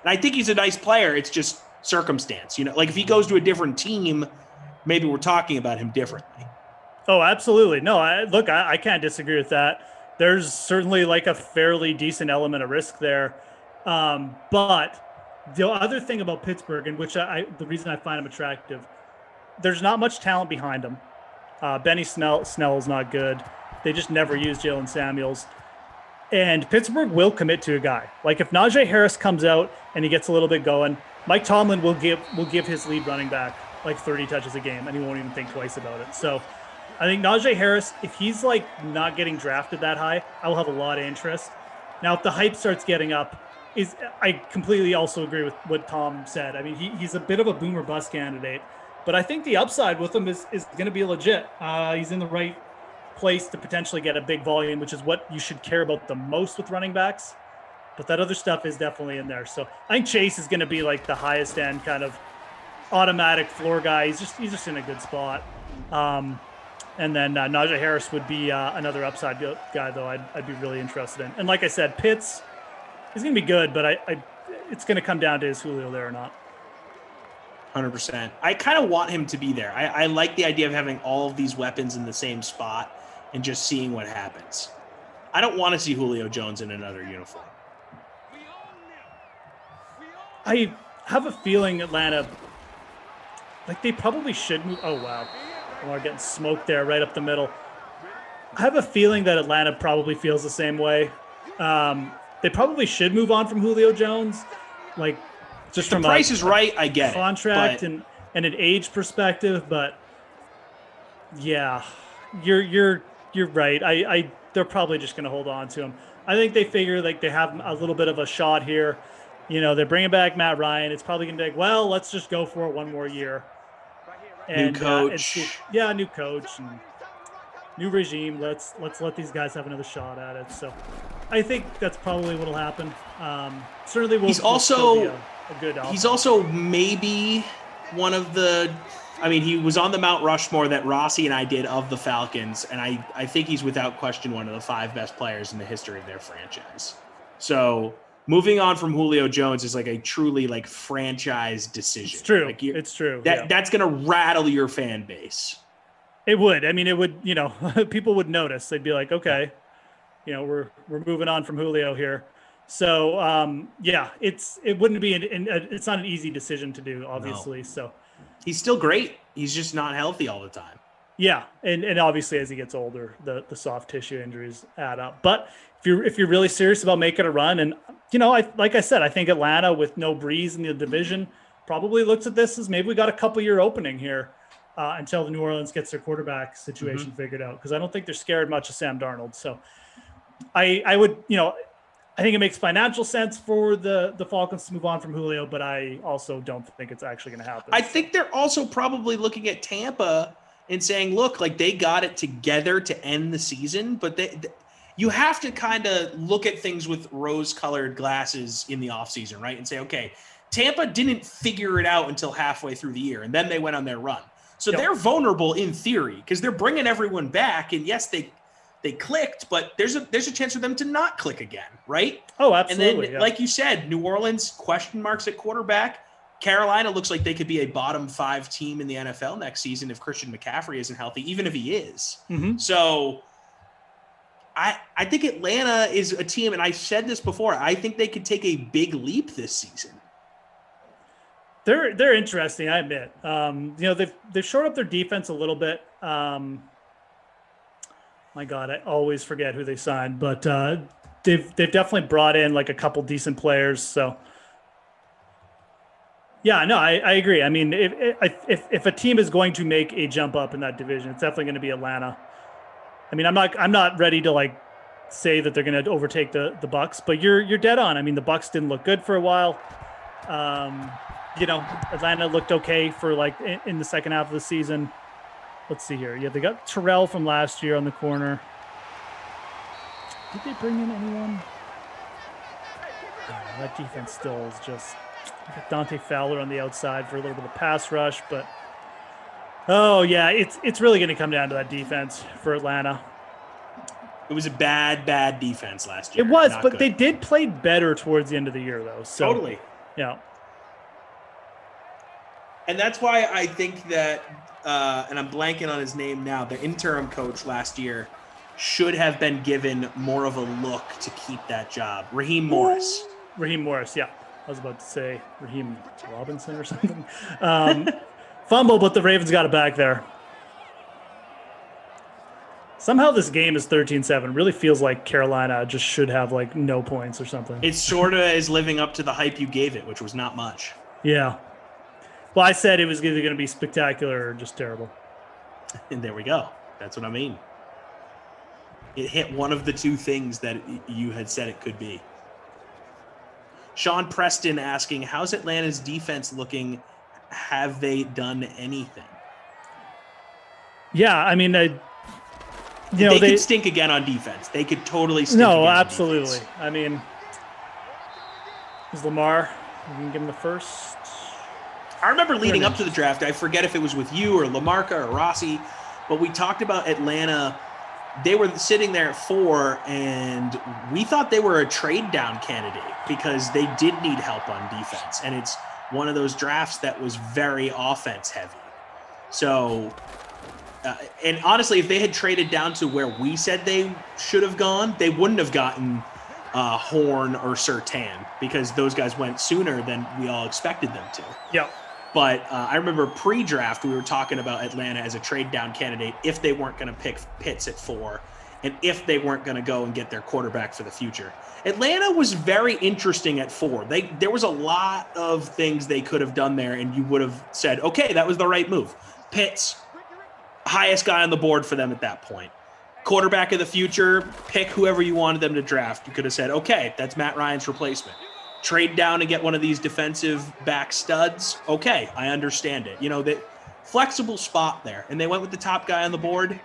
And I think he's a nice player. It's just circumstance. You know, like if he goes to a different team, maybe we're talking about him differently. Oh, absolutely. No, I can't disagree with that. There's certainly like a fairly decent element of risk there. But the other thing about Pittsburgh, and which the reason I find him attractive, there's not much talent behind him. Benny Snell is not good. They just never use Jalen Samuels. And Pittsburgh will commit to a guy. Like if Najee Harris comes out and he gets a little bit going, Mike Tomlin will give his lead running back like 30 touches a game, and he won't even think twice about it. So I think Najee Harris, if he's like not getting drafted that high, I will have a lot of interest. Now, if the hype starts getting up, I completely also agree with what Tom said. I mean, he's a bit of a boomer bust candidate, but I think the upside with him is going to be legit. He's in the right place to potentially get a big volume, which is what you should care about the most with running backs. But that other stuff is definitely in there. So I think Chase is going to be like the highest end kind of automatic floor guy. He's just in a good spot. And then Najee Harris would be another upside guy, though I'd be really interested in. And like I said, Pitts is going to be good, but it's going to come down to is Julio there or not. 100%. I kind of want him to be there. I like the idea of having all of these weapons in the same spot and just seeing what happens. I don't want to see Julio Jones in another uniform. I have a feeling Atlanta, like they probably should move. Oh, wow. We're getting smoked there right up the middle. I have a feeling that Atlanta probably feels the same way. They probably should move on from Julio Jones. Like, just if the price is right, I get contract it. and an age perspective, but yeah, you're right. They're probably just going to hold on to him. I think they figure like they have a little bit of a shot here. They're bringing back Matt Ryan. It's probably going to be like, well, let's just go for it one more year. And, new coach. New coach and new regime. Let's let these guys have another shot at it. So I think that's probably what'll happen. Certainly will. He's also be a good offense. He's also maybe one of the. I mean, he was on the Mount Rushmore that Rossi and I did of the Falcons, and I think he's without question one of the 5 best players in the history of their franchise. So moving on from Julio Jones is like a truly like franchise decision. It's true. Like it's true. That's going to rattle your fan base. It would. I mean, it would. People would notice. They'd be like, okay, we're moving on from Julio here. So it wouldn't be it's not an easy decision to do, obviously. No. So. He's still great. He's just not healthy all the time. Yeah, and obviously as he gets older, the soft tissue injuries add up. But if you're really serious about making a run, and like I said, I think Atlanta with no Breeze in the division probably looks at this as maybe we got a couple-year opening here until the New Orleans gets their quarterback situation figured out, because I don't think they're scared much of Sam Darnold. So I would I think it makes financial sense for the Falcons to move on from Julio, but I also don't think it's actually going to happen. I think they're also probably looking at Tampa and saying, look, like they got it together to end the season, but you have to kind of look at things with rose-colored glasses in the offseason, right? And say, okay, Tampa didn't figure it out until halfway through the year, and then they went on their run. So they're vulnerable in theory because they're bringing everyone back, and yes, they clicked, but there's a chance for them to not click again, right? Oh, absolutely. And then, like you said, New Orleans, question marks at quarterback. Carolina looks like they could be a bottom 5 team in the NFL next season if Christian McCaffrey isn't healthy, even if he is. Mm-hmm. So I think Atlanta is a team, and I've said this before, I think they could take a big leap this season. They're interesting, I admit. They've shored up their defense a little bit. My God, I always forget who they signed, but they've definitely brought in like a couple decent players. So, yeah, no, I agree. I mean, if a team is going to make a jump up in that division, it's definitely going to be Atlanta. I mean, I'm not ready to like say that they're going to overtake the Bucs, but you're dead on. I mean, the Bucs didn't look good for a while. Atlanta looked okay for like in the second half of the season. Let's see here. Yeah, they got Terrell from last year on the corner. Did they bring in anyone? That defense still is just Dante Fowler on the outside for a little bit of pass rush, but it's really going to come down to that defense for Atlanta. It was a bad defense last year. It was, but they did play better towards the end of the year, though. So, totally. Yeah. And that's why I think that, and I'm blanking on his name now, the interim coach last year should have been given more of a look to keep that job. Raheem Morris, yeah. I was about to say Raheem Robinson or something. Fumble, but the Ravens got it back there. Somehow this game is 13-7. Really feels like Carolina just should have like no points or something. It sort of is living up to the hype you gave it, which was not much. Yeah. Well, I said it was either going to be spectacular or just terrible. And there we go. That's what I mean. It hit one of the two things that you had said it could be. Sean Preston asking, how's Atlanta's defense looking? Have they done anything? Yeah, I mean, they could stink again on defense. They could totally stink again absolutely. On defense. I mean, is Lamar, you can give him the first? I remember leading up to the draft, I forget if it was with you or Lamarca or Rossi, but we talked about Atlanta. They were sitting there at 4, and we thought they were a trade down candidate because they did need help on defense. And it's one of those drafts that was very offense heavy. So, and honestly, if they had traded down to where we said they should have gone, they wouldn't have gotten Horn or Surtain because those guys went sooner than we all expected them to. Yeah. But I remember pre-draft, we were talking about Atlanta as a trade down candidate if they weren't going to pick Pitts at 4. and if they weren't going to go and get their quarterback for the future. Atlanta was very interesting at 4. There was a lot of things they could have done there, and you would have said, okay, that was the right move. Pitts, highest guy on the board for them at that point. Quarterback of the future, pick whoever you wanted them to draft. You could have said, okay, that's Matt Ryan's replacement. Trade down and get one of these defensive back studs. Okay, I understand it. The flexible spot there. And they went with the top guy on the board.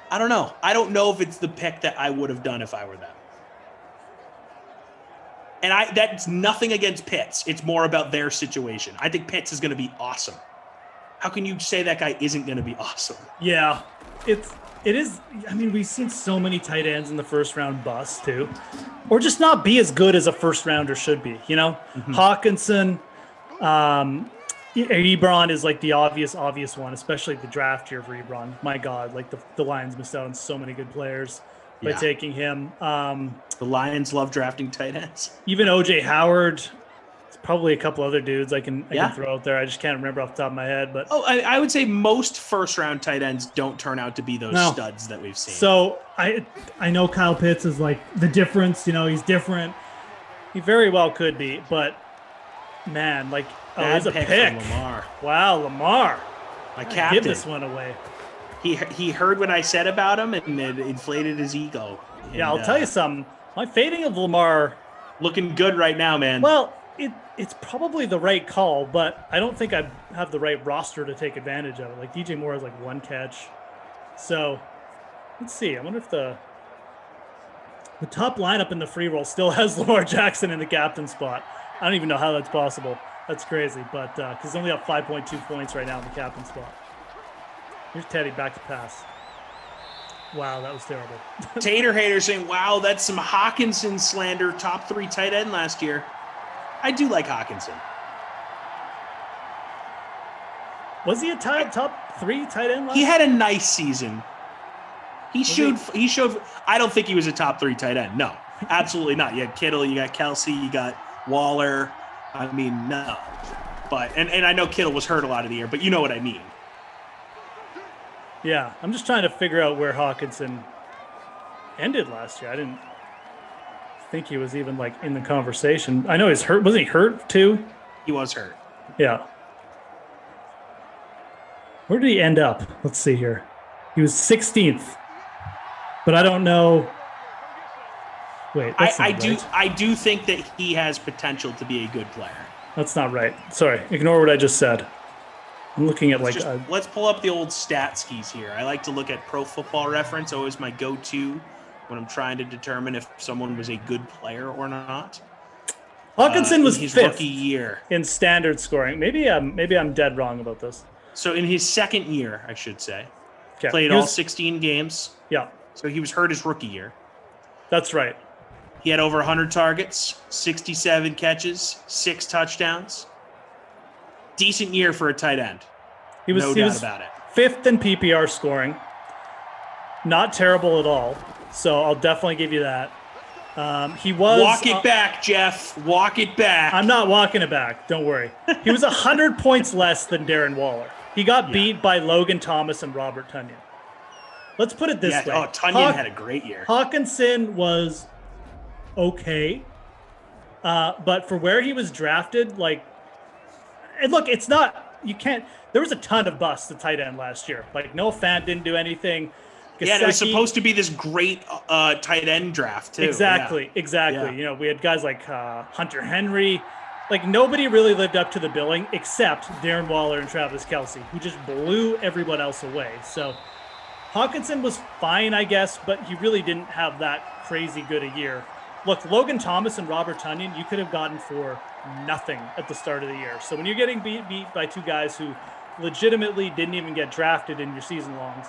I don't know. I don't know if it's the pick that I would have done if I were them. And that's nothing against Pitts. It's more about their situation. I think Pitts is going to be awesome. How can you say that guy isn't going to be awesome? Yeah, it is. I mean, we've seen so many tight ends in the first round bust too, or just not be as good as a first rounder should be. Hawkinson, Ebron is like the obvious one, especially the draft year for Ebron. My God, like the Lions missed out on so many good players by taking him. The Lions love drafting tight ends. Even OJ Howard. Probably a couple other dudes I can throw out there. I just can't remember off the top of my head. But I would say most first-round tight ends don't turn out to be those studs that we've seen. So I know Kyle Pitts is like the difference. He's different. He very well could be, but man, like it's a pick. Lamar. Wow, Lamar. My captain. Give this one away. He heard what I said about him and it inflated his ego. Yeah, I'll tell you something. My fading of Lamar looking good right now, man. Well. It's probably the right call, but I don't think I have the right roster to take advantage of it. Like DJ Moore has like 1 catch. So let's see. I wonder if the top lineup in the free roll still has Lamar Jackson in the captain spot. I don't even know how that's possible. That's crazy. But because he's only got 5.2 points right now in the captain spot. Here's Teddy back to pass. Wow, that was terrible. Tater hater saying, wow, that's some Hawkinson slander. Top 3 tight end last year. I do like Hawkinson. Was he a top 3 tight end last year? He had a nice season. He showed. I don't think he was a top 3 tight end. No, absolutely not. You had Kittle, you got Kelsey, you got Waller. I mean, no. But and I know Kittle was hurt a lot of the year, but you know what I mean. Yeah, I'm just trying to figure out where Hawkinson ended last year. I didn't think he was even like in the conversation. I know he's hurt. Wasn't he hurt too? He was hurt. Yeah. Where did he end up? Let's see here. He was 16th, but I don't know. Wait, that's not right. I do think that he has potential to be a good player. That's not right. Sorry, ignore what I just said. I'm looking at let's pull up the old stat skis here. I like to look at Pro Football Reference, always my go-to when I'm trying to determine if someone was a good player or not. Hawkinson was his 5th rookie year in standard scoring. Maybe I'm dead wrong about this. So in his second year, I should say, okay. Played all 16 games. Yeah. So he was hurt his rookie year. That's right. He had over 100 targets, 67 catches, 6 touchdowns. Decent year for a tight end. He was about it. 5th in PPR scoring. Not terrible at all. So I'll definitely give you that. He was walk it back, Geoff. Walk it back. I'm not walking it back. Don't worry. He was 100 points less than Darren Waller. He got beat by Logan Thomas and Robert Tonyan. Let's put it this way. Oh, Tonyan had a great year. Hawkinson was okay, but for where he was drafted, and look, it's not. You can't. There was a ton of busts at tight end last year. Like Noah Fant didn't do anything. Yeah, and it was supposed to be this great tight end draft, too. Exactly. Yeah. We had guys like Hunter Henry. Like, nobody really lived up to the billing except Darren Waller and Travis Kelce, who just blew everyone else away. So Hawkinson was fine, I guess, but he really didn't have that crazy good a year. Look, Logan Thomas and Robert Tonyan, you could have gotten for nothing at the start of the year. So when you're getting beat by 2 guys who legitimately didn't even get drafted in your season longs,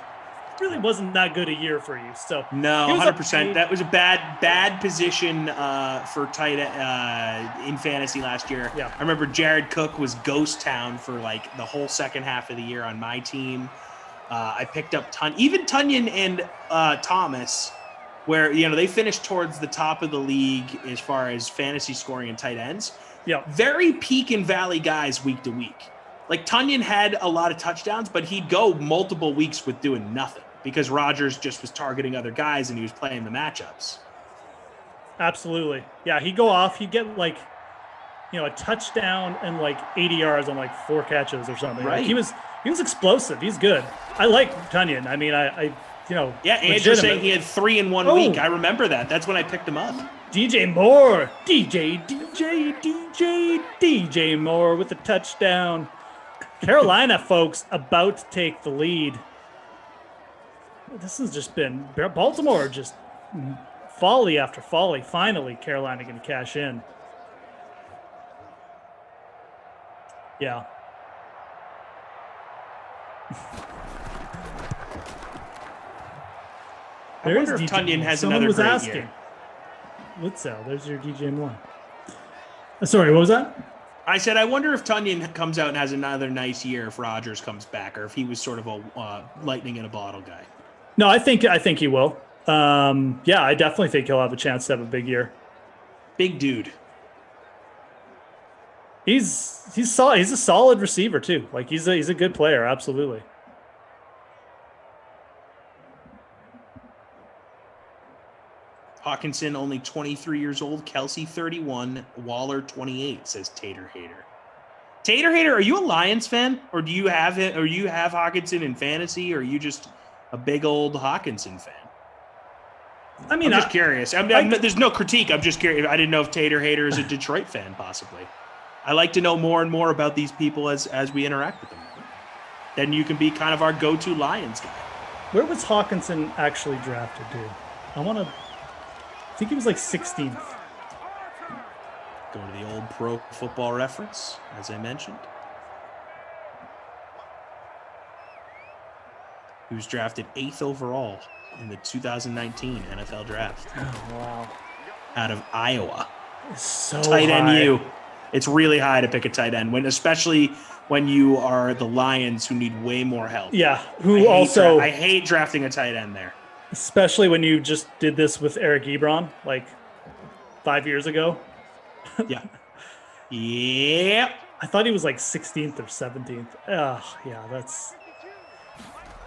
really wasn't that good a year for you. So no, 100%. That was a bad position for tight in fantasy last year. Yeah. I remember Jared Cook was ghost town for like the whole second half of the year on my team. I picked up even Tonyan and Thomas, where they finished towards the top of the league as far as fantasy scoring and tight ends. Yeah, very peak and valley guys week to week. Like Tonyan had a lot of touchdowns, but he'd go multiple weeks with doing nothing. because Rodgers just was targeting other guys and he was playing the matchups. Absolutely. Yeah, he'd go off. He'd get like, a touchdown and like 80 yards on like 4 catches or something. Right. Like he was explosive. He's good. I like Tunyon. I mean, I Yeah, Andrew's saying he had 3 in 1 week. I remember that. That's when I picked him up. DJ Moore. DJ Moore with the touchdown. Carolina, folks, about to take the lead. This has just been Baltimore, just folly after folly. Finally, Carolina going to cash in. Yeah. I wonder if Tunyon has another great year. Litzel, there's your DJ Moore. Sorry, what was that? I said, I wonder if Tunyon comes out and has another nice year if Rodgers comes back, or if he was sort of a lightning in a bottle guy. No, I think he will. Yeah, I definitely think he'll have a chance to have a big year. Big dude. He's a solid receiver too. Like he's a good player, absolutely. Hawkinson only 23 years old, Kelsey 31, Waller 28, says Tater Hater. Tater Hater, are you a Lions fan, or do you have it, or you have Hawkinson in fantasy, or are you just a big old Hawkinson fan? I mean, I'm just curious. There's no critique. I'm just curious. I didn't know if Tater Hater is a Detroit fan, possibly. I like to know more and more about these people as we interact with them. Then you can be kind of our go-to Lions guy. Where was Hawkinson actually drafted, dude? I think he was like 16th. Go to the old Pro Football Reference, as I mentioned. He was drafted 8th overall in the 2019 NFL Draft. Oh, wow. Out of Iowa. It's so tight end high. U. It's really high to pick a tight end, especially when you are the Lions who need way more help. Yeah, I hate drafting a tight end there. Especially when you just did this with Eric Ebron like 5 years ago. Yeah. Yep. I thought he was like 16th or 17th. Yeah,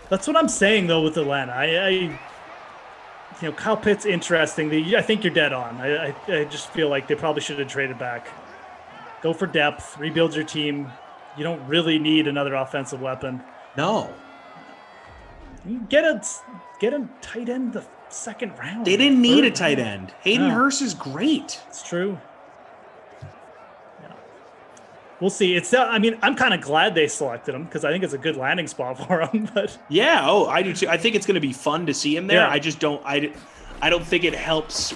that's what I'm saying though with Atlanta. Kyle Pitts interesting. I think you're dead on. I just feel like they probably should have traded back. Go for depth, rebuild your team. You don't really need another offensive weapon. No. You get a tight end the second round. They didn't need a tight end. Hayden Hurst is great. It's true. Yeah. We'll see. I'm kind of glad they selected him because I think it's a good landing spot for him. But yeah, I do too. I think it's going to be fun to see him there. Yeah. I just don't. I don't think it helps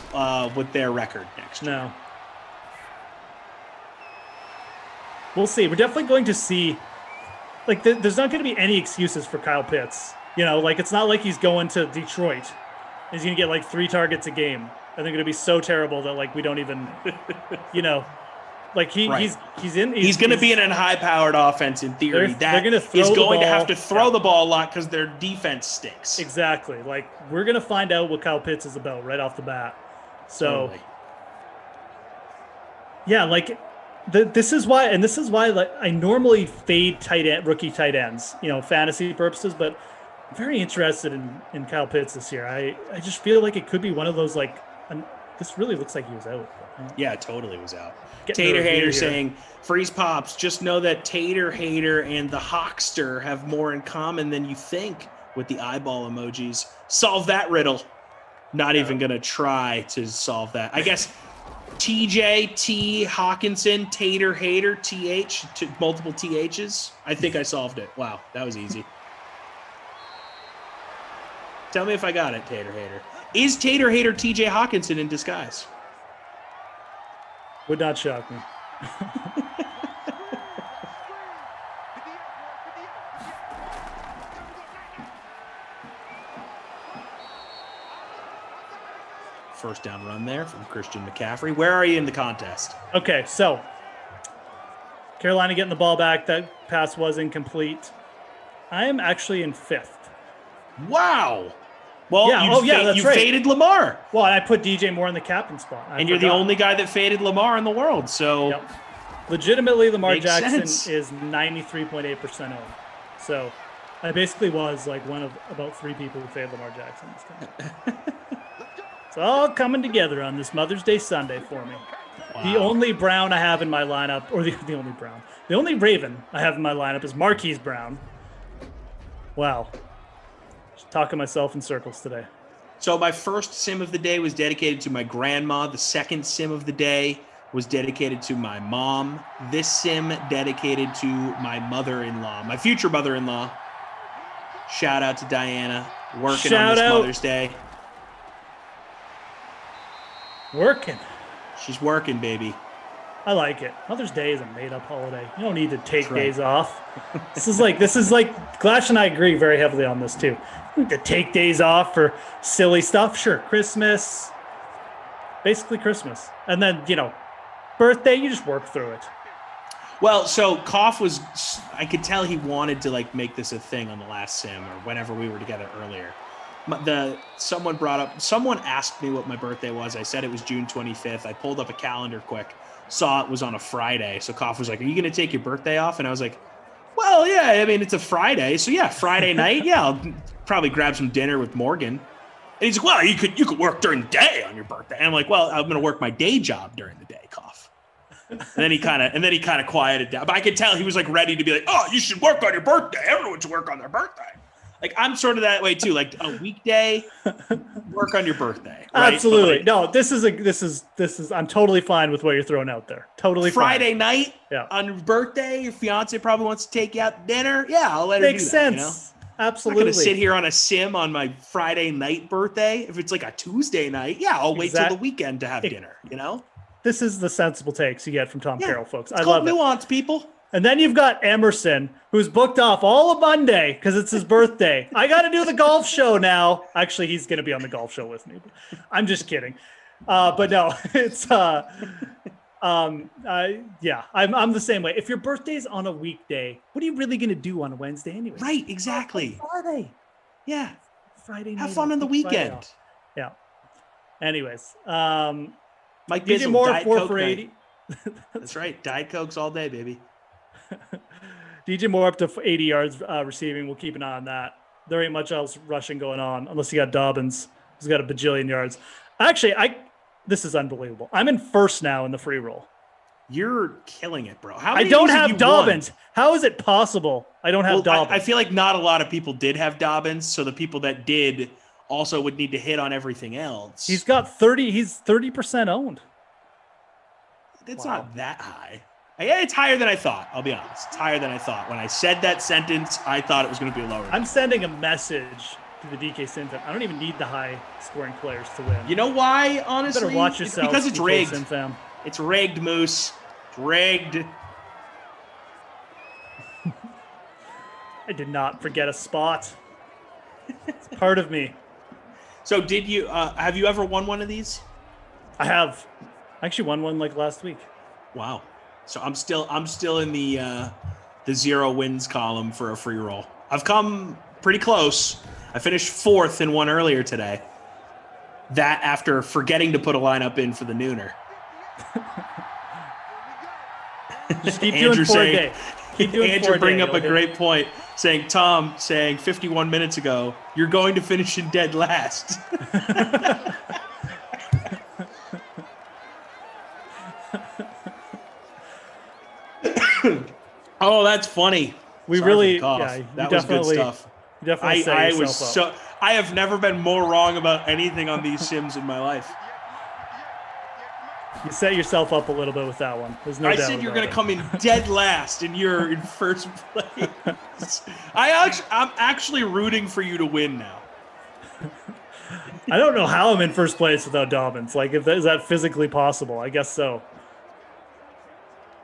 with their record next year. No. We'll see. We're definitely going to see. Like, there's not going to be any excuses for Kyle Pitts. It's not like he's going to Detroit. He's going to get like 3 targets a game. And they're going to be so terrible that like we don't even, like he's going to be in a high-powered offense in theory. They're going to have to throw the ball a lot because their defense stinks. Exactly. Like we're going to find out what Kyle Pitts is about right off the bat. So, totally. Yeah, like. This is why like I normally fade rookie tight ends, fantasy purposes, but I'm very interested in Kyle Pitts this year. I just feel like it could be one of those this really looks like he was out. Yeah, totally was out. Tater Hater saying, Freeze Pops, just know that Tater Hater and the Hawkster have more in common than you think with the eyeball emojis. Solve that riddle. Not even going to try to solve that. I guess TJ, T, Hawkinson, Tater Hater, TH, multiple THs. I think I solved it. Wow, that was easy. Tell me if I got it, Tater Hater. Is Tater Hater TJ Hawkinson in disguise? Would not shock me. First down run there from Christian McCaffrey. Where are you in the contest? Okay, so Carolina getting the ball back. That pass was incomplete. I am actually in 5th. Wow. Well, yeah, you faded Lamar. Well, I put DJ Moore in the captain spot. And you're the only guy that faded Lamar in the world. So, legitimately, Lamar Jackson sense. is 93.8% owned. So, I basically was like one of about 3 people who favored Lamar Jackson this time. It's all coming together on this Mother's Day Sunday for me. Wow. The only Brown I have in my lineup, or the only Brown, the only Raven I have in my lineup is Marquise Brown. Wow. Just talking myself in circles today. So my first sim of the day was dedicated to my grandma. The second sim of the day was dedicated to my mom. This sim dedicated to my mother-in-law, my future mother-in-law. Shout out to Diana, working on this Mother's Day. Working. She's working, baby. I like it. Mother's Day is a made-up holiday. You don't need to take days off. This is like Glash and I agree very heavily on this too. You need to take days off for silly stuff. Sure, Christmas, basically Christmas, and then birthday. You just work through it. Well, so Geoff I could tell he wanted to like make this a thing on the last sim or whenever we were together earlier. Someone asked me what my birthday was. I said it was June 25th. I pulled up a calendar quick, saw it was on a Friday. So Geoff was like, "Are you going to take your birthday off?" And I was like, "Well, yeah, I mean, it's a Friday. So yeah, Friday night. Yeah, I'll probably grab some dinner with Morgan." And he's like, "Well, you could work during the day on your birthday." And I'm like, "Well, I'm going to work my day job during the day, Geoff." And then he kind of quieted down. But I could tell he was like ready to be like, "Oh, you should work on your birthday. Everyone should work on their birthday." Like I'm sort of that way too. Like a weekday, work on your birthday. Right? Absolutely. Like, no, this is. I'm totally fine with what you're throwing out there. Totally. Friday fine. night, on your birthday, your fiance probably wants to take you out to dinner. Yeah, I'll let her do that. Makes sense. Absolutely. I'm not gonna sit here on a sim on my Friday night birthday. If it's like a Tuesday night, yeah, I'll wait till the weekend to have dinner. This is the sensible takes you get from Tom Carroll, folks. I love nuance, people. And then you've got Emerson, who's booked off all of Monday because it's his birthday. I got to do the golf show now. Actually, he's going to be on the golf show with me. I'm just kidding. But no, it's I'm the same way. If your birthday's on a weekday, what are you really going to do on a Wednesday anyway? Right, exactly. Friday. Yeah. Friday night. Have fun on the weekend. Yeah. Anyways, Mike DJ Bizzle, Moore Diet 4 Coke for night. 80. That's right. Diet Cokes all day, baby. DJ Moore up to 80 yards receiving. We'll keep an eye on that. There ain't much else rushing going on unless you got Dobbins, who's got a bajillion yards. Actually, this is unbelievable. I'm in first now in the free roll. You're killing it, bro. I don't have Dobbins. How is it possible I don't have Dobbins? I feel like not a lot of people did have Dobbins, so the people that did also would need to hit on everything else. He's got 30. He's 30% owned. It's not that high. Yeah, it's higher than I thought. I'll be honest. It's higher than I thought. When I said that sentence, I thought it was going to be lower. I'm sending a message to the DK Synfam. I don't even need the high-scoring players to win. You know why, honestly? You better watch yourself. Because it's rigged. Synfam. It's rigged, Moose. It's rigged. I did not forget a spot. It's part of me. So did you have you ever won one of these? I have. I actually won one like last week. Wow. So I'm still in the 0 wins column for a free roll. I've come pretty close. I finished 4th in one earlier today. That after forgetting to put a lineup in for the nooner. Just keep doing 4 a day. Keep doing Andrew 4 a day. bring up a great point, saying 51 minutes ago, you're going to finish in dead last. Oh, that's funny. We Sorry really, that was good stuff. I have never been more wrong about anything on these sims in my life. You set yourself up a little bit with that one. There's no doubt. I said you're going to come in dead last, and you're in first place. I'm actually rooting for you to win now. I don't know how I'm in first place without Dobbins. Like, is that physically possible? I guess so.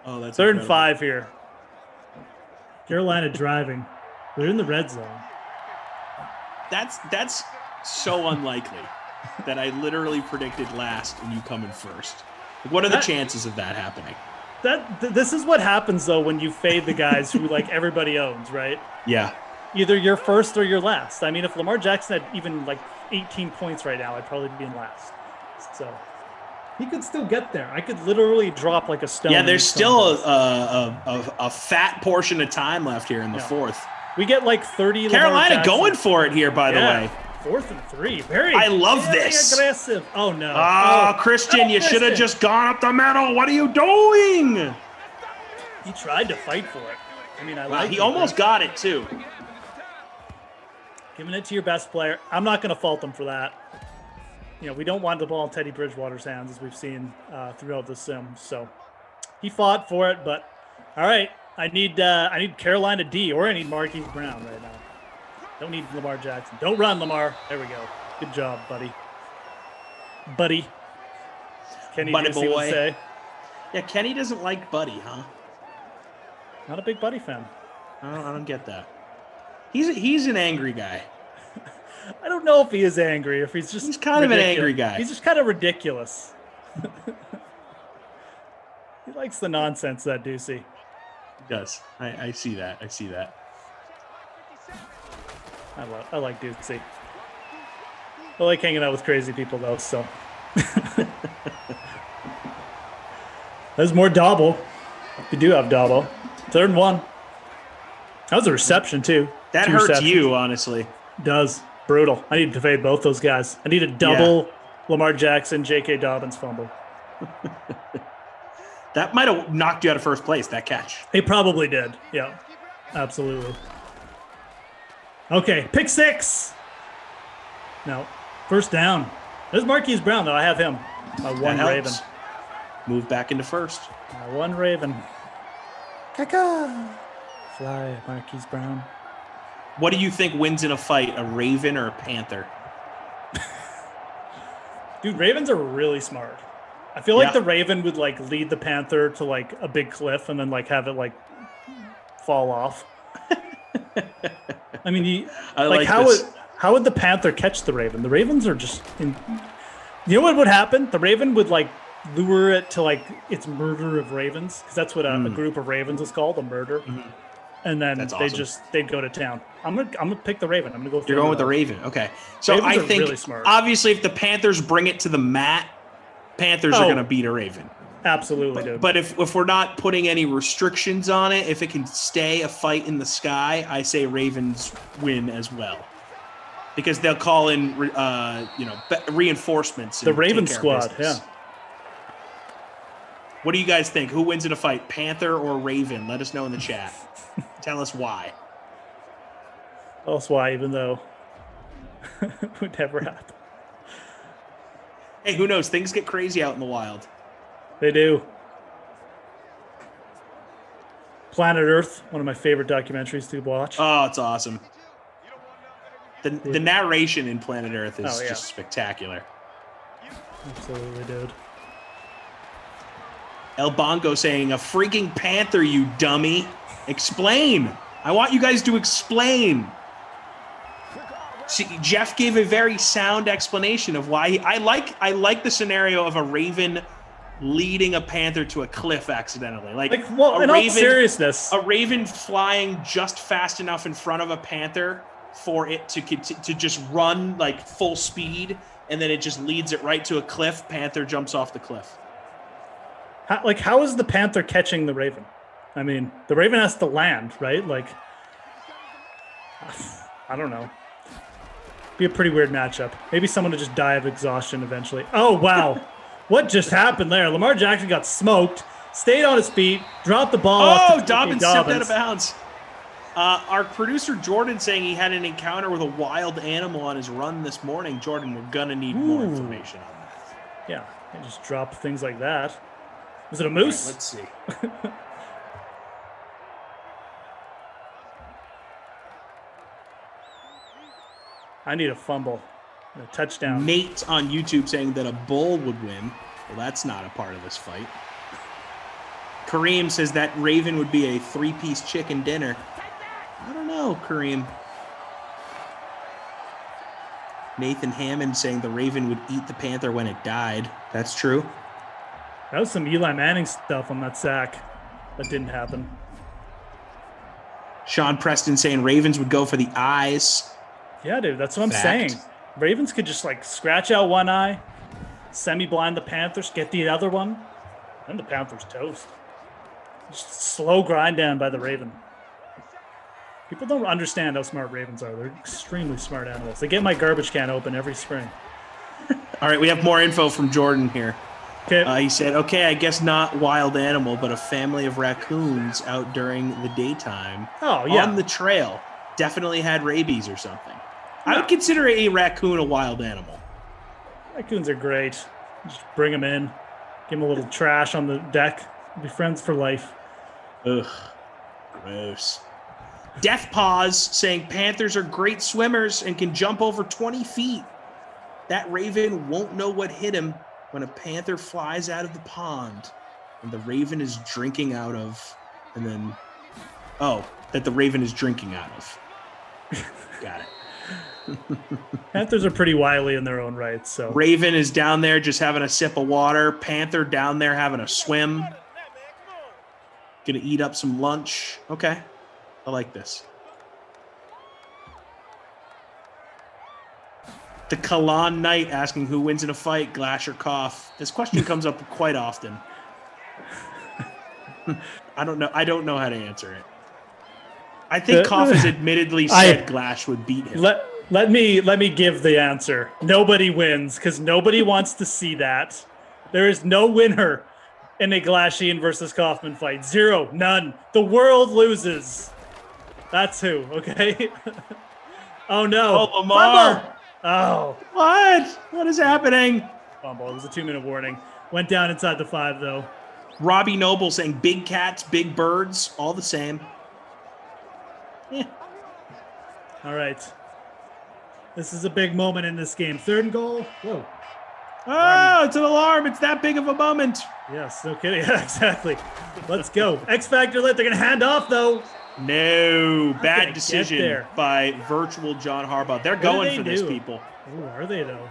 Oh, that's 3rd and 5 here. Carolina driving. They're in the red zone. That's so unlikely that I literally predicted last and you come in first. What are the chances of that happening? This is what happens though when you fade the guys who like everybody owns, right? Yeah. Either you're first or you're last. I mean, if Lamar Jackson had even like 18 points right now, I'd probably be in last. So he could still get there. I could literally drop like a stone. Yeah, there's still a fat portion of time left here in the 4th. We get like 30. Carolina going for it here, by the way. 4th and 3. I love this. Aggressive. Oh, no. Oh, Christian, you should have just gone up the middle. What are you doing? He tried to fight for it. I mean, he almost got it, too. Giving it to your best player. I'm not going to fault him for that. You know, we don't want the ball in Teddy Bridgewater's hands, as we've seen throughout the sim. So he fought for it, but all right. I need Carolina D, or I need Marquise Brown right now. Don't need Lamar Jackson. Don't run, Lamar. There we go. Good job, buddy. Kenny Buddy Ducey boy. would say. Yeah, Kenny doesn't like Buddy, huh? Not a big Buddy fan. I don't get that. He's an angry guy. I don't know if he is angry, if he's just He's kind of an angry guy. He's just kind of ridiculous. He likes the nonsense, that Ducey. He does. I see that. I like Ducey. I like hanging out with crazy people, though, so. There's more Dobble. We do have Dobble. 3rd and 1. That was a reception, too. That 2 hurts receptions. you, honestly. Does. Brutal. I need to fade both those guys. I need a double Lamar Jackson, J.K. Dobbins fumble. That might have knocked you out of first place, that catch. It probably did. Yeah, absolutely. Okay, pick 6. No, 1st down. There's Marquise Brown, though. I have him. My one Raven. Move back into 1st. My one Raven. Caca. Fly, Marquise Brown. What do you think wins in a fight, a Raven or a Panther? Dude, Ravens are really smart. I feel like the Raven would like lead the Panther to like a big cliff and then like have it like fall off. I mean, how would the Panther catch the Raven? The Ravens are just you know what would happen? The Raven would like lure it to like its murder of ravens, because that's what a group of ravens is called, a murder. And then they'd go to town. I'm gonna pick the Raven. I'm gonna go. You're going with the Raven, okay? So Ravens I think really smart. Obviously, if the Panthers bring it to the mat, Panthers are gonna beat a Raven. Absolutely, dude. But if we're not putting any restrictions on it, if it can stay a fight in the sky, I say Ravens win as well, because they'll call in reinforcements. The Raven squad, yeah. What do you guys think? Who wins in a fight, Panther or Raven? Let us know in the chat. Tell us why. Tell us why, even though it would never happen. Hey, who knows? Things get crazy out in the wild. They do. Planet Earth, one of my favorite documentaries to watch. Oh, it's awesome. The narration in Planet Earth is just spectacular. Absolutely, dude. El Bongo saying, a freaking Panther, you dummy. Explain. I want you guys to explain. See, Geoff gave a very sound explanation of why I like the scenario of a Raven leading a Panther to a cliff accidentally. In all seriousness, a Raven flying just fast enough in front of a Panther for it to just run like full speed, and then it just leads it right to a cliff. Panther jumps off the cliff. How is the Panther catching the Raven? I mean, the Raven has to land, right? Like, I don't know. Be a pretty weird matchup. Maybe someone will just die of exhaustion eventually. Oh, wow. What just happened there? Lamar Jackson got smoked, stayed on his feet, dropped the ball. Oh, Dobbins stepped out of bounds. Our producer Jordan saying he had an encounter with a wild animal on his run this morning. Jordan, we're going to need more information on that. Yeah, can't just drop things like that. Was it a moose? Right, let's see. I need a fumble. A touchdown. Nate on YouTube saying that a bull would win. Well, that's not a part of this fight. Kareem says that Raven would be a 3-piece chicken dinner. I don't know, Kareem. Nathan Hammond saying the Raven would eat the Panther when it died. That's true. That was some Eli Manning stuff on that sack. That didn't happen. Sean Preston saying Ravens would go for the eyes. Yeah, dude, that's what I'm saying. Ravens could just like scratch out one eye, semi-blind the Panthers, get the other one, and the Panthers toast. Just slow grind down by the Raven. People don't understand how smart ravens are. They're extremely smart animals. They get my garbage can open every spring. All right, we have more info from Jordan here. Okay. He said, okay, I guess not wild animal, but a family of raccoons out during the daytime on the trail. Definitely had rabies or something. I would consider a raccoon a wild animal. Raccoons are great. Just bring them in. Give them a little trash on the deck. Be friends for life. Ugh. Gross. Death Paws saying Panthers are great swimmers and can jump over 20 feet. That raven won't know what hit him when a panther flies out of the pond and the raven is drinking out of, and then, that the raven is drinking out of. Got it. Panthers are pretty wily in their own right. So Raven is down there just having a sip of water. Panther down there having a swim. Gonna eat up some lunch. Okay. I like this. The Kalan Knight asking who wins in a fight, Glash or Koff. This question comes up quite often. I don't know how to answer it. I think Koff has admittedly said Glash would beat him. Let me give the answer. Nobody wins because nobody wants to see that. There is no winner in a Glashian versus Kaufman fight. Zero. None. The world loses. That's who, okay? Oh, no. Oh, Lamar. Fumble. Oh. What? What is happening? Fumble. It was a 2-minute warning. Went down inside the 5, though. Robbie Noble saying big cats, big birds, all the same. Yeah. All right. This is a big moment in this game. 3rd and goal. Whoa. Oh, it's an alarm. It's that big of a moment. Yes, no kidding. Yeah, exactly. Let's go. X Factor lit. They're going to hand off, though. No. Bad decision by virtual John Harbaugh. They're going for this, people. Ooh, are they, though?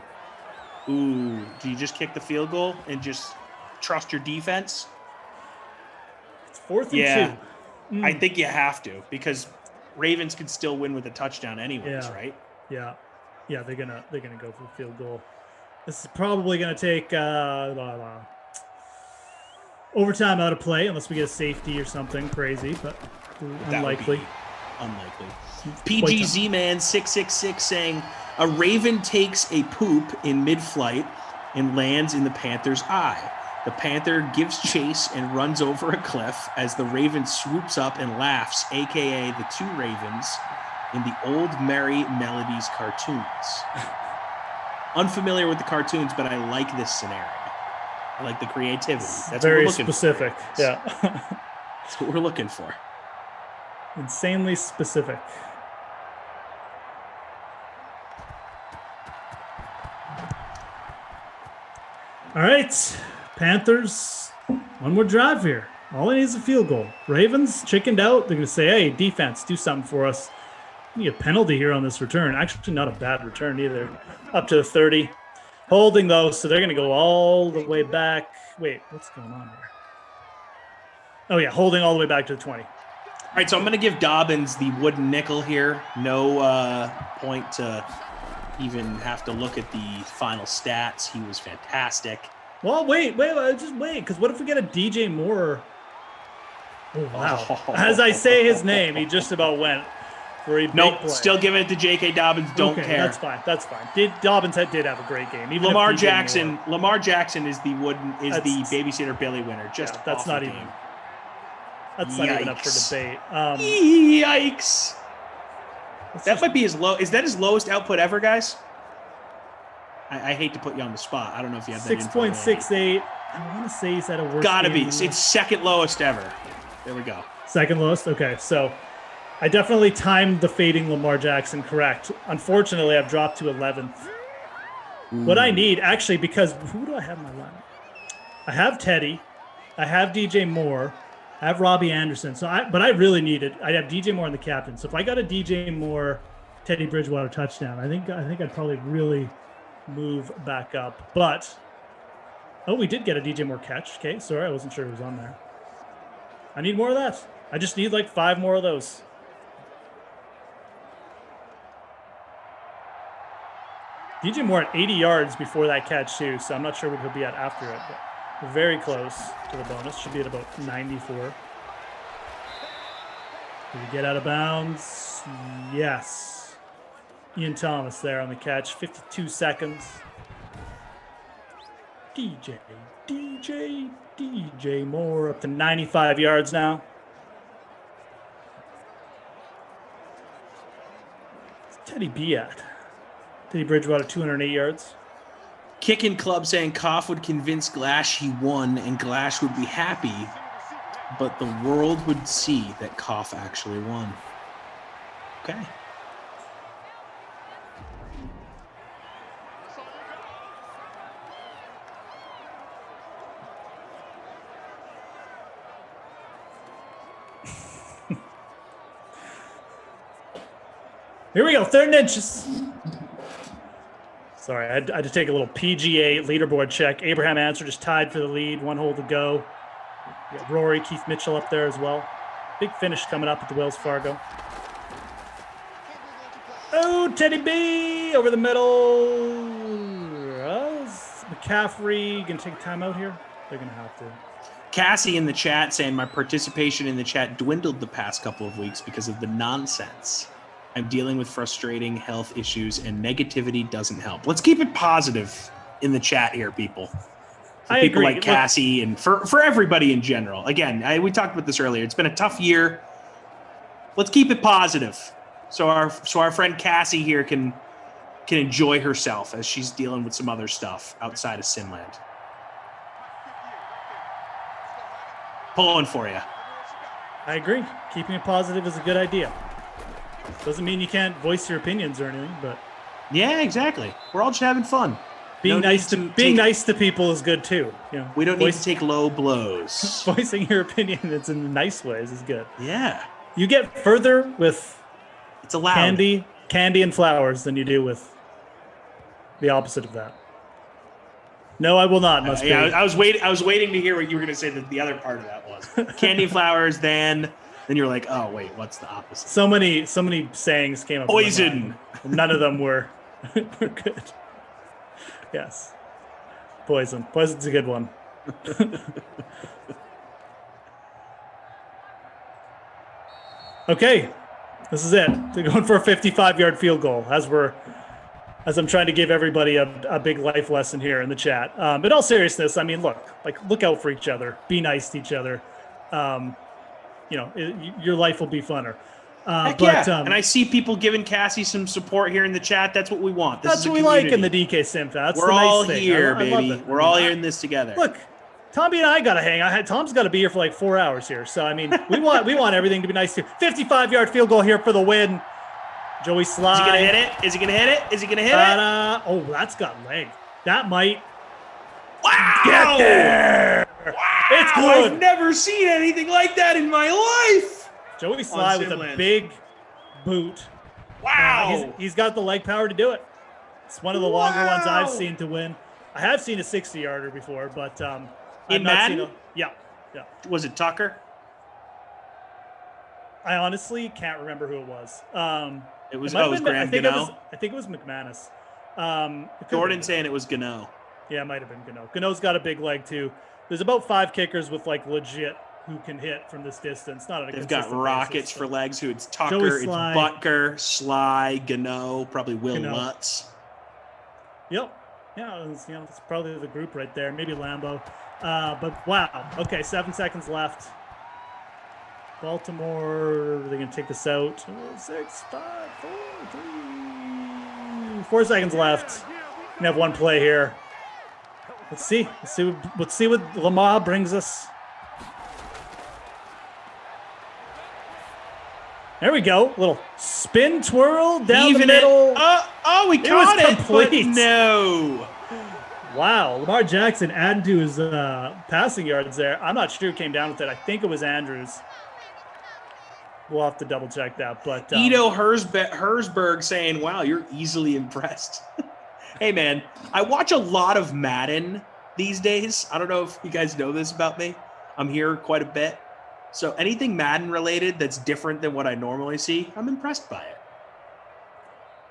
Ooh. Do you just kick the field goal and just trust your defense? It's 4th and 2. I think you have to because Ravens can still win with a touchdown anyways, right? Yeah. Yeah, they're gonna go for a field goal. This is probably gonna take overtime out of play unless we get a safety or something crazy, but unlikely. Unlikely. PGZ Man 666 saying a raven takes a poop in mid-flight and lands in the Panther's eye. The Panther gives chase and runs over a cliff as the raven swoops up and laughs, a.k.a. the 2 ravens, in the old Merry Melodies cartoons. Unfamiliar with the cartoons, but I like this scenario. I like the creativity. That's very what we're looking specific. For. Yeah. That's what we're looking for. Insanely specific. All right. Panthers, one more drive here. All I need is a field goal. Ravens chickened out. They're going to say, hey, defense, do something for us. We need a penalty here on this return. Actually, not a bad return either. Up to the 30. Holding, though, so they're going to go all the way back. Wait, what's going on here? Oh, yeah, holding all the way back to the 20. All right, so I'm going to give Dobbins the wooden nickel here. No point to even have to look at the final stats. He was fantastic. Well, wait, just wait, because what if we get a DJ Moore? Oh, wow. As I say his name, he just about went for a big play. Still giving it to J.K. Dobbins. Don't care. That's fine. That's fine. Dobbins did have a great game. Even Lamar Jackson is the babysitter Billy winner. That's not even. That's not even up for debate. Yikes! That might be as low. Is that his lowest output ever, guys? I hate to put you on the spot. I don't know if you have that. 6.68. I want to say he's at a worse. Gotta be. It's second lowest ever. There we go. Second lowest. Okay, so I definitely timed the fading Lamar Jackson correct. Unfortunately, I've dropped to 11th. Ooh. What I need, actually, because who do I have in my lineup? I have Teddy. I have DJ Moore. I have Robbie Anderson. But I really needed. I have DJ Moore in the captain. So if I got a DJ Moore, Teddy Bridgewater touchdown, I think I'd probably really move back up. But we did get a DJ Moore catch. Okay, sorry, I wasn't sure it was on there. I need more of that. I just need like 5 more of those. DJ Moore at 80 yards before that catch too, so I'm not sure what he'll be at after it, but we're very close to the bonus. Should be at about 94. Did he get out of bounds? Yes. Ian Thomas there on the catch. 52 seconds. DJ Moore up to 95 yards now. What's Teddy B at? Teddy Bridgewater 208 yards. Kicking Club saying Koff would convince Glash he won and Glash would be happy, but the world would see that Koff actually won. Okay. Here we go, 3rd and inches. Sorry, I had to take a little PGA leaderboard check. Abraham Answer just tied for the lead, 1 hole to go. We got Rory, Keith Mitchell up there as well. Big finish coming up at the Wells Fargo. Oh, Teddy B over the middle. Is McCaffrey going to take a timeout here? They're going to have to. Cassie in the chat saying my participation in the chat dwindled the past couple of weeks because of the nonsense. I'm dealing with frustrating health issues and negativity doesn't help. Let's keep it positive in the chat here, people. For people agree. like Cassie and for everybody in general. Again, we talked about this earlier. It's been a tough year. Let's keep it positive. So our friend Cassie here can enjoy herself as she's dealing with some other stuff outside of Sinland. Pulling for you. I agree. Keeping it positive is a good idea. Doesn't mean you can't voice your opinions or anything, but yeah, exactly. We're all just having fun. Being nice to people is good too. You know, we don't need to take low blows. Voicing your opinion that's in nice ways is good. Yeah. You get further with it's allowed. Candy and flowers than you do with the opposite of that. No, I will not. Must be. Yeah, I was waiting to hear what you were going to say. That the other part of that was candy and flowers. Then you're like, oh wait, what's the opposite? So many sayings came up. Poison. None of them were good. Yes. Poison. Poison's a good one. Okay. This is it. They're going for a 55-yard field goal as I'm trying to give everybody a big life lesson here in the chat. In all seriousness, I mean, look out for each other. Be nice to each other. Your life will be funner. And I see people giving Cassie some support here in the chat. That's what we want. That's what we like in the DK Sim. That's we're the nice all thing. here, I baby. We're all here in this together. Look, Tommy and I got to hang. Tom's got to be here for like 4 hours here. So I mean, we want everything to be nice here. 55-yard field goal here for the win. Joey Sly. Is he gonna hit it? Is he gonna hit it? Is he gonna hit it? Oh, that's got leg. That might. Wow! Get there. Wow! It's good. I've never seen anything like that in my life. Joey Sly with a big boot. Wow! He's got the leg power to do it. It's one of the longer ones I've seen to win. I have seen a 60-yarder before, but in Madden? Yeah. Was it Tucker? I honestly can't remember who it was. It was Graham Gano. I think it was McManus. Jordan saying it was Gano. Yeah, it might have been Gano. Gano's got a big leg too. There's about 5 kickers with like legit who can hit from this distance. They've got rockets for legs. Who it's Tucker, it's Butker, Sly, Gano, probably Will Lutz. Yep. Yeah, it's probably the group right there. Maybe Lambo. But wow. Okay, 7 seconds left. Baltimore, are they going to take this out? 6, 5, 4, 3. 4 seconds left. We have one play here. Let's see what Lamar brings us. There we go. Little spin twirl down the middle. We caught it. Complete. No. Wow, Lamar Jackson added to his passing yards there. I'm not sure who came down with it. I think it was Andrews. We'll have to double check that. But Ito Herzberg saying, wow, you're easily impressed. Hey, man, I watch a lot of Madden these days. I don't know if you guys know this about me. I'm here quite a bit. So anything Madden related that's different than what I normally see, I'm impressed by it.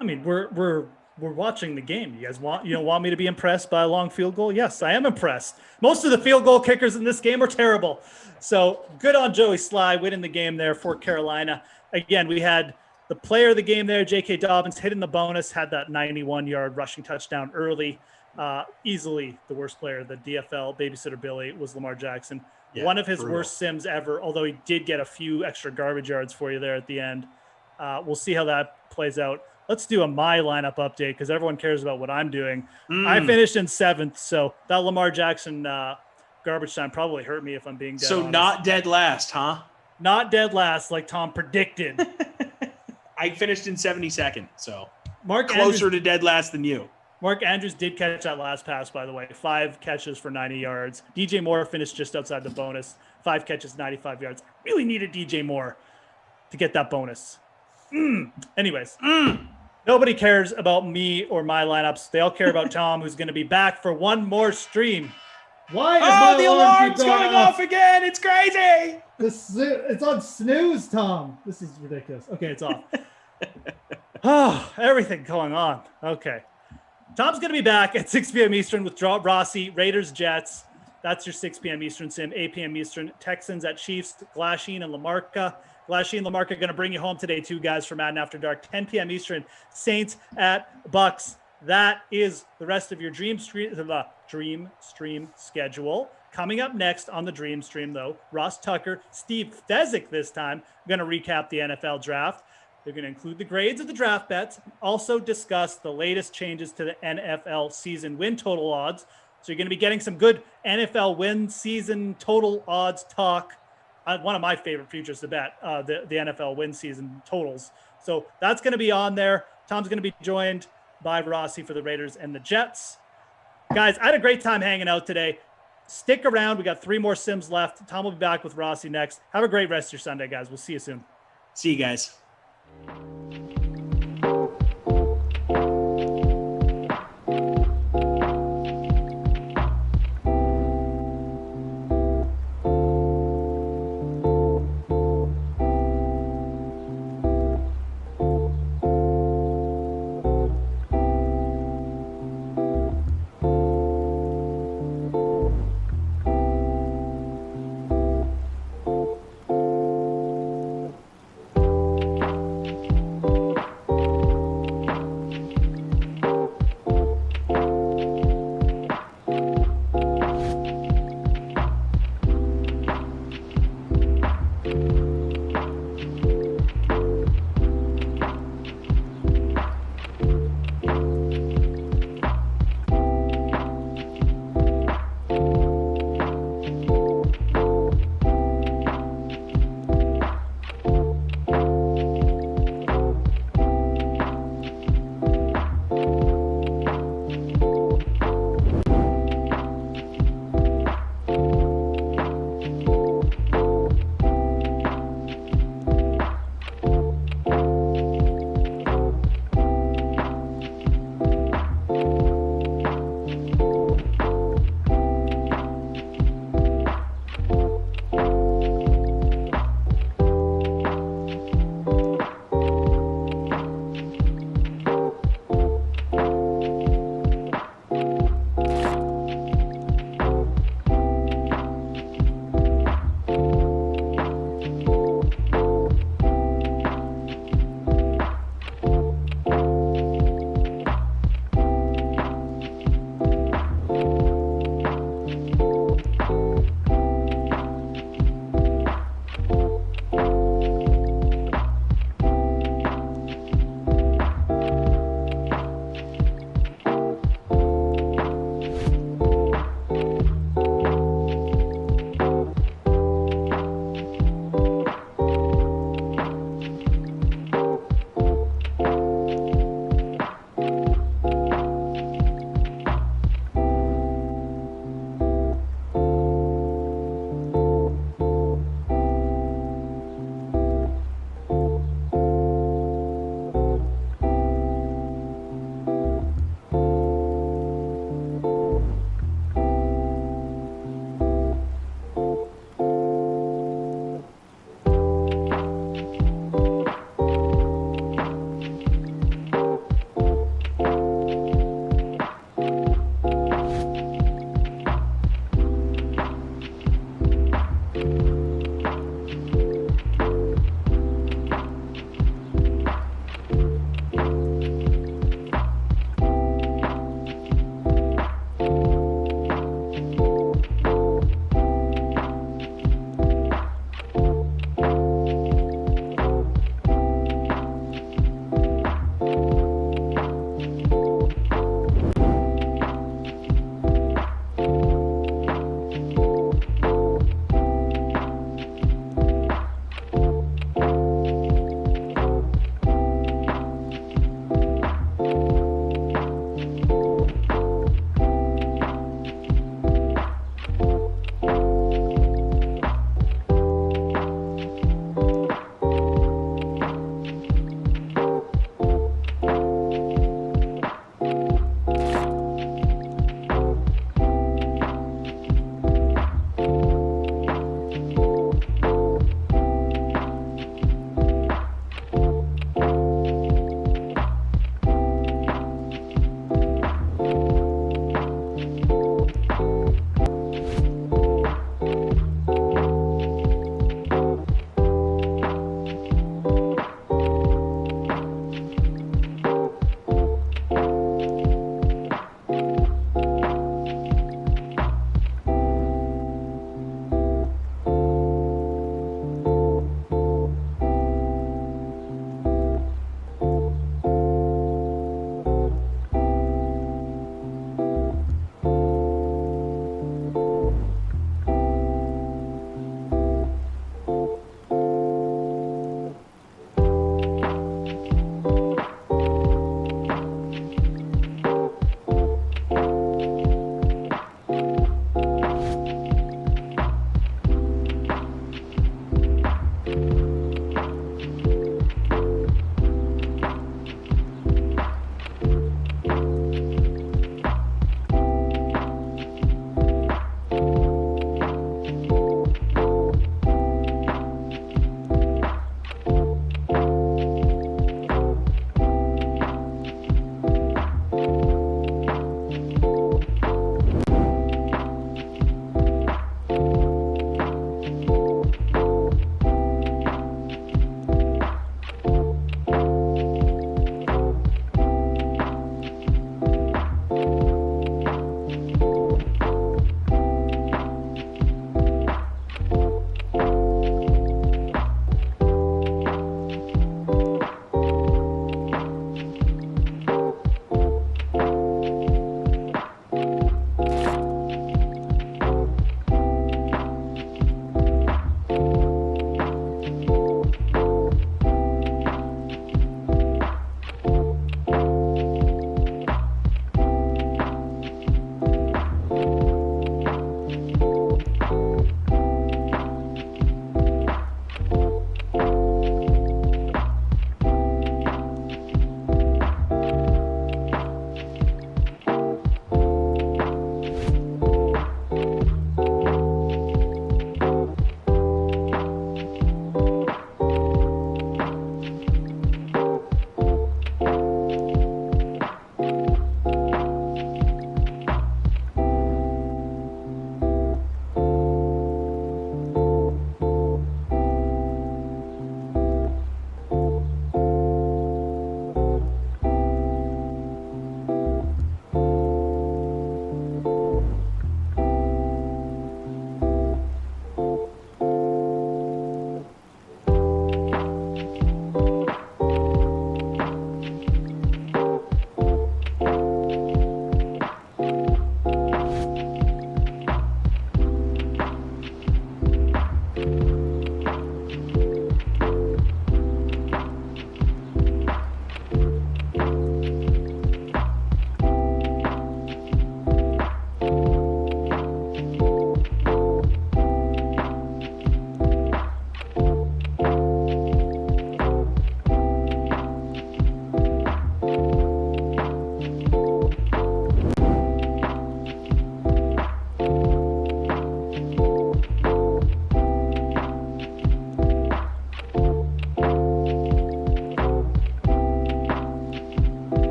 I mean, we're we're watching the game. You guys want me to be impressed by a long field goal? Yes, I am impressed. Most of the field goal kickers in this game are terrible. So good on Joey Sly winning the game there for Carolina. Again, we had the player of the game there, J.K. Dobbins, hitting the bonus, had that 91-yard rushing touchdown early. Easily the worst player, the DFL babysitter Billy, was Lamar Jackson. Yeah, one of his brutal. worst sims ever, although he did get a few extra garbage yards for you there at the end. We'll see how that plays out. Let's do a my lineup update because everyone cares about what I'm doing. I finished in 7th, so that Lamar Jackson garbage time probably hurt me if I'm being dead So honest. not dead last, huh? Not dead last like Tom predicted. I finished in 72nd, so Mark closer Andrews, to dead last than you. Mark Andrews did catch that last pass, by the way. 5 catches for 90 yards. DJ Moore finished just outside the bonus. 5 catches, 95 yards. I really needed DJ Moore to get that bonus. Anyways, nobody cares about me or my lineups. They all care about Tom, who's going to be back for one more stream. Why is my the alarm alarm's keep going off again. It's crazy. It's on snooze, Tom. This is ridiculous. Okay, it's off. Oh, everything going on. Okay. Tom's going to be back at 6 p.m. Eastern with Rossi, Raiders, Jets. That's your 6 p.m. Eastern sim. 8 p.m. Eastern, Texans at Chiefs, Glasheen and Lamarca. Glasheen and Lamarca are going to bring you home today, too, guys, for Madden After Dark. 10 p.m. Eastern, Saints at Bucks. That is the rest of your Dream Stream schedule. Coming up next on the Dream Stream, though, Ross Tucker, Steve Fezzik this time, going to recap the NFL draft. They're going to include the grades of the draft bets, also discuss the latest changes to the NFL season win total odds. So you're going to be getting some good NFL win season total odds talk. One of my favorite futures to bet, the NFL win season totals. So that's going to be on there. Tom's going to be joined by Rossi for the Raiders and the Jets. Guys, I had a great time hanging out today. Stick around. We got 3 more sims left. Tom will be back with Rossi next. Have a great rest of your Sunday, guys. We'll see you soon. See you guys.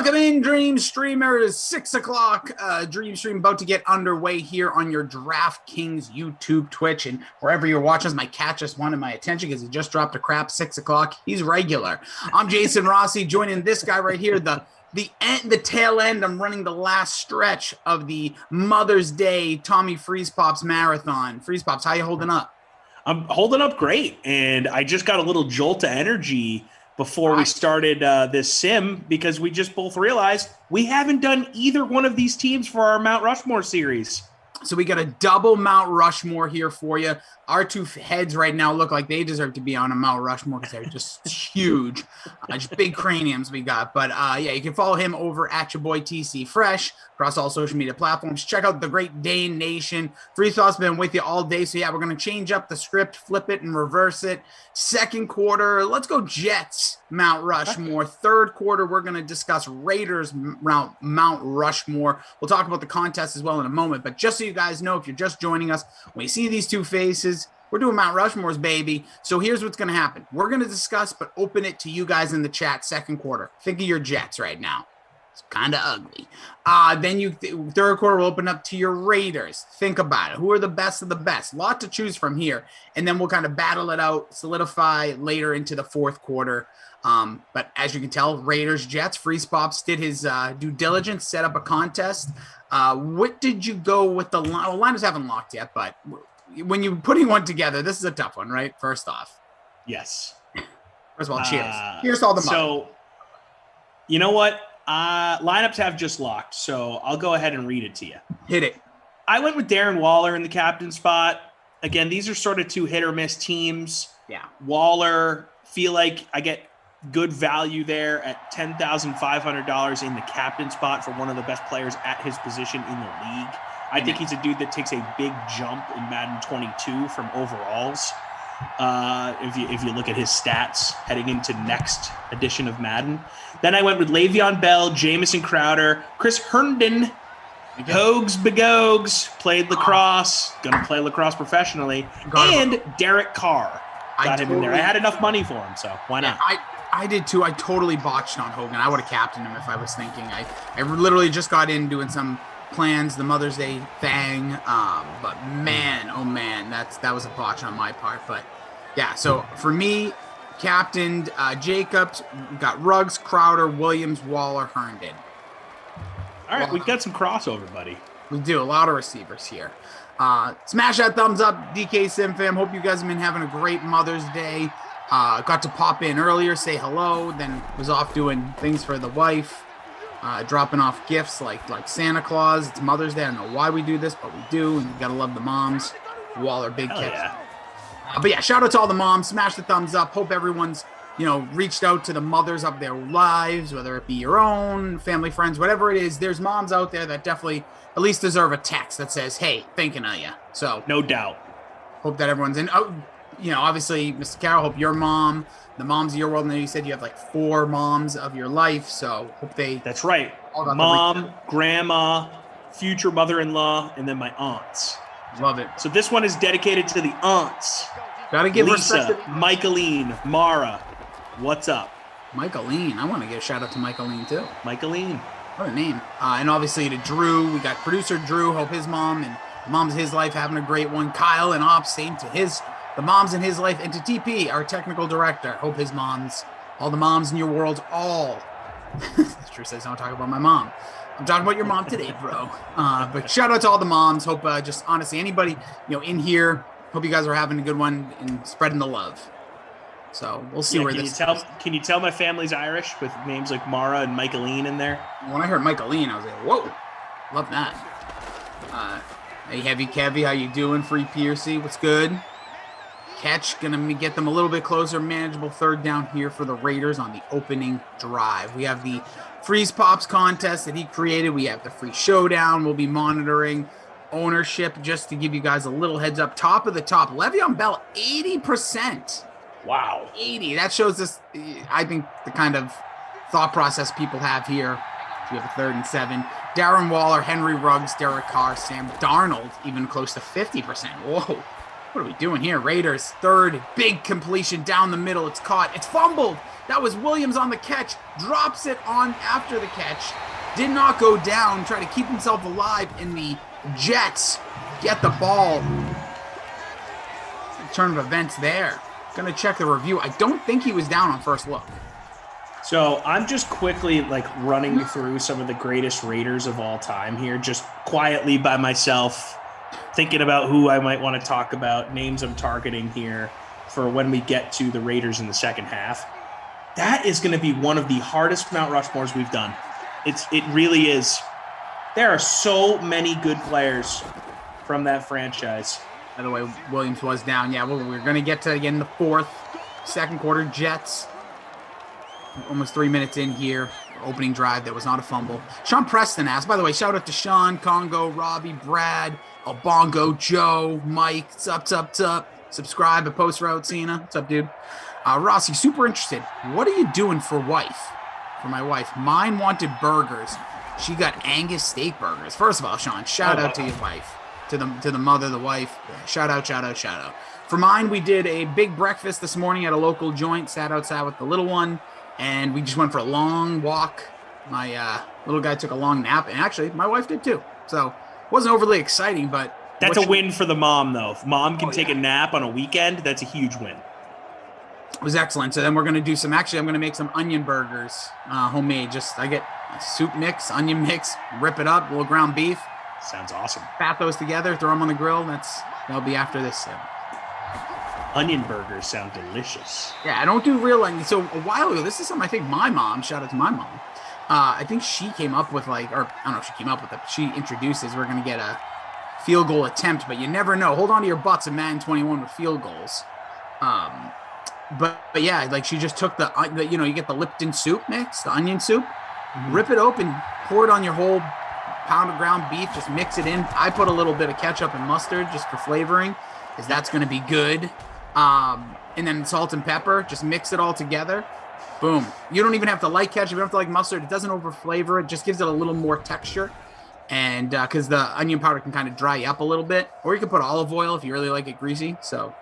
Welcome in, Dream Streamers. 6 o'clock. Dream Stream about to get underway here on your DraftKings YouTube, Twitch, and wherever you're watching us. My cat just wanted my attention because he just dropped a crap 6 o'clock. He's regular. I'm Jason Rossi, joining this guy right here, the tail end. I'm running the last stretch of the Mother's Day Tommy Freeze Pops Marathon. Freeze Pops, how you holding up? I'm holding up great, and I just got a little jolt of energy before we started this sim because we just both realized we haven't done either one of these teams for our Mount Rushmore series. So we got a double Mount Rushmore here for you. Our two heads right now look like they deserve to be on a Mount Rushmore because they're just huge, just big craniums we got. But yeah, you can follow him over at your boy TC Fresh across all social media platforms. Check out the Great Dane Nation. Free Thoughts been with you all day. So yeah, we're going to change up the script, flip it and reverse it. Second quarter, let's go Jets Mount Rushmore. Third quarter, we're going to discuss Raiders Mount Rushmore. We'll talk about the contest as well in a moment. But just so you guys know, if you're just joining us, when you see these two faces, we're doing Mount Rushmore's, baby. So here's what's going to happen. We're going to discuss, but open it to you guys in the chat. Second quarter. Think of your Jets right now. It's kind of ugly. Then third quarter will open up to your Raiders. Think about it. Who are the best of the best? Lot to choose from here. And then we'll kind of battle it out, solidify later into the fourth quarter. But as you can tell, Raiders, Jets, Freeze Pops did his due diligence, set up a contest. What did you go with the line? Well, liners haven't locked yet, but when you're putting one together, this is a tough one, right? First off. Yes. First of all, cheers. Here's all the money. So, you know what? Lineups have just locked, so I'll go ahead and read it to you. Hit it. I went with Darren Waller in the captain spot. Again, these are sort of two hit or miss teams. Yeah. Waller, feel like I get good value there at $10,500 in the captain spot for one of the best players at his position in the league. I think he's a dude that takes a big jump in Madden 22 from overalls. If you look at his stats heading into next edition of Madden. Then I went with Le'Veon Bell, Jamison Crowder, Chris Herndon, Hogs Begogs, played lacrosse, gonna play lacrosse professionally, and Derek Carr. Got him in there. I had enough money for him, so why not? I did too. I totally botched on Hogan. I would have captained him if I was thinking. I literally just got in doing some plans, the Mother's Day thing. But man, oh man, that was a botch on my part. But yeah, so for me, captained Jacobs, got Ruggs, Crowder, Williams, Waller, Herndon. All right, we've got some crossover, buddy. We do a lot of receivers here. Smash that thumbs up, DK SimFam. Hope you guys have been having a great Mother's Day. Got to pop in earlier, say hello, then was off doing things for the wife, dropping off gifts like Santa Claus. It's Mother's Day. I don't know why we do this, but we do, and you gotta love the moms. Waller, big kids. Yeah. But yeah, shout out to all the moms. Smash the thumbs up. Hope everyone's reached out to the mothers of their lives, whether it be your own, family, friends, whatever it is. There's moms out there that definitely at least deserve a text that says, hey, thinking of you. So no doubt. Hope that everyone's in. Oh, obviously, Mr. Carroll, hope your mom, the moms of your world, and then you said you have like 4 moms of your life. So hope they. That's right. Mom, grandma, future mother-in-law, and then my aunts. Love it. So this one is dedicated to the aunts. Gotta give Lisa, respect to Michaeline, Mara. What's up? Michaeline. I want to give a shout out to Michaeline too. Michaeline. What a name. And obviously to Drew. We got producer Drew. Hope his mom and the moms of his life having a great one. Kyle and Ops, same to the moms in his life. And to TP, our technical director. Hope his moms, all the moms in your world, all. Drew says, don't talk about my mom. I'm talking about your mom today, bro. But shout out to all the moms. Hope just honestly, anybody, in here, hope you guys are having a good one and spreading the love. So we'll see where this. Can you tell my family's Irish with names like Mara and Michaeline in there? When I heard Michaeline, I was like, whoa, love that. Hey, Heavy Kevy, how you doing? Free Piercy, what's good? Catch, gonna get them a little bit closer. Manageable third down here for the Raiders on the opening drive. We have the Freeze Pops contest that he created. We have the free showdown. We'll be monitoring ownership just to give you guys a little heads up. Top of the top, Le'Veon Bell, 80%. Wow. 80. That shows us, I think, the kind of thought process people have here. We have a 3rd and 7. Darren Waller, Henry Ruggs, Derek Carr, Sam Darnold, even close to 50%. Whoa. What are we doing here? Raiders, third, big completion down the middle. It's caught. It's fumbled. That was Williams on the catch. Drops it on after the catch. Did not go down. Try to keep himself alive. And the Jets get the ball. Turn of events there. Going to check the review. I don't think he was down on first look. So I'm just quickly running through some of the greatest Raiders of all time here, just quietly by myself, thinking about who I might want to talk about, names I'm targeting here for when we get to the Raiders in the second half. That is going to be one of the hardest Mount Rushmores we've done. It really is. There are so many good players from that franchise. By the way, Williams was down. Yeah, well, we're going to get to again the fourth, second quarter Jets. Almost 3 minutes in here. Opening drive that was not a fumble. Sean Preston asked, by the way, shout out to Sean, Congo, Robbie, Brad, Albongo, Joe, Mike. What's up? Subscribe at Post Route Cena. What's up, dude? Rossi, super interested. What are you doing for wife? For my wife. Mine wanted burgers. She got Angus steak burgers. First of all, Sean, shout out to your wife. To the mother, the wife. Shout out. For mine, we did a big breakfast this morning at a local joint. Sat outside with the little one. And we just went for a long walk. My little guy took a long nap. And actually, my wife did too. So it wasn't overly exciting, but... That's a win for the mom, though. If mom can take a nap on a weekend, that's a huge win. It was excellent. So then we're going to do some... Actually, I'm going to make some onion burgers, homemade. I get a soup mix, onion mix, rip it up, a little ground beef. Sounds awesome. Pat those together, throw them on the grill. That'll be after this. Onion burgers sound delicious. Yeah, I don't do real onion. So a while ago, this is something I think my mom, shout out to my mom, I think she came up with or I don't know if she came up with it, but she introduced us, we're going to get a field goal attempt, but you never know. Hold on to your butts in Madden 21 with field goals. But yeah, she just took the you get the Lipton soup mix, the onion soup, rip it open, pour it on your whole pound of ground beef, just mix it in. I put a little bit of ketchup and mustard just for flavoring, because that's going to be good. And then salt and pepper, just mix it all together. Boom. You don't even have to like ketchup. You don't have to like mustard. It doesn't over flavor it. Just gives it a little more texture. And because the onion powder can kind of dry you up a little bit. Or you can put olive oil if you really like it greasy. So,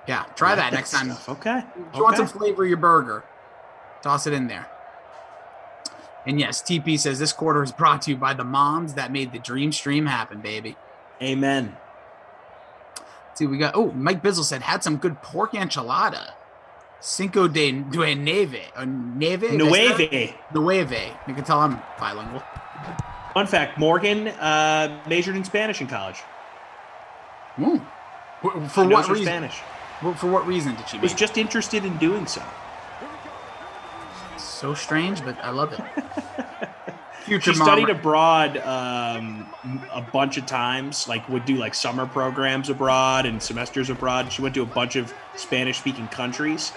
yeah, try that next time. Okay. If you want some flavor your burger, toss it in there. And yes, TP says this quarter is brought to you by the moms that made the dream stream happen, baby. Amen. See, we got, Mike Bizzle said, had some good pork enchilada. Cinco de Nueve. Nueve. You can tell I'm bilingual. Fun fact, Morgan majored in Spanish in college. Ooh. For what reason? Spanish. For what reason did she was just interested in doing so. So strange, but I love it. She studied abroad a bunch of times, would do summer programs abroad and semesters abroad. She went to a bunch of Spanish-speaking countries.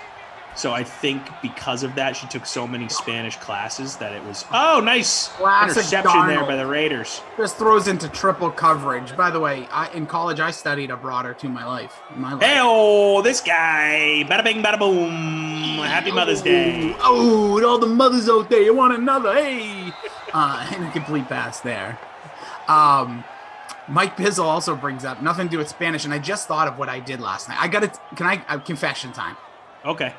So I think because of that, she took so many Spanish classes that it was, nice classic interception Darnold. There by the Raiders. Just throws into triple coverage. By the way, in college, I studied abroad or two in my life. Hey, this guy. Bada bing, bada boom. Happy Mother's Day. Oh, and all the mothers out there, you want another? Hey. Incomplete pass there. Mike Bizzle also brings up nothing to do with Spanish, and I just thought of what I did last night. Confession time. Okay.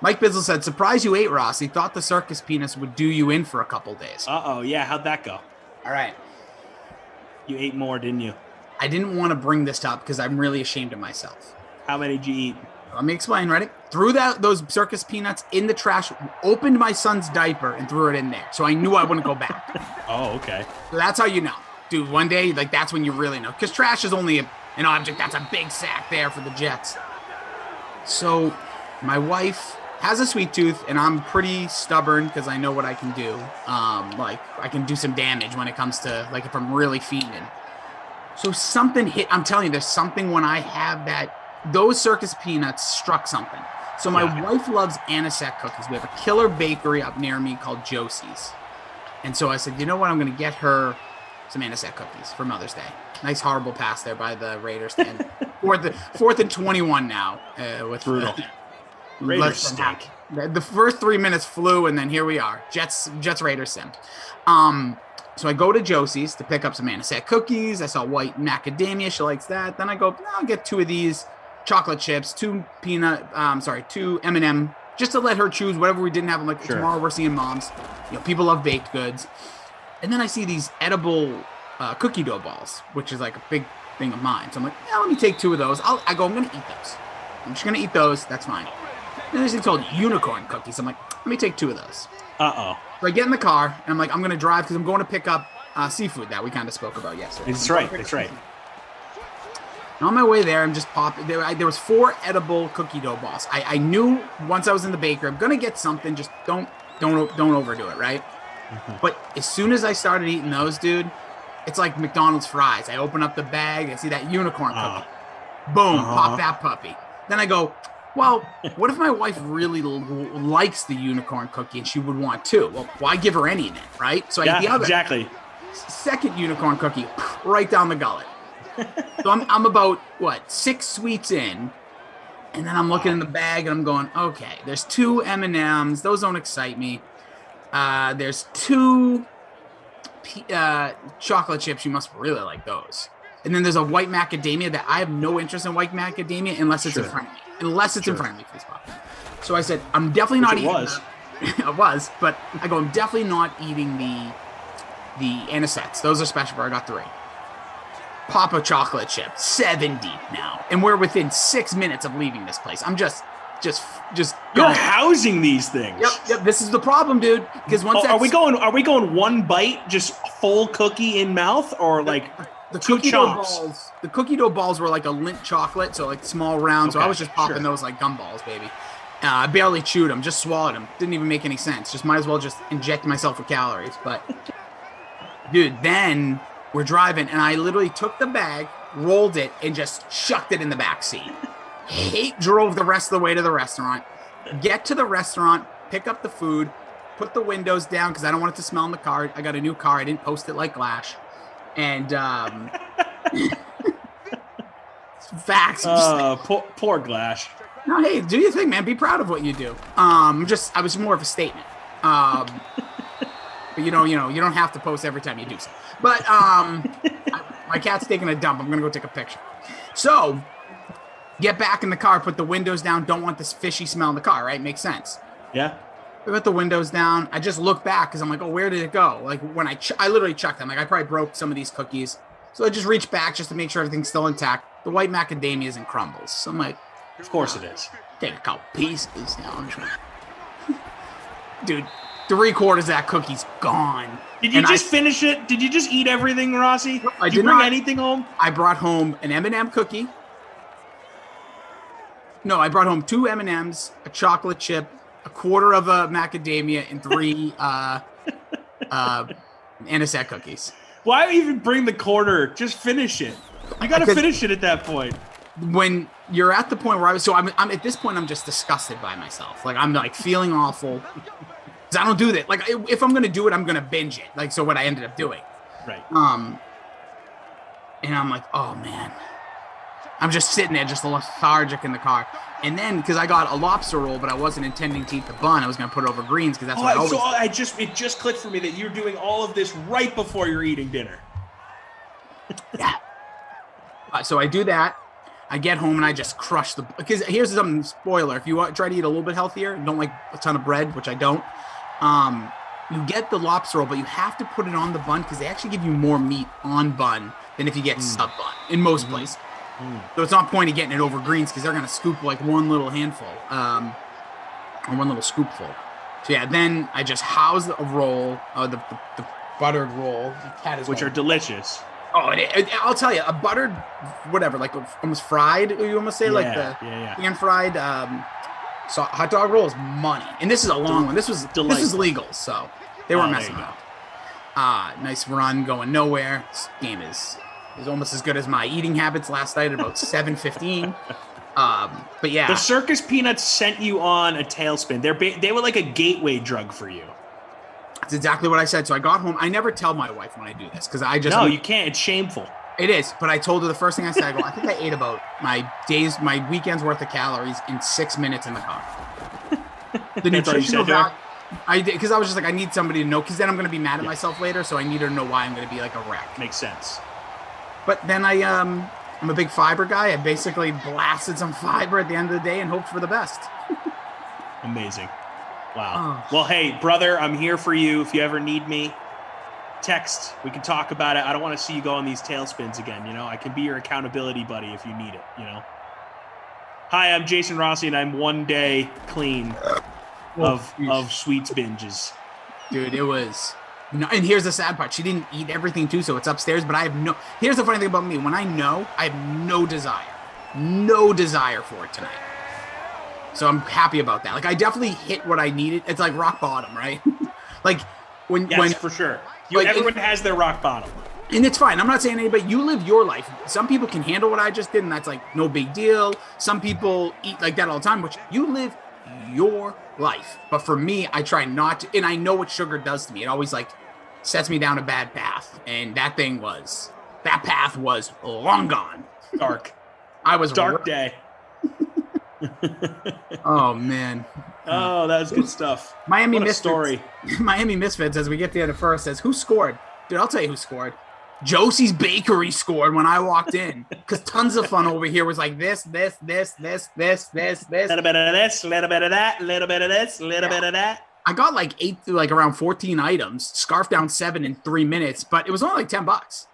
Mike Bizzle said, surprise you ate, Ross. He thought the circus peanuts would do you in for a couple days. Uh-oh, yeah, how'd that go? All right. You ate more, didn't you? I didn't want to bring this up because I'm really ashamed of myself. How many did you eat? Let me explain, ready? Threw those circus peanuts in the trash, opened my son's diaper, and threw it in there. So I knew I wouldn't go back. Oh, okay. So that's how you know. Dude, one day, that's when you really know. Because trash is only an object. That's a big sack there for the Jets. So my wife has a sweet tooth, and I'm pretty stubborn because I know what I can do. I can do some damage when it comes to, if I'm really feeding. So something hit. I'm telling you, there's something when I have that. Those circus peanuts struck something. So my wife loves anisette cookies. We have a killer bakery up near me called Josie's. And so I said, you know what? I'm going to get her some anisette cookies for Mother's Day. Nice horrible pass there by the Raiders. Fourth and 21 now. With brutal. Raiders stink. The first 3 minutes flew, and then here we are. Jets Raiders sim. So I go to Josie's to pick up some anisette cookies. I saw white macadamia. She likes that. Then I go, I'll get 2 of these chocolate chips, 2 M&M, just to let her choose whatever we didn't have. I'm like, tomorrow we're seeing Mom's. People love baked goods. And then I see these edible cookie dough balls, which is like a big thing of mine. So I'm like, let me take 2 of those. I'm going to eat those. I'm just going to eat those. That's fine. Then there's thing called unicorn cookies. I'm like, let me take 2 of those. Uh-oh. So I get in the car, and I'm like, I'm going to drive because I'm going to pick up seafood that we kind of spoke about yesterday. That's right. And on my way there, I'm just popping. There was 4 edible cookie dough balls. I knew once I was in the bakery, I'm going to get something. Just don't overdo it, right? Mm-hmm. But as soon as I started eating those, dude, it's like McDonald's fries. I open up the bag, I see that unicorn cookie. Boom, pop that puppy. Then I go, well, what if my wife really likes the unicorn cookie and she would want 2? Well, why give her any of it, right? So I eat the other. Exactly. Second unicorn cookie, right down the gullet. So I'm about, 6 sweets in, and then I'm looking in the bag and I'm going, okay, there's 2 M&Ms. Those don't excite me. There's 2 chocolate chips. You must really like those. And then there's a white macadamia that I have no interest in white macadamia unless it's in front of me. Unless it's in front of me, please, Bob. So I said, I'm definitely not eating that. It was, but I go, I'm definitely not eating the anisettes. Those are special, but I got 3. Pop a chocolate chip, 7 deep now. And we're within 6 minutes of leaving this place. I'm just You're housing these things. Yep. This is the problem, dude. Because once are we going one bite, just full cookie in mouth, or like the 2 cookie chomps? dough balls? The cookie dough balls were like a Lindt chocolate, so like small rounds. So I was just popping those like gumballs, baby. I barely chewed them, just swallowed them. Didn't even make any sense. Just might as well just inject myself with calories. But dude, then we're driving, and I literally took the bag, rolled it, and just chucked it in the back seat. Drove the rest of the way to the restaurant. Get to the restaurant, pick up the food, put the windows down because I don't want it to smell in the car. I got a new car. I didn't post it like Glash. And facts. Poor Glash. No, hey, do your thing, man. Be proud of what you do. I was more of a statement. But you don't have to post every time you do so. But my cat's taking a dump. I'm gonna go take a picture. So get back in the car, put the windows down. Don't want this fishy smell in the car, right? Makes sense. Yeah. I put the windows down. I just look back because I'm like, oh, where did it go? Like when I literally checked them. Like I probably broke some of these cookies. So I just reached back just to make sure everything's still intact. The white macadamia is in crumbles. So I'm like, of course it is. Take a couple pieces. Dude, 3/4 of that cookie's gone. Did you just finish it? Did you just eat everything, Rossi? Did you bring anything home? I brought home an M&M cookie. No, I brought home 2 M&Ms, a chocolate chip, 1/4 of a macadamia, and 3 anisette cookies. Why even bring the 1/4? Just finish it. You got to finish it at that point. When you're at the point where I'm at this point, I'm just disgusted by myself. Like I'm like feeling awful. I don't do that. Like if I'm gonna do it, I'm gonna binge it. Like so, what I ended up doing. Right. And I'm like, oh man, I'm just sitting there, just lethargic in the car. And then because I got a lobster roll, but I wasn't intending to eat the bun, I was gonna put it over greens because that's what I always. It just clicked for me that you're doing all of this right before you're eating dinner. Yeah. So I do that. I get home and I just crush because here's something spoiler. If you try to eat a little bit healthier, don't like a ton of bread, which I don't, you get the lobster roll, but you have to put it on the bun because they actually give you more meat on bun than if you get sub bun in most places. So it's not point of getting it over greens because they're going to scoop like one little handful, or one little scoopful. So yeah, then I just house a roll, the buttered roll, which are delicious. Oh, I'll tell you, a buttered, whatever, like almost fried, you almost say, like the pan-fried hot dog roll is money. And this is a long one. This is legal, so they weren't messing up. Nice run going nowhere. This game is almost as good as my eating habits last night at about 7:15. But yeah. The circus peanuts sent you on a tailspin. They were like a gateway drug for you. That's exactly what I said. So I got home. I never tell my wife when I do this because I just... No, you can't. It's shameful. It is. But I told her the first thing I said, I go, I think I ate about my weekend's worth of calories in 6 minutes in the car. The I did, because I was just like, I need somebody to know, because then I'm going to be mad at myself later, so I need her to know why I'm going to be like a wreck. Makes sense. But then I'm a big fiber guy. I basically blasted some fiber at the end of the day and hoped for the best. Amazing. Wow. Well, hey, brother, I'm here for you. If you ever need me, text. We can talk about it. I don't want to see you go on these tailspins again. You know, I can be your accountability buddy if you need it, you know. Hi, I'm Jason Rossi, and I'm 1 day clean of sweets binges. Dude, it was... No, and here's the sad part. She didn't eat everything, too, so it's upstairs, but I have no... Here's the funny thing about me. When I know, I have no desire for it tonight. So I'm happy about that. Like, I definitely hit what I needed. It's like rock bottom, right? like, when... for sure. Everyone has their rock bottom. And it's fine. I'm not saying anybody, you live your life. Some people can handle what I just did, and that's like no big deal. Some people eat like that all the time, which you live your life. But for me, I try not to, and I know what sugar does to me. It always like sets me down a bad path. And that path was long gone. Dark. I was dark day. Oh, man. Oh, that was good stuff. Miami Misfits. Story. Miami Misfits, as we get to the end of first, says, who scored? Dude, I'll tell you who scored. Josie's Bakery scored when I walked in, because tons of fun over here was like this. Little bit of this, little bit of that, little bit of this, little bit of that. I got like around 14 items, scarfed down 7 in 3 minutes, but it was only like $10.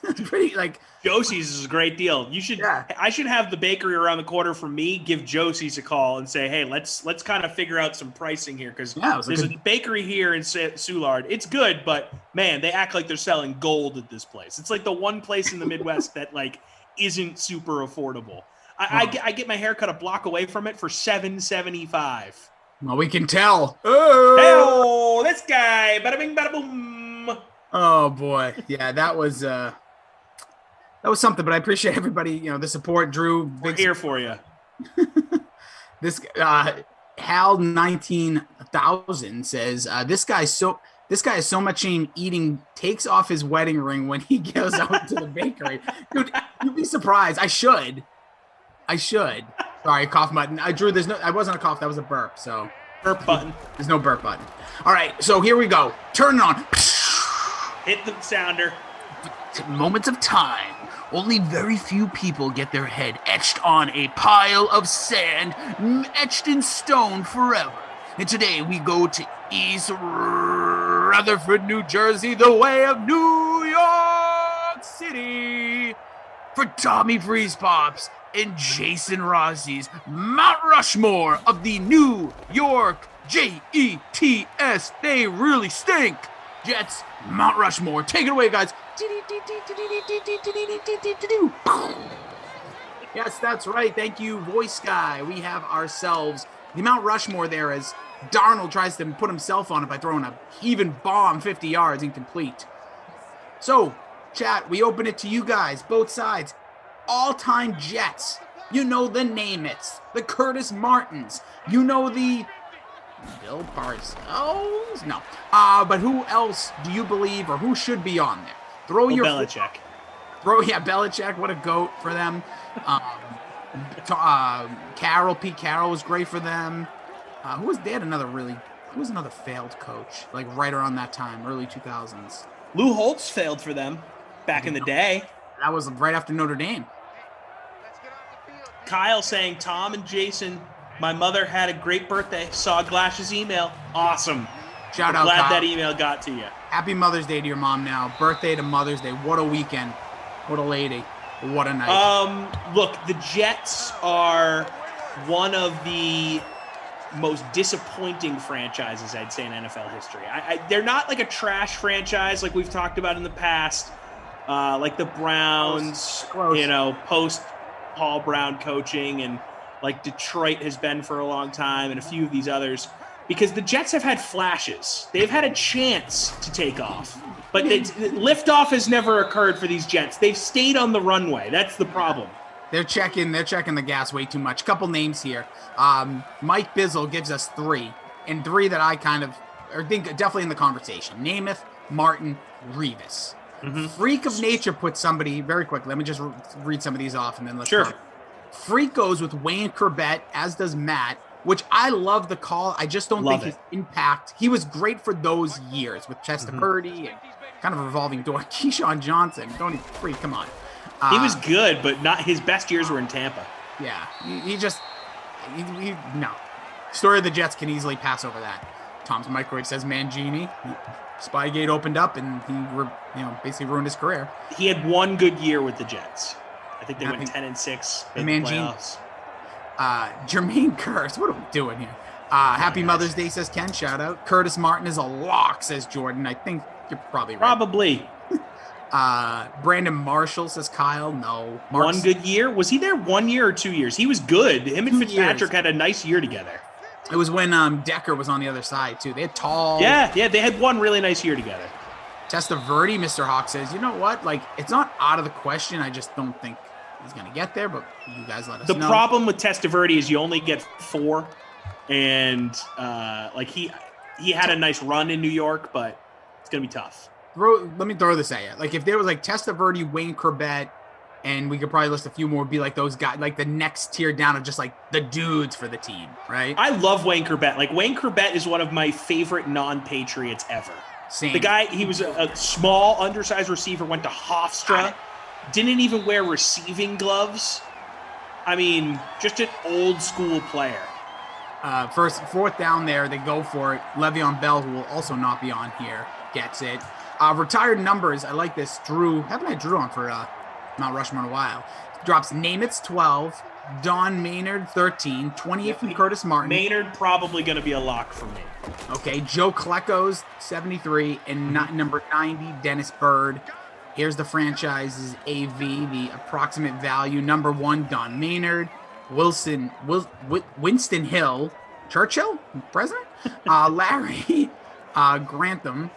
It's pretty like Josie's is a great deal. You should. Yeah. I should have the bakery around the corner from me. Give Josie's a call and say, hey, let's kind of figure out some pricing here, because there's a bakery here in Soulard. It's good, but man, they act like they're selling gold at this place. It's like the one place in the Midwest that like isn't super affordable. I get my hair cut a block away from it for $7.75. Well, we can tell. Oh, this guy. Bada bing, bada boom. Oh boy, yeah, that was something. But I appreciate everybody, the support. Drew, we're here for you. This Hal 19,000 says this guy is so much eating takes off his wedding ring when he goes out to the bakery. Dude, you'd be surprised. I should. Sorry, cough button. Drew, I wasn't a cough. That was a burp. So burp button. There's no burp button. All right, so here we go. Turn it on. Hit the sounder. Moments of time. Only very few people get their head etched on a pile of sand, etched in stone forever. And today we go to East Rutherford, New Jersey, the way of New York City, for Tommy Freeze Pops and Jason Rossi's Mount Rushmore of the New York Jets. They really stink. Jets, Mount Rushmore. Take it away, guys. Yes, that's right. Thank you, voice guy. We have ourselves the Mount Rushmore there as Darnold tries to put himself on it by throwing a heaving bomb 50 yards incomplete. So, chat, we open it to you guys, both sides. All-time Jets. You know the Namaths, the Curtis Martins. You know the Bill Parcells? No. But who else do you believe, or who should be on there? Belichick. Belichick. What a goat for them. Pete Carroll was great for them. They had another failed coach, like right around that time, early 2000s. Lou Holtz failed for them back in the day. That was right after Notre Dame. Kyle saying, Tom and Jason, my mother had a great birthday. Saw Glash's email. Awesome. Shout out, glad Kyle. that email got to you. Happy Mother's Day to your mom now. Birthday to Mother's Day. What a weekend. What a lady. What a night. Look, the Jets are one of the most disappointing franchises, I'd say, in NFL history. They're not like a trash franchise like we've talked about in the past, like the Browns, Close. Post Paul Brown coaching, and like Detroit has been for a long time, and a few of these others, because the Jets have had flashes. They've had a chance to take off, but liftoff has never occurred for these Jets. They've stayed on the runway. That's the problem. They're checking the gas way too much. Couple names here. Mike Bizzle gives us 3, and 3 that I think definitely in the conversation. Namath, Martin, Revis. Mm-hmm. Freak of Nature puts somebody very quickly. Let me just read some of these off, and then let's Sure. go. Freak goes with Wayne Corbett, as does Matt, which I love the call. I just don't think Love it. his impact. He was great for those years with Testaverde and kind of a revolving door. Keyshawn Johnson, don't even freak. Come on. He was good, but not his best years were in Tampa. Yeah, he no. Story of the Jets can easily pass over that. Tom's Microwave says Mangini. Spygate opened up and he basically ruined his career. He had one good year with the Jets. I think they went 10-6 in the Mangini. playoffs. Jermaine Curse, what are we doing here? Happy Mother's Day, says Ken. Shout out. Curtis Martin is a lock, says Jordan. I think you're probably right. Probably. Brandon Marshall, says Kyle. No. One good year? Was he there 1 year or 2 years? He was good. Him and Fitzpatrick had a nice year together. It was when Decker was on the other side, too. They had tall. Yeah, they had one really nice year together. Testaverde, Mr. Hawk says, you know what? Like, it's not out of the question. I just don't think he's going to get there, but you guys let us know. The problem with Testaverde is you only get 4, and he had a nice run in New York, but it's going to be tough. Let me throw this at you. Like, if there was like Testaverde, Wayne Corbett, and we could probably list a few more, be like those guys, like the next tier down of just like the dudes for the team, right? I love Wayne Corbett. Like, Wayne Corbett is one of my favorite non-Patriots ever. Same. The guy, he was a small, undersized receiver, went to Hofstra, didn't even wear receiving gloves. I mean, just an old school player. Fourth down there, they go for it. Le'Veon Bell, who will also not be on here, gets it. Retired numbers, I like this. Drew, haven't had Drew on for Mount Rushmore in a while. Drops Namath's 12, Don Maynard 13, 28 from Curtis Martin. Maynard probably going to be a lock for me. Okay, Joe Klecko's 73, and number 90, Dennis Byrd. Here's the franchise's AV, the approximate value. Number 1, Don Maynard. Winston Hill. Churchill? President? Larry Grantham.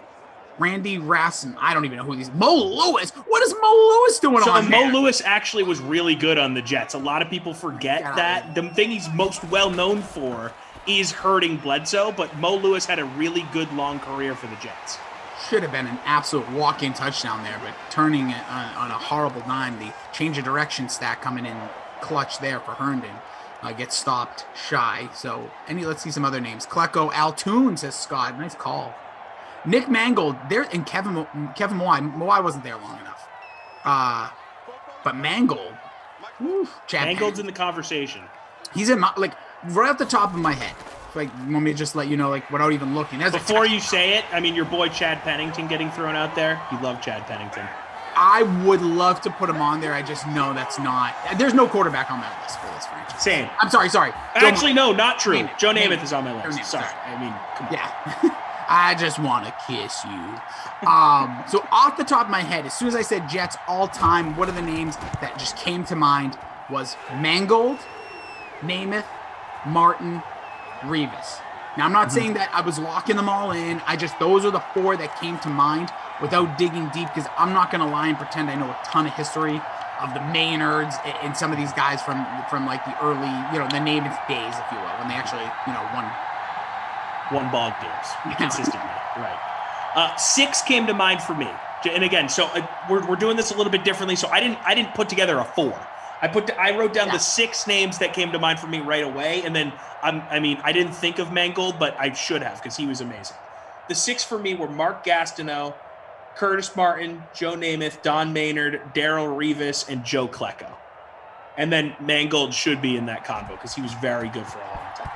Randy Rasson. I don't even know who these. Mo Lewis. What is Mo Lewis doing on Mo there? Lewis actually was really good on the Jets. A lot of people forget that. The thing he's most well known for is hurting Bledsoe, but Mo Lewis had a really good long career for the Jets. Should have been an absolute walk-in touchdown there, but turning it on a horrible dime. The change of direction stat coming in clutch there for Herndon. Gets stopped shy. So, let's see some other names. Klecko, Altoon, says Scott. Nice call. Nick Mangold, there, and Kevin Moai. Moai wasn't there long enough. But Mangold, Mangold's in the conversation. He's in my, like, right off the top of my head. Like, you want me to just let you know, like, without even looking. Before you say it, I mean, your boy Chad Pennington getting thrown out there. You love Chad Pennington. I would love to put him on there. I just know that's not. There's no quarterback on my list for this franchise. Same. I'm sorry. Actually, no, not true. Joe Namath is on my list. Sorry. I mean, come on. Yeah. I just want to kiss you. So off the top of my head, as soon as I said Jets all time, what are the names that just came to mind was Mangold, Namath, Martin, Revis. Now, I'm not saying that I was locking them all in. Those are the 4 that came to mind without digging deep, because I'm not going to lie and pretend I know a ton of history of the Maynards and some of these guys from like the early, the Namath days, if you will, when they actually, won ball games consistently. Right. 6 came to mind for me. And again, so we're doing this a little bit differently. So I didn't put together a 4. I wrote down the 6 names that came to mind for me right away. And then I didn't think of Mangold, but I should have, because he was amazing. The 6 for me were Mark Gastineau, Curtis Martin, Joe Namath, Don Maynard, Darrelle Revis, and Joe Klecko. And then Mangold should be in that combo because he was very good for a long time.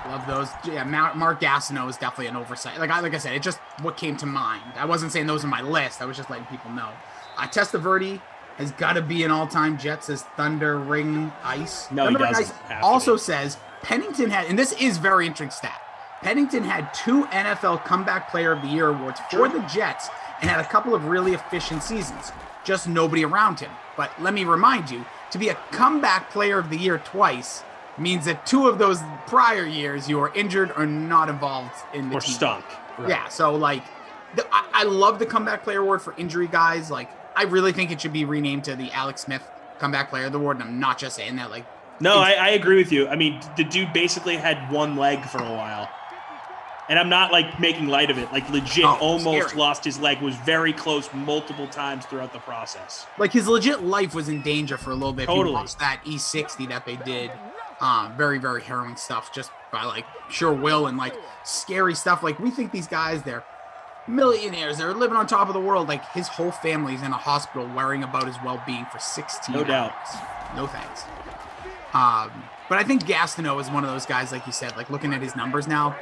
Love those. Yeah, Mark Gastineau is definitely an oversight. Like I said, it's just what came to mind. I wasn't saying those are my list. I was just letting people know. Testaverde has got to be an all-time Jet, says Thunder Ring Ice. No, Thunder he doesn't. Also says Pennington had, and this is very interesting stat, Pennington had 2 NFL Comeback Player of the Year awards for the Jets and had a couple of really efficient seasons. Just nobody around him. But let me remind you, to be a Comeback Player of the Year twice means that 2 of those prior years you were injured or not involved in the team. Or stunk. Right. Yeah, so like, I love the Comeback Player Award for injury guys. Like, I really think it should be renamed to the Alex Smith Comeback Player of the Award, and I'm not just saying that. Like, no, I agree with you. I mean, the dude basically had 1 leg for a while. And I'm not, like, making light of it. Like, legit almost scary. lost his leg, was very close multiple times throughout the process. Like, his legit life was in danger for a little bit. Totally. If you watched that E60 that they did Very, very harrowing stuff just by like sheer will and like scary stuff. Like we think these guys, they're millionaires, they're living on top of the world. Like his whole family's in a hospital worrying about his well-being for 16 No doubt. hours. No thanks. But I think Gastineau is one of those guys, like you said, like looking at his numbers now,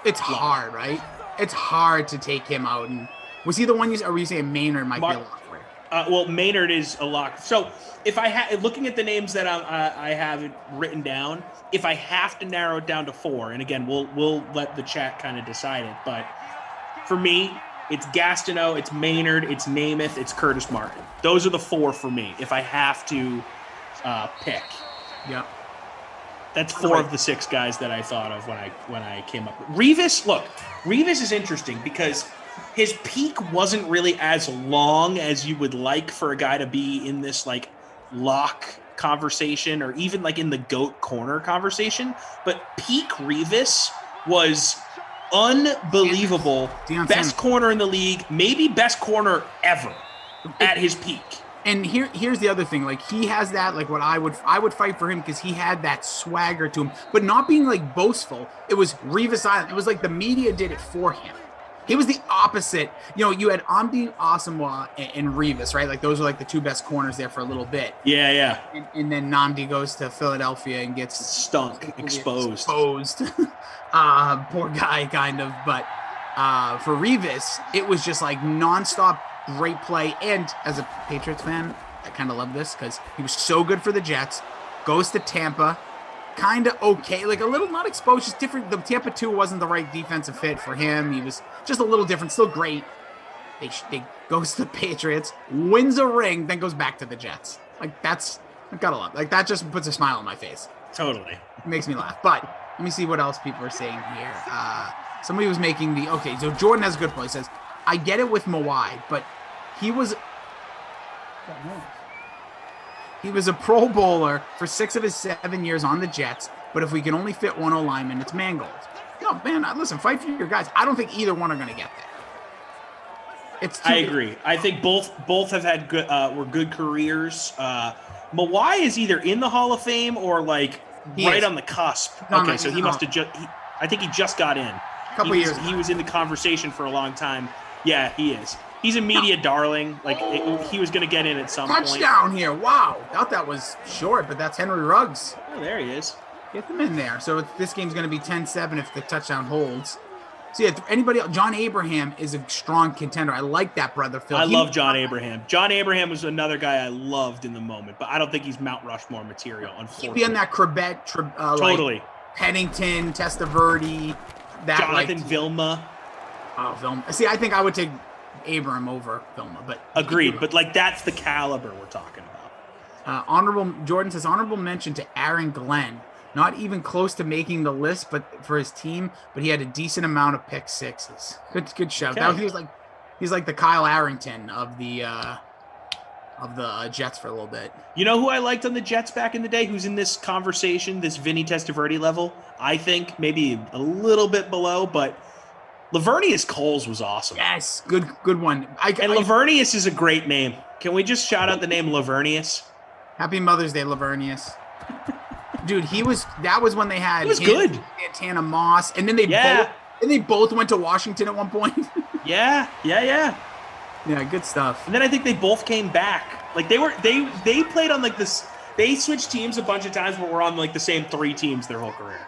it's hard, right? It's hard to take him out. And was he the one or were you saying Maynard might be a lock for you? Well, Maynard is a lock. So if I looking at the names that I have it written down, if I have to narrow it down to 4, and again, we'll let the chat kind of decide it, but for me, it's Gastineau, it's Maynard, it's Namath, it's Curtis Martin. Those are the 4 for me. If I have to pick. Yep. That's 4 of the 6 guys that I thought of when I came up with Revis. Look, Revis is interesting because his peak wasn't really as long as you would like for a guy to be in this like lock conversation or even like in the GOAT corner conversation. But peak Revis was unbelievable. Best corner in the league, maybe best corner ever at his peak. And here's the other thing. Like he has that, like what I would fight for him because he had that swagger to him, but not being like boastful. It was Revis Island. It was like the media did it for him. He was the opposite. You know, you had Amdi Asamoah and Revis, right? Like those were like the 2 best corners there for a little bit. Yeah. And then Nnamdi goes to Philadelphia and gets exposed. Poor guy, kind of. But for Revis, it was just like nonstop great play. And as a Patriots fan, I kind of love this because he was so good for the Jets. Goes to Tampa. Kind of okay, like a little not exposed, just different. The Tampa 2 wasn't the right defensive fit for him. He was just a little different, still great. They goes to the Patriots, wins a ring, then goes back to the Jets. Like I've got a lot. Like that just puts a smile on my face. Totally. It makes me laugh. But let me see what else people are saying here. Somebody was making so Jordan has a good point. He says, I get it with Mawai, but he was a Pro Bowler for 6 of his 7 years on the Jets, but if we can only fit 1 lineman, it's Mangold. No, man, listen, fight for your guys. I don't think either one are going to get there. I agree. I think both have had good were good careers. Mawai is either in the Hall of Fame or like right on the cusp. Okay, so he must have just. I think he just got in. A couple years. He was in the conversation for a long time. Yeah, he is. He's a media darling. Like he was going to get in at some point. Touchdown here! Wow, thought that was short, but that's Henry Ruggs. Oh, there he is. Get them in there. So this game's going to be 10-7 if the touchdown holds. So yeah, anybody else? John Abraham is a strong contender. I like that, brother Phil. I love John Abraham. John Abraham was another guy I loved in the moment, but I don't think he's Mount Rushmore material. Unfortunately, he'd be on that Corbett, totally. Like Pennington, Testaverde, that Jonathan Vilma. Oh, Vilma. See, I think I would take Abraham over Vilma, but agreed. But like that's the caliber we're talking about. Jordan says honorable mention to Aaron Glenn. Not even close to making the list, but for his team, but he had a decent amount of pick sixes. Good shout. Okay. He's like the Kyle Arrington of the Jets for a little bit. You know who I liked on the Jets back in the day? Who's in this conversation, this Vinny Testaverde level? I think maybe a little bit below, but Lavernius Coles was awesome. Yes, good one. Lavernius is a great name. Can we just shout out the name Lavernius? Happy Mother's Day, Lavernius. Dude, that was when they had he was good. Santana Moss, and then they both went to Washington at one point. Yeah, good stuff. And then I think they both came back. Like they played on like this. They switched teams a bunch of times, but were on like the same 3 teams their whole career.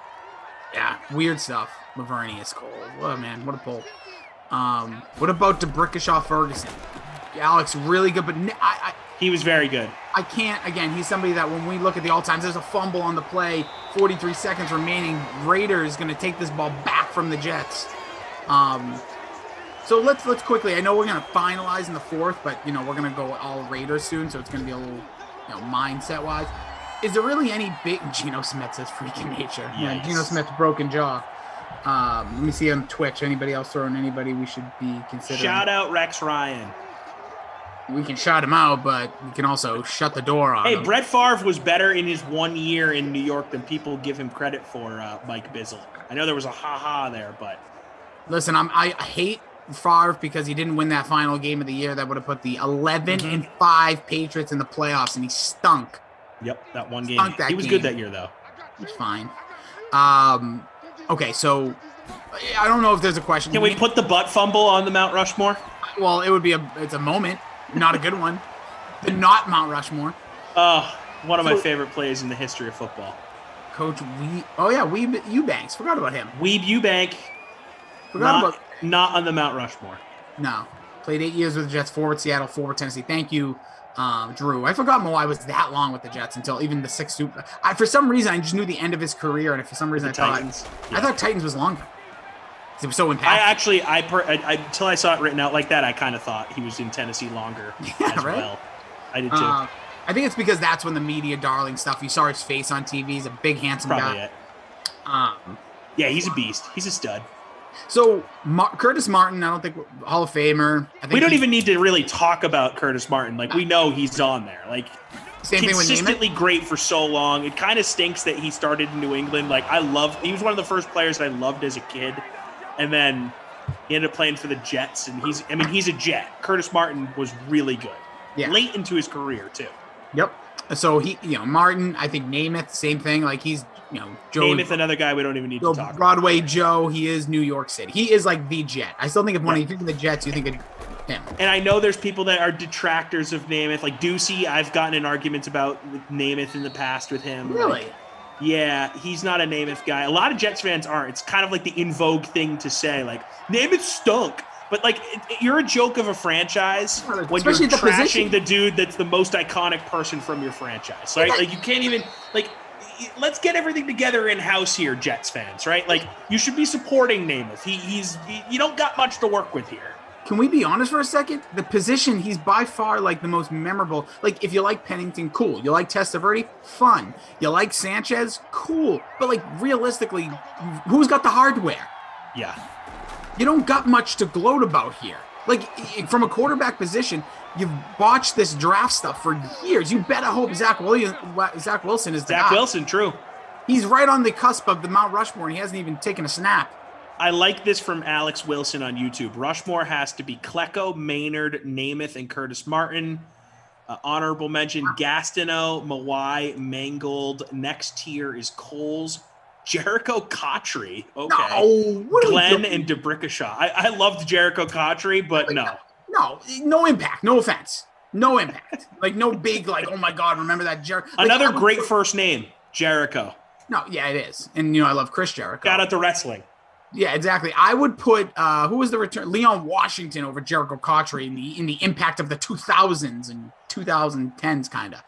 Yeah, weird stuff. Lavernius Cole. What man, what a pull. What about DeBrickashaw Ferguson? Alex, really good, but he was very good. I can't, again, he's somebody that when we look at the all-times, there's a fumble on the play, 43 seconds remaining. Raiders going to take this ball back from the Jets. So let's quickly, I know we're going to finalize in the 4th, but, we're going to go all Raiders soon, so it's going to be a little, mindset-wise. Is there really any big, Geno Smith says freaking nature. Yes. Yeah, Geno Smith's broken jaw. Let me see on Twitch. Anybody else throwing anybody we should be considering? Shout out Rex Ryan. We can shout him out, but we can also shut the door on him. Hey, Brett Favre was better in his 1 year in New York than people give him credit for, Mike Bizzle. I know there was a ha-ha there, but... Listen, I hate Favre because he didn't win that final game of the year that would have put the 11-5 Patriots in the playoffs, and he stunk. Yep, that one game. Stunk that He was game. good that year, though. It's fine. Okay, so I don't know if there's a question. Can we put the butt fumble on the Mount Rushmore? Well, it's a moment, not a good one. The not Mount Rushmore. One of my favorite plays in the history of football. Coach Weeb Eubanks. Forgot about him. Weeb Eubank. Not on the Mount Rushmore. No. Played 8 years with the Jets, forward Seattle, forward Tennessee. Thank you, Drew. I forgot Moai was that long with the Jets until even the 6th Super. For some reason, I just knew the end of his career, and for some reason I thought Titans was longer. It was so impactful. Until I saw it written out like that, I kind of thought he was in Tennessee longer as right? well. I did too. I think it's because that's when the media darling stuff. You saw his face on TV. He's a big, handsome guy. Yeah, he's a beast. He's a stud. So Curtis Martin, I don't think Hall of Famer. We don't even need to really talk about Curtis Martin. Like we know he's on there. Like same consistently great for so long. It kind of stinks that he started in New England. Like he was one of the first players that I loved as a kid, and then he ended up playing for the Jets. And he's a Jet. Curtis Martin was really good. Yeah. Late into his career too. Yep. So Martin, I think Namath, same thing. Like he's, Joe. Namath, another guy we don't even need to talk about. Broadway Joe, he is New York City. He is like the Jet. I still think when you think of the Jets, you think of him. And I know there's people that are detractors of Namath. Like Ducey, I've gotten in arguments about Namath in the past with him. Really? Yeah, he's not a Namath guy. A lot of Jets fans aren't. It's kind of like the in vogue thing to say, like, Namath stunk. But, like, you're a joke of a franchise when you're trashing the dude that's the most iconic person from your franchise, right? Like, you can't even, like, let's get everything together in-house here, Jets fans, right? Like, you should be supporting Namath. You don't got much to work with here. Can we be honest for a second? The position, he's by far, like, the most memorable. Like, if you like Pennington, cool. You like Testaverde, fun. You like Sanchez, cool. But, like, realistically, who's got the hardware? Yeah. You don't got much to gloat about here. Like, from a quarterback position, you've botched this draft stuff for years. You better hope Zach Wilson is the Zach guy. Wilson, true. He's right on the cusp of the Mount Rushmore, and he hasn't even taken a snap. I like this from Alex Wilson on YouTube. Rushmore has to be Klecko, Maynard, Namath, and Curtis Martin. Honorable mention, Gastineau, Mawai, Mangold. Next tier is Coles, Jericho Cotchery. Okay. Glenn and DeBrickashaw. I loved Jericho Cotchery, but no. No impact. No offense. No impact. Like, no big, like, oh my God, remember that Jericho. Another great first name, Jericho. No, yeah, it is. And, I love Chris Jericho. Shout out to wrestling. Yeah, exactly. I would put, who was the return? Leon Washington over Jericho Cotchery in the impact of the 2000s and 2010s, kind of.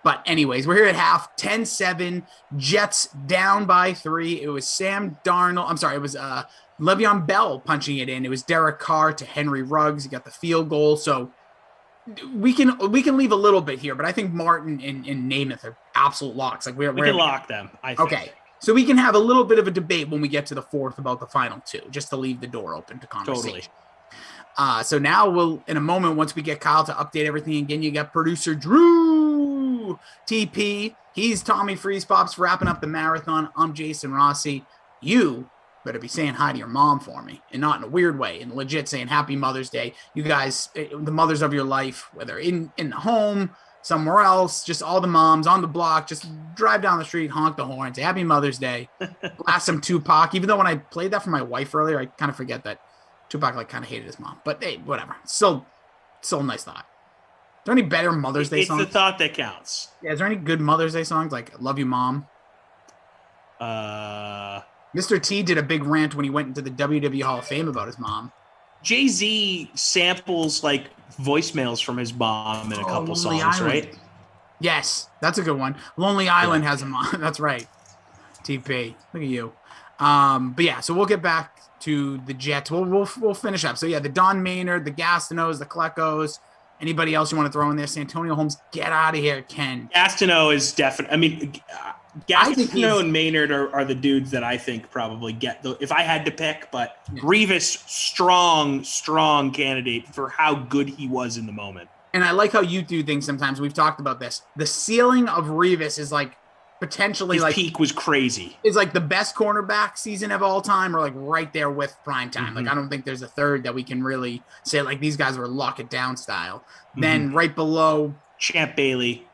But anyways, we're here at half, 10-7, Jets down by 3. It was Sam Darnold. I'm sorry, it was Le'Veon Bell punching it in. It was Derek Carr to Henry Ruggs. He got the field goal. So we can leave a little bit here, but I think Martin and Namath are absolute locks. Like we can lock them, I think. Okay. So we can have a little bit of a debate when we get to the fourth about the final two, just to leave the door open to conversation. Totally. So now we'll, in a moment, once we get Kyle to update everything again, you got producer Drew TP. He's Tommy Freeze Pops wrapping up the marathon. I'm Jason Rossi. You better be saying hi to your mom for me, and not in a weird way, and legit saying Happy Mother's Day. You guys, the mothers of your life, whether in the home, somewhere else, just all the moms on the block, just drive down the street, honk the horn, say Happy Mother's Day, blast some Tupac. Even though when I played that for my wife earlier, I kind of forget that Tupac kind of hated his mom. But hey, whatever. Still a nice thought. Is there any better Mother's Day songs? It's the thought that counts. Yeah, is there any good Mother's Day songs like Love You Mom? Mr. T did a big rant when he went into the WWE Hall of Fame about his mom. Jay-Z samples like voicemails from his mom in a couple songs, Island. Right? Yes, that's a good one. Lonely Island has a mom. That's right. TP, look at you. But yeah, so we'll get back to the Jets. We'll finish up. So yeah, the Don Maynard, the Gastineaus, the Kleckos. Anybody else you want to throw in there? Santonio Holmes, get out of here, Ken. Gastineau is definitely. I mean, Gastineau and Maynard are the dudes that I think probably get the. If I had to pick, but yeah. Revis, strong candidate for how good he was in the moment. And I like how you do things sometimes. We've talked about this. The ceiling of Revis is like potentially his peak was crazy. Is like the best cornerback season of all time, or like right there with prime time. Mm-hmm. Like I don't think there's a third that we can really say like these guys were lock it down style. Mm-hmm. Then right below Champ Bailey.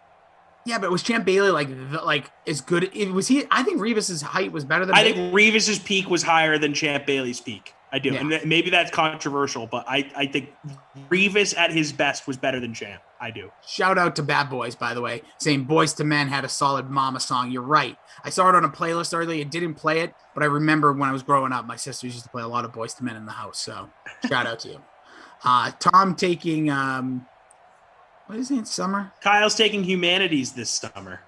Yeah, but was Champ Bailey like as good? Was he? I think Revis's height was better than. I think Revis's peak was higher than Champ Bailey's peak. I do, and maybe that's controversial, but I think Revis at his best was better than Champ. I do. Shout out to Bad Boys, by the way, saying Boys to Men had a solid Mama song. You're right. I saw it on a playlist earlier. It didn't play it, but I remember when I was growing up, my sisters used to play a lot of Boys to Men in the house. So shout out to you. Tom taking what is it? Summer. Kyle's taking humanities this summer.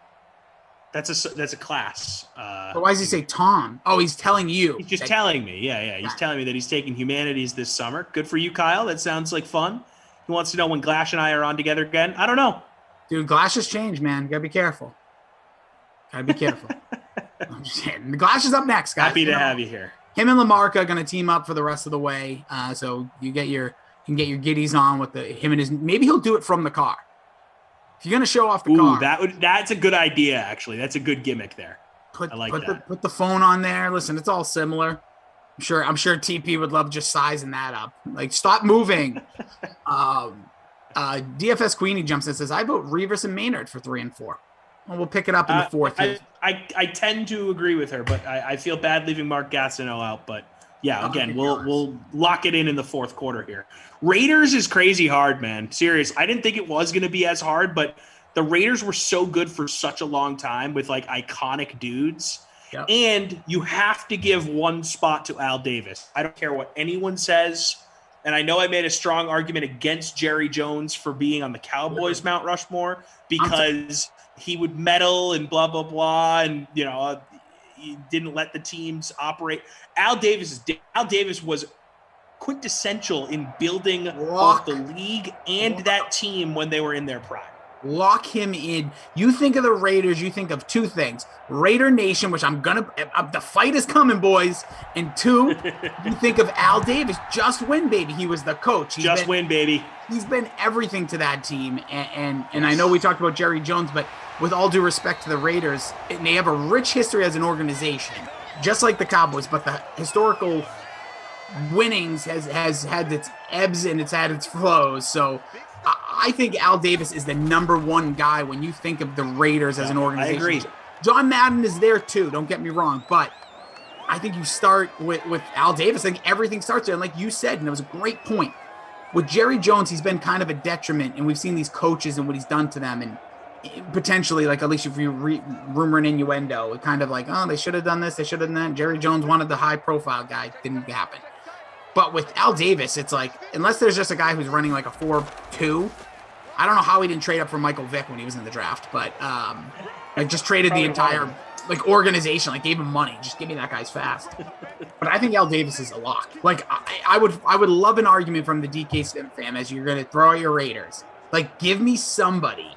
That's a class. But why does he say Tom? Oh, he's telling you. He's just telling me. Yeah. He's telling me that he's taking humanities this summer. Good for you, Kyle. That sounds like fun. He wants to know when Glash and I are on together again. I don't know. Dude, Glash has changed, man. You gotta be careful. I'm just kidding. The Glash is up next, guys. Happy to have you here. Him and Lamarca are gonna team up for the rest of the way. So you can get your giddies on with him and his. Maybe he'll do it from the car. If you're gonna show off the car, that's a good idea. Actually, that's a good gimmick there. Put the phone on there. Listen, it's all similar. I'm sure TP would love just sizing that up. Like, stop moving. DFS Queenie jumps in and says, I vote Revis and Maynard for 3 and 4. Well, we'll pick it up in the fourth. I tend to agree with her, but I feel bad leaving Mark Gastineau out. But yeah, again, we'll lock it in the fourth quarter here. Raiders is crazy hard, man. Serious. I didn't think it was going to be as hard, but the Raiders were so good for such a long time with like iconic dudes. Yep. And you have to give one spot to Al Davis. I don't care what anyone says. And I know I made a strong argument against Jerry Jones for being on the Cowboys Mount Rushmore because he would meddle and blah, blah, blah. And, he didn't let the teams operate. Al Davis was quintessential in building both the league and that team when they were in their prime. Lock him in. You think of the Raiders, you think of two things. Raider Nation, which the fight is coming, boys. And two, you think of Al Davis. Just win, baby. He was the coach. Win, baby. He's been everything to that team. And I know we talked about Jerry Jones, but with all due respect to the Raiders, they have a rich history as an organization, just like the Cowboys, but the historical winnings has had its ebbs and it's had its flows. So I think Al Davis is the number one guy when you think of the Raiders as an organization. I agree. John Madden is there too, don't get me wrong, but I think you start with Al Davis. I think everything starts there. And like you said, and it was a great point, with Jerry Jones, he's been kind of a detriment, and we've seen these coaches and what he's done to them, and potentially, like, at least if you rumor and innuendo, kind of like, oh, they should have done this, they should have done that. Jerry Jones wanted the high-profile guy. Didn't happen. But with Al Davis, it's like, unless there's just a guy who's running like a 4-2, I don't know how he didn't trade up for Michael Vick when he was in the draft, but like just traded the entire like organization, like gave him money. Just give me that guy's fast. But I think Al Davis is a lock. Like I would love an argument from the DK Stim fam as you're going to throw out your Raiders. Like, give me somebody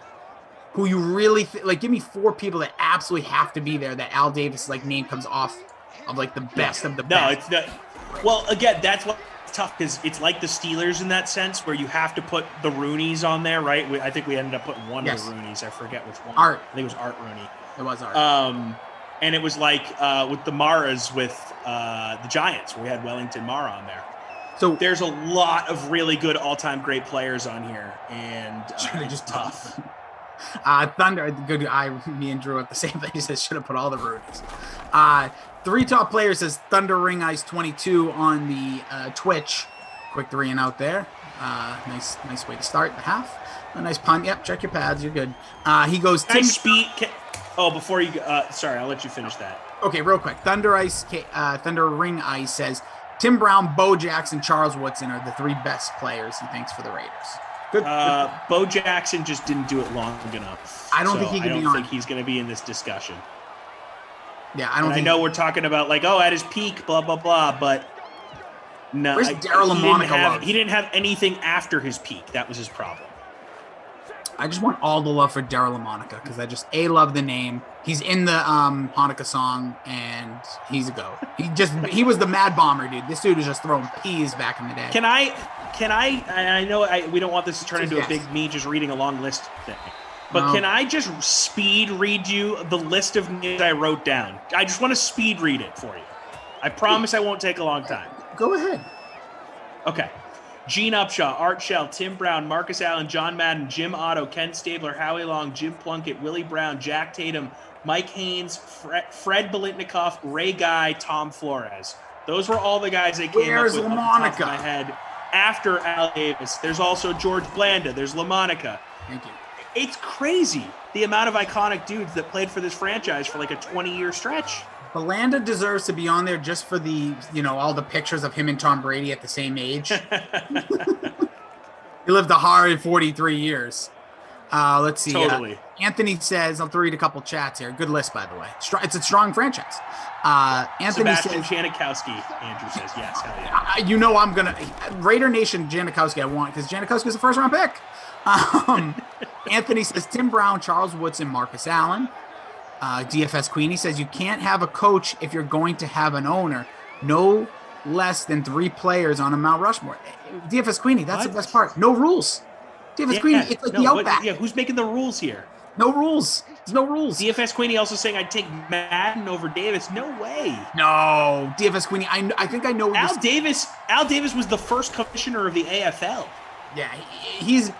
who you really like. Give me 4 people that absolutely have to be there. That Al Davis like name comes off of like the best of the best. No, it's not. Well, again, that's what's tough because it's like the Steelers in that sense where you have to put the Roonies on there, right? I think we ended up putting one of the Roonies. I forget which one. Art. I think it was Art Rooney. It was Art. And it was like with the Maras with the Giants. We had Wellington Mara on there. So there's a lot of really good all-time great players on here, and it's just tough. Thunder, good guy. Me and Drew at the same thing. He says should have put all the Roonies. 3 top players says Thunder Ring Ice 22 on the Twitch. Quick 3 and out there. Nice way to start the half. A nice punt. Yep, check your pads. You're good. He goes. Nice speed. Before you sorry, I'll let you finish that. Okay, real quick. Thunder Ring Ice says Tim Brown, Bo Jackson, Charles Woodson are the 3 best players he thinks for the Raiders. Good. Bo Jackson just didn't do it long enough. I don't think he can be on. I don't think he's going to be in this discussion. Yeah, I know we're talking about like, at his peak, blah blah blah, but no. Where's Daryl Lamarca? He didn't have anything after his peak. That was his problem. I just want all the love for Daryl Lamarca because I just love the name. He's in the Hanukkah song, and he's a goat. He was the Mad Bomber, dude. This dude was just throwing peas back in the day. Can I know we don't want this to turn into a big me just reading a long list thing. But can I just speed read you the list of names I wrote down? I just want to speed read it for you. I promise I won't take a long time. Go ahead. Okay. Gene Upshaw, Art Shell, Tim Brown, Marcus Allen, John Madden, Jim Otto, Ken Stabler, Howie Long, Jim Plunkett, Willie Brown, Jack Tatum, Mike Haynes, Fred Bolitnikoff, Ray Guy, Tom Flores. Those were all the guys I came up with off the top of my head after Al Davis. There's also George Blanda. There's Lamarca. Thank you. It's crazy the amount of iconic dudes that played for this franchise for like a 20-year stretch. Belanda deserves to be on there just for the, all the pictures of him and Tom Brady at the same age. He lived a hard 43 years. Let's see. Totally. Anthony says, I'll read a couple chats here. Good list, by the way. It's a strong franchise. Anthony Sebastian says, Janikowski, Andrew says, yes, hell yeah. I'm going to – Raider Nation Janikowski I want because Janikowski is a first-round pick. Anthony says, Tim Brown, Charles Woodson, Marcus Allen. DFS Queenie says, you can't have a coach if you're going to have an owner. No less than 3 players on a Mount Rushmore. DFS Queenie, that's the best part. No rules. DFS Queenie, it's like the Outback. Who's making the rules here? No rules. There's no rules. DFS Queenie also saying I'd take Madden over Davis. No way. No. DFS Queenie, I think I know. Al Davis was the first commissioner of the AFL. Yeah, his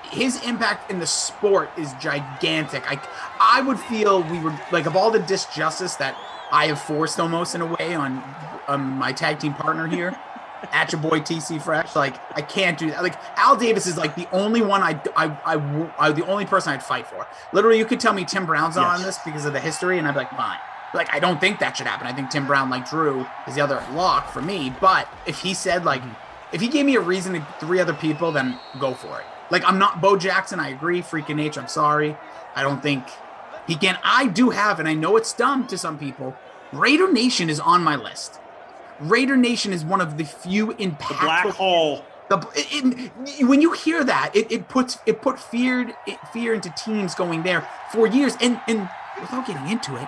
impact in the sport is gigantic. I would feel we were like, of all the disjustice that I have forced almost in a way on my tag team partner here, at your boy TC Fresh, like I can't do that. Like Al Davis is like the only one I the only person I'd fight for. Literally, you could tell me Tim Brown's not on this because of the history, and I'd be like, fine. Like I don't think that should happen. I think Tim Brown, like Drew, is the other lock for me. But if he said like. If he gave me a reason to 3 other people, then go for it. Like, I'm not Bo Jackson. I agree. Freaking nature. I'm sorry. I don't think he can. I do have, and I know it's dumb to some people, Raider Nation is on my list. Raider Nation is one of the few impactful. The black hole. When you hear that, it put fear into teams going there for years. And without getting into it,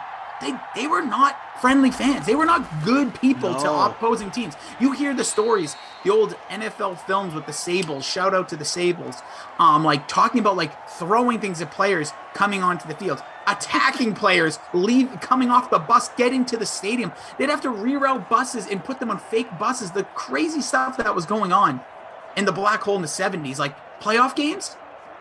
they were not friendly fans. They were not good people to opposing teams. You hear the stories, the old NFL films with the Sables, shout out to the Sables, like talking about like throwing things at players coming onto the field, attacking players, coming off the bus, getting to the stadium. They'd have to reroute buses and put them on fake buses. The crazy stuff that was going on in the black hole in the 70s, like playoff games,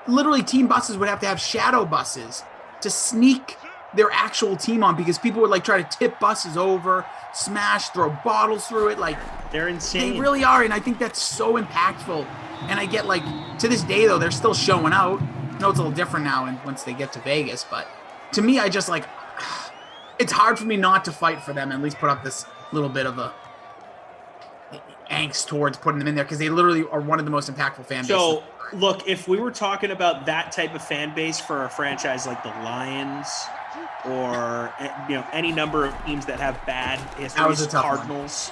literally team buses would have to have shadow buses to sneak their actual team on because people would like try to tip buses over, smash, throw bottles through it. Like they're insane. They really are. And I think that's so impactful. And I get like to this day though, they're still showing out. I know it's a little different now and once they get to Vegas, but to me, I just like, it's hard for me not to fight for them and at least put up this little bit of a angst towards putting them in there because they literally are one of the most impactful fan bases. So look, if we were talking about that type of fan base for a franchise like the Lions or any number of teams that have bad histories, Cardinals,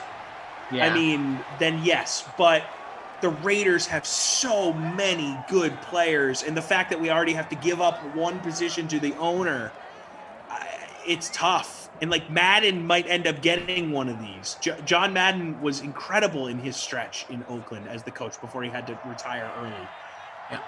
I mean, then yes, but the Raiders have so many good players, and the fact that we already have to give up one position to the owner, it's tough. And like Madden might end up getting one of these. John Madden was incredible in his stretch in Oakland as the coach before he had to retire early. Yeah.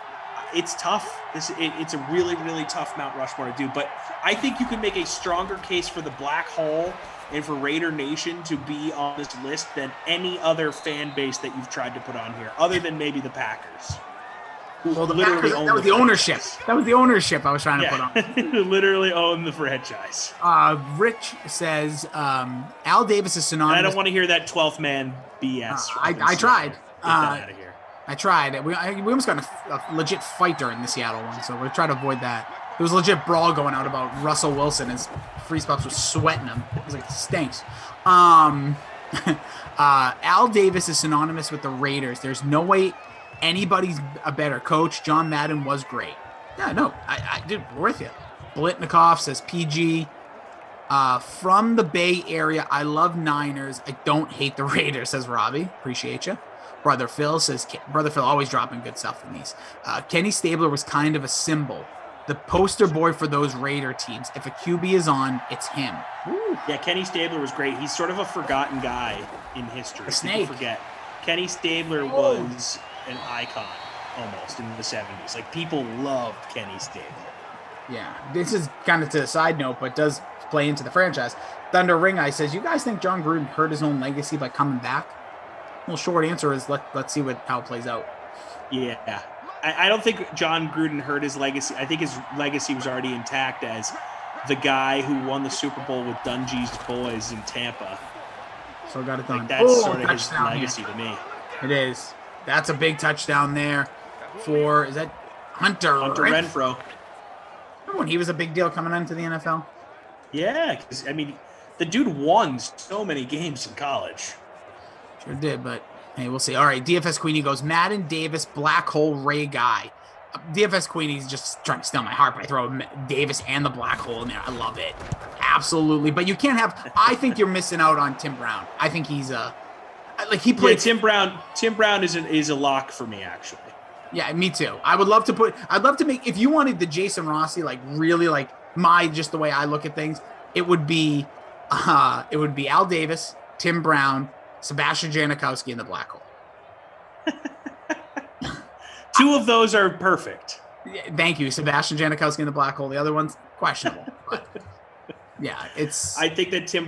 It's tough. It's a really, really tough Mount Rushmore to do. But I think you can make a stronger case for the Black Hole and for Raider Nation to be on this list than any other fan base that you've tried to put on here, other than maybe the Packers. Well, the Packers, that was the ownership. That was the ownership I was trying to put on. Who literally own the franchise. Rich says Al Davis is synonymous. I don't want to hear that 12th man BS. I tried. Get that out of here. I tried. We almost got a legit fight during the Seattle one, so we're trying to avoid that. There was a legit brawl going out about Russell Wilson. His Freeze Pops was sweating him. It was like, it stinks. Al Davis is synonymous with the Raiders. There's no way anybody's a better coach. John Madden was great. Yeah, no, I did. We're with you. Bolitnikoff says PG. From the Bay Area, I love Niners. I don't hate the Raiders, says Robbie. Appreciate you. Brother Phil says, Brother Phil always dropping good stuff in these. Kenny Stabler was kind of a symbol. The poster boy for those Raider teams. If a QB is on, it's him. Ooh. Yeah, Kenny Stabler was great. He's sort of a forgotten guy in history. A snake. People forget. Kenny Stabler was an icon almost in the 70s. Like, people loved Kenny Stabler. Yeah, this is kind of to the side note, but does play into the franchise. Thunder Ring Eye says, you guys think John Gruden hurt his own legacy by coming back? Well, short answer is let's see how it plays out. Yeah. I don't think John Gruden hurt his legacy. I think his legacy was already intact as the guy who won the Super Bowl with Dungy's boys in Tampa. So got it done. Like, that's sort of his legacy to me. It is. That's a big touchdown there for, is that Hunter Renfrow. Remember when he was a big deal coming into the NFL? Yeah, because, I mean, the dude won so many games in college. Sure did, but hey, we'll see. All right, DFS Queenie goes Madden, Davis, Black Hole, Ray Guy. DFS Queenie's just trying to steal my heart, but I throw Davis and the Black Hole in there. I love it. Absolutely. But you can't have, I think you're missing out on Tim Brown. I think he's he played. Yeah, Tim Brown is a lock for me, actually. Yeah, me too. I'd love to make, if you wanted the Jason Rossi, like really like just the way I look at things, it would be Al Davis, Tim Brown, Sebastian Janikowski, and the Black Hole. Two of those are perfect. Thank you, Sebastian Janikowski and the Black Hole. The other one's questionable. But yeah, I think that Tim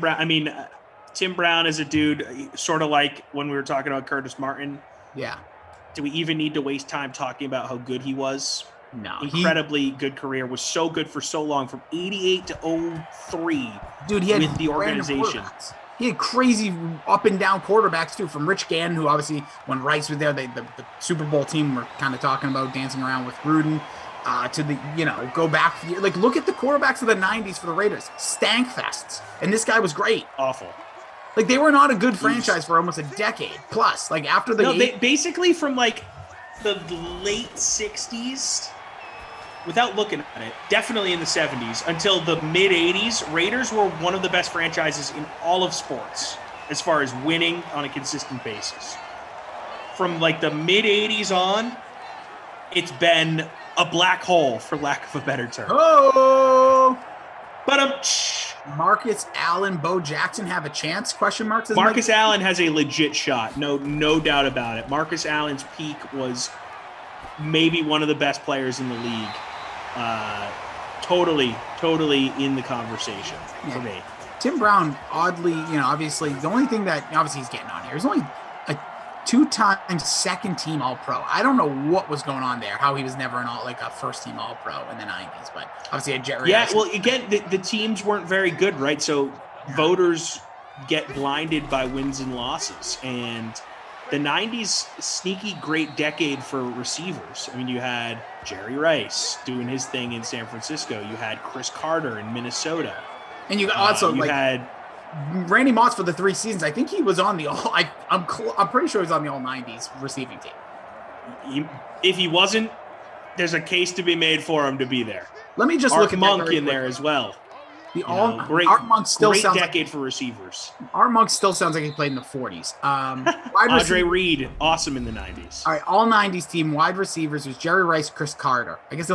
Brown is a dude sort of like when we were talking about Curtis Martin. Yeah. Do we even need to waste time talking about how good he was? No. Incredibly good career. Was so good for so long, from 88 to 03. Dude, he had with the organization. He had crazy up and down quarterbacks too, from Rich Gannon, who obviously when Rice was there, the Super Bowl team were kind of talking about dancing around with Gruden, to the, go back, like look at the quarterbacks of the 90s for the Raiders, stank fests. And this guy was great. Awful. Like they were not a good franchise for almost a decade plus. Like after the they basically from like the late 60s, without looking at it, definitely in the 70s until the mid 80s, Raiders were one of the best franchises in all of sports as far as winning on a consistent basis. From like the mid 80s on, it's been a black hole, for lack of a better term. Oh, but Marcus Allen, Bo Jackson have a chance? Question marks. Marcus Allen has a legit shot. No doubt about it. Marcus Allen's peak was maybe one of the best players in the league. Totally in the conversation for me. Tim Brown, oddly, obviously the only thing that obviously he's getting on here is only a 2-time second-team All-Pro. I don't know what was going on there, how he was never a first-team All-Pro in the 90s, but obviously a Jerry. Yeah, well, again, the teams weren't very good, right? So voters get blinded by wins and losses, and the 90s, sneaky great decade for receivers. I mean, you had Jerry Rice doing his thing in San Francisco. You had Chris Carter in Minnesota. And you also had Randy Moss for the 3 seasons. I think he was on the all. I'm pretty sure he was on the all 90s receiving team. If he wasn't, there's a case to be made for him to be there. Let me just Art look at Monk in there as well. Art Monk still great sounds decade like, for receivers. Art Monk still sounds like he played in the 40s. Andre Reed, awesome in the 90s. All right, all 90s team wide receivers was Jerry Rice, Chris Carter. I guess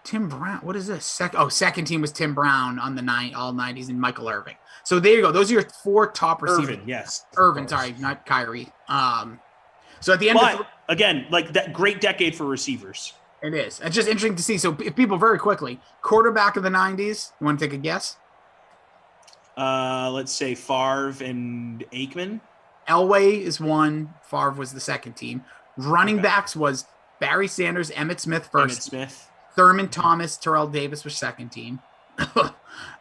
Tim Brown. What is this? Second team was Tim Brown on the all 90s and Michael Irving. So there you go. Those are your 4 top receivers. Irvin, yes. Irvin, sorry, not Kyrie. So at the end again, like that great decade for receivers. It is. It's just interesting to see. So if people very quickly, quarterback of the 90s, you want to take a guess? Let's say Favre and Aikman. Elway is one. Favre was the second team. Running backs was Barry Sanders, Emmitt Smith first. Thurman Thomas, Terrell Davis was second team.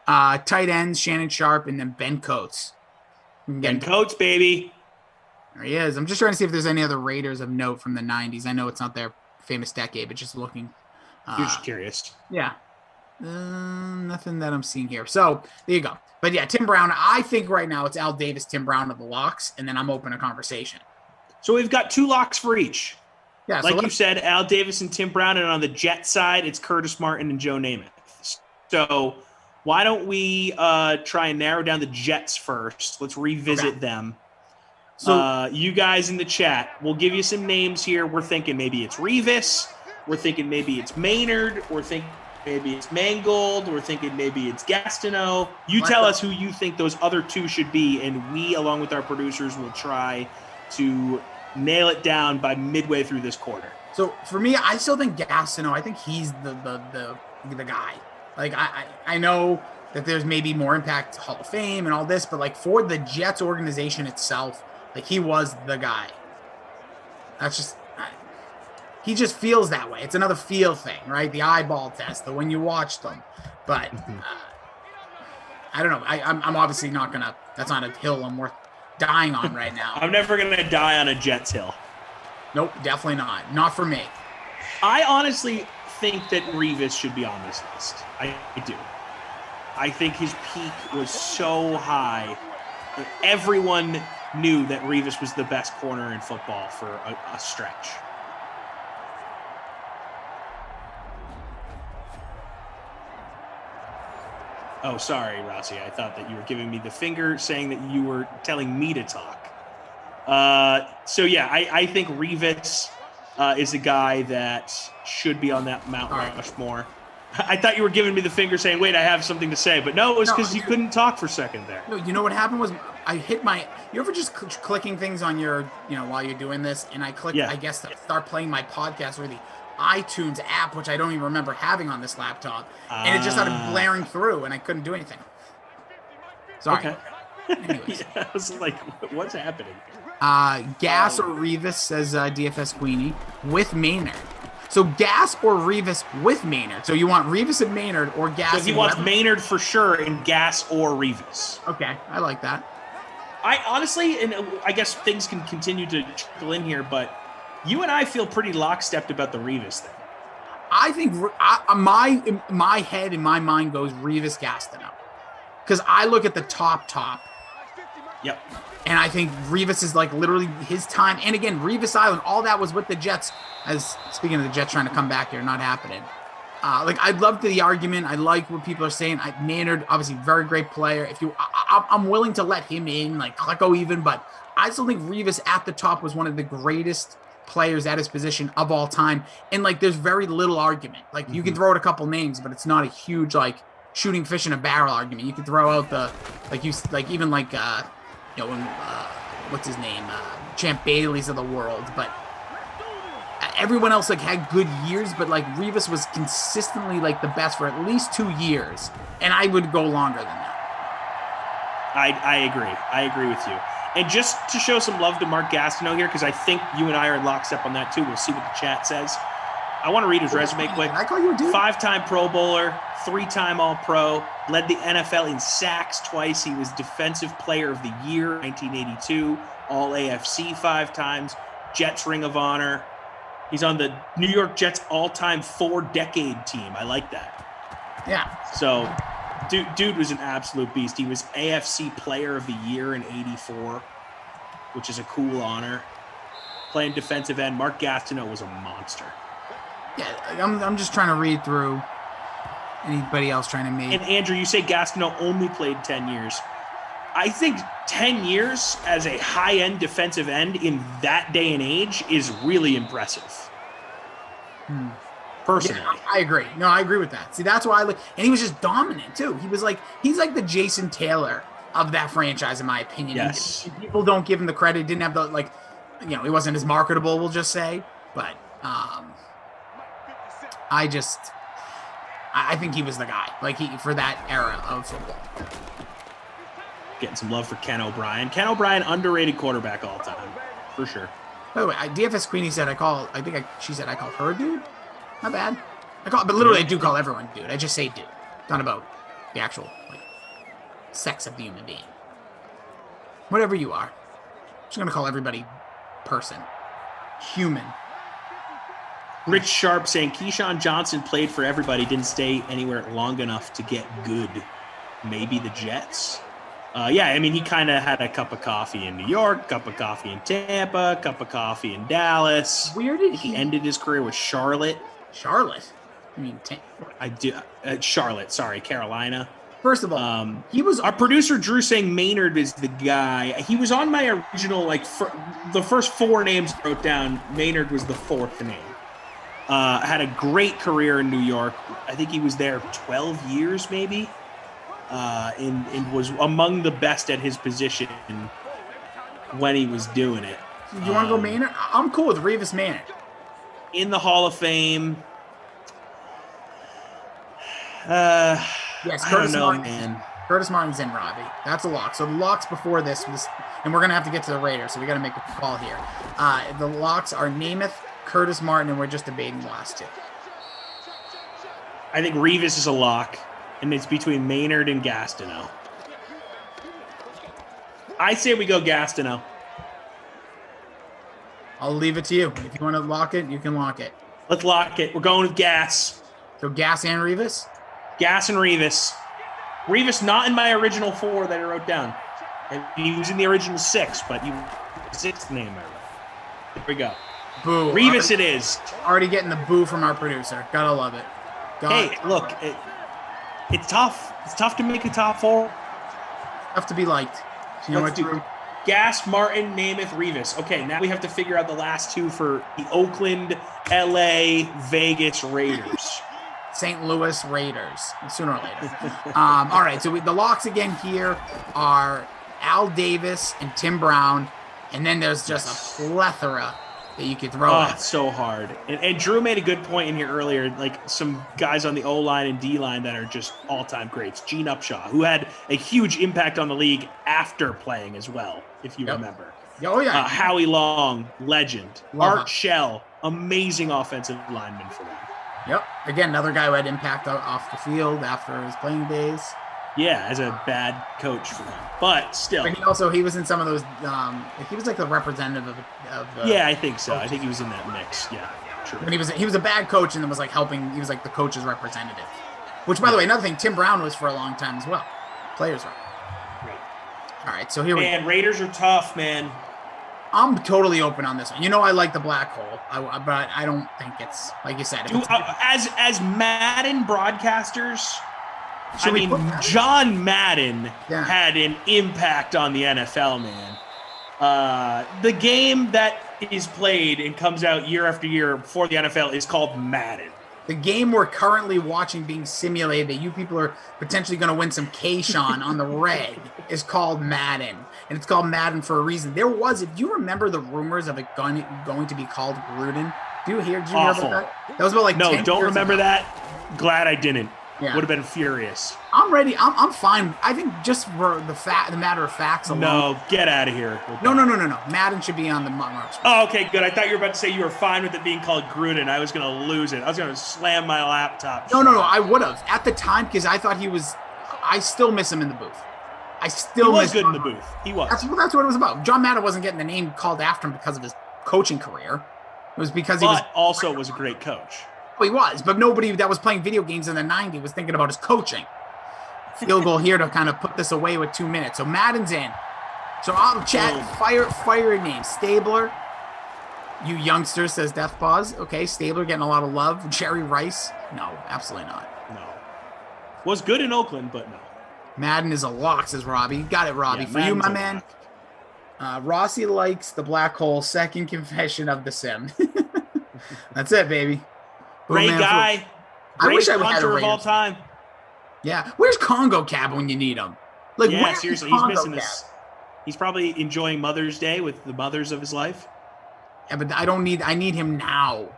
Tight ends, Shannon Sharp, and then Ben Coates. Ben Coates, baby. There he is. I'm just trying to see if there's any other Raiders of note from the 90s. I know it's not their famous decade, but just looking. You're just curious. Yeah. Nothing that I'm seeing here. So there you go. But yeah, Tim Brown, I think right now it's Al Davis, Tim Brown of the locks, and then I'm open to conversation. So we've got 2 locks for each. Yeah, like you said, Al Davis and Tim Brown, and on the Jet side, it's Curtis Martin and Joe Namath. So why don't we try and narrow down the Jets first? Let's revisit them. So you guys in the chat, we'll give you some names here. We're thinking maybe it's Revis. We're thinking maybe it's Maynard. We're thinking maybe it's Mangold. We're thinking maybe it's Gastineau. You tell us who you think those other 2 should be, and we, along with our producers, will try to nail it down by midway through this quarter. So for me, I still think Gastineau. I think he's the guy. Like I know that there's maybe more impact, Hall of Fame and all this, but like for the Jets organization itself, like he was the guy. That's just he just feels that way. It's another feel thing, right? The eyeball test, the when you watch them. But I don't know. I'm obviously not gonna. That's not a hill I'm worth dying on right now. I'm never gonna die on a Jets hill. Nope, definitely not. Not for me. I honestly think that Revis should be on this list. I do. I think his peak was so high. Everyone knew that Revis was the best corner in football for a stretch. Oh, sorry, Rossi. I thought that you were giving me the finger, saying that you were telling me to talk. So, yeah, I think Revis is a guy that should be on that Mount Rushmore. I thought you were giving me the finger saying, wait, I have something to say. But no, it was because you couldn't talk for a second there. No, you know what happened was I hit my – you ever just clicking things on your – while you're doing this? And I clicked, I guess, to start playing my podcast or the iTunes app, which I don't even remember having on this laptop. And it just started blaring through, and I couldn't do anything. Sorry. Okay. Anyways. I was like, what's happening? Gas or Revis, says DFS Queenie, with Maynard. So Gas or Revis with Maynard. So you want Revis and Maynard or Gas? So he wants Maynard for sure and Gas or Revis. Okay, I like that. I honestly, and I guess things can continue to trickle in here, but you and I feel pretty lockstep about the Revis thing. I think my head and my mind goes Revis Gastineau. Because I look at the top. Yep. And I think Revis is like literally his time. And again, Revis Island, all that was with the Jets. As speaking of the Jets trying to come back here, not happening. I'd love the argument. I like what people are saying. Maynard, obviously, very great player. I'm willing to let him in, like Klecko even, but I still think Revis at the top was one of the greatest players at his position of all time. And there's very little argument. You can throw out a couple names, but it's not a huge shooting fish in a barrel argument. You could throw out the what's his name, Champ Bailey's of the world, but everyone else had good years, but Revis was consistently the best for at least 2 years, and I would go longer than that. I agree with you. And just to show some love to Mark Gastineau here, because I think you and I are lockstep on that too. We'll see what the chat says. I want to read his resume quick. I call you a dude. 5-time Pro Bowler, 3-time All-Pro, led the NFL in sacks twice. He was Defensive Player of the Year, 1982, All-AFC 5 times, Jets Ring of Honor. He's on the New York Jets all-time 4-decade team. I like that. Yeah. So, dude was an absolute beast. He was AFC Player of the Year in 84, which is a cool honor. Playing defensive end, Mark Gastineau was a monster. Yeah, I'm just trying to read through anybody else trying to make. And Andrew, you say Gastineau only played 10 years. I think 10 years as a high-end defensive end in that day and age is really impressive. Personally. Yeah, I agree. No, I agree with that. See, that's why and he was just dominant too. He's like the Jason Taylor of that franchise, in my opinion. Yes. People don't give him the credit. Didn't have the he wasn't as marketable, we'll just say. But I think he was the guy, for that era of football. Getting some love for Ken O'Brien. Ken O'Brien, underrated quarterback all time, for sure. By the way, DFS Queenie said she said I call her a dude. Not bad. But literally I do call everyone dude. I just say dude. Not about the actual sex of the human being. Whatever you are. I'm just gonna call everybody person. Human. Rich Sharp saying Keyshawn Johnson played for everybody, didn't stay anywhere long enough to get good. Maybe the Jets. He kind of had a cup of coffee in New York, cup of coffee in Tampa, cup of coffee in Dallas. Where did he ended his career with Charlotte? Charlotte? I mean, Charlotte. Sorry, Carolina. First of all, he was our producer Drew saying Maynard is the guy. He was on my original the first 4 names I wrote down. Maynard was the 4th name. Had a great career in New York. I think he was there 12 years, maybe. And was among the best at his position when he was doing it. Do you want to go Maynard? I'm cool with Revis Maynard. In the Hall of Fame. Yes, Curtis Martin. Man. Curtis Martin's in, Robbie. That's a lock. So the locks before this was, and we're going to have to get to the Raiders, so we got to make a call here. The locks are Namath, Curtis Martin, and we're just debating the last two. I think Revis is a lock, and it's between Maynard and Gastineau. I say we go Gastineau. I'll leave it to you. If you want to lock it, you can lock it. Let's lock it. We're going with Gas. So Gas and Revis? Gas and Revis. Revis not in my original 4 that I wrote down. He was in the original 6, but he was the 6th name I wrote. Here we go. Boo. Revis it is. Already getting the boo from our producer. Gotta love it. Hey, look, it's tough. It's tough to make a top 4. Tough to be liked. You know what, Drew? Gas, Martin, Namath, Revis. Okay, now we have to figure out the last 2 for the Oakland, LA, Vegas Raiders. St. Louis Raiders, sooner or later. All right, so the locks again here are Al Davis and Tim Brown, and then there's just a plethora that you could throw at. It's so hard. And Drew made a good point in here earlier, like some guys on the O-line and D-line that are just all-time greats. Gene Upshaw, who had a huge impact on the league after playing as well, if you remember. Oh, yeah. Howie Long, legend. Love Art Shell, amazing offensive lineman for them. Yep. Again, another guy who had impact off the field after his playing days. Yeah, as a bad coach for them. But still. But he was in some of those, he was like the representative of yeah, I think so. I think he was in that mix. Yeah, true. And he was a bad coach and then was like helping, he was like the coach's representative. Which, by the way, another thing, Tim Brown was for a long time as well. Players rep. Great. All right, so here we go. Man, Raiders are tough, man. I'm totally open on this one. You know, I like the black hole, but I don't think it's, like you said. As Madden broadcasters, John Madden had an impact on the NFL, man. The game that is played and comes out year after year for the NFL is called Madden. The game we're currently watching being simulated that you people are potentially going to win some K-Shon on the reg is called Madden. And it's called Madden for a reason. There was, if you remember the rumors of it going to be called Gruden. Did you hear about that? That was about like 10 don't years remember ago. that. Glad I didn't. Yeah. Would have been furious. I'm ready. I'm fine. I think just for the matter of facts alone. No, get out of here. No. Madden should be on the marks. Oh, okay, good. I thought you were about to say you were fine with it being called Gruden. I was going to lose it. I was going to slam my laptop. No. I would have at the time because I thought he was. I still miss him in the booth. He was good in the booth. He was. That's what it was about. John Madden wasn't getting the name called after him because of his coaching career. It was because he also was a great coach. Well, he was, but nobody that was playing video games in the 90s was thinking about his coaching. Field goal here to kind of put this away with 2 minutes. So Madden's in. So I'll chat. Fire a name. Stabler. You youngsters, says Death Pause. Okay, Stabler getting a lot of love. Jerry Rice. No, absolutely not. No. Was good in Oakland, but no. Madden is a lock, says Robbie. Got it, Robbie. For you, my man. Rossi likes the black hole. Second confession of the sim. That's it, baby. Great guy. Great punter of all time. Yeah. Where's Congo Cab when you need him? Like, yeah, seriously, he's missing this. He's probably enjoying Mother's Day with the mothers of his life. Yeah, but I need him now.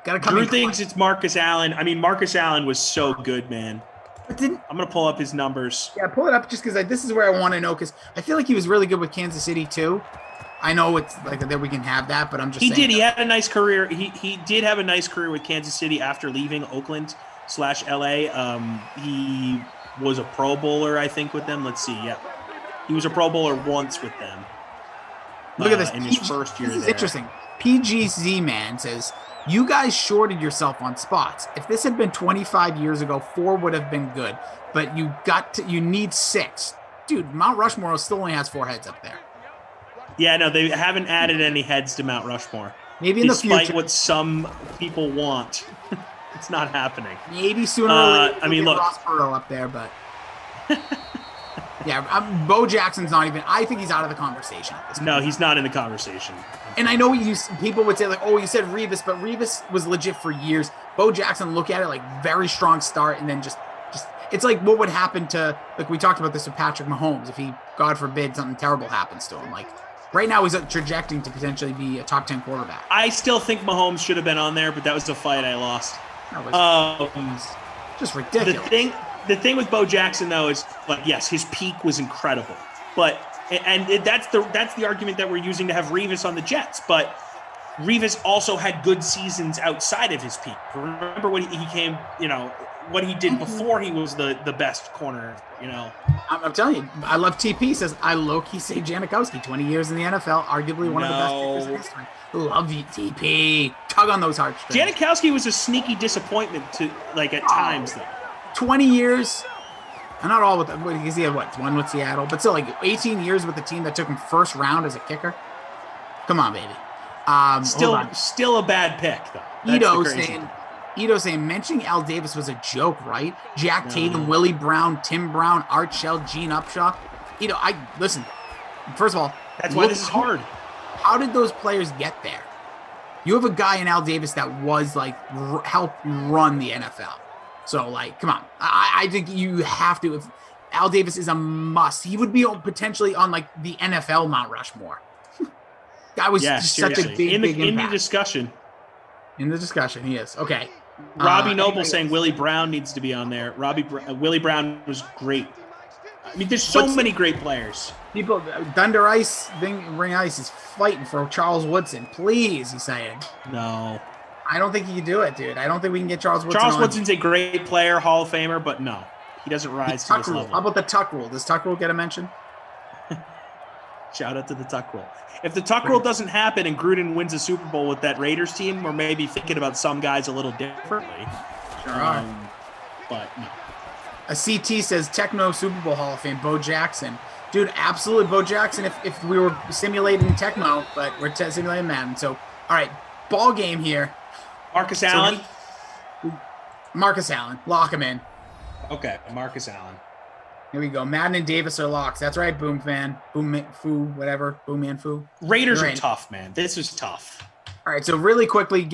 Gotta come. Drew thinks it's Marcus Allen. I mean, Marcus Allen was so good, man. I'm gonna pull up his numbers. Yeah, pull it up just because this is where I want to know because I feel like he was really good with Kansas City too. I know it's like that we can have that, but I'm just saying. He did. He had a nice career. He did have a nice career with Kansas City after leaving Oakland/LA. He was a Pro Bowler, I think, with them. Let's see. Yeah, he was a Pro Bowler once with them. Look at this in his first year. This is there. interesting. PGZ man says you guys shorted yourself on spots. If this had been 25 years ago, 4 would have been good, but you need 6. Dude, Mount Rushmore still only has 4 heads up there. Yeah, no, they haven't added any heads to Mount Rushmore. Maybe in the future. Despite what some people want. It's not happening. Maybe sooner or later. I mean, look. Ross Perot up there, but. Yeah, Bo Jackson's not even. I think he's out of the conversation. No, he's not in the conversation. And I know people would say, like, oh, you said Revis, but Revis was legit for years. Bo Jackson, look at it like very strong start, and then just it's like what would happen to, like we talked about this with Patrick Mahomes if he, God forbid, something terrible happens to him. Like, right now, he's trajecting to potentially be a top 10 quarterback. I still think Mahomes should have been on there, but that was the fight I lost. That was just ridiculous. The thing with Bo Jackson, though, is, like, yes, his peak was incredible. But that's the argument that we're using to have Revis on the Jets. But Rivas also had good seasons outside of his peak. Remember when he came, what he did before he was the best corner, I'm telling you, I love TP. Says, I low-key say Janikowski, 20 years in the NFL, arguably one of the best kickers in history. Love you, TP. Tug on those heartstrings. Janikowski was a sneaky disappointment at times, though. 20 years. And not all with he had one with Seattle, but still 18 years with the team that took him first round as a kicker. Come on, baby. Still a bad pick, though. Ito saying mentioning Al Davis was a joke, right? Jack Tatum, Willie Brown, Tim Brown, Art Shell, Gene Upshaw. Listen. First of all, that's why this is hard. How did those players get there? You have a guy in Al Davis that was helped run the NFL. So come on. I think you have to. If Al Davis is a must, he would be potentially on the NFL Mount Rushmore. Guy was just such a big impact. In the discussion. In the discussion, he is. Okay. Robbie Noble saying Willie Brown needs to be on there. Willie Brown was great. I mean, there's so many great players. People, Thunder Ice, Ring Ice is fighting for Charles Woodson. Please, he's saying. No. I don't think he can do it, dude. I don't think we can get Charles Woodson Charles Woodson's a great player, Hall of Famer, but no. He doesn't rise to this level. How about the Tuck rule? Does Tuck rule get a mention? Shout out to the Tuck rule. If the Tuck rule doesn't happen and Gruden wins a Super Bowl with that Raiders team, we're maybe thinking about some guys a little differently. Sure are. But no. A CT says Techno Super Bowl Hall of Fame, Bo Jackson. Dude, absolutely Bo Jackson if we were simulating Tecmo, but we're simulating Madden. So, all right, ball game here. Marcus Allen. Marcus Allen. Lock him in. Okay, Marcus Allen. Here we go. Madden and Davis are locks. That's right, Boom fan. Boom Foo, whatever. Boom man Foo. Raiders are tough, man. This is tough. All right, so really quickly,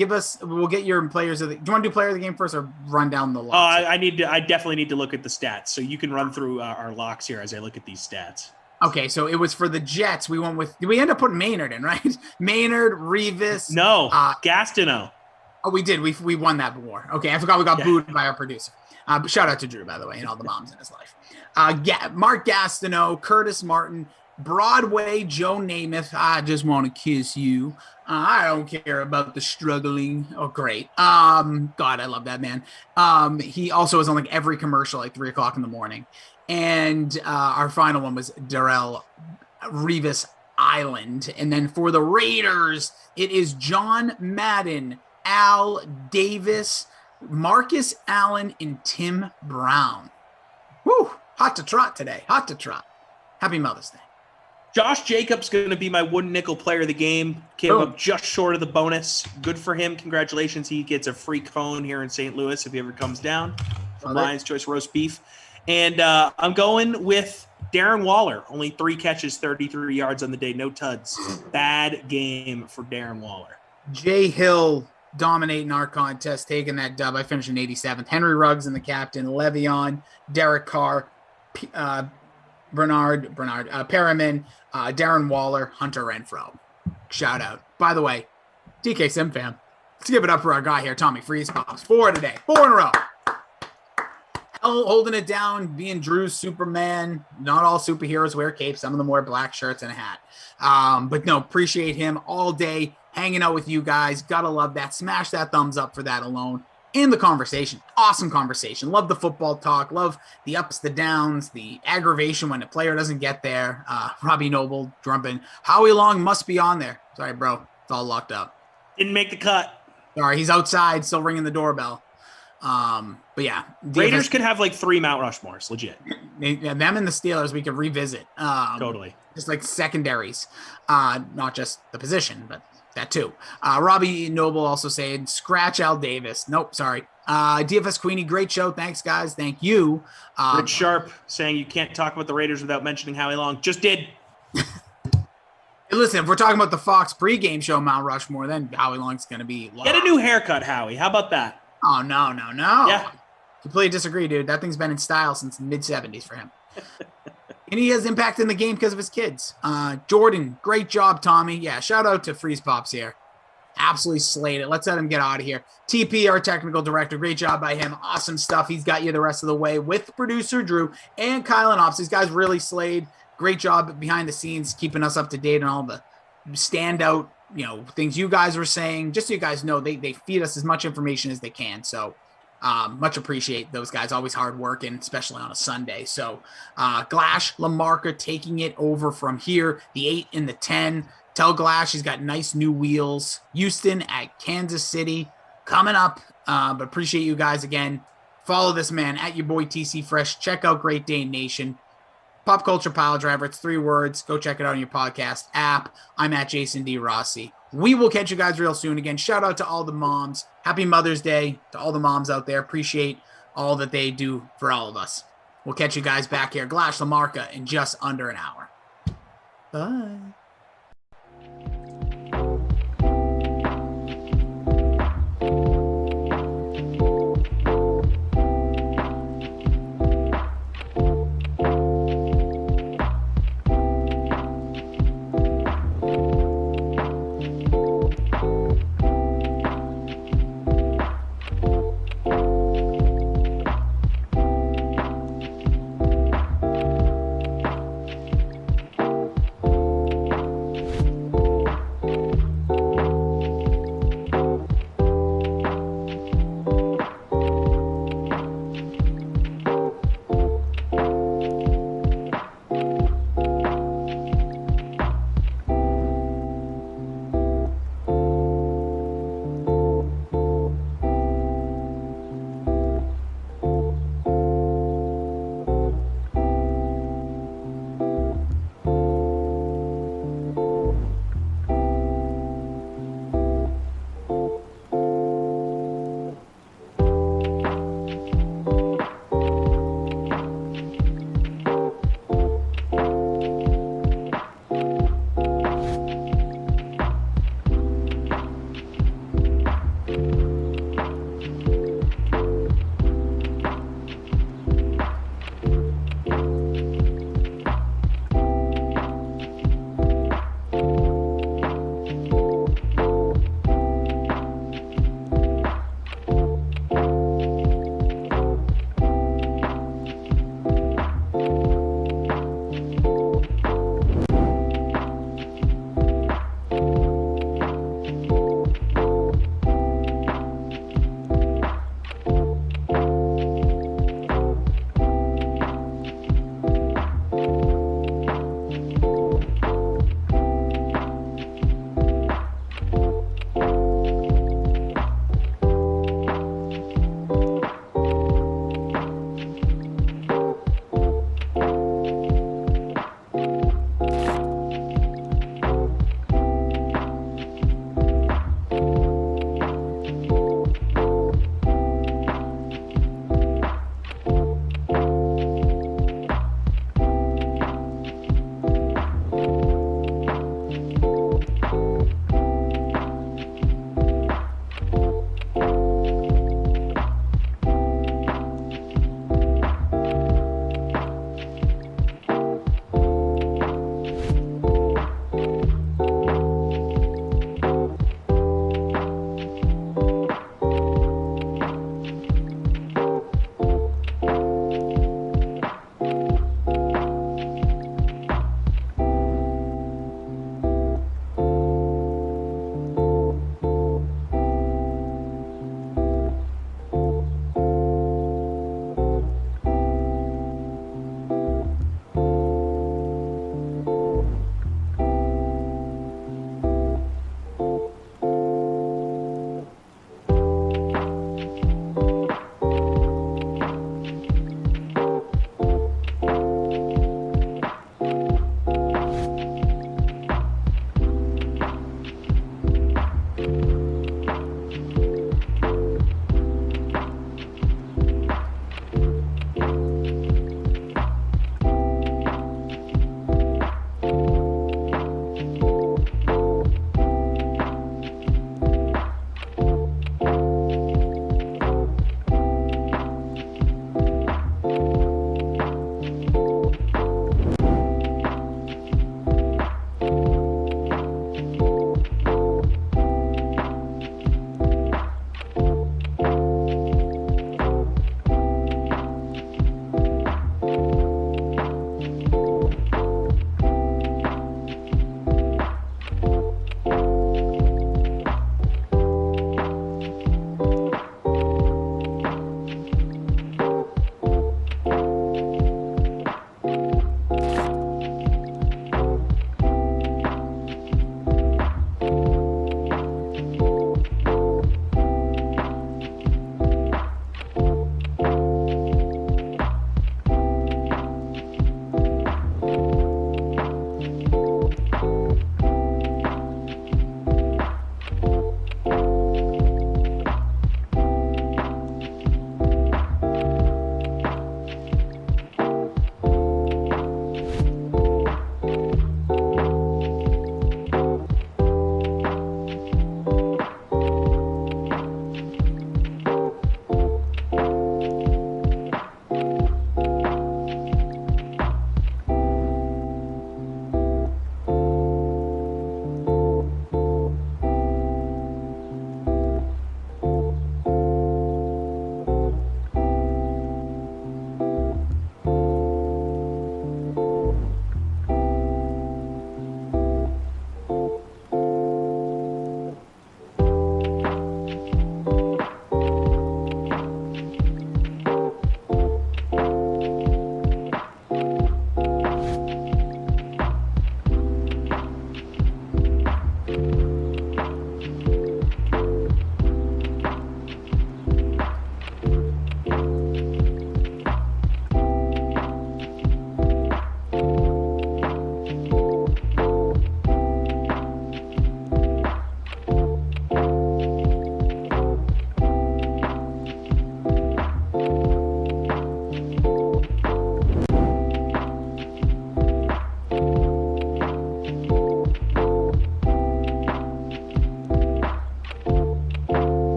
we'll get your players of the. Do you want to do player of the game first or run down the locks? I definitely need to look at the stats. So you can run through our locks here as I look at these stats. Okay, so it was for the Jets. We went with. Did we end up putting Maynard in, right? Maynard, Revis. No, Gastineau. Oh, we did. We won that war. Okay, I forgot we got booed by our producer. Shout out to Drew, by the way, and all the moms in his life. Mark Gastineau, Curtis Martin, Broadway, Joe Namath. I just want to kiss you. I don't care about the struggling. Oh, great. God, I love that man. He also was on every commercial 3 o'clock in the morning. And our final one was Darrell Revis Island. And then for the Raiders, it is John Madden, Al Davis, Marcus Allen, and Tim Brown. Woo! Hot to trot today. Hot to trot. Happy Mother's Day. Josh Jacobs going to be my wooden nickel player of the game. Came up just short of the bonus. Good for him. Congratulations. He gets a free cone here in St. Louis if he ever comes down from Lions Choice Roast Beef. And I'm going with Darren Waller. Only 3 catches, 33 yards on the day. No tuds. Bad game for Darren Waller. Jay Hill dominating our contest, taking that dub. I finished in 87th. Henry Ruggs and the captain. Le'Veon, Derek Carr, Bernard, Perriman, Darren Waller, Hunter Renfrow. Shout out. By the way, DK Sim fam, let's give it up for our guy here, Tommy Freeze Pops. 4 today. 4 in a row. Holding it down, being Drew's Superman. Not all superheroes wear capes. Some of them wear black shirts and a hat. But no, appreciate him all day hanging out with you guys. Gotta love that. Smash that thumbs up for that alone. In the conversation. Awesome conversation. Love the football talk. Love the ups, the downs, the aggravation when a player doesn't get there. Robbie Noble jumping. Howie Long must be on there. Sorry, bro. It's all locked up. Didn't make the cut. Sorry, he's outside, still ringing the doorbell. But yeah. Raiders could have 3 Mount Rushmores, legit. Them and the Steelers we could revisit. Totally. Just secondaries. Not just the position, but that too. Robbie Noble also saying, scratch Al Davis. Nope, sorry. DFS Queenie, great show. Thanks, guys. Thank you. Rich Sharp saying you can't talk about the Raiders without mentioning Howie Long. Just did. Hey, listen, if we're talking about the Fox pregame show Mount Rushmore, then Howie Long's going to be low. Get a new haircut, Howie. How about that? Oh, no. Yeah. Completely disagree, dude. That thing's been in style since the mid-'70s for him. And he has impact in the game because of his kids. Jordan, great job, Tommy. Yeah, shout out to Freeze Pops here. Absolutely slayed it. Let's let him get out of here. TP, our technical director, great job by him. Awesome stuff. He's got you the rest of the way with producer Drew and Kyle and Ops. These guys really slayed. Great job behind the scenes, keeping us up to date on all the standout things you guys were saying. Just so you guys know, they feed us as much information as they can. So much appreciate those guys. Always hard working, especially on a Sunday. So Glash, Lamarca taking it over from here. The 8 and the 10. Tell Glash he's got nice new wheels. Houston at Kansas City coming up. But appreciate you guys again. Follow this man at your boy TC Fresh. Check out Great Dane Nation. Pop Culture Pile Driver. It's 3 words. Go check it out on your podcast app. I'm at Jason D. Rossi. We will catch you guys real soon. Again, shout out to all the moms. Happy Mother's Day to all the moms out there. Appreciate all that they do for all of us. We'll catch you guys back here. Glash Lamarca in just under an hour. Bye.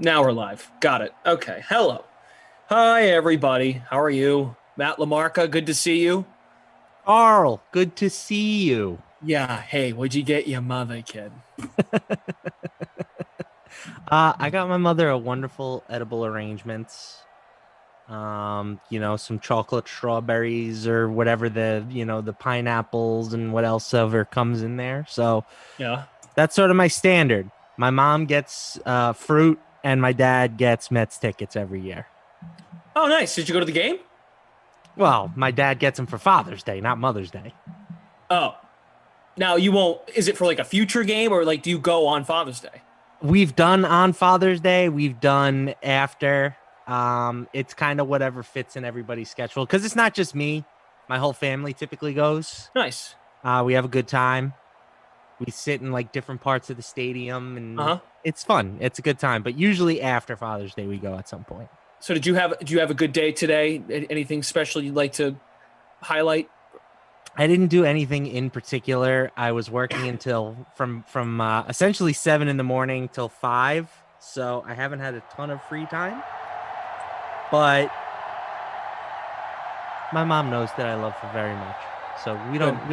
Now we're live. Got it. Okay. Hello. Hi, everybody. How are you? Matt Lamarca, good to see you. Carl, good to see you. Yeah. Hey, what'd you get your mother, kid? I got my mother a wonderful edible arrangements. Some chocolate strawberries or whatever the pineapples and what else ever comes in there. So yeah, that's sort of my standard. My mom gets fruit and my dad gets Mets tickets every year. Oh, nice. Did you go to the game? Well, my dad gets them for Father's Day, not Mother's Day. Oh, now you won't. Is it for like a future game or like do you go on Father's Day? We've done on Father's Day. We've done after. It's kind of whatever fits in everybody's schedule because it's not just me. My whole family typically goes. Nice. We have a good time. We sit in like different parts of the stadium and it's fun. It's a good time. But usually after Father's Day, we go at some point. So do you have a good day today? Anything special you'd like to highlight? I didn't do anything in particular. I was working until from essentially 7 a.m. till 5. So I haven't had a ton of free time. But my mom knows that I love her very much. So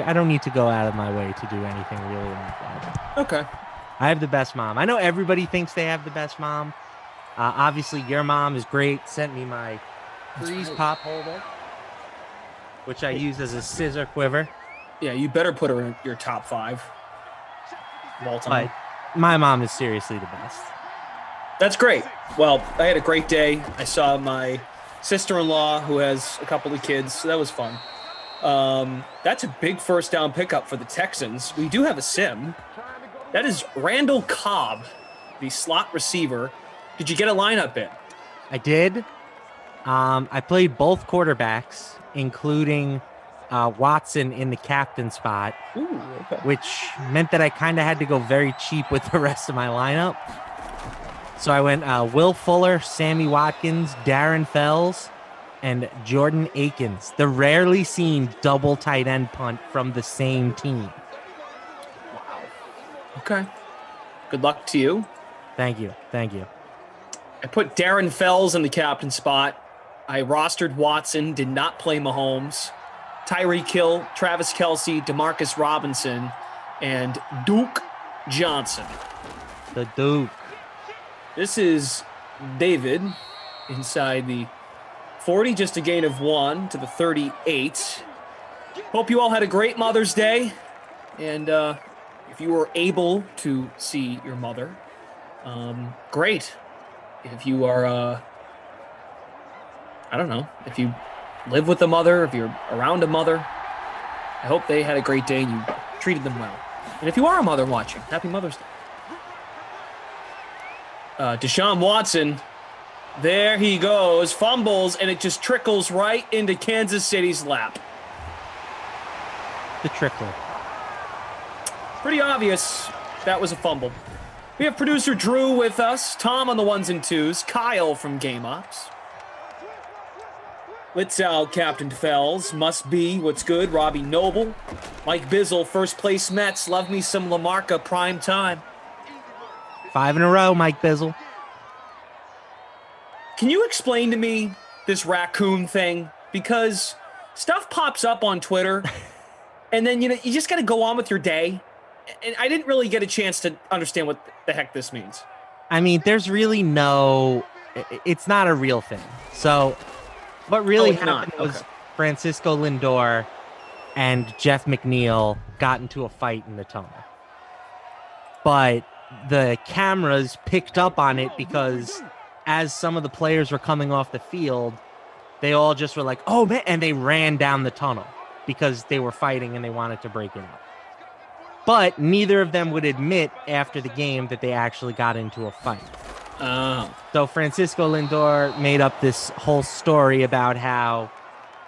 I don't need to go out of my way to do anything really like that. Okay. I have the best mom. I know everybody thinks they have the best mom. Obviously, your mom is great. Sent me my freeze pop holder, which I use as a scissor quiver. Yeah, you better put her in your top 5 of all time. But my mom is seriously the best. That's great. Well, I had a great day. I saw my sister-in-law who has a couple of kids, so that was fun. That's a big first down pickup for the Texans. We do have a sim. That is Randall Cobb, the slot receiver. Did you get a lineup in? I did. I played both quarterbacks, including Watson in the captain spot, which meant that I kind of had to go very cheap with the rest of my lineup. So I went Will Fuller, Sammy Watkins, Darren Fells, and Jordan Akins, the rarely seen double tight end punt from the same team. Wow. Okay. Good luck to you. Thank you. I put Darren Fells in the captain spot. I rostered Watson, did not play Mahomes. Tyreek Hill, Travis Kelce, DeMarcus Robinson, and Duke Johnson. The Duke. This is David inside the 40, just a gain of 1 to the 38. Hope you all had a great Mother's Day. And if you were able to see your mother, great. If you are, I don't know, if you live with a mother, if you're around a mother, I hope they had a great day and you treated them well. And if you are a mother watching, happy Mother's Day. Deshaun Watson, there he goes, fumbles, and it just trickles right into Kansas City's lap. The trickle. Pretty obvious that was a fumble. We have producer Drew with us, Tom on the 1s and 2s, Kyle from Game Ops. Litzow, Captain Fells, Must Be, What's Good, Robbie Noble, Mike Bizzle, First Place Mets, Love Me Some Lamarca, Prime Time. 5 in a row, Mike Bizzle. Can you explain to me this raccoon thing? Because stuff pops up on Twitter, and then, you just got to go on with your day. And I didn't really get a chance to understand what the heck this means. I mean, there's really it's not a real thing. So what really happened was Francisco Lindor and Jeff McNeil got into a fight in the tunnel. But the cameras picked up on it because as some of the players were coming off the field, they all just were like, oh, man, and they ran down the tunnel because they were fighting and they wanted to break it up. But neither of them would admit after the game that they actually got into a fight. Oh. So Francisco Lindor made up this whole story about how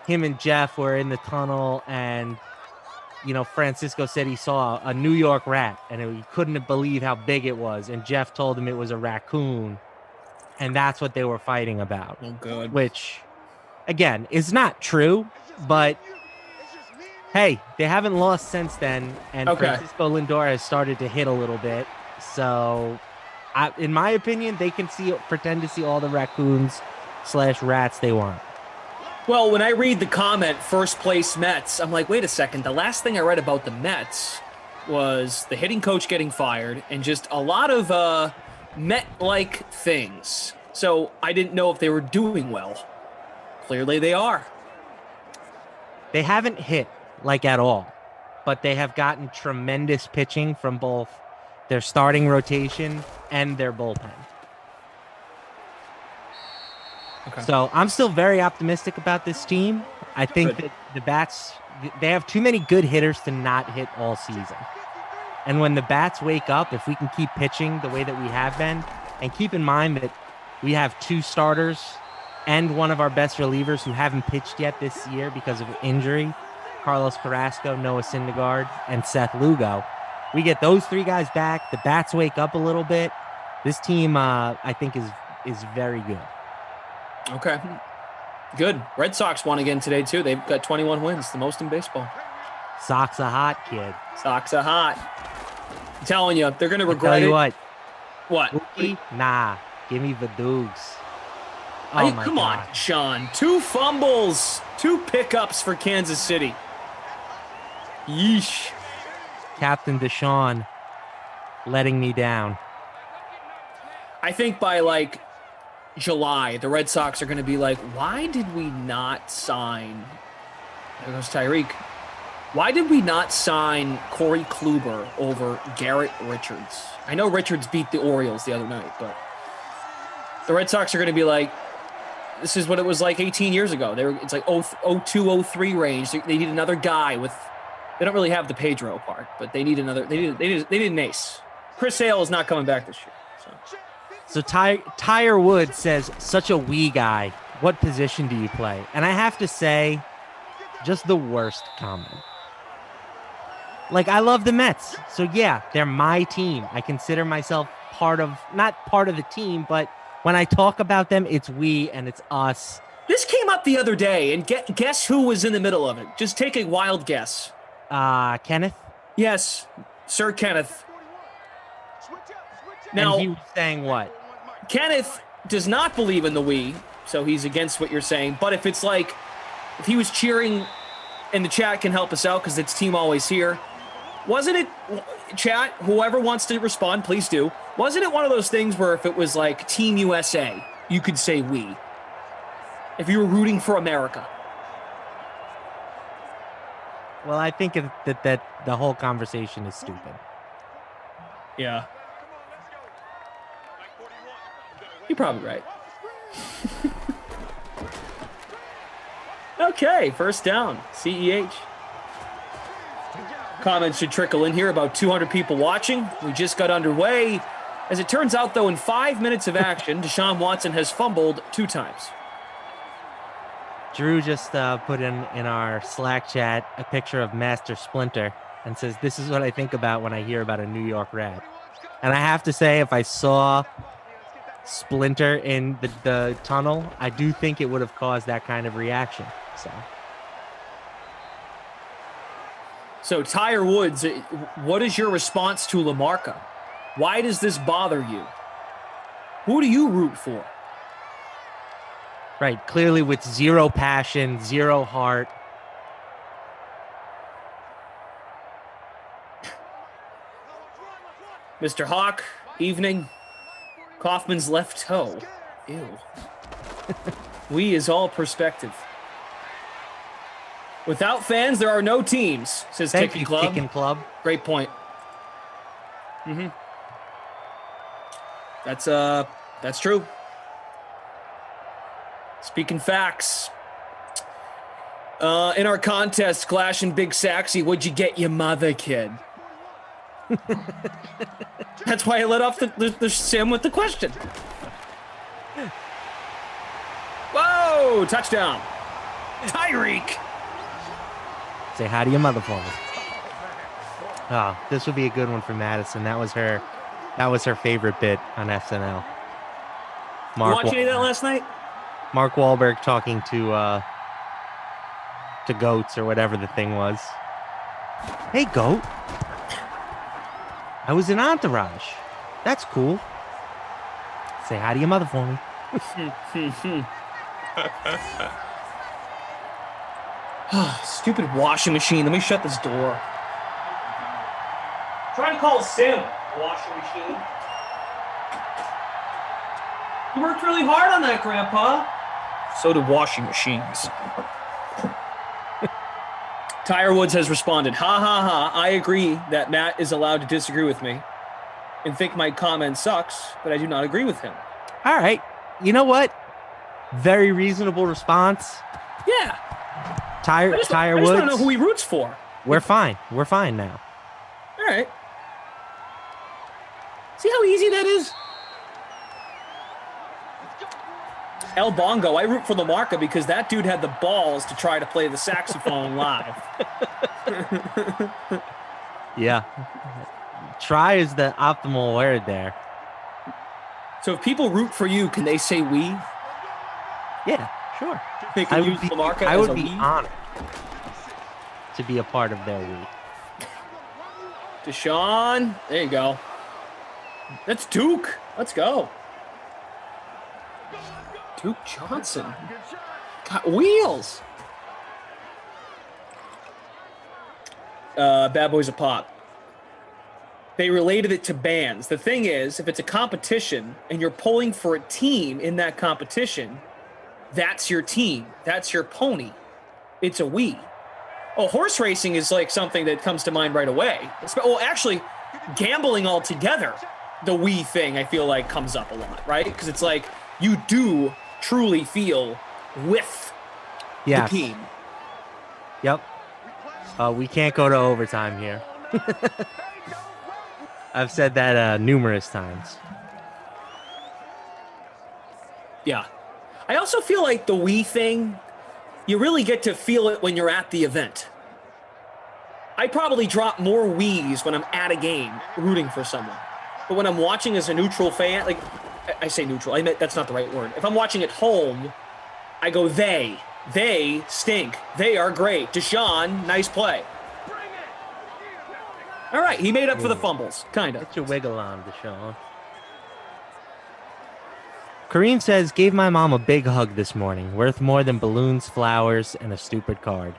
him and Jeff were in the tunnel and, Francisco said he saw a New York rat and he couldn't believe how big it was. And Jeff told him it was a raccoon. And that's what they were fighting about. Oh, good. Which, again, is not true, but hey, they haven't lost since then, and Francisco Lindor has started to hit a little bit. So In my opinion, they can pretend to see all the raccoons/rats they want. Well, when I read the comment, first place Mets, I'm like, wait a second. The last thing I read about the Mets was the hitting coach getting fired and just a lot of Met-like things. So I didn't know if they were doing well. Clearly they are. They haven't hit like at all, but they have gotten tremendous pitching from both their starting rotation and their bullpen. Okay. So I'm still very optimistic about this team. I think that the bats, they have too many good hitters to not hit all season. And when the bats wake up, if we can keep pitching the way that we have been, and keep in mind that we have 2 starters and one of our best relievers who haven't pitched yet this year because of injury, Carlos Carrasco, Noah Syndergaard, and Seth Lugo. We get those 3 guys back. The bats wake up a little bit. This team, I think, is very good. Okay. Good. Red Sox won again today, too. They've got 21 wins, the most in baseball. Sox are hot, kid. Sox are hot. I'm telling you, they're going to regret it. What? Mookie? Nah. Give me the Dukes. Oh, my come God. On, Sean. 2 fumbles, 2 pickups for Kansas City. Yeesh. Captain Deshaun letting me down. I think by, July, the Red Sox are going to be like, why did we not sign... There goes Tyreek. Why did we not sign Corey Kluber over Garrett Richards? I know Richards beat the Orioles the other night, but the Red Sox are going to be like, this is what it was like 18 years ago. It's like 02, 03 range. They need another guy with... They don't really have the Pedro part, but they need another... They need an ace. Chris Sale is not coming back this year. So Tyre Wood says, such a wee guy. What position do you play? And I have to say, just the worst comment. I love the Mets. So yeah, they're my team. I consider myself not part of the team, but when I talk about them, it's we and it's us. This came up the other day, and guess who was in the middle of it? Just take a wild guess. Kenneth? Yes, Sir Kenneth. Now, and he was saying what? Kenneth does not believe in the we, so he's against what you're saying. But if it's if he was cheering, and the chat can help us out because it's Team Always Here, wasn't it, chat, whoever wants to respond, please do. Wasn't it one of those things where if it was Team USA, you could say we? If you were rooting for America. Well, I think that the whole conversation is stupid. Yeah. You're probably right. Okay, first down. CEH. Comments should trickle in here. About 200 people watching. We just got underway. As it turns out, though, in 5 minutes of action, Deshaun Watson has fumbled 2 times. Drew just put in our Slack chat a picture of Master Splinter and says, this is what I think about when I hear about a New York Rat. And I have to say, if I saw Splinter in the tunnel, I do think it would have caused that kind of reaction. So Tyre Woods, what is your response to Lamarca? Why does this bother you? Who do you root for? Right, clearly with zero passion, zero heart. Mr. Hawk, evening. Kaufman's left toe. Ew. We is all perspective. Without fans, there are no teams, says Kicking Club. Kicking Club. Great point. Mm-hmm. That's true. Speaking facts. In our contest, Clash and Big Saxy, what'd you get your mother, kid? That's why I let off the sim with the question. Whoa! Touchdown. Tyreek. Say hi to your mother for me. Oh, this would be a good one for Madison. That was her favorite bit on SNL. You watch any of that last night? Mark Wahlberg talking to goats or whatever the thing was. Hey, goat. I was in Entourage. That's cool. Say hi to your mother for me. Stupid washing machine. Let me shut this door. Trying to call Sim. Washing machine. You worked really hard on that, Grandpa. So do washing machines. Tyre Woods has responded, ha ha ha, I agree that Matt is allowed to disagree with me and think my comment sucks, but I do not agree with him. All right. You know what? Very reasonable response. Yeah. Tyre I just Woods. want to know who he roots for. We're fine. We're fine now. All right. See how easy that is? El Bongo, I root for Lamarca because that dude had the balls to try to play the saxophone live. Yeah. Try is the optimal word there. So if people root for you, can they say we? Yeah, sure. They can use Lamarca I as would a be we? honored to be a part of their we. Deshaun, there you go. That's Duke. Let's go. Duke Johnson. Got wheels. Bad Boys of Pop. They related it to bands. The thing is, if it's a competition and you're pulling for a team in that competition, that's your team. That's your pony. It's a we. Oh, horse racing is like something that comes to mind right away. Well, actually, gambling altogether, the we thing, I feel like comes up a lot, right? Because it's like you do truly feel with Yes. the team. Yep. We can't go to overtime here. I've said that numerous times. Yeah. I also feel like the we thing, you really get to feel it when you're at the event. I probably drop more wees when I'm at a game rooting for someone. But when I'm watching as a neutral fan, like I say neutral, I meant that's not the right word. If I'm watching at home, I go they. They stink. They are great. Deshaun, nice play. All right, he made up for the fumbles, kind of. Get your wiggle on, Deshaun. Kareem says, gave my mom a big hug this morning, worth more than balloons, flowers, and a stupid card.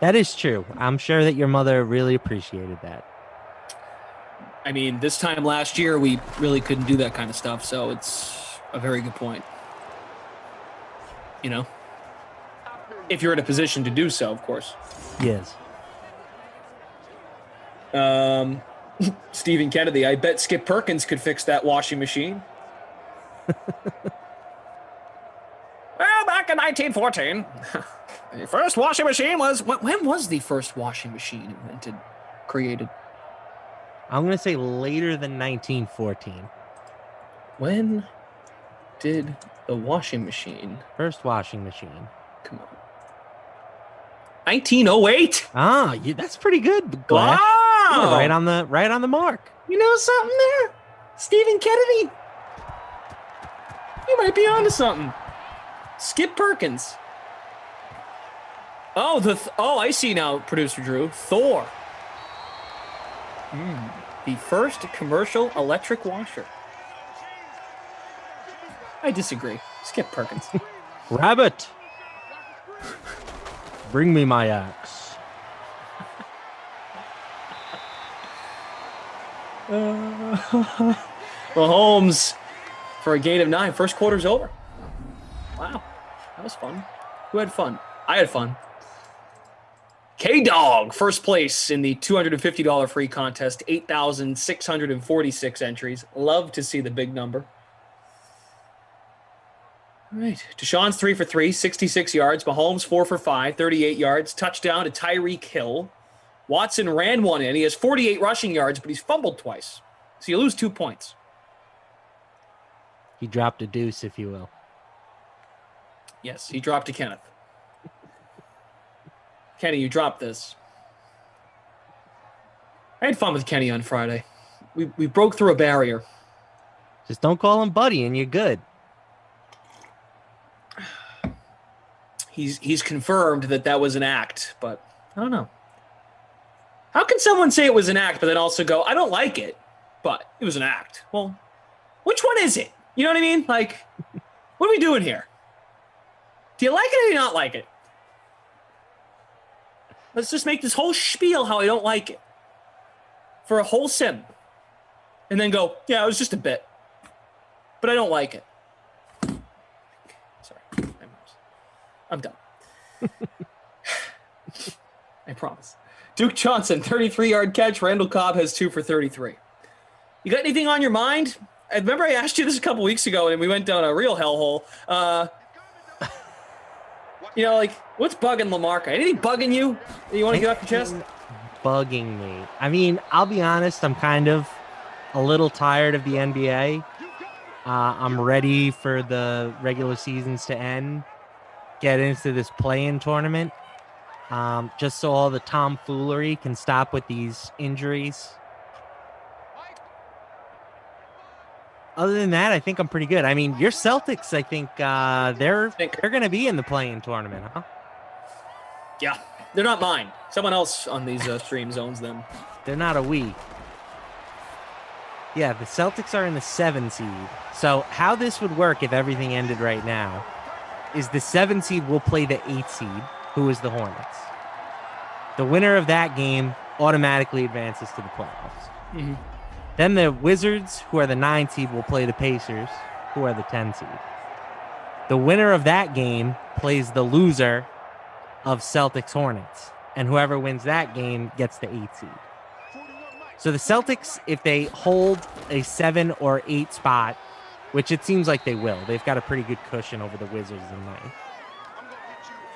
That is true. I'm sure that your mother really appreciated that. I mean, this time last year, we really couldn't do that kind of stuff, so it's a very good point. You know? If you're in a position to do so, of course. Yes. Stephen Kennedy, I bet Skip Perkins could fix that washing machine. Well, back in 1914, the first washing machine was... When was the first washing machine invented, created? I'm going to say later than 1914. When did the washing machine... First washing machine. Come on. 1908? Ah, that's pretty good, Glass. Wow! You're right on the mark. You know something there? Stephen Kennedy? You might be onto something. Skip Perkins. Oh, I see now, Producer Drew. Thor. The first commercial electric washer. I disagree. Skip Perkins. Rabbit. Bring me my axe. Mahomes for a gain of 9. First quarter's over. Wow. That was fun. Who had fun? I had fun. K-Dog, first place in the $250 free contest. 8,646 entries. Love to see the big number. All right. Deshaun's 3 for 3, 66 yards. Mahomes 4 for 5, 38 yards. Touchdown to Tyreek Hill. Watson ran one in. He has 48 rushing yards, but he's fumbled twice. So you lose 2 points. He dropped a deuce, if you will. Yes, he dropped to Kenneth. Kenny, you dropped this. I had fun with Kenny on Friday. We broke through a barrier. Just don't call him buddy and you're good. He's confirmed that was an act, but I don't know. How can someone say it was an act, but then also go, I don't like it, but it was an act? Well, which one is it? You know what I mean? Like, what are we doing here? Do you like it or do you not like it? Let's just make this whole spiel how I don't like it for a whole sim. And then go, yeah, it was just a bit. But I don't like it. Sorry. I'm done. I promise. Duke Johnson, 33-yard catch. Randall Cobb has 2 for 33. You got anything on your mind? I remember I asked you this a couple weeks ago, and we went down a real hellhole. Like, what's bugging Lamarca? Anything bugging you that you want to get off your chest? Bugging me. I mean, I'll be honest, I'm kind of a little tired of the NBA. I'm ready for the regular seasons to end, get into this play-in tournament, just so all the tomfoolery can stop with these injuries. Other than that, I think I'm pretty good. I mean, your Celtics, I think they're going to be in the play-in tournament, huh? Yeah, they're not mine. Someone else on these streams owns them. They're not a we. Yeah, the Celtics are in the 7 seed. So how this would work if everything ended right now is the 7 seed will play the 8 seed, who is the Hornets. The winner of that game automatically advances to the playoffs. Mm-hmm. Then the Wizards, who are the 9 seed, will play the Pacers, who are the 10 seed. The winner of that game plays the loser of Celtics Hornets, and whoever wins that game gets the 8 seed. So the Celtics, if they hold a 7 or 8 spot, which it seems like they will, they've got a pretty good cushion over the Wizards in 9.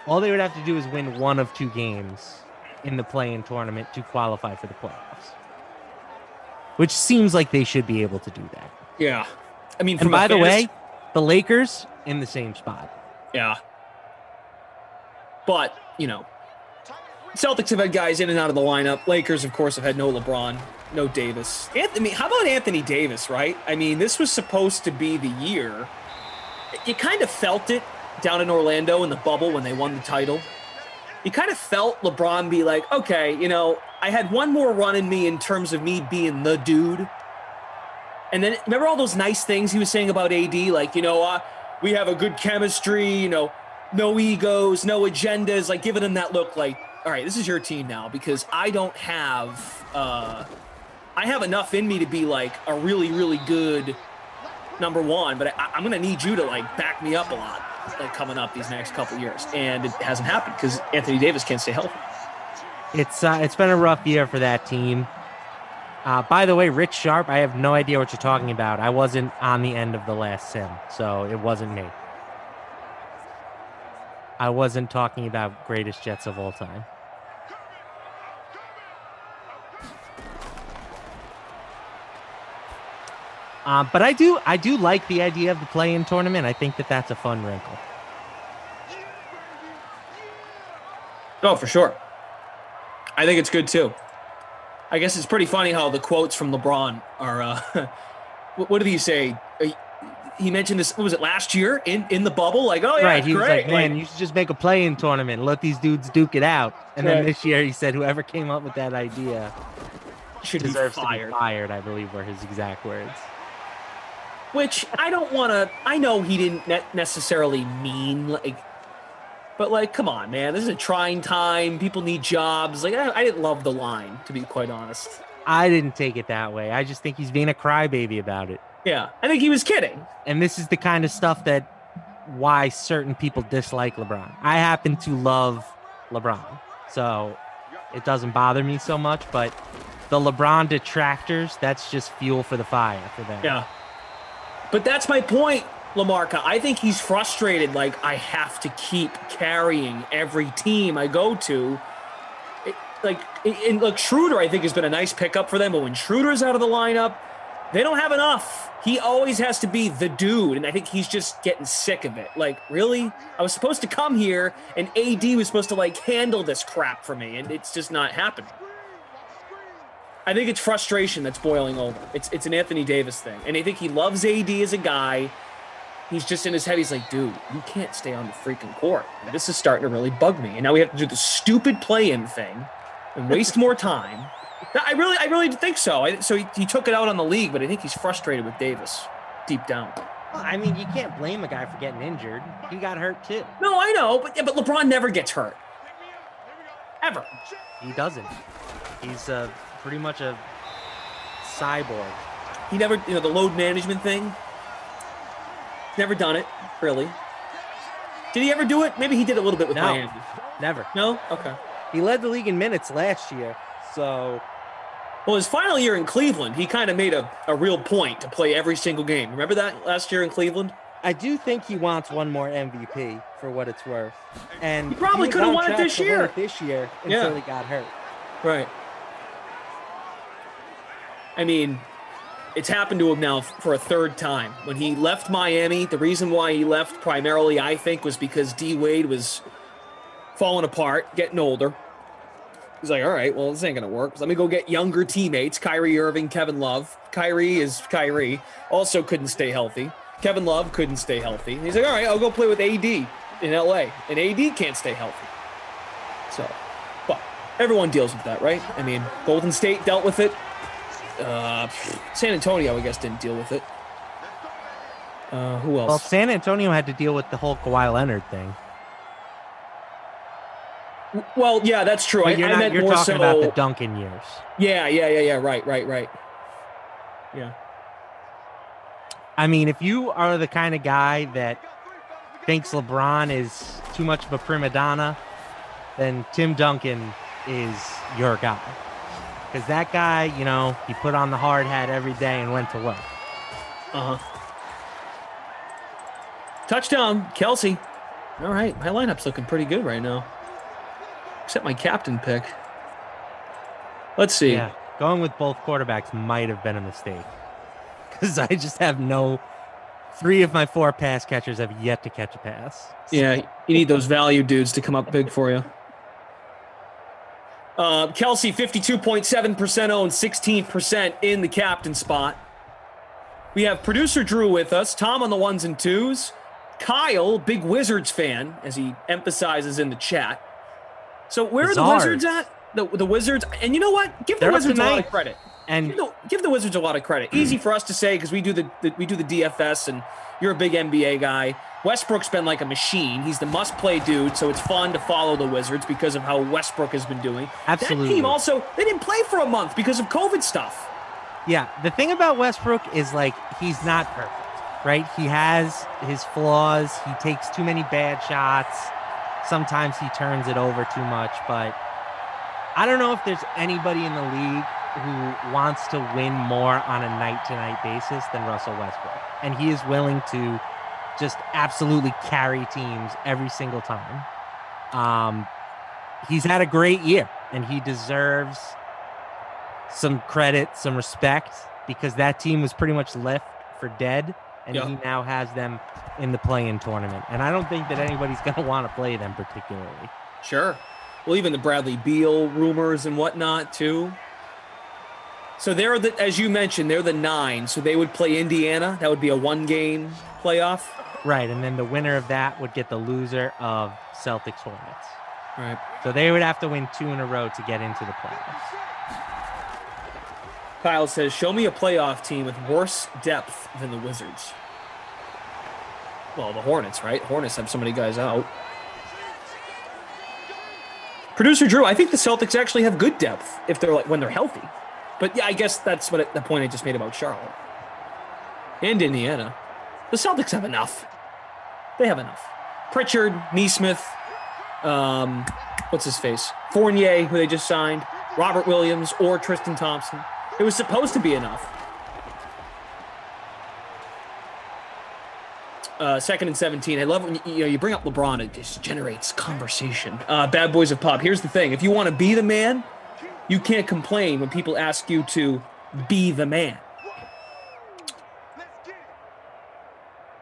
All they would have to do is win one of 2 games in the play-in tournament to qualify for the playoffs, which seems like they should be able to do that. Yeah. I mean, and by the way, the Lakers in the same spot. Yeah. But, Celtics have had guys in and out of the lineup. Lakers, of course, have had no LeBron, no Davis. How about Anthony Davis, right? I mean, this was supposed to be the year. You kind of felt it down in Orlando in the bubble when they won the title. You kind of felt LeBron be like, okay, I had one more run in me in terms of me being the dude. And then remember all those nice things he was saying about AD? Like, we have a good chemistry, no egos, no agendas, like giving him that look like, all right, this is your team now because I don't have, I have enough in me to be like a really, really good number one, but I'm going to need you to like back me up a lot like coming up these next couple years. And it hasn't happened because Anthony Davis can't stay healthy. It's been a rough year for that team. By the way, Rich Sharp, I have no idea what you're talking about. I wasn't on the end of the last sim, so it wasn't me. I wasn't talking about greatest Jets of all time. But I do like the idea of the play-in tournament. I think that's a fun wrinkle. Oh, for sure. I think it's good too. I guess it's pretty funny how the quotes from LeBron are. What did he say? He mentioned this. What was it last year in the bubble? Like, oh yeah, right. He great. was like, man, you should just make a play-in tournament, let these dudes duke it out. And then this year he said, whoever came up with that idea deserves to be fired. I believe were his exact words. Which I don't want to. I know he didn't necessarily mean like. But, like, come on, man. This is a trying time. People need jobs. Like, I didn't love the line, to be quite honest. I didn't take it that way. I just think he's being a crybaby about it. Yeah, I think he was kidding. And this is the kind of stuff why certain people dislike LeBron. I happen to love LeBron, so it doesn't bother me so much. But the LeBron detractors, that's just fuel for the fire for them. Yeah. But that's my point. Lamarca, I think he's frustrated. Like, I have to keep carrying every team I go to. Look, Schroeder, I think, has been a nice pickup for them. But when Schroeder's out of the lineup, they don't have enough. He always has to be the dude. And I think he's just getting sick of it. Like, really? I was supposed to come here and AD was supposed to, like, handle this crap for me. And it's just not happening. I think it's frustration that's boiling over. It's an Anthony Davis thing. And I think he loves AD as a guy. He's just in his head. He's like, dude, you can't stay on the freaking court. And this is starting to really bug me. And now we have to do the stupid play-in thing and waste more time. I really think so. So he took it out on the league, but I think he's frustrated with Davis deep down. Well, I mean, you can't blame a guy for getting injured. He got hurt too. No, I know, but LeBron never gets hurt. Ever. He doesn't. He's pretty much a cyborg. He never, the load management thing. Never done it, really. Did he ever do it? Maybe he did a little bit with Miami. Never. No? Okay. He led the league in minutes last year, so... Well, his final year in Cleveland, he kind of made a real point to play every single game. Remember that last year in Cleveland? I do think he wants one more MVP for what it's worth. And he probably could have won it this year. Until he got hurt. Right. I mean, it's happened to him now for a third time. When he left Miami, the reason why he left primarily, I think, was because D. Wade was falling apart, getting older. He's like, all right, well, this ain't going to work. Let me go get younger teammates, Kyrie Irving, Kevin Love. Kyrie is Kyrie. Also couldn't stay healthy. Kevin Love couldn't stay healthy. He's like, all right, I'll go play with AD in LA. And AD can't stay healthy. So, but everyone deals with that, right? I mean, Golden State dealt with it. San Antonio, I guess, didn't deal with it. Who else? Well, San Antonio had to deal with the whole Kawhi Leonard thing. Well, yeah, that's true. But you're talking about the Duncan years. Yeah. Right. Yeah. I mean, if you are the kind of guy that thinks LeBron is too much of a prima donna, then Tim Duncan is your guy. Because that guy, he put on the hard hat every day and went to work. Touchdown, Kelsey. All right, my lineup's looking pretty good right now. Except my captain pick. Let's see. Yeah, going with both quarterbacks might have been a mistake. Because I just have 3 of my 4 pass catchers have yet to catch a pass. Yeah, you need those value dudes to come up big for you. Kelsey, 52.7% owned, 16% in the captain spot. We have producer Drew with us, Tom on the 1s and 2s, Kyle, big Wizards fan, as he emphasizes in the chat. So where are the Wizards at? The Wizards, and you know what? Give the Wizards a lot of credit. And give the Wizards a lot of credit. Easy for us to say because we do the DFS, and you're a big NBA guy. Westbrook's been like a machine. He's the must-play dude, so it's fun to follow the Wizards because of how Westbrook has been doing. Absolutely. That team also, they didn't play for a month because of COVID stuff. Yeah, the thing about Westbrook is, he's not perfect, right? He has his flaws. He takes too many bad shots. Sometimes he turns it over too much, but I don't know if there's anybody in the league who wants to win more on a night-to-night basis than Russell Westbrook. And he is willing to just absolutely carry teams every single time. He's had a great year, and he deserves some credit, some respect, because that team was pretty much left for dead, and he now has them in the play-in tournament. And I don't think that anybody's going to want to play them particularly. Sure. Well, even the Bradley Beal rumors and whatnot, too. So they're as you mentioned, they're the 9. So they would play Indiana. That would be a 1-game playoff. Right, and then the winner of that would get the loser of Celtics Hornets. Right. So they would have to win 2 in a row to get into the playoffs. Kyle says, show me a playoff team with worse depth than the Wizards. Well, the Hornets, right? Hornets have so many guys out. Producer Drew, I think the Celtics actually have good depth if they're when they're healthy. But yeah, I guess that's the point I just made about Charlotte and Indiana. The Celtics have enough. They have enough. Pritchard, Nesmith, what's his face? Fournier, who they just signed, Robert Williams, or Tristan Thompson. It was supposed to be enough. 2nd and 17. I love when you bring up LeBron. It just generates conversation. Bad Boys of Pop. Here's the thing. If you want to be the man, you can't complain when people ask you to be the man.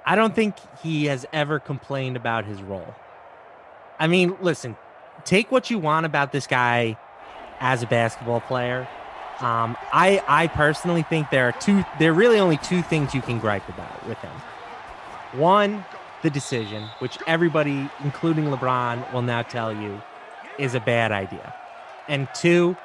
I don't think he has ever complained about his role. I mean, listen, take what you want about this guy as a basketball player. I personally think there are really only 2 things you can gripe about with him. One, the decision, which everybody, including LeBron, will now tell you is a bad idea. And 2,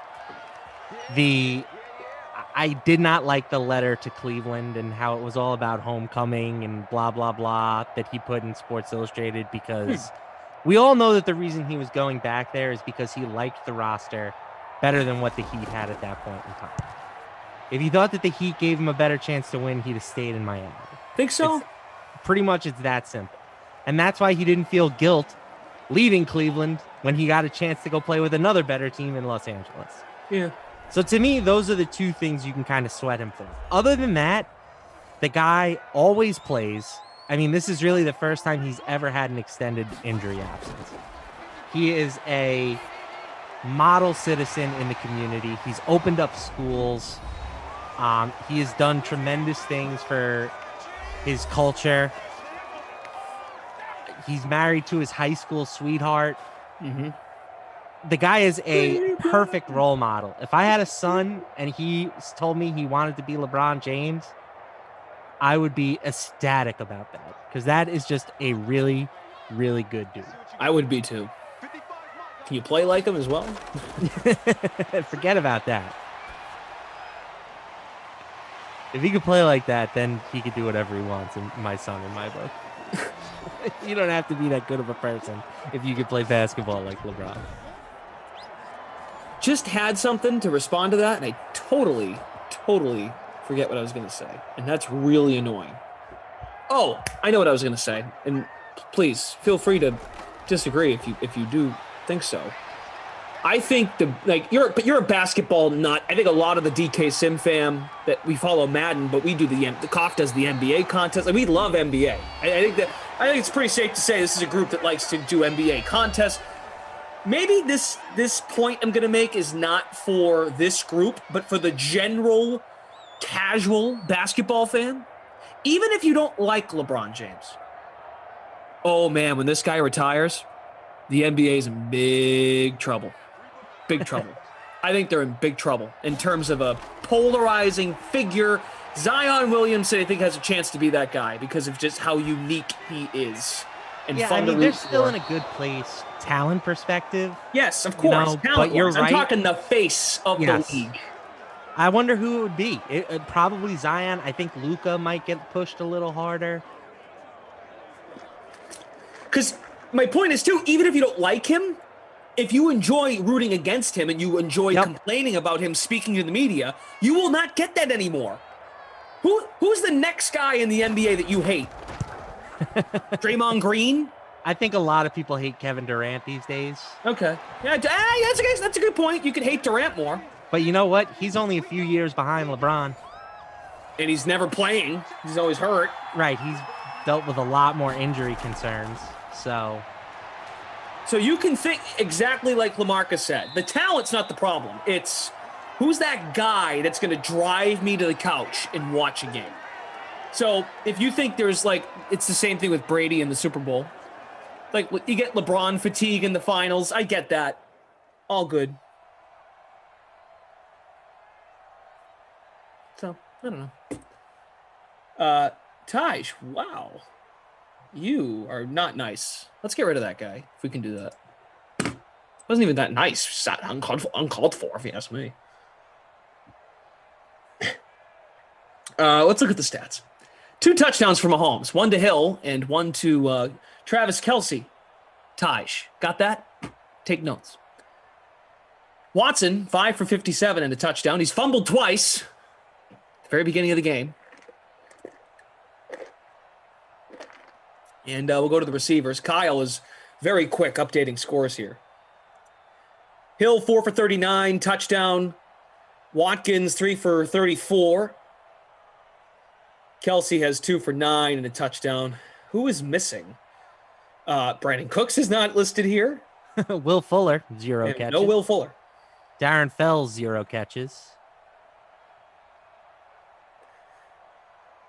I did not like the letter to Cleveland and how it was all about homecoming and blah, blah, blah that he put in Sports Illustrated, because we all know that the reason he was going back there is because he liked the roster better than what the Heat had at that point in time. If he thought that the Heat gave him a better chance to win, he'd have stayed in Miami. Think so? Pretty much it's that simple. And that's why he didn't feel guilt leaving Cleveland when he got a chance to go play with another better team in Los Angeles. Yeah. So to me, those are the two things you can kind of sweat him for. Other than that, the guy always plays. I mean, this is really the first time he's ever had an extended injury absence. He is a model citizen in the community. He's opened up schools. He has done tremendous things for his culture. He's married to his high school sweetheart. Mm-hmm. The guy is a perfect role model. If I had a son and he told me he wanted to be LeBron James, I would be ecstatic about that, because that is just a really, really good dude. I would be too. Can you play like him as well? Forget about that. If he could play like that, then he could do whatever he wants, and my son in my book. You don't have to be that good of a person if you could play basketball like LeBron. Just had something to respond to that, and I totally forget what I was going to say. And that's really annoying. Oh, I know what I was going to say. And please feel free to disagree if you do think so. I think you're a basketball nut. I think a lot of the DK Sim fam that we follow Madden, but we do the Koff does the NBA contest. Like, we love NBA. I think it's pretty safe to say this is a group that likes to do NBA contests. Maybe this point I'm going to make is not for this group, but for the general casual basketball fan. Even if you don't like LeBron James. Oh man, when this guy retires, the NBA is in big trouble. Big trouble. I think they're in big trouble in terms of a polarizing figure. Zion Williamson, I think, has a chance to be that guy because of just how unique he is. And yeah, I mean, they're still in a good place, talent perspective. Yes, of course. But you're right. I'm talking the face of the league. I wonder who it would be. It probably Zion. I think Luka might get pushed a little harder. Because my point is, too, even if you don't like him, if you enjoy rooting against him and you enjoy complaining about him speaking to the media, you will not get that anymore. Who's the next guy in the NBA that you hate? Draymond Green? I think a lot of people hate Kevin Durant these days. Okay. Yeah, that's a good point. You can hate Durant more. But you know what? He's only a few years behind LeBron. And he's never playing. He's always hurt. Right. He's dealt with a lot more injury concerns. So you can think exactly like Lamarca said. The talent's not the problem. It's who's that guy that's going to drive me to the couch and watch a game. So if you think there's it's the same thing with Brady in the Super Bowl. Like, you get LeBron fatigue in the finals. I get that. All good. So, I don't know. Taj, wow. You are not nice. Let's get rid of that guy, if we can do that. Wasn't even that nice. Just uncalled for, if you ask me. Let's look at the stats. 2 touchdowns for Mahomes. 1 to Hill and 1 to Travis Kelce. Taj, got that? Take notes. Watson, 5 for 57 and a touchdown. He's fumbled twice at the very beginning of the game. And we'll go to the receivers. Kyle is very quick updating scores here. Hill, 4 for 39, touchdown. Watkins, 3 for 34. Kelce has 2 for 9 and a touchdown. Who is missing? Brandon Cooks is not listed here. Will Fuller, 0 catches. No Will Fuller. Darren Fells, 0 catches.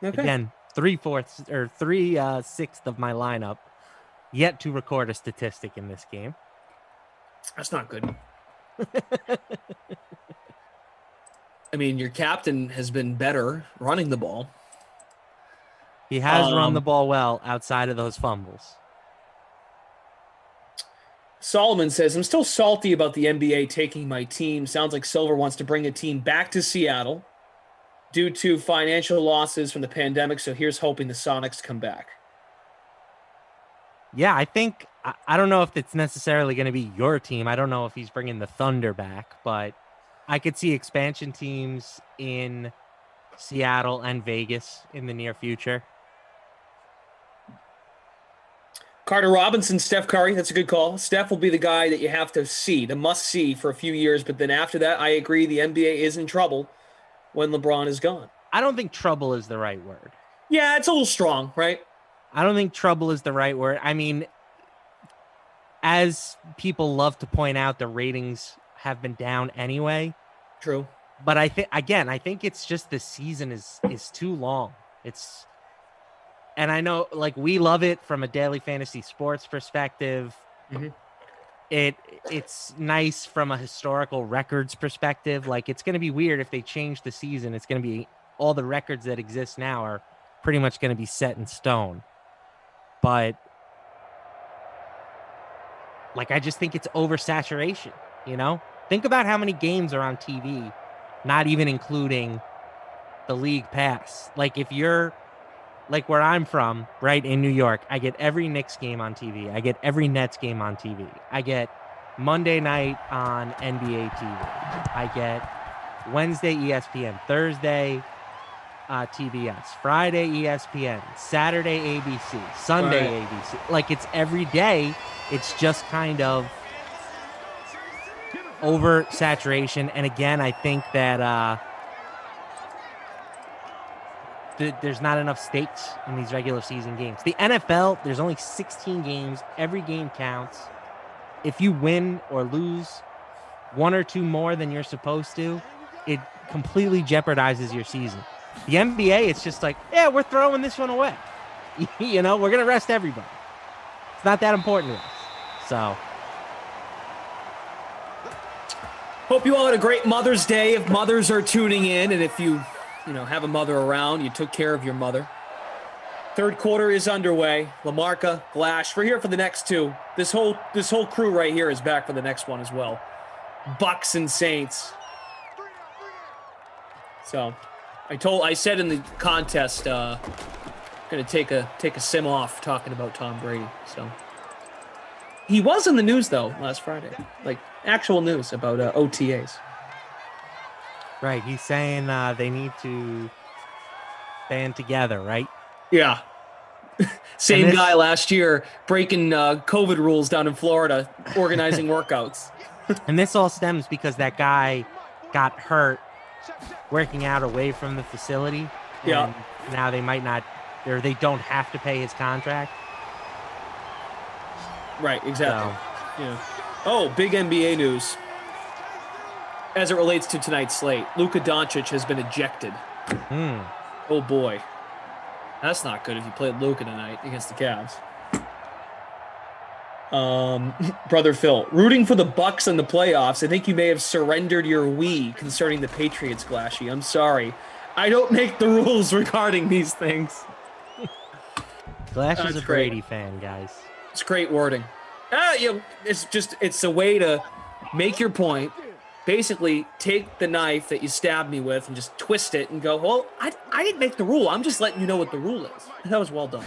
Okay. Again, 3/6 of my lineup yet to record a statistic in this game. That's not good. I mean, your captain has been better running the ball. He has run the ball well outside of those fumbles. Solomon says, I'm still salty about the NBA taking my team. Sounds like Silver wants to bring a team back to Seattle. due to financial losses from the pandemic. So here's hoping the Sonics come back. Yeah, I think I don't know if it's necessarily going to be your team. I don't know if he's bringing the Thunder back, but I could see expansion teams in Seattle and Vegas in the near future. Carter Robinson, Steph Curry. That's a good call. Steph will be the guy that you have to see, the must see for a few years. But then after that, I agree, the NBA is in trouble when LeBron is gone. I don't think trouble is the right word. Yeah, it's a little strong, right? I don't think trouble is the right word. I mean, as people love to point out, the ratings have been down anyway. True. But I think it's just the season is too long. And I know, like, we love it from a daily fantasy sports perspective. Mm-hmm. It's nice from a historical records perspective. Like, it's going to be weird if they change the season. It's going to be all the records that exist now are pretty much going to be set in stone. But, like, I just think it's oversaturation, you know? Think about how many games are on TV, not even including the league pass. Like, if you're, like, where I'm from, right, in New York, I get every Knicks game on TV. I get every Nets game on TV. I get Monday night on NBA TV. I get Wednesday ESPN, Thursday TBS, Friday ESPN, Saturday ABC, Sunday ABC. Like, it's every day. It's just kind of oversaturation. And again, I think that there's not enough stakes in these regular season games. The NFL, there's only 16 games. Every game counts. If you win or lose one or two more than you're supposed to, it completely jeopardizes your season. The NBA, it's just like, yeah, we're throwing this one away. You know, we're going to rest everybody. It's not that important to us. So. Hope you all had a great Mother's Day. If mothers are tuning in, and if you have a mother around, you took care of your mother. Third quarter is underway. Lamarca, Glash, we're here for the next two. This whole crew right here is back for the next one as well. Bucks and Saints. So, I said in the contest, gonna take a sim off talking about Tom Brady. So, he was in the news though last Friday, like actual news about OTAs. Right, he's saying they need to band together, right? Yeah. Same guy last year breaking COVID rules down in Florida, organizing workouts. And this all stems because that guy got hurt working out away from the facility. Yeah. Now they might not, or they don't have to pay his contract. Right, exactly. So. Yeah. Oh, big NBA news. As it relates to tonight's slate, Luka Doncic has been ejected. Oh boy. That's not good if you played Luka tonight against the Cavs. Brother Phil, rooting for the Bucks in the playoffs. I think you may have surrendered your Wii concerning the Patriots, Glashy. I'm sorry. I don't make the rules regarding these things. Glash is a Brady fan, guys. It's great wording. It's a way to make your point. Basically, take the knife that you stabbed me with and just twist it and go, well, I didn't make the rule. I'm just letting you know what the rule is. That was well done,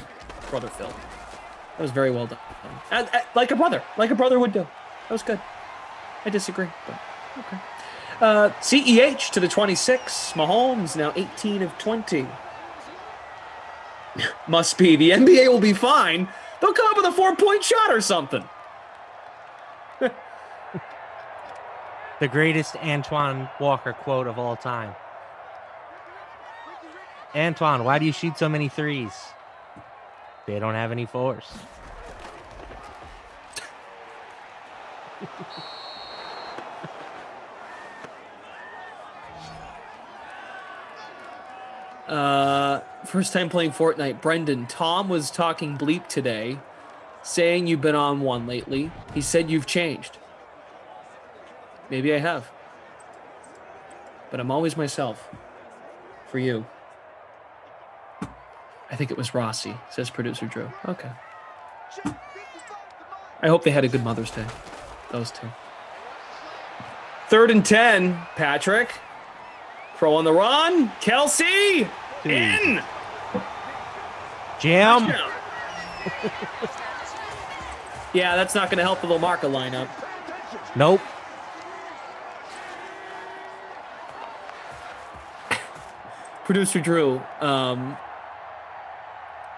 Brother Phil. That was very well done. Like a brother would do. That was good. I disagree, but okay. CEH to the 26. Mahomes now 18 of 20. Must be. The NBA will be fine. They'll come up with a 4-point shot or something. The greatest Antoine Walker quote of all time. Antoine, why do you shoot so many threes? They don't have any fours. First time playing Fortnite. Brendan, Tom was talking bleep today, saying you've been on one lately. He said you've changed. Maybe I have. But I'm always myself. For you. I think it was Rossi, says producer Drew. Okay. I hope they had a good Mother's Day. Those two. 3rd and 10, Patrick. Pro on the run. Kelsey in. Jam. Yeah, that's not going to help the Lamarca lineup. Nope. Producer Drew,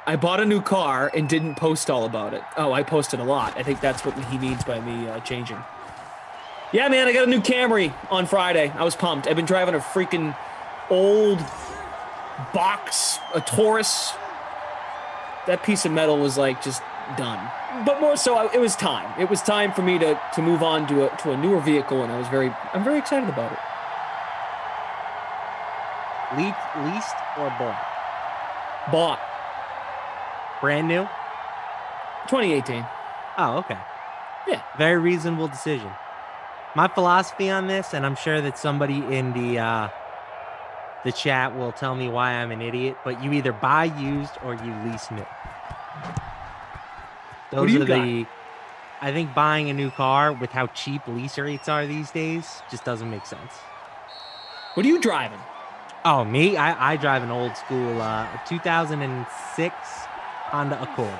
I bought a new car and didn't post all about it. Oh, I posted a lot. I think that's what he means by me changing. Yeah, man, I got a new Camry on Friday. I was pumped. I've been driving a freaking old box, a Taurus. That piece of metal was like just done. But more so, it was time. It was time for me to move on to a newer vehicle, and I'm very excited about it. Leased or bought? Bought. Brand new? 2018. Oh, okay. Yeah. Very reasonable decision. My philosophy on this, and I'm sure that somebody in the chat will tell me why I'm an idiot, but you either buy used or you lease new. Those are the. I think buying a new car with how cheap lease rates are these days just doesn't make sense. What are you driving? Oh, me? I drive an old school 2006 Honda Accord.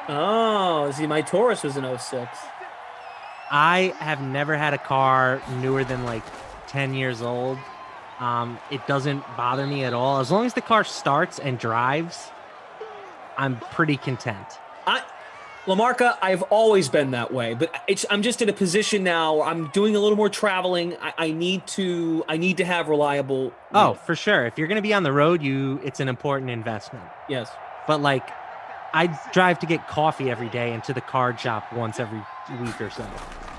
Oh, see, my Taurus was an 06. I have never had a car newer than like 10 years old. It doesn't bother me at all. As long as the car starts and drives, I'm pretty content. Lamarca, I've always been that way, but I'm just in a position now. I'm doing a little more traveling. I need to have reliable. Oh, for sure. If you're going to be on the road, it's an important investment. Yes. But like, I drive to get coffee every day and to the card shop once every week or so.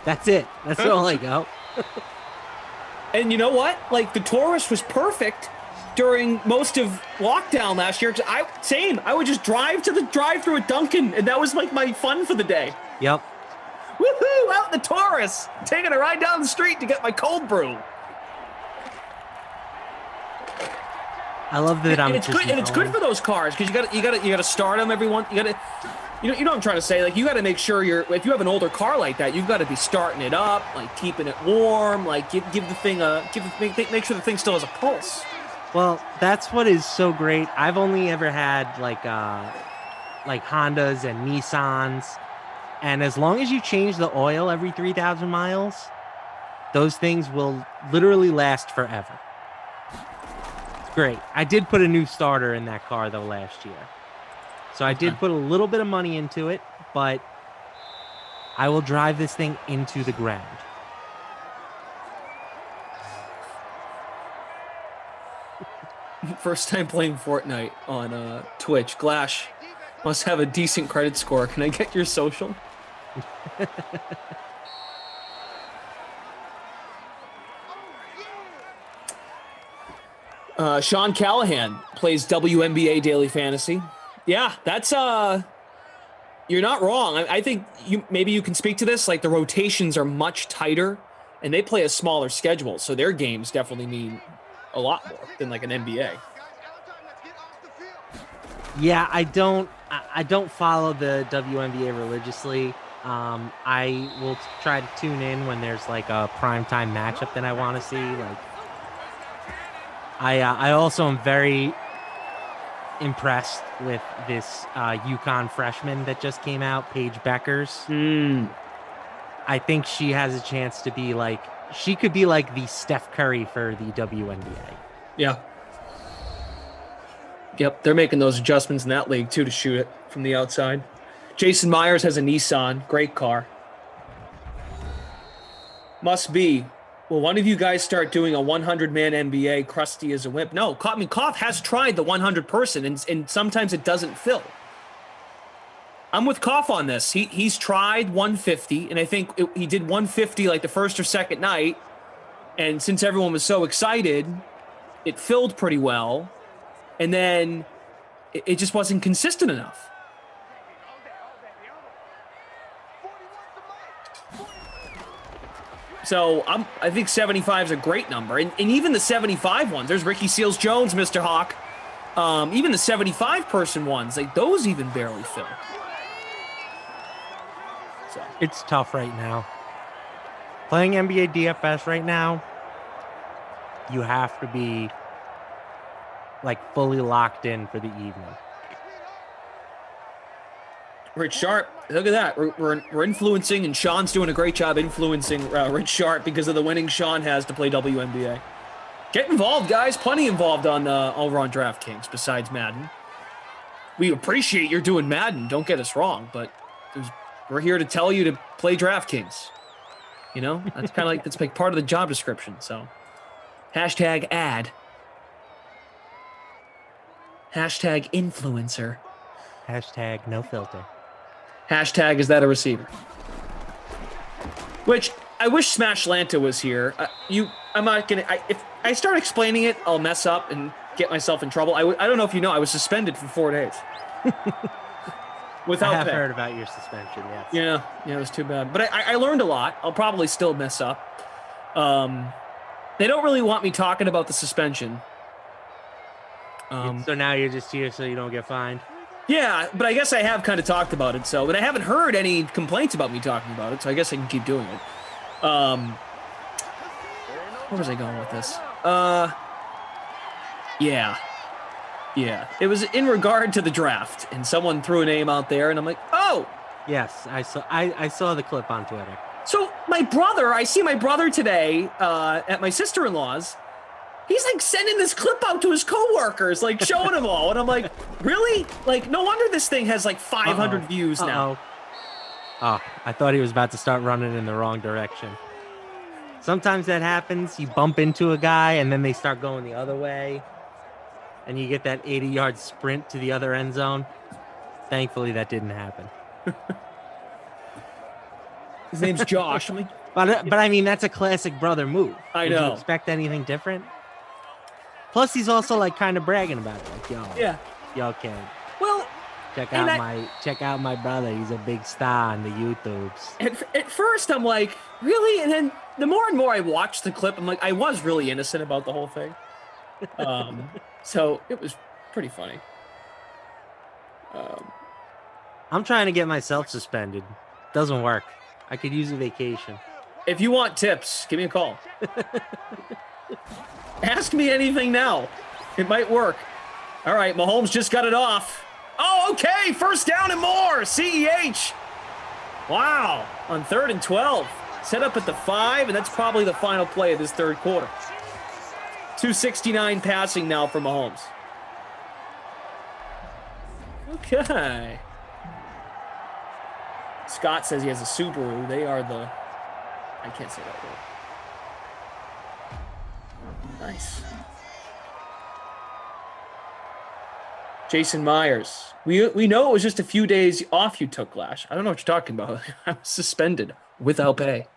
That's it. That's all I go. And you know what? Like, the Taurus was perfect during most of lockdown last year. I would just drive to the drive-thru at Dunkin', and that was like my fun for the day. Yep. Woohoo! Out in the Taurus, taking a ride down the street to get my cold brew. I love that. It's good for those cars because you got to start them every one. You know what I'm trying to say. Like, you got to make sure if you have an older car like that, you've got to be starting it up, like keeping it warm, like make sure the thing still has a pulse. Well, that's what is so great. I've only ever had like Hondas and Nissans, and as long as you change the oil every 3,000 miles, those things will literally last forever. It's great. I did put a new starter in that car though last year, so I did put a little bit of money into it, but I will drive this thing into the ground. First time playing Fortnite on Twitch. Glash must have a decent credit score. Can I get your social? Sean Callahan plays WNBA Daily Fantasy. Yeah, that's you're not wrong. I think maybe you can speak to this. Like, the rotations are much tighter, and they play a smaller schedule, so their games definitely mean a lot more than like an NBA. Yeah, I don't follow the WNBA religiously. I will try to tune in when there's like a primetime matchup that I want to see. Like, I also am very impressed with this UConn freshman that just came out, Paige Beckers. I think she has a chance to be like, she could be like the Steph Curry for the WNBA. Yeah. Yep, they're making those adjustments in that league, too, to shoot it from the outside. Jason Myers has a Nissan. Great car. Must be. Will one of you guys start doing a 100-man NBA, crusty as a wimp? No, Koff has tried the 100-person, and sometimes it doesn't fill. I'm with Koff on this. He's tried 150, and I think he did 150 like the first or second night, and since everyone was so excited, it filled pretty well, and then it just wasn't consistent enough. So I think 75 is a great number, and even the 75 ones. There's Ricky Seals-Jones, Mr. Hawk. Even the 75-person ones, like those, even barely fill. So it's tough right now. Playing NBA DFS right now, you have to be like fully locked in for the evening. Rich Sharp, look at that. We're influencing, and Sean's doing a great job influencing Rich Sharp because of the winning Sean has to play WNBA. Get involved, guys. Plenty involved over on DraftKings besides Madden. We appreciate you're doing Madden. Don't get us wrong, but we're here to tell you to play DraftKings. You know, that's kind of like that's like part of the job description. So, hashtag ad. Hashtag influencer. Hashtag no filter. Hashtag is that a receiver? Which I wish Smash Lanta was here. I'm not gonna. If I start explaining it, I'll mess up and get myself in trouble. I don't know if you know, I was suspended for 4 days. Without I have pay. heard about your suspension. Yes. Yeah, it was too bad. But I learned a lot. I'll probably still mess up. They don't really want me talking about the suspension. So now you're just here so you don't get fined? Yeah, but I guess I have kind of talked about it. So, but I haven't heard any complaints about me talking about it. So I guess I can keep doing it. Where was I going with this? Yeah. It was in regard to the draft, and someone threw a name out there, and I'm like, oh. Yes, I saw the clip on Twitter. So I see my brother today at my sister-in-law's. He's like sending this clip out to his coworkers, like showing them all. And I'm like, really? Like, no wonder this thing has like 500 views now. Oh, I thought he was about to start running in the wrong direction. Sometimes that happens. You bump into a guy and then they start going the other way. And you get that 80-yard sprint to the other end zone. Thankfully, that didn't happen. His name's Josh. I'm like, but I mean, that's a classic brother move. I Would know. you expect anything different? Plus, he's also like kind of bragging about it, like, yo, kid. Well, check out my brother. He's a big star on the YouTubes. At first, I'm like, really? And then the more and more I watched the clip, I'm like, I was really innocent about the whole thing. So it was pretty funny. I'm trying to get myself suspended. Doesn't work. I could use a vacation. If you want tips, give me a call. Ask me anything now. It might work. All right, Mahomes just got it off. Oh, okay. First down and more. CEH. Wow. On 3rd and 12. Set up at the 5, and that's probably the final play of this third quarter. 269 passing now for Mahomes. Okay. Scott says he has a Subaru. They are the... I can't say that word. Nice. Jason Myers. We know it was just a few days off you took, Lash. I don't know what you're talking about. I was suspended without pay.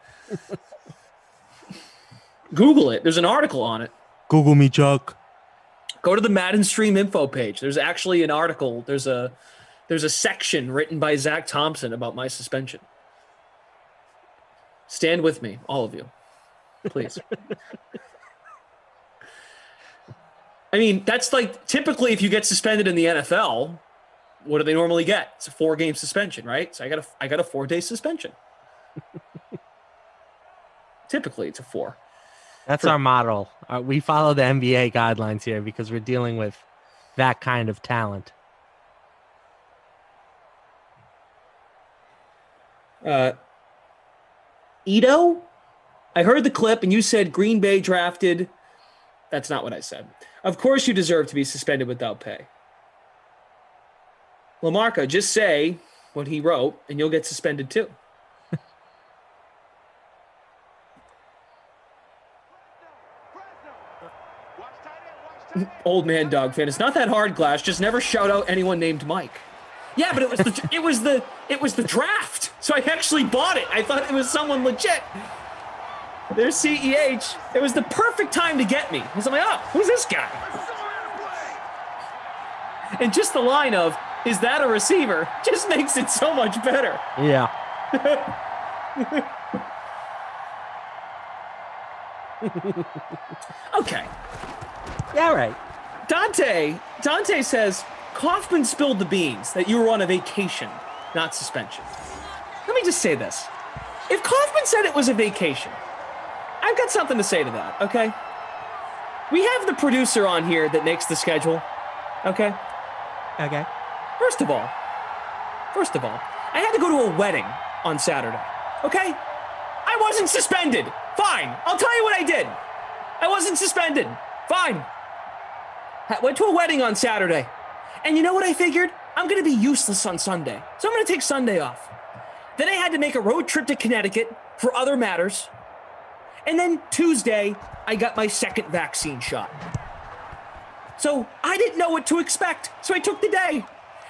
Google it. There's an article on it. Google me, Chuck. Go to the Madden Stream info page. There's actually an article. There's a section written by Zach Thompson about my suspension. Stand with me, all of you, please. I mean, that's like typically if you get suspended in the NFL, what do they normally get? It's a 4-game suspension, right? So I got a 4-day suspension. Typically, it's a 4. That's our model. We follow the NBA guidelines here because we're dealing with that kind of talent. Ito? I heard the clip and you said Green Bay drafted. That's not what I said. Of course you deserve to be suspended without pay. Lamarca, just say what he wrote and you'll get suspended too. Old man dog fan. It's not that hard, Glass. Just never shout out anyone named Mike. Yeah, but it was the draft. So I actually bought it. I thought it was someone legit. There's CEH. It was the perfect time to get me. Because I'm like, oh, who's this guy? And just the line of, is that a receiver? Just makes it so much better. Yeah. Okay. Yeah, right. Dante says, Kaufman spilled the beans that you were on a vacation, not suspension. Let me just say this. If Kaufman said it was a vacation, I've got something to say to that, okay? We have the producer on here that makes the schedule. Okay? Okay. First of all, I had to go to a wedding on Saturday. Okay? I wasn't suspended. Fine. I'll tell you what I did. I wasn't suspended. Fine. I went to a wedding on Saturday. And you know what I figured? I'm going to be useless on Sunday. So I'm going to take Sunday off. Then I had to make a road trip to Connecticut for other matters. And then Tuesday, I got my second vaccine shot. So I didn't know what to expect. So I took the day.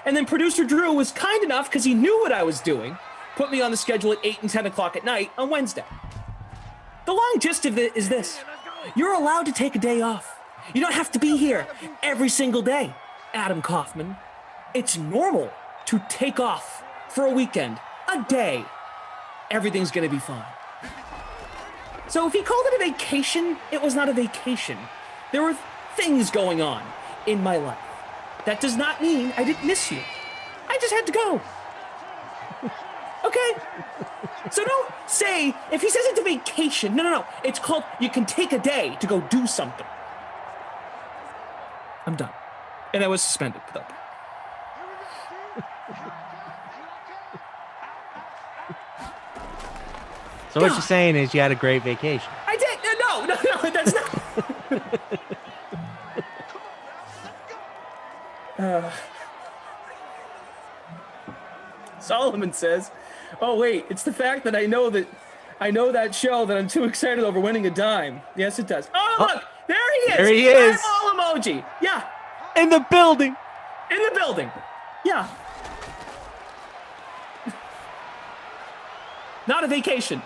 And then producer Drew was kind enough, because he knew what I was doing, put me on the schedule at 8 and 10 o'clock at night on Wednesday. The long gist of it is this. You're allowed to take a day off. You don't have to be here every single day, Adam Kaufman. It's normal to take off for a weekend, a day. Everything's going to be fine. So if he called it a vacation, it was not a vacation. There were things going on in my life. That does not mean I didn't miss you. I just had to go. Okay? So don't say, if he says it's a vacation, no. It's called, you can take a day to go do something. I'm done. And I was suspended without that. So what you're saying is you had a great vacation. I did. No, that's not. Solomon says, "Oh wait, it's the fact that I know that show that I'm too excited over winning a dime." Yes, it does. Oh look, there he is. There he is. Eyeball emoji. Yeah, in the building. In the building. Yeah. Not a vacation.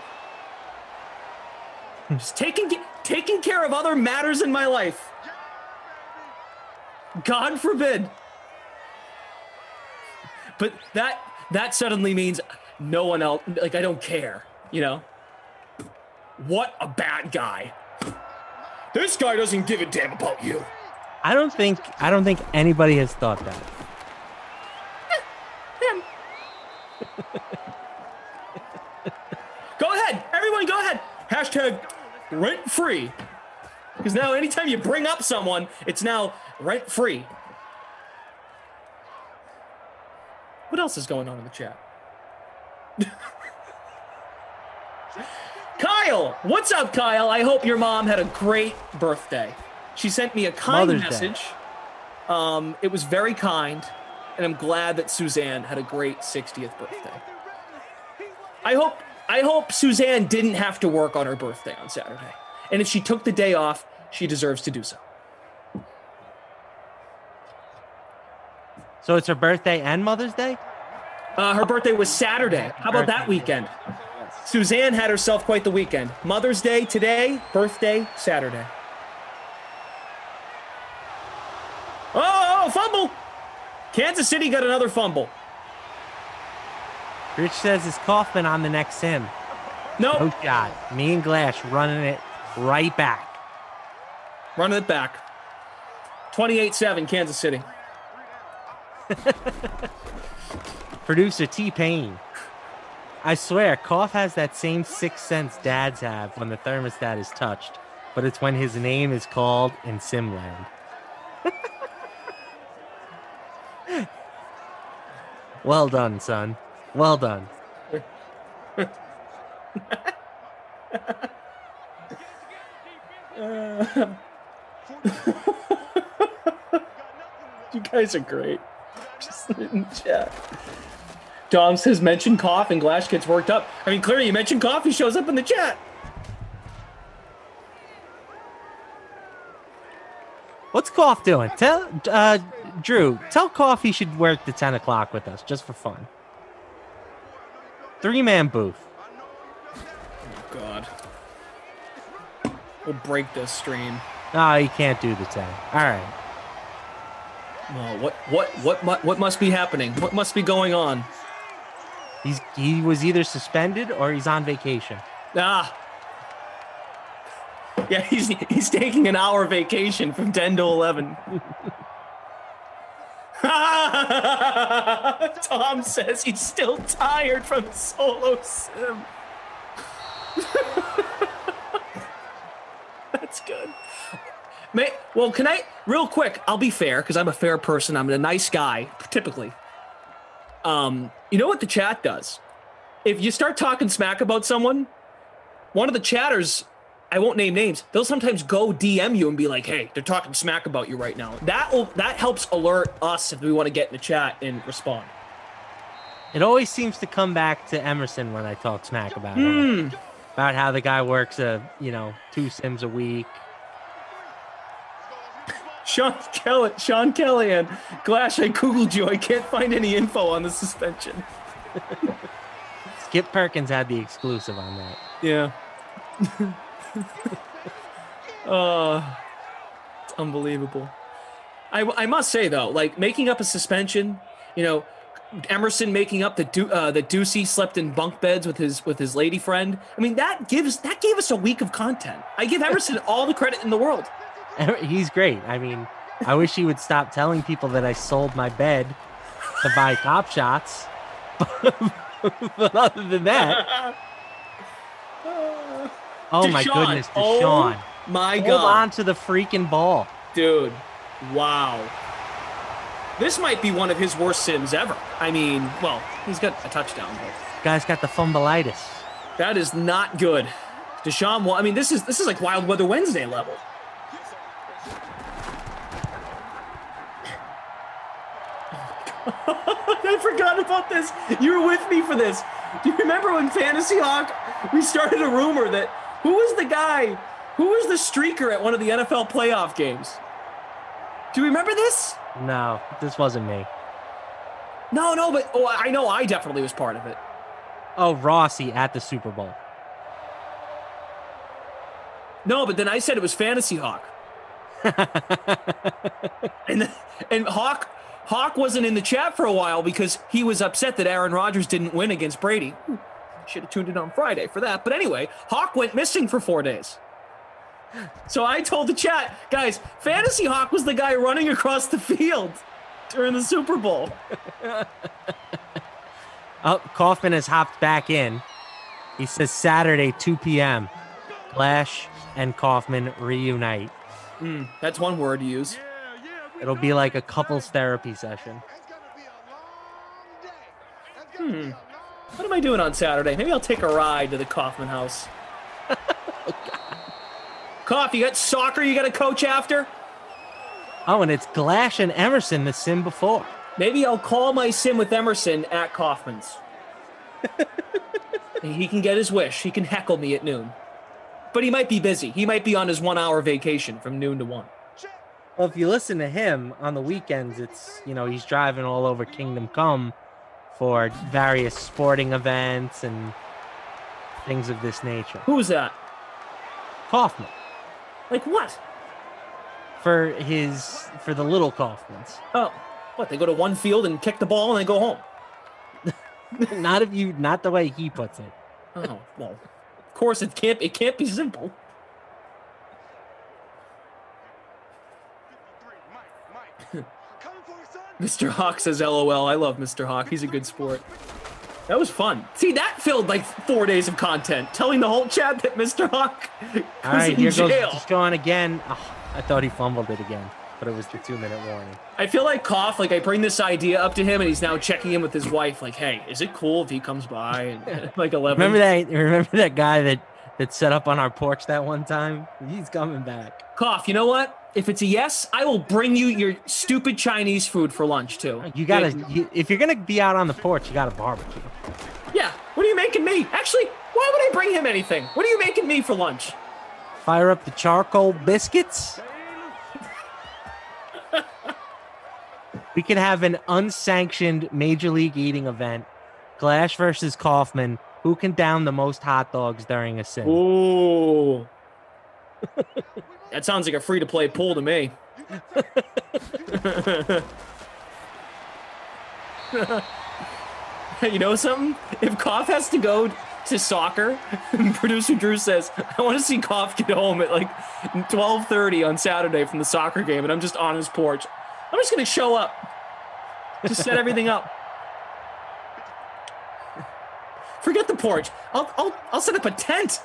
Just taking care of other matters in my life. God forbid. But that suddenly means no one else, like, I don't care, you know? What a bad guy. This guy doesn't give a damn about you. I don't think anybody has thought that. Him. Go ahead. Everyone go ahead. Hashtag rent free. Because now anytime you bring up someone, it's now rent free. What else is going on in the chat? Kyle, what's up, Kyle? I hope your mom had a great birthday. She sent me a kind Mother's message. It was very kind, and I'm glad that Suzanne had a great 60th birthday. I hope Suzanne didn't have to work on her birthday on Saturday. And if she took the day off, she deserves to do so. So it's her birthday and Mother's Day? Her birthday was Saturday. How about that weekend? Suzanne had herself quite the weekend. Mother's Day today, birthday Saturday. Oh, fumble! Kansas City got another fumble. Rich says, is Kaufman on the next sim? Nope. No shot. Me and Glash running it right back. Running it back. 28-7, Kansas City. Producer T-Pain. I swear, Koff has that same sixth sense dads have when the thermostat is touched, but it's when his name is called in Simland. Well done, son. Well done. You guys are great. Just in chat. Dom says, mention Koff and Glash gets worked up. I mean, clearly you mentioned Koff, he shows up in the chat. What's Koff doing? Tell Drew, tell Koff he should work the 10 o'clock with us, just for fun. 3-man booth. Oh, God. We'll break this stream. No, he can't do the 10. All right. Oh, what must be happening? What must be going on? He was either suspended or he's on vacation. Ah. Yeah, he's taking an hour vacation from 10 to 11. Tom says he's still tired from solo sim. That's good. Well, can I, real quick, I'll be fair, because I'm a fair person. I'm a nice guy, typically. You know what the chat does? If you start talking smack about someone, one of the chatters, I won't name names, they'll sometimes go DM you and be like, hey, they're talking smack about you right now. That helps alert us if we want to get in the chat and respond. It always seems to come back to Emerson when I talk smack about him. About how the guy works 2 sims a week. Sean Kellyan, Glash, I Googled you. I can't find any info on the suspension. Skip Perkins had the exclusive on that. Yeah. It's unbelievable. I must say, though, like, making up a suspension, Emerson making up that Ducey slept in bunk beds with his lady friend. I mean, that gave us a week of content. I give Emerson all the credit in the world. He's great. I mean, I wish he would stop telling people that I sold my bed to buy cop shots. But other than that, oh my goodness, Deshaun! Oh my God! Hold on to the freaking ball, dude! Wow. This might be one of his worst sims ever. I mean, well, he's got a touchdown. But guy's got the fumbleitis. That is not good. Deshaun, well, I mean, this is like Wild Weather Wednesday level. I forgot about this. You were with me for this. Do you remember when Fantasy Hawk, we started a rumor that who was the streaker at one of the NFL playoff games? Do you remember this? No, this wasn't me. No, but I know I definitely was part of it. Oh, Rossi at the Super Bowl. No, but then I said it was Fantasy Hawk. and Hawk wasn't in the chat for a while because he was upset that Aaron Rodgers didn't win against Brady. Should have tuned in on Friday for that. But anyway, Hawk went missing for 4 days. So I told the chat, guys, Fantasy Hawk was the guy running across the field during the Super Bowl. Oh, Kaufman has hopped back in. He says Saturday, 2 p.m. Glash and Kaufman reunite. That's one word to use. It'll be like a couples therapy session. What am I doing on Saturday? Maybe I'll take a ride to the Kaufman house. Kauf, you got soccer you got to coach after? Oh, and it's Glash and Emerson, the sim before. Maybe I'll call my sim with Emerson at Kaufman's. He can get his wish. He can heckle me at noon. But he might be busy. He might be on his 1 hour vacation from noon to 1. Well, if you listen to him on the weekends, it's, he's driving all over Kingdom Come for various sporting events and things of this nature. Who's that? Kaufman. Like what? For the little Kaufmans. Oh, what? They go to one field and kick the ball and they go home. Not the way he puts it. Oh, well, of course it can't be simple. Mr. Hawk says LOL. I love Mr. Hawk. He's a good sport. That was fun. See, that filled like 4 days of content, telling the whole chat that Mr. Hawk was in jail. Just go on again. Oh, I thought he fumbled it again, but it was the 2-minute warning. I feel like I bring this idea up to him, and he's now checking in with his wife. Like, hey, is it cool if he comes by and like 11? Remember that guy that set up on our porch that one time? He's coming back. Koff, you know what? If it's a yes, I will bring you your stupid Chinese food for lunch too. If you're gonna be out on the porch, you gotta barbecue. Yeah. What are you making me? Actually, why would I bring him anything? What are you making me for lunch? Fire up the charcoal biscuits. We could have an unsanctioned Major League eating event. Glash versus Kaufman. Who can down the most hot dogs during a sim? Ooh. That sounds like a free-to-play pool to me. You know something? If Koff has to go to soccer, producer Drew says, I want to see Koff get home at like 12:30 on Saturday from the soccer game, and I'm just on his porch. I'm just going to show up. Just set everything up. Forget the porch. I'll set up a tent.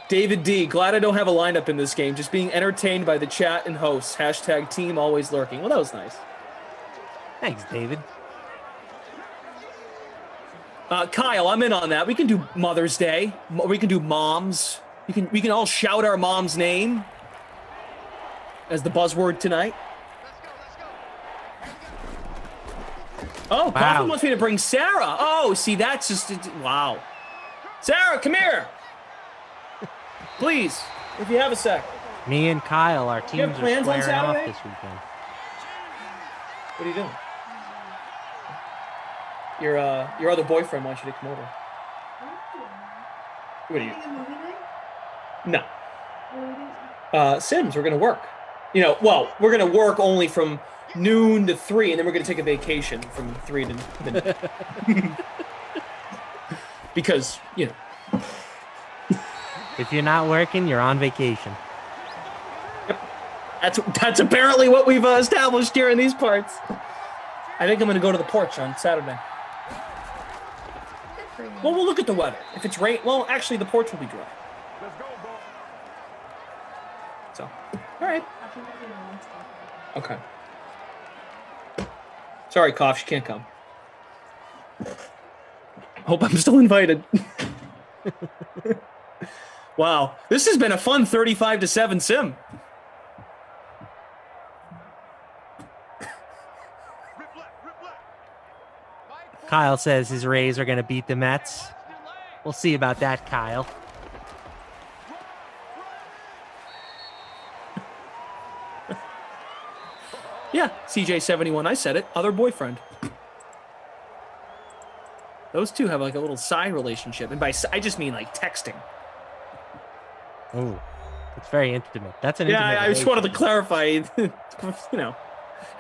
David D, glad I don't have a lineup in this game. Just being entertained by the chat and hosts. Hashtag team always lurking. Well, that was nice. Thanks, David. Kyle, I'm in on that. We can do Mother's Day. We can do moms. We can all shout our mom's name as the buzzword tonight. Oh, Coffin wants me to bring Sarah. Oh, see, that's just wow. Sarah, come here. Please, if you have a sec. Me and Kyle, our teams are squaring off this weekend. What are you doing? Your other boyfriend wants you to come over. What are you? No. Sims, we're gonna work. We're gonna work only from noon to 3, and then we're gonna take a vacation from 3 to midnight. Because if you're not working, you're on vacation. Yep. That's apparently what we've established here in these parts. I think I'm going to go to the porch on Saturday. Well, we'll look at the weather. If it's rain, well, actually, the porch will be dry. So, all right. Okay. Sorry, Koff, she can't come. Hope I'm still invited. Wow, this has been a fun 35-7 sim. Kyle says his Rays are going to beat the Mets. We'll see about that, Kyle. Yeah, CJ71, I said it. Other boyfriend. Those two have like a little side relationship. And by I just mean like texting. Oh, it's very intimate. That's an intimate intimate I just wanted to clarify,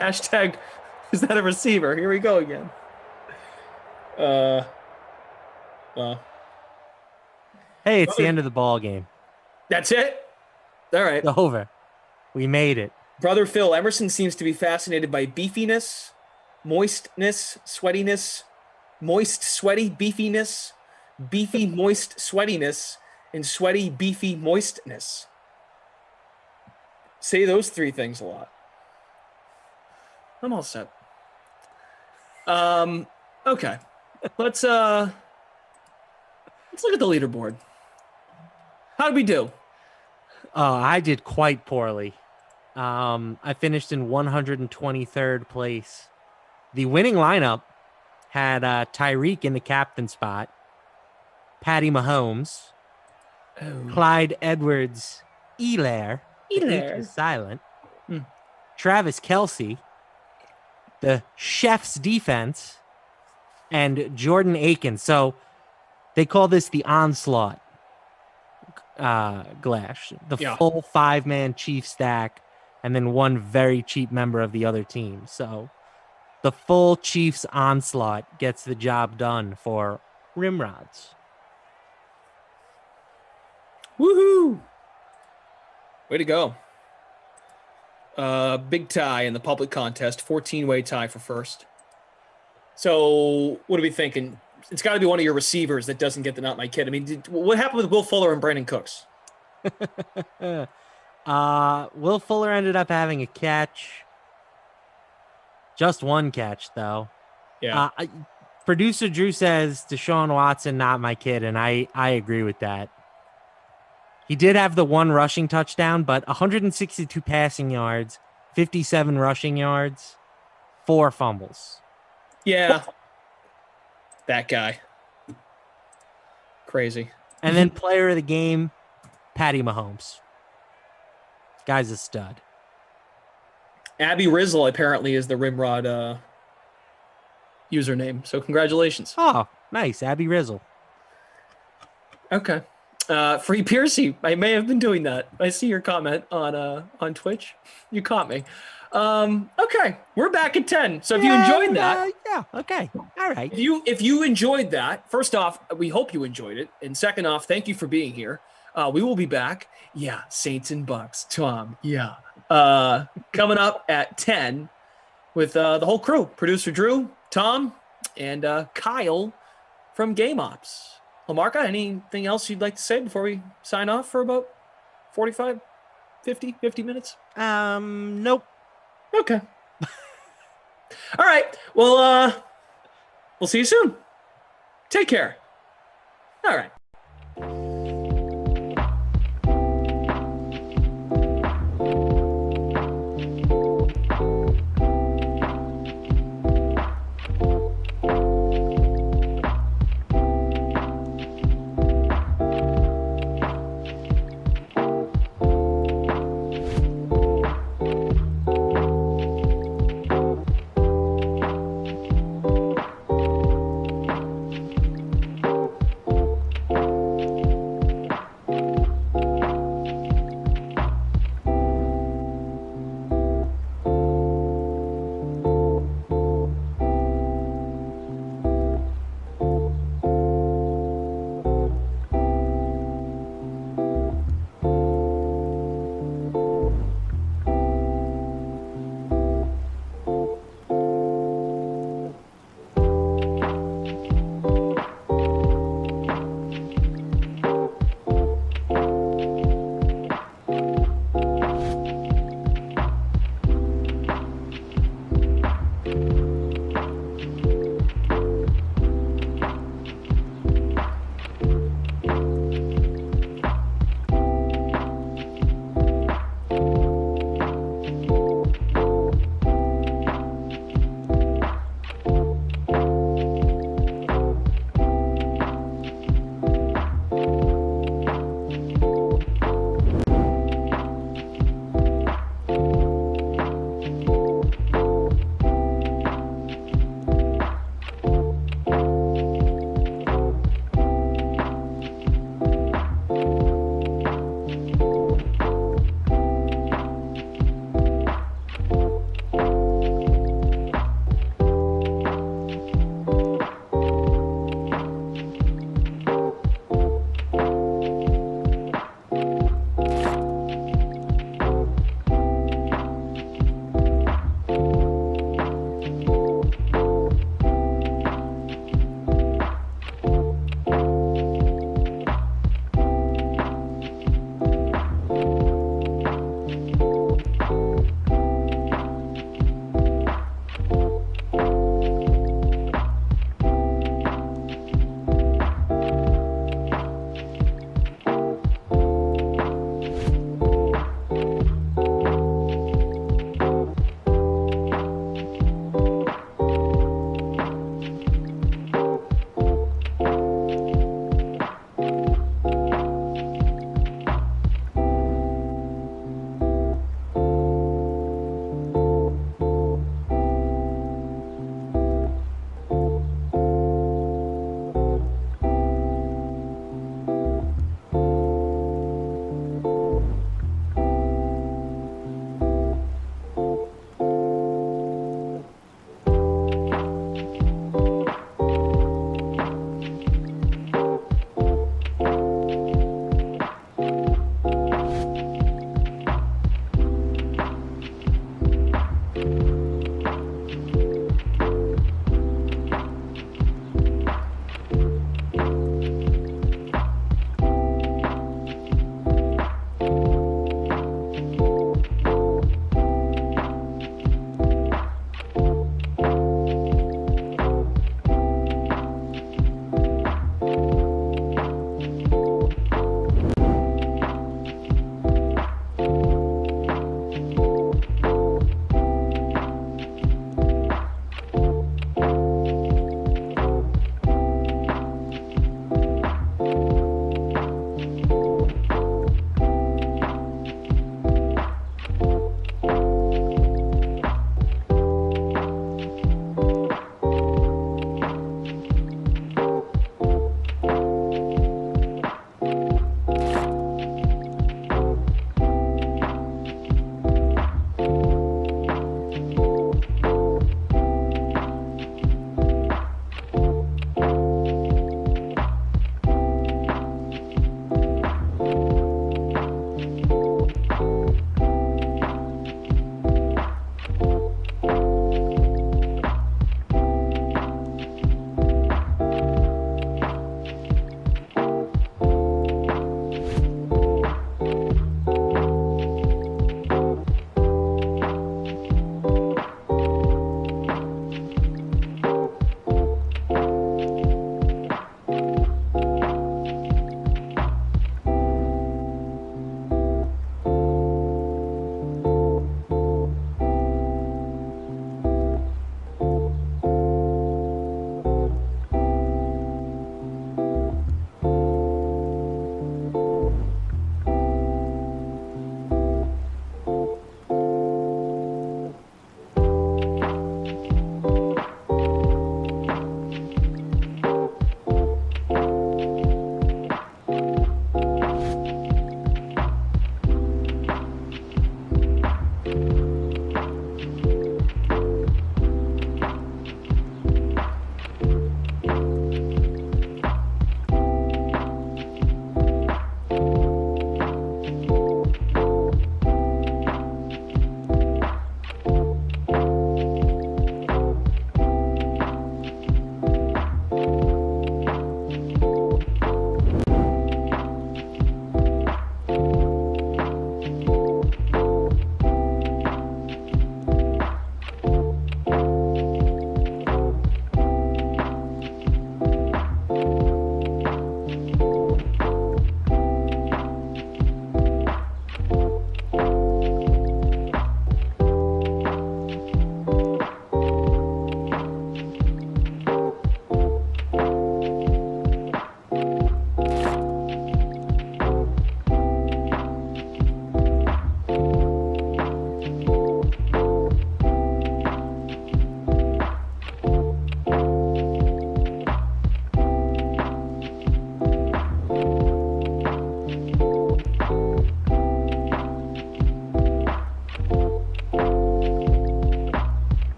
hashtag, is that a receiver? Here we go again. Well. Hey, it's the end of the ball game. That's it? All right. It's over. We made it. Brother Phil, Emerson seems to be fascinated by beefiness, moistness, sweatiness, moist, sweaty, beefiness, beefy, moist, sweatiness, and sweaty, beefy, moistness. Say those 3 things a lot. I'm all set. Okay. Let's look at the leaderboard. How did we do? I did quite poorly. I finished in 123rd place. The winning lineup had Tyreek in the captain spot, Patty Mahomes, Clyde Edwards-Helaire, is silent, Travis Kelce, the Chef's defense, and Jordan Akins. So they call this the onslaught, Glash. The full 5-man chief stack, and then one very cheap member of the other team. So the full Chiefs onslaught gets the job done for Rimrods. Woohoo! Way to go. Big tie in the public contest, 14-way tie for first. So what are we thinking? It's got to be one of your receivers that doesn't get the not my kid. I mean, what happened with Will Fuller and Brandon Cooks? Will Fuller ended up having a catch. Just one catch, though. Yeah. Producer Drew says Deshaun Watson, not my kid, and I agree with that. He did have the 1 rushing touchdown, but 162 passing yards, 57 rushing yards, 4 fumbles. Yeah. That guy. Crazy. And then player of the game, Patty Mahomes. Guy's a stud. Abby Rizzle apparently is the Rimrod username. So congratulations. Oh, nice. Abby Rizzle. Okay. Free Piercy. I may have been doing that. I see your comment on Twitch. You caught me. Okay. We're back at 10. So if you enjoyed that. Yeah. Okay. All right. If you enjoyed that, first off, we hope you enjoyed it. And second off, thank you for being here. We will be back. Yeah. Saints and Bucks. Tom. Yeah. Coming up at 10 with the whole crew. Producer Drew, Tom, and Kyle from Game Ops. Lamarca, anything else you'd like to say before we sign off for about 45, 50 minutes? Nope. Okay. All right. Well, we'll see you soon. Take care. All right.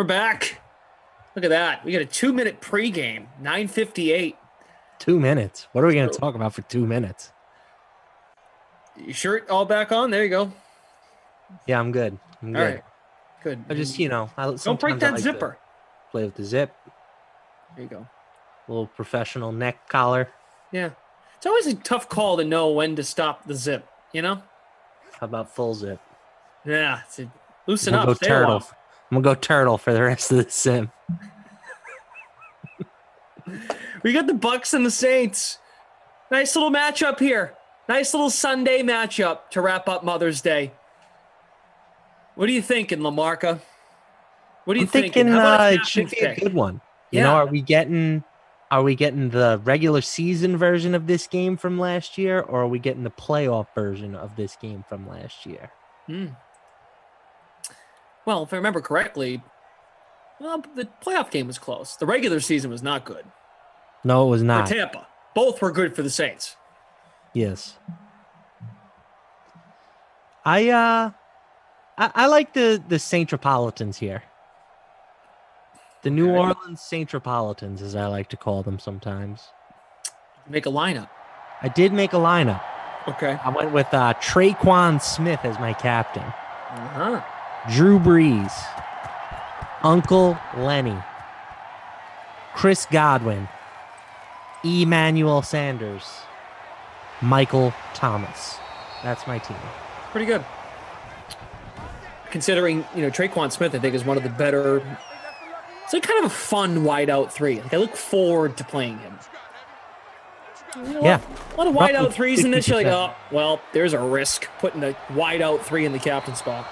We're back. Look at that. We got a 2-minute pregame, 9:58. 2 minutes. What are we going to talk about for 2 minutes? Your shirt all back on? There you go. Yeah, I'm good. I'm good. All right. Good. I just, don't break that zipper. Play with the zip. There you go. A little professional neck collar. Yeah. It's always a tough call to know when to stop the zip, How about full zip? Yeah. Loosen up. Go Stay turtle. alive. I'm going to go turtle for the rest of the sim. We got the Bucks and the Saints. Nice little matchup here. Nice little Sunday matchup to wrap up Mother's Day. What are you thinking, Lamarca? What are you thinking? It should be a good one. Yeah. Are we getting the regular season version of this game from last year, or are we getting the playoff version of this game from last year? Well, if I remember correctly, the playoff game was close. The regular season was not good. No, it was not. For Tampa. Both were good for the Saints. Yes. I like the Saintropolitans here. The New Orleans Saintropolitans, as I like to call them sometimes. Make a lineup. I did make a lineup. Okay. I went with Traquan Smith as my captain. Uh-huh. Drew Brees. Uncle Lenny. Chris Godwin. Emmanuel Sanders. Michael Thomas. That's my team. Pretty good. Considering, Traquan Smith, I think, is one of the better. It's like kind of a fun wideout three. Like I look forward to playing him. Yeah. A lot of wideout threes in this. You're like, oh, well, there's a risk putting a wideout three in the captain spot.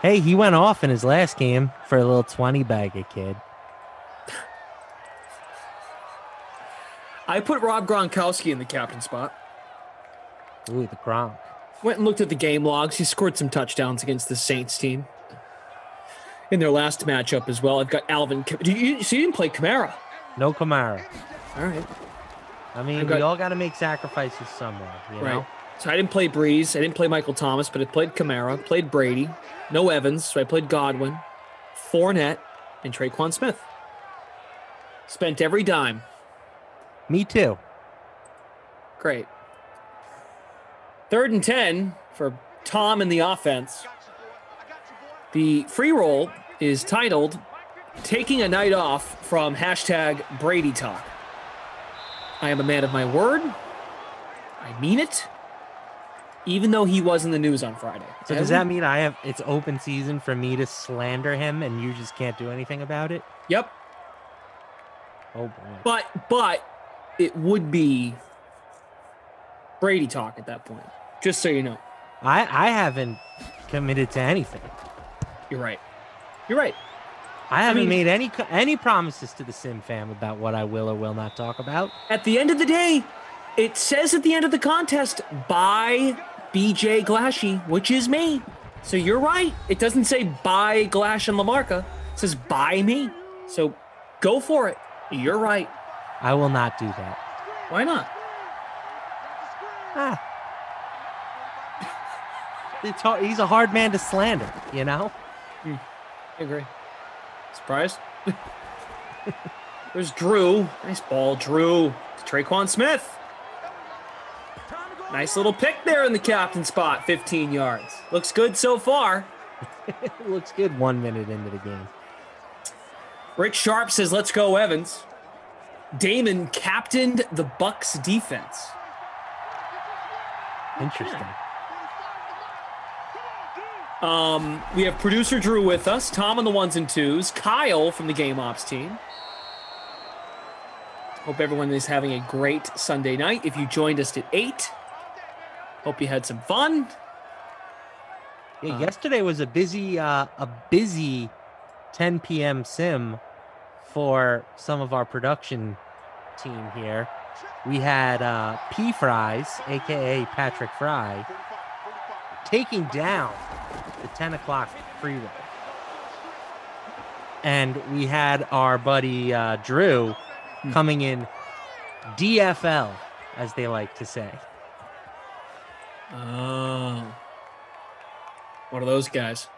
Hey, he went off in his last game for a little 20-bagger, kid. I put Rob Gronkowski in the captain spot. Ooh, the Gronk. Went and looked at the game logs. He scored some touchdowns against the Saints team in their last matchup as well. I've got Alvin. So you didn't play Kamara? No Kamara. All right. I mean, we all got to make sacrifices somewhere, you know? So I didn't play Breeze. I didn't play Michael Thomas, but I played Kamara, played Brady. No Evans, so I played Godwin, Fournette, and Traquan Smith. Spent every dime. Me too. Great. 3rd and 10 for Tom in the offense. The free roll is titled Taking a Night Off from #Brady Talk. I am a man of my word. I mean it. Even though he was in the news on Friday. So does that mean it's open season for me to slander him and you just can't do anything about it? Yep. Oh boy. But it would be Brady talk at that point. Just so you know. I haven't committed to anything. You're right. I haven't made any promises to the Sim fam about what I will or will not talk about. At the end of the day, it says at the end of the contest, buy BJ Glashy, which is me. So you're right. It doesn't say buy Glash and Lamarca. It says buy me. So go for it. You're right. I will not do that. Why not? He's a hard man to slander, you know? I agree. Surprised? There's Drew. Nice ball, Drew. Traquan Smith. Nice little pick there in the captain spot, 15 yards. Looks good so far. It looks good 1 minute into the game. Rick Sharp says, let's go, Evans. Damon captained the Bucks defense. Interesting. We have producer Drew with us, Tom on the ones and twos, Kyle from the Game Ops team. Hope everyone is having a great Sunday night. If you joined us at 8, hope you had some fun. Yeah, yesterday was a busy 10 p.m. sim for some of our production team here. We had P Fries, aka Patrick Fry, taking down the 10 o'clock free roll. And we had our buddy Drew coming in DFL, as they like to say. Oh. What are those guys?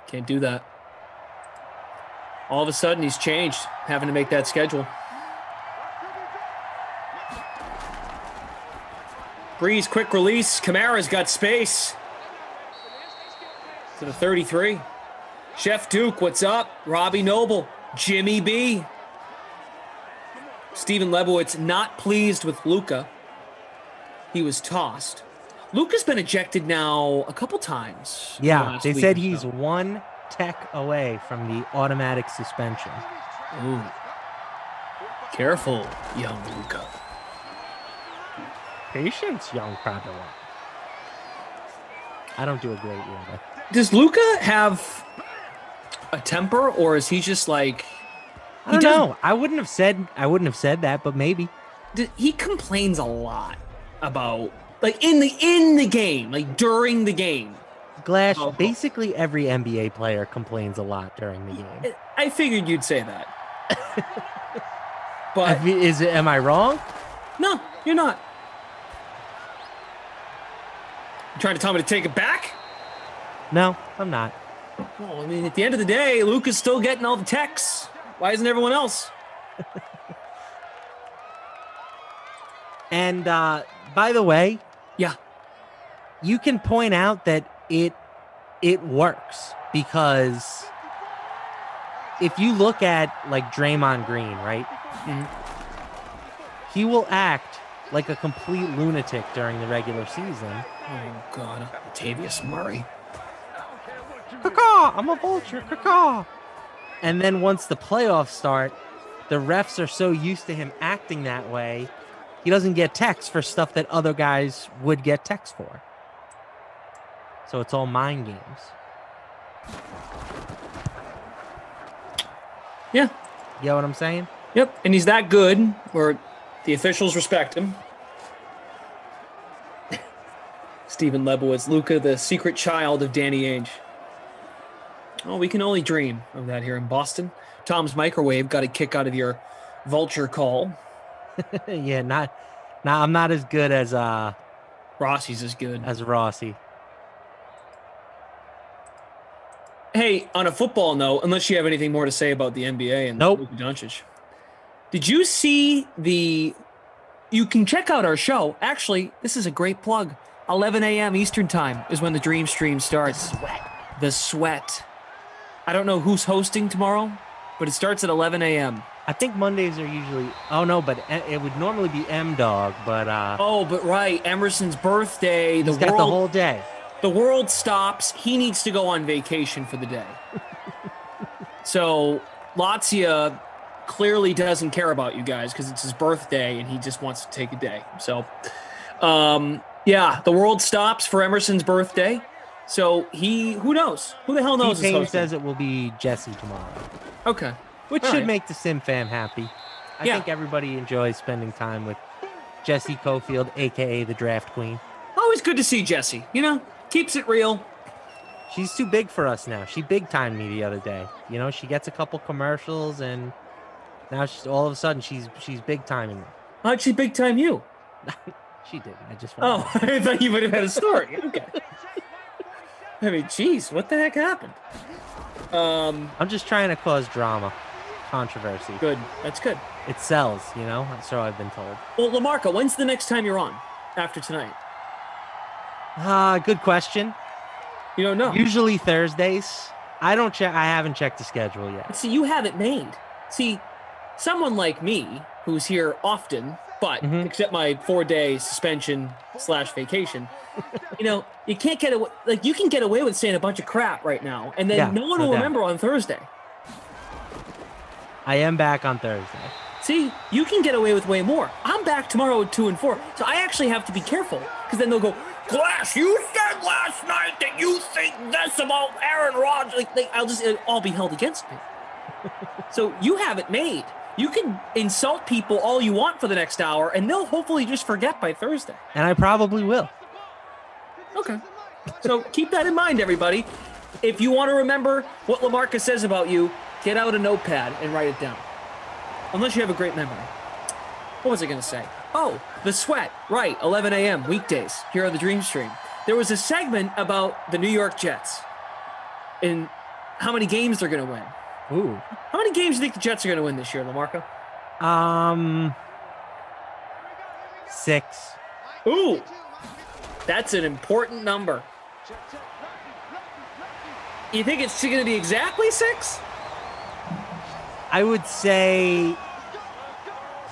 Can't do that. All of a sudden, he's changed, having to make that schedule. Breeze, quick release. Kamara's got space. To the 33. Chef Duke, what's up? Robbie Noble, Jimmy B. Steven Lebowitz not pleased with Luka. He was tossed. Luka's been ejected now a couple times. Yeah, they said he's one tech away from the automatic suspension. Ooh. Careful, young Luka. Patience, young Padawan. I don't do a great Yoda. Does Luka have a temper, or is he just like? I don't know. I wouldn't have said that, but maybe. He complains a lot about, like, in the game, like during the game. Glash, basically every NBA player complains a lot during the game. I figured you'd say that. But am I wrong? No, you're not. You trying to tell me to take it back? No, I'm not. Well, I mean, at the end of the day, Luka's still getting all the texts. Why isn't everyone else? And by the way, yeah, you can point out that it works, because if you look at like Draymond Green, right? He will act like a complete lunatic during the regular season. Oh God, Latavius Murray. Caw, I'm a vulture, caw. And then once the playoffs start, the refs are so used to him acting that way, he doesn't get texts for stuff that other guys would get texts for. So it's all mind games. Yeah. You know what I'm saying? Yep. And he's that good where the officials respect him. Steven Lebowitz, Luka, the secret child of Danny Ainge. Oh, we can only dream of that here in Boston. Tom's Microwave got a kick out of your vulture call. Yeah, I'm not as good as Rossi's as good as Rossi. Hey, on a football note, unless you have anything more to say about the NBA and Luka Doncic, did you see you can check out our show. Actually, this is a great plug. 11 a.m. Eastern time is when the Dream Stream starts. The Sweat. I don't know who's hosting tomorrow, but it starts at 11 a.m. I think Mondays are usually. Oh no, but it would normally be M-Dog, but. Oh, but right, Emerson's birthday. He's got the whole day. The world stops. He needs to go on vacation for the day. So Lazia clearly doesn't care about you guys because it's his birthday and he just wants to take a day. So, yeah, the world stops for Emerson's birthday. So who knows? Who the hell knows? T-Pain says it will be Jesse tomorrow. Okay. Which should make the Sim fam happy. I think everybody enjoys spending time with Jessie Cofield, a.k.a. the Draft Queen. Always good to see Jessie. You know, keeps it real. She's too big for us now. She big-timed me the other day. You know, she gets a couple commercials, and now all of a sudden she's big-timing me. How'd she big-time you? She didn't. I just I thought you might have had a story. Okay. I mean, geez, what the heck happened? I'm just trying to cause drama, controversy. Good. That's good. It sells, you know? So I've been told. Well, Lamarca, when's the next time you're on after tonight? Good question. You don't know? Usually Thursdays. I haven't checked the schedule yet. See, you have it made. See, someone like me, who's here often, but except my 4-day suspension / vacation, you know, you can't get away. Like, you can get away with saying a bunch of crap right now, and then no one will remember on Thursday. I am back on Thursday. See, you can get away with way more. I'm back tomorrow at 2 and 4, so I actually have to be careful, because then they'll go, Glass, you said last night that you think this about Aaron Rodgers. It'll all be held against me. So you have it made. You can insult people all you want for the next hour, and they'll hopefully just forget by Thursday. And I probably will. Okay. So keep that in mind, everybody. If you want to remember what Lamarca says about you, get out a notepad and write it down. Unless you have a great memory. What was I going to say? Oh, the Sweat. Right, 11 a.m. weekdays here on the Dream Stream. There was a segment about the New York Jets. And how many games they're going to win. Ooh. How many games do you think the Jets are going to win this year, Lamarca? 6. Ooh, that's an important number. You think it's going to be exactly 6? I would say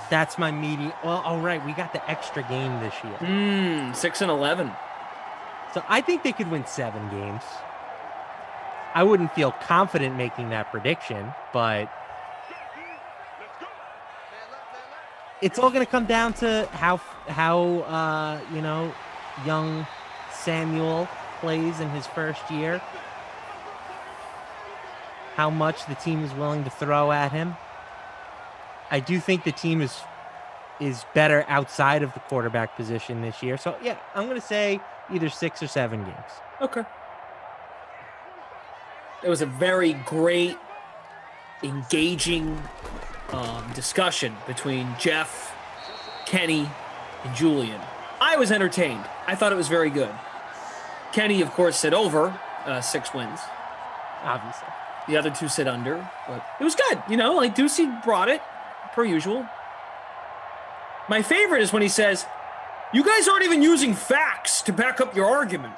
that's my median. Well, all right, we got the extra game this year. 6 and 11. So I think they could win 7 games. I wouldn't feel confident making that prediction, but it's all going to come down to how young Samuel plays in his first year. How much the team is willing to throw at him. I do think the team is better outside of the quarterback position this year. So, yeah, I'm going to say either 6 or 7 games. Okay. It was a very great, engaging discussion between Geoff, Kenny, and Julian. I was entertained. I thought it was very good. Kenny, of course, said over 6 wins. Obviously. The other 2 said under, but it was good. Ducey brought it, per usual. My favorite is when he says, you guys aren't even using facts to back up your argument.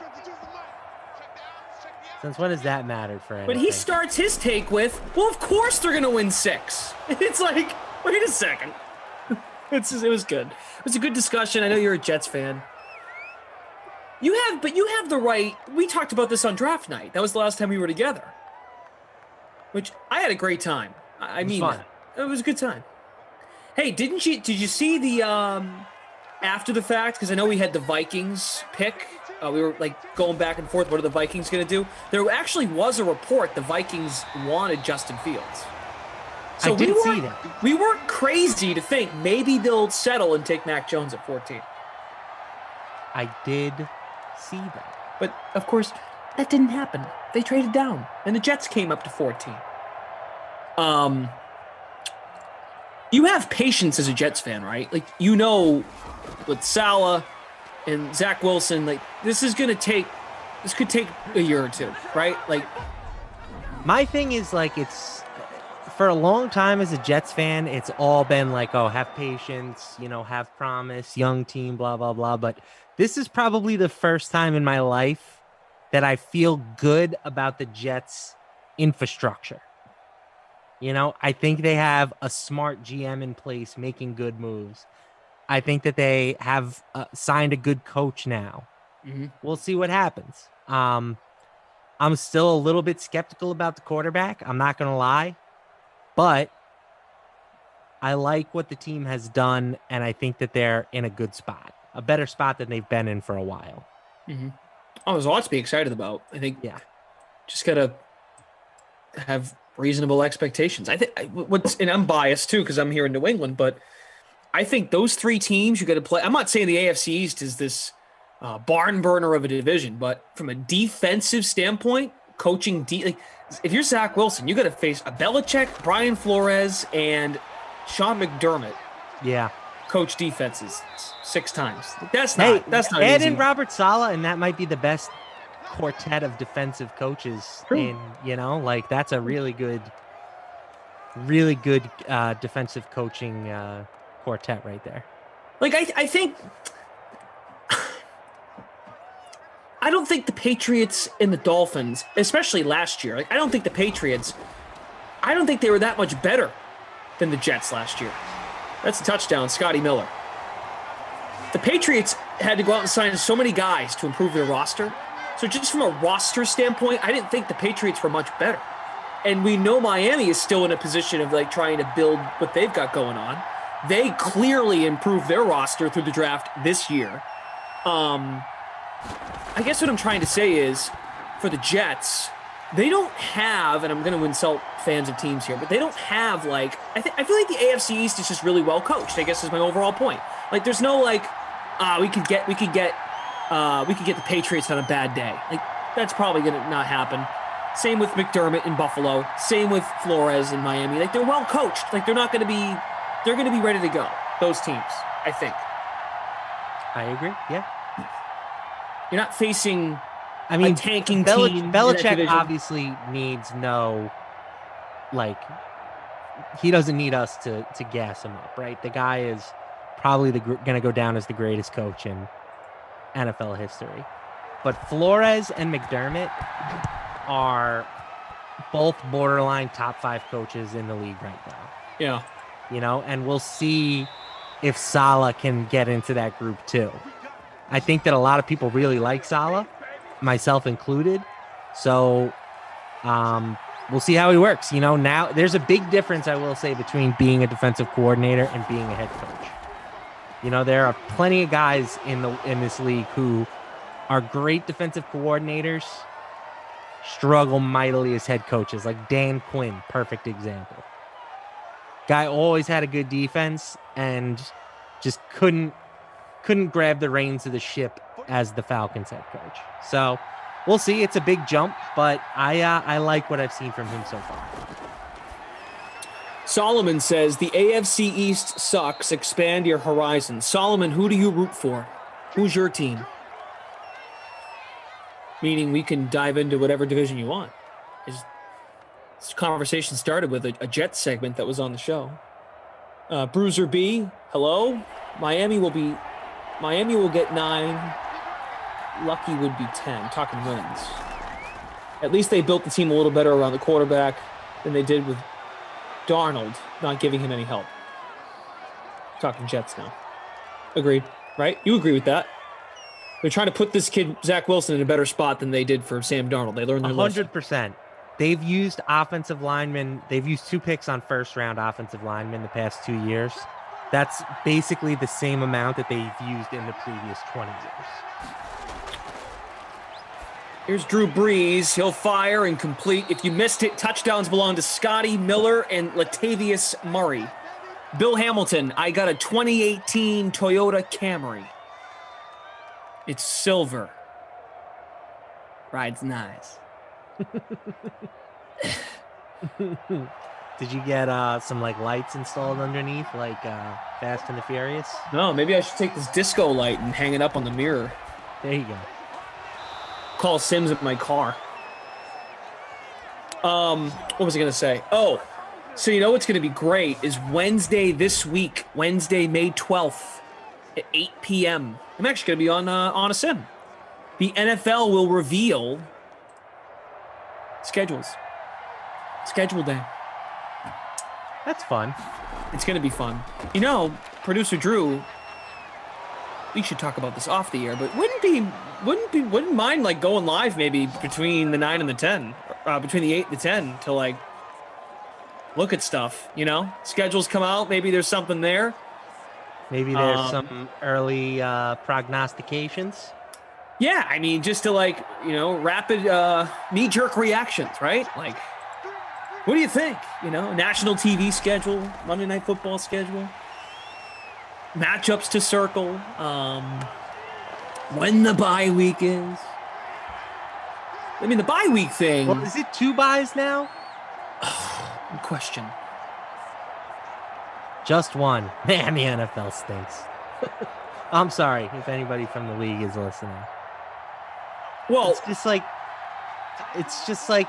Since when does that matter for anything? But he starts his take with, well, of course they're going to win 6. It's like, wait a second. It was good. It was a good discussion. I know you're a Jets fan. You have the right. We talked about this on draft night. That was the last time we were together. Which I had a great time. I mean, it was a good time. Hey, did you see the after the fact? Because I know we had the Vikings pick. We were going back and forth. What are the Vikings going to do? There actually was a report the Vikings wanted Justin Fields. So I did see that. We weren't crazy to think maybe they'll settle and take Mac Jones at 14. I did see that. But, of course, that didn't happen. They traded down, and the Jets came up to 14. You have patience as a Jets fan, right? With Salah and Zach Wilson, this could take a year or two, right? My thing is, it's for a long time as a Jets fan, it's all been have patience, have promise, young team, blah, blah, blah. But this is probably the first time in my life that I feel good about the Jets' infrastructure. I think they have a smart GM in place making good moves. I think that they have signed a good coach now. Mm-hmm. We'll see what happens. I'm still a little bit skeptical about the quarterback. I'm not going to lie. But I like what the team has done, and I think that they're in a good spot. A better spot than they've been in for a while. Mm-hmm. Oh, there's a lot to be excited about. I think just got to have reasonable expectations. I think and I'm biased too because I'm here in New England, but I think those 3 teams you got to play. I'm not saying the AFC East is this barn burner of a division, but from a defensive standpoint, coaching if you're Zach Wilson, you got to face a Belichick, Brian Flores, and Sean McDermott. Yeah, coach defenses 6 times. That's not add in Robert Saleh, and that might be the best quartet of defensive coaches. True. That's a really good defensive coaching quartet right there. I think I don't think the Patriots and the Dolphins, especially last year, I don't think they were that much better than the Jets last year. That's a touchdown, Scotty Miller. The Patriots had to go out and sign so many guys to improve their roster. So just from a roster standpoint, I didn't think the Patriots were much better. And we know Miami is still in a position of trying to build what they've got going on. They clearly improved their roster through the draft this year. I guess what I'm trying to say is, for the Jets, they don't have, and I'm going to insult fans of teams here, but they don't have I feel like the AFC East is just really well coached. I guess is my overall point. There's no we could get the Patriots on a bad day. That's probably going to not happen. Same with McDermott in Buffalo. Same with Flores in Miami. They're well coached. They're going to be ready to go. Those teams, I think. I agree. Yeah. You're not facing I mean, tanking team in that Belichick division. obviously needs he doesn't need us to gas him up, right? The guy is probably going to go down as the greatest coach in NFL history. But Flores and McDermott are both borderline top 5 coaches in the league right now. Yeah. And we'll see if Saleh can get into that group too. I think that a lot of people really like Saleh, myself included. So we'll see how he works. Now there's a big difference, I will say, between being a defensive coordinator and being a head coach. There are plenty of guys in this league who are great defensive coordinators, struggle mightily as head coaches, like Dan Quinn, perfect example. Guy always had a good defense and just couldn't grab the reins of the ship as the Falcons head coach. So we'll see. It's a big jump, but I like what I've seen from him so far. Solomon says the AFC East sucks. Expand your horizon. Solomon, who do you root for? Who's your team? Meaning we can dive into whatever division you want. This conversation started with a Jets segment that was on the show. Bruiser B, hello. Miami will get 9. Lucky would be 10. Talking wins. At least they built the team a little better around the quarterback than they did with Darnold, not giving him any help. Talking Jets now. Agreed, right? You agree with that? They're trying to put this kid, Zach Wilson, in a better spot than they did for Sam Darnold. They learned their lesson. 100%. They've used offensive linemen. They've used 2 picks on first-round offensive linemen the past 2 years. That's basically the same amount that they've used in the previous 20 years. Here's Drew Brees. He'll fire and complete. If you missed it, touchdowns belong to Scotty Miller and Latavius Murray. Bill Hamilton, I got a 2018 Toyota Camry. It's silver. Rides nice. Did you get some lights installed underneath, like Fast and the Furious? No, maybe I should take this disco light and hang it up on the mirror. There you go. Call Sims at my car. What was I going to say? Oh, so what's going to be great is Wednesday this week, Wednesday, May 12th at 8 p.m. I'm actually going to be on a sim. The NFL will reveal schedules. Schedule day. That's fun. It's going to be fun. Producer Drew, we should talk about this off the air, but wouldn't mind going live maybe between the 9 and the 10, between the 8 and the 10 to look at stuff, schedules come out. Maybe there's something there. Maybe there's some early prognostications. Yeah. I mean, just to rapid knee-jerk reactions, right? What do you think? National TV schedule, Monday Night Football schedule, matchups to circle, when the bye week is. I mean, the bye week thing. Well, is it 2 buys now? Good question. Just 1. Man, the NFL stinks. I'm sorry if anybody from the league is listening. Well, it's just like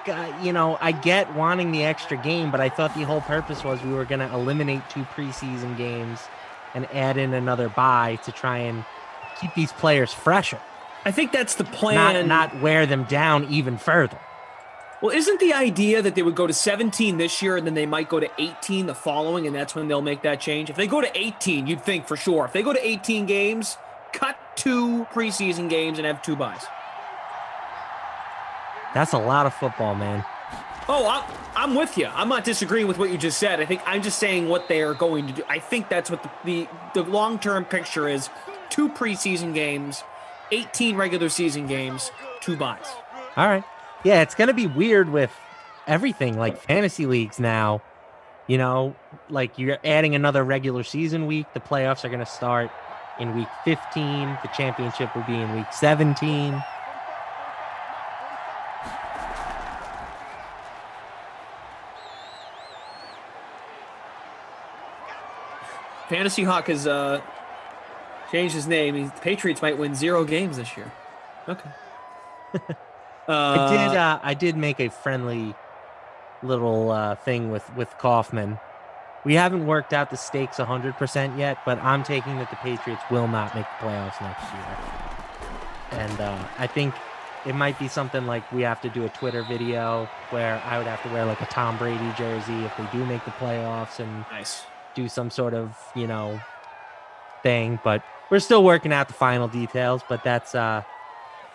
I get wanting the extra game, but I thought the whole purpose was we were going to eliminate 2 preseason games and add in another bye to try and keep these players fresher. I think that's the plan. Not wear them down even further. Well, isn't the idea that they would go to 17 this year and then they might go to 18 the following, and that's when they'll make that change? If they go to 18, you'd think for sure. If they go to 18 games, cut 2 preseason games and have 2 buys. That's a lot of football, man. Oh, I'm with you. I'm not disagreeing with what you just said. I think I'm just saying what they are going to do. I think that's what the long-term picture is. 2 preseason games, 18 regular season games, 2 buys. All right. Yeah, it's going to be weird with everything, like fantasy leagues now. You're adding another regular season week. The playoffs are going to start in week 15. The championship will be in week 17. Fantasy Hawk has changed his name. The Patriots might win 0 games this year. Okay. I did make a friendly little thing with Kaufman. We haven't worked out the stakes 100% yet, but I'm taking that the Patriots will not make the playoffs next year. And I think it might be something like we have to do a Twitter video where I would have to wear like a Tom Brady jersey if they do make the playoffs and do some sort of, thing. But we're still working out the final details, but that's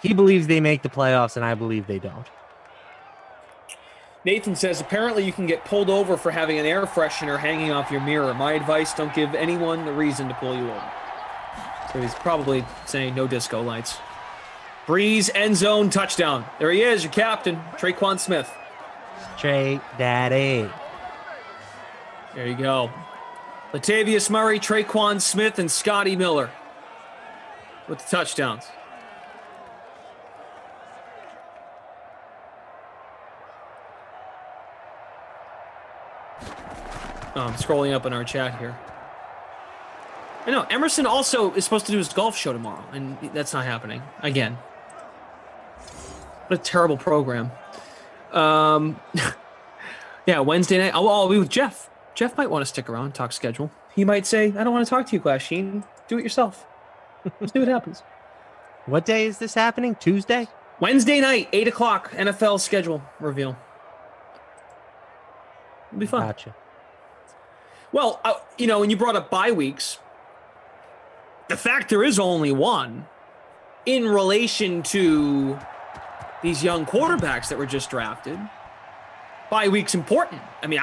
he believes they make the playoffs and I believe they don't. Nathan says, apparently you can get pulled over for having an air freshener hanging off your mirror. My advice, don't give anyone the reason to pull you over. So he's probably saying no disco lights. Breeze, end zone, touchdown. There he is, your captain, Traquan Smith. Trey Daddy. There you go. Latavius Murray, Traquan Smith, and Scotty Miller with the touchdowns. I'm scrolling up in our chat here. I know, Emerson also is supposed to do his golf show tomorrow, and that's not happening. Again. What a terrible program. Yeah, Wednesday night. I'll be with Geoff. Geoff might want to stick around and talk schedule. He might say, I don't want to talk to you, Clash Sheen. Do it yourself. Let's see what happens. What day is this happening? Tuesday? Wednesday night, 8 o'clock, NFL schedule reveal. It'll be fun. Gotcha. Well, when you brought up bye weeks, the fact there is only one in relation to these young quarterbacks that were just drafted, bye week's important. I mean,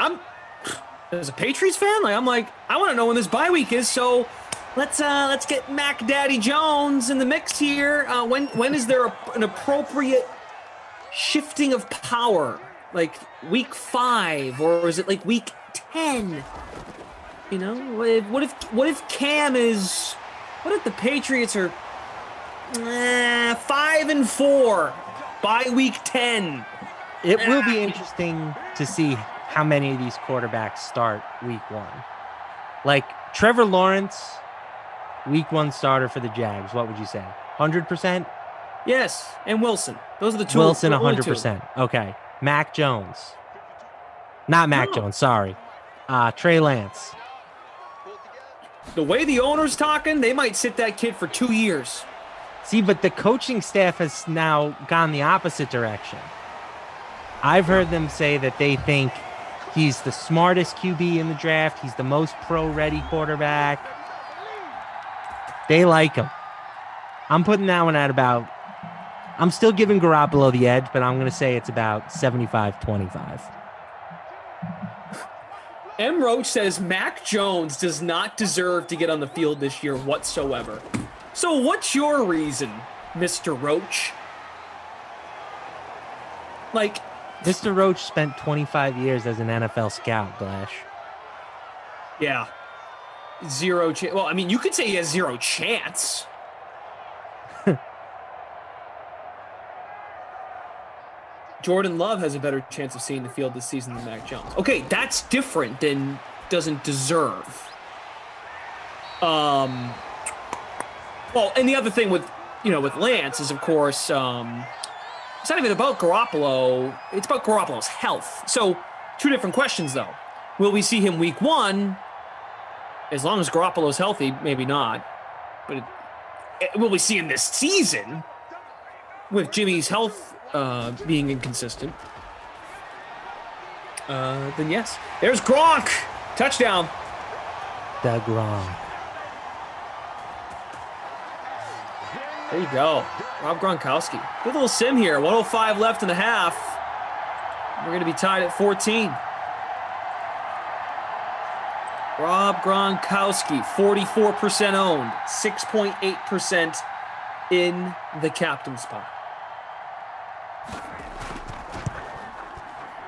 as a Patriots fan, I want to know when this bye week is, so let's get Mac Daddy Jones in the mix here. When is there an appropriate shifting of power? Like week 5, or is it like week 10? What if Cam is? What if the Patriots are 5-4 by week 10? It will be interesting to see how many of these quarterbacks start week 1. Like Trevor Lawrence, week 1 starter for the Jags. What would you say? 100%? Yes, and Wilson. Those are the two. Wilson, 100%. Okay. Mac Jones. Not Mac Jones, sorry. Trey Lance. The way the owner's talking, they might sit that kid for 2 years. See, but the coaching staff has now gone the opposite direction. I've heard them say that they think he's the smartest QB in the draft. He's the most pro-ready quarterback. They like him. I'm putting that one at about... I'm still giving Garoppolo the edge, but I'm going to say it's about 75-25. M. Roach says Mac Jones does not deserve to get on the field this year whatsoever. So what's your reason, Mr. Roach? Mr. Roach spent 25 years as an NFL scout, Glash. Yeah. Zero chance. Well, I mean, you could say he has zero chance. Jordan Love has a better chance of seeing the field this season than Mac Jones. Okay, that's different than doesn't deserve. Well, and the other thing with Lance is, of course, it's not even about Garoppolo. It's about Garoppolo's health. So, two different questions, though. Will we see him week 1? As long as Garoppolo's healthy, maybe not. But will we see him this season with Jimmy's health being inconsistent? Then yes. There's Gronk. Touchdown. The Gronk. There you go. Rob Gronkowski. Good little sim here. 105 left in the half. We're going to be tied at 14. Rob Gronkowski, 44% owned, 6.8% in the captain spot.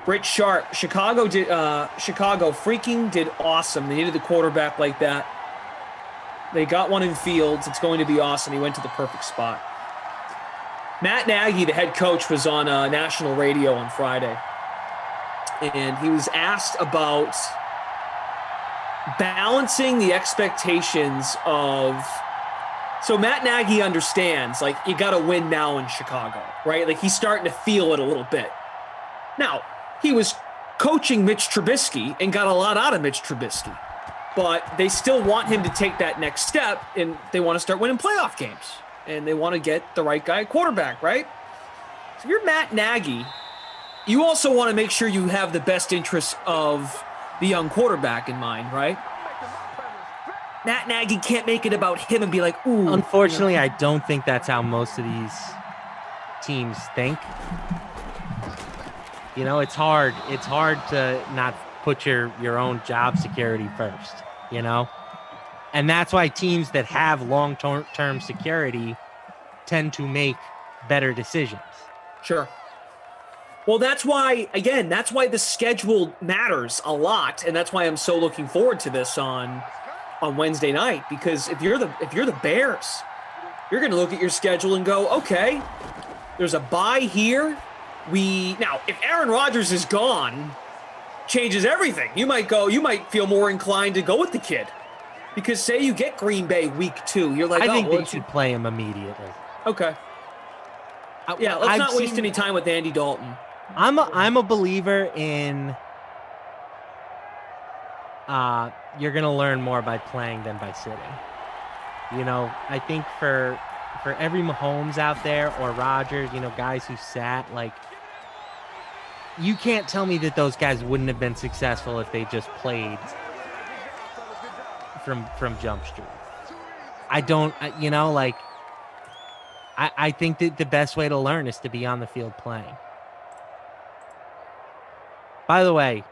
Rich Sharp, Chicago freaking did awesome. They needed the quarterback like that. They got one in Fields. It's going to be awesome. He went to the perfect spot. Matt Nagy, the head coach, was on national radio on Friday. And he was asked about balancing the expectations of So Matt Nagy understands, like, you got to win now in Chicago, right? Like, he's starting to feel it a little bit. Now, he was coaching Mitch Trubisky and got a lot out of Mitch Trubisky, but they still want him to take that next step, and they want to start winning playoff games, and they want to get the right guy quarterback, right? So if you're Matt Nagy, you also want to make sure you have the best interests of the young quarterback in mind, right? Matt Nagy can't make it about him and be like, ooh. Unfortunately, I don't think that's how most of these teams think. You know, it's hard. It's hard to not put your own job security first, you know? And that's why teams that have long-term security tend to make better decisions. Sure. Well, that's why the schedule matters a lot, and that's why I'm so looking forward to this on Wednesday night, because if you're the Bears, you're going to look at your schedule and go, okay, there's a bye here. Now, if Aaron Rodgers is gone, changes everything. You might feel more inclined to go with the kid, because say you get Green Bay week 2, you're like, I think they should play him immediately. Okay. Yeah, let's not waste any time with Andy Dalton. I'm a believer in you're going to learn more by playing than by sitting. You know, I think for every Mahomes out there or Rodgers, you know, guys who sat, like, you can't tell me that those guys wouldn't have been successful if they just played from Jump Street. I think that the best way to learn is to be on the field playing. By the way,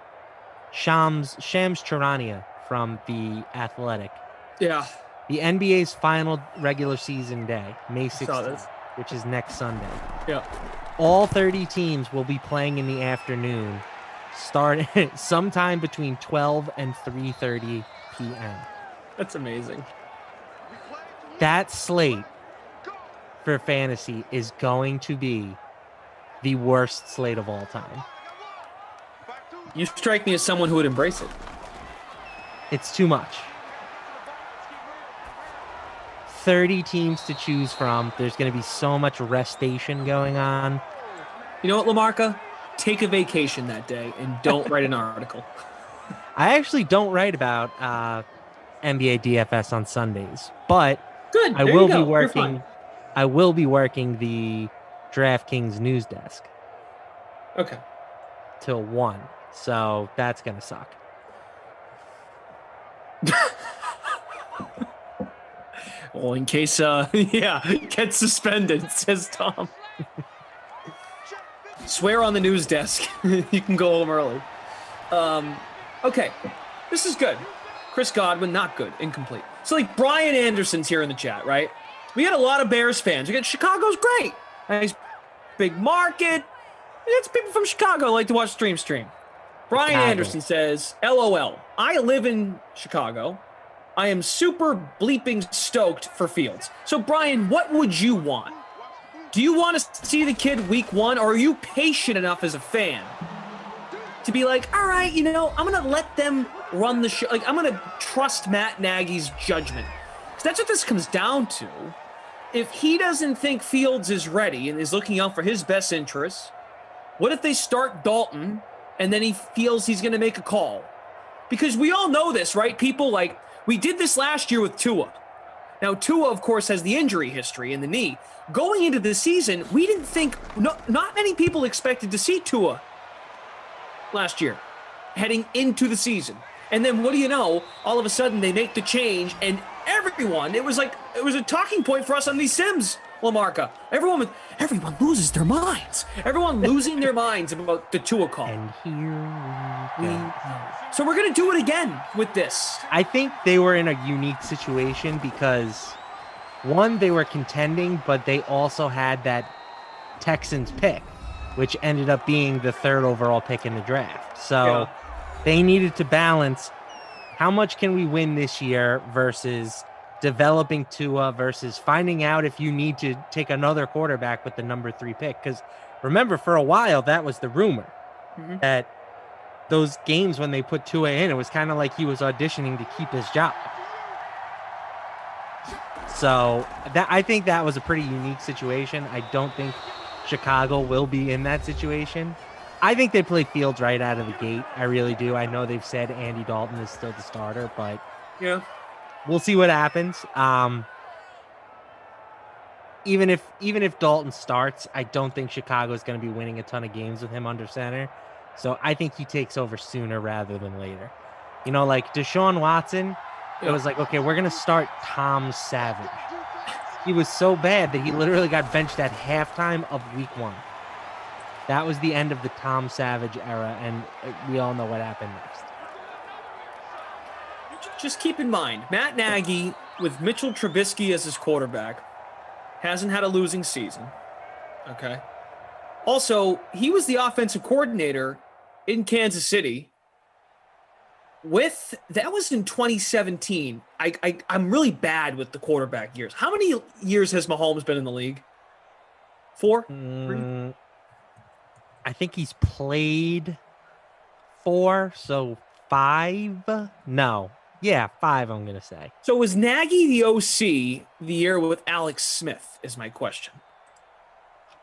Shams Charania from The Athletic. Yeah. The NBA's final regular season day, May 16th, which is next Sunday. Yeah. All 30 teams will be playing in the afternoon, starting sometime between 12 and 3:30 p.m. That's amazing. That slate for fantasy is going to be the worst slate of all time. You strike me as someone who would embrace it. It's too much. 30 teams to choose from. There's going to be so much restation going on. You know what, Lamarca? Take a vacation that day and don't write an article. I actually don't write about NBA DFS on Sundays, but good. I will be working. I will be working the DraftKings news desk. Okay. Till 1. So that's going to suck. Well, in case, get suspended, says Tom. Swear on the news desk. You can go home early. Okay, this is good. Chris Godwin, not good, incomplete. So, like, Brian Anderson's here in the chat, right? We got a lot of Bears fans. We got Chicago's great. Nice big market. It's people from Chicago like to watch Stream. Brian Anderson says, LOL, I live in Chicago. I am super bleeping stoked for Fields. So, Brian, what would you want? Do you want to see the kid week 1, or are you patient enough as a fan to be like, all right, you know, I'm going to let them run the show. Like, I'm going to trust Matt Nagy's judgment. Because that's what this comes down to. If he doesn't think Fields is ready and is looking out for his best interests, what if they start Dalton and then he feels he's going to make a call? Because we all know this, right? People, like, we did this last year with Tua. Now, Tua, of course, has the injury history in the knee. Going into the season, we didn't think, not many people expected to see Tua last year, heading into the season. And then what do you know? All of a sudden, they make the change, and everyone, it was a talking point for us on these Sims, Lamarca. Everyone loses their minds. Everyone losing their minds about the Tua call. And here we go. So we're going to do it again with this. I think they were in a unique situation because, one, they were contending, but they also had that Texans pick, which ended up being the 3rd overall pick in the draft. So they needed to balance how much can we win this year versus developing Tua versus finding out if you need to take another quarterback with the number 3 pick. Because remember, for a while, that was the rumor that those games when they put Tua in, it was kind of like he was auditioning to keep his job. So I think that was a pretty unique situation. I don't think Chicago will be in that situation. I think they play Fields right out of the gate. I really do. I know they've said Andy Dalton is still the starter, but yeah, we'll see what happens. Even if Dalton starts, I don't think Chicago is going to be winning a ton of games with him under center. So I think he takes over sooner rather than later. You know, like Deshaun Watson, it was like, okay, we're going to start Tom Savage. He was so bad that he literally got benched at halftime of week 1. That was the end of the Tom Savage era, and we all know what happened next. Just keep in mind, Matt Nagy, with Mitchell Trubisky as his quarterback, hasn't had a losing season. Okay. Also, he was the offensive coordinator in Kansas City. That was in 2017. I'm really bad with the quarterback years. How many years has Mahomes been in the league? 4? 3? I think he's played 4, so 5. No. Yeah, 5, I'm going to say. So was Nagy the OC the year with Alex Smith is my question.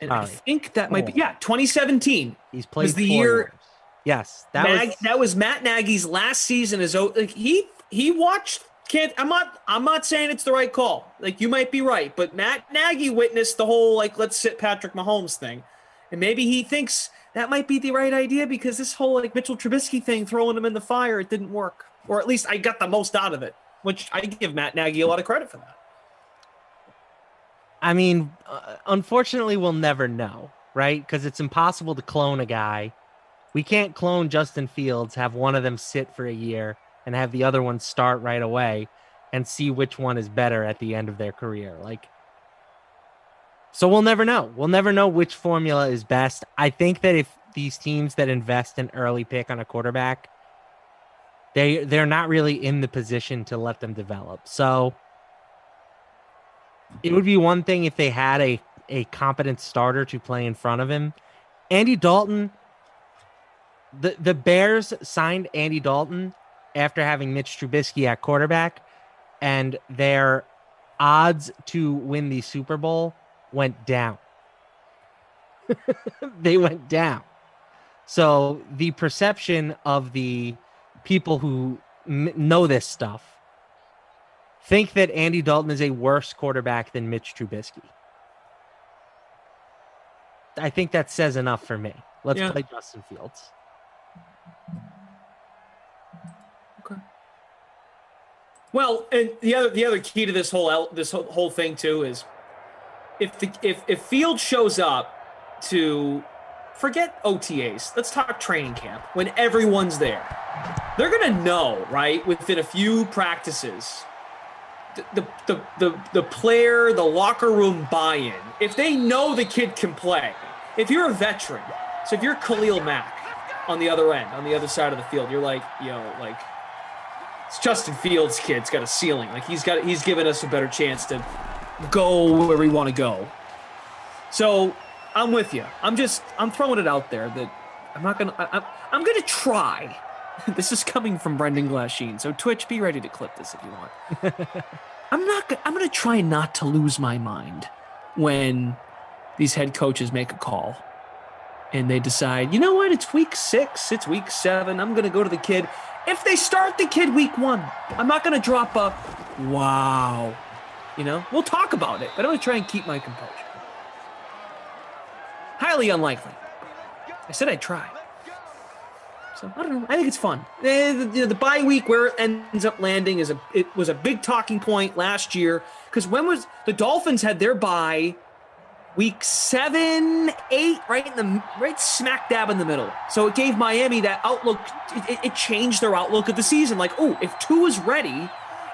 And I think that might be, 2017. He's played was the 4 year. years. Yes, that was Matt Nagy's last season. He watched. I'm not saying it's the right call. Like, you might be right, but Matt Nagy witnessed the whole let's sit Patrick Mahomes thing, and maybe he thinks that might be the right idea because this whole Mitchell Trubisky thing, throwing him in the fire, it didn't work, or at least I got the most out of it, which I give Matt Nagy a lot of credit for that. I mean, unfortunately, we'll never know, right? Because it's impossible to clone a guy. We can't clone Justin Fields, have one of them sit for a year, and have the other one start right away and see which one is better at the end of their career. So we'll never know. We'll never know which formula is best. I think that if these teams that invest an early pick on a quarterback, they're not really in the position to let them develop. So it would be one thing if they had a competent starter to play in front of him. Andy Dalton, the Bears signed Andy Dalton after having Mitch Trubisky at quarterback, and their odds to win the Super Bowl went down. They went down. So the perception of the people who know this stuff think that Andy Dalton is a worse quarterback than Mitch Trubisky. I think that says enough for me. Let's play Justin Fields. Okay. Well, and the other key to this whole thing too is if Fields shows up to, forget OTAs, let's talk training camp, when everyone's there, they're gonna know, right, within a few practices, the player, the locker room buy-in. If they know the kid can play, if you're a veteran, so if you're Khalil Mack on the other end, on the other side of the field, you're like, it's Justin Fields' kid's got a ceiling. He's given us a better chance to go where we want to go. So I'm with you. I'm throwing it out there that I'm gonna try. This is coming from Brendan Glasheen. So Twitch, be ready to clip this if you want. I'm gonna try not to lose my mind when these head coaches make a call and they decide, you know what, it's week 6, it's week 7, I'm gonna go to the kid. If they start the kid week 1, I'm not gonna drop a wow. We'll talk about it, but I'm gonna try and keep my composure. Highly unlikely. I said I'd try. So I don't know. I think it's fun. The bye week, where it ends up landing, it was a big talking point last year, because when was the Dolphins had their bye week 7, 8, right smack dab in the middle. So it gave Miami that outlook. It changed their outlook of the season. If 2 is ready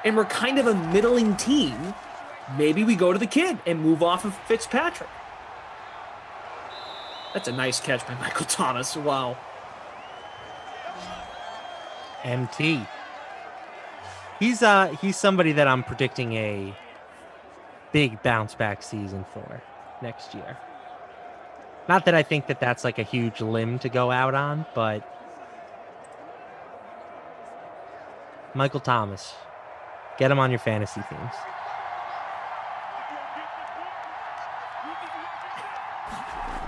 and we're kind of a middling team, maybe we go to the kid and move off of Fitzpatrick. That's a nice catch by Michael Thomas. Wow. MT. He's somebody that I'm predicting a big bounce back season for next year. Not that I think that that's a huge limb to go out on, but Michael Thomas, get him on your fantasy teams.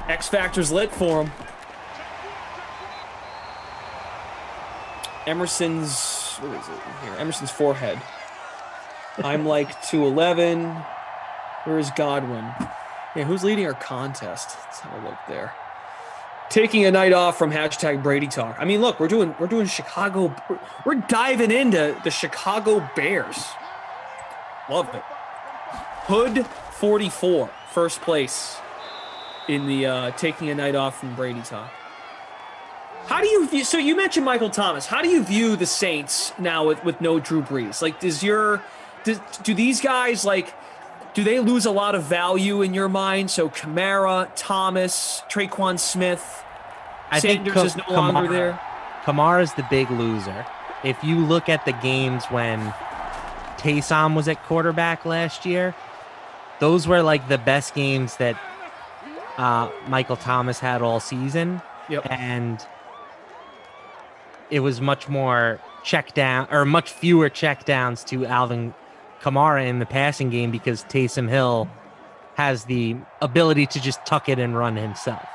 X Factor's lit for him. Emerson's, what is it here? Emerson's forehead. I'm like 211. Where is Godwin? Yeah, who's leading our contest? Let's have a look there. Taking a night off from hashtag Brady Talk. I mean, look, we're doing Chicago. We're diving into the Chicago Bears. Love it. Hood 44, first place in the taking a night off from Brady Talk. How do you view? So you mentioned Michael Thomas. How do you view the Saints now with no Drew Brees? Like, do these guys do they lose a lot of value in your mind? So Kamara, Thomas, Traquan Smith, Sanders is no longer there. Kamara's the big loser. If you look at the games when Taysom was at quarterback last year, those were like the best games that Michael Thomas had all season. Yep. And it was much more much fewer checkdowns to Alvin Kamara in the passing game because Taysom Hill has the ability to just tuck it and run himself.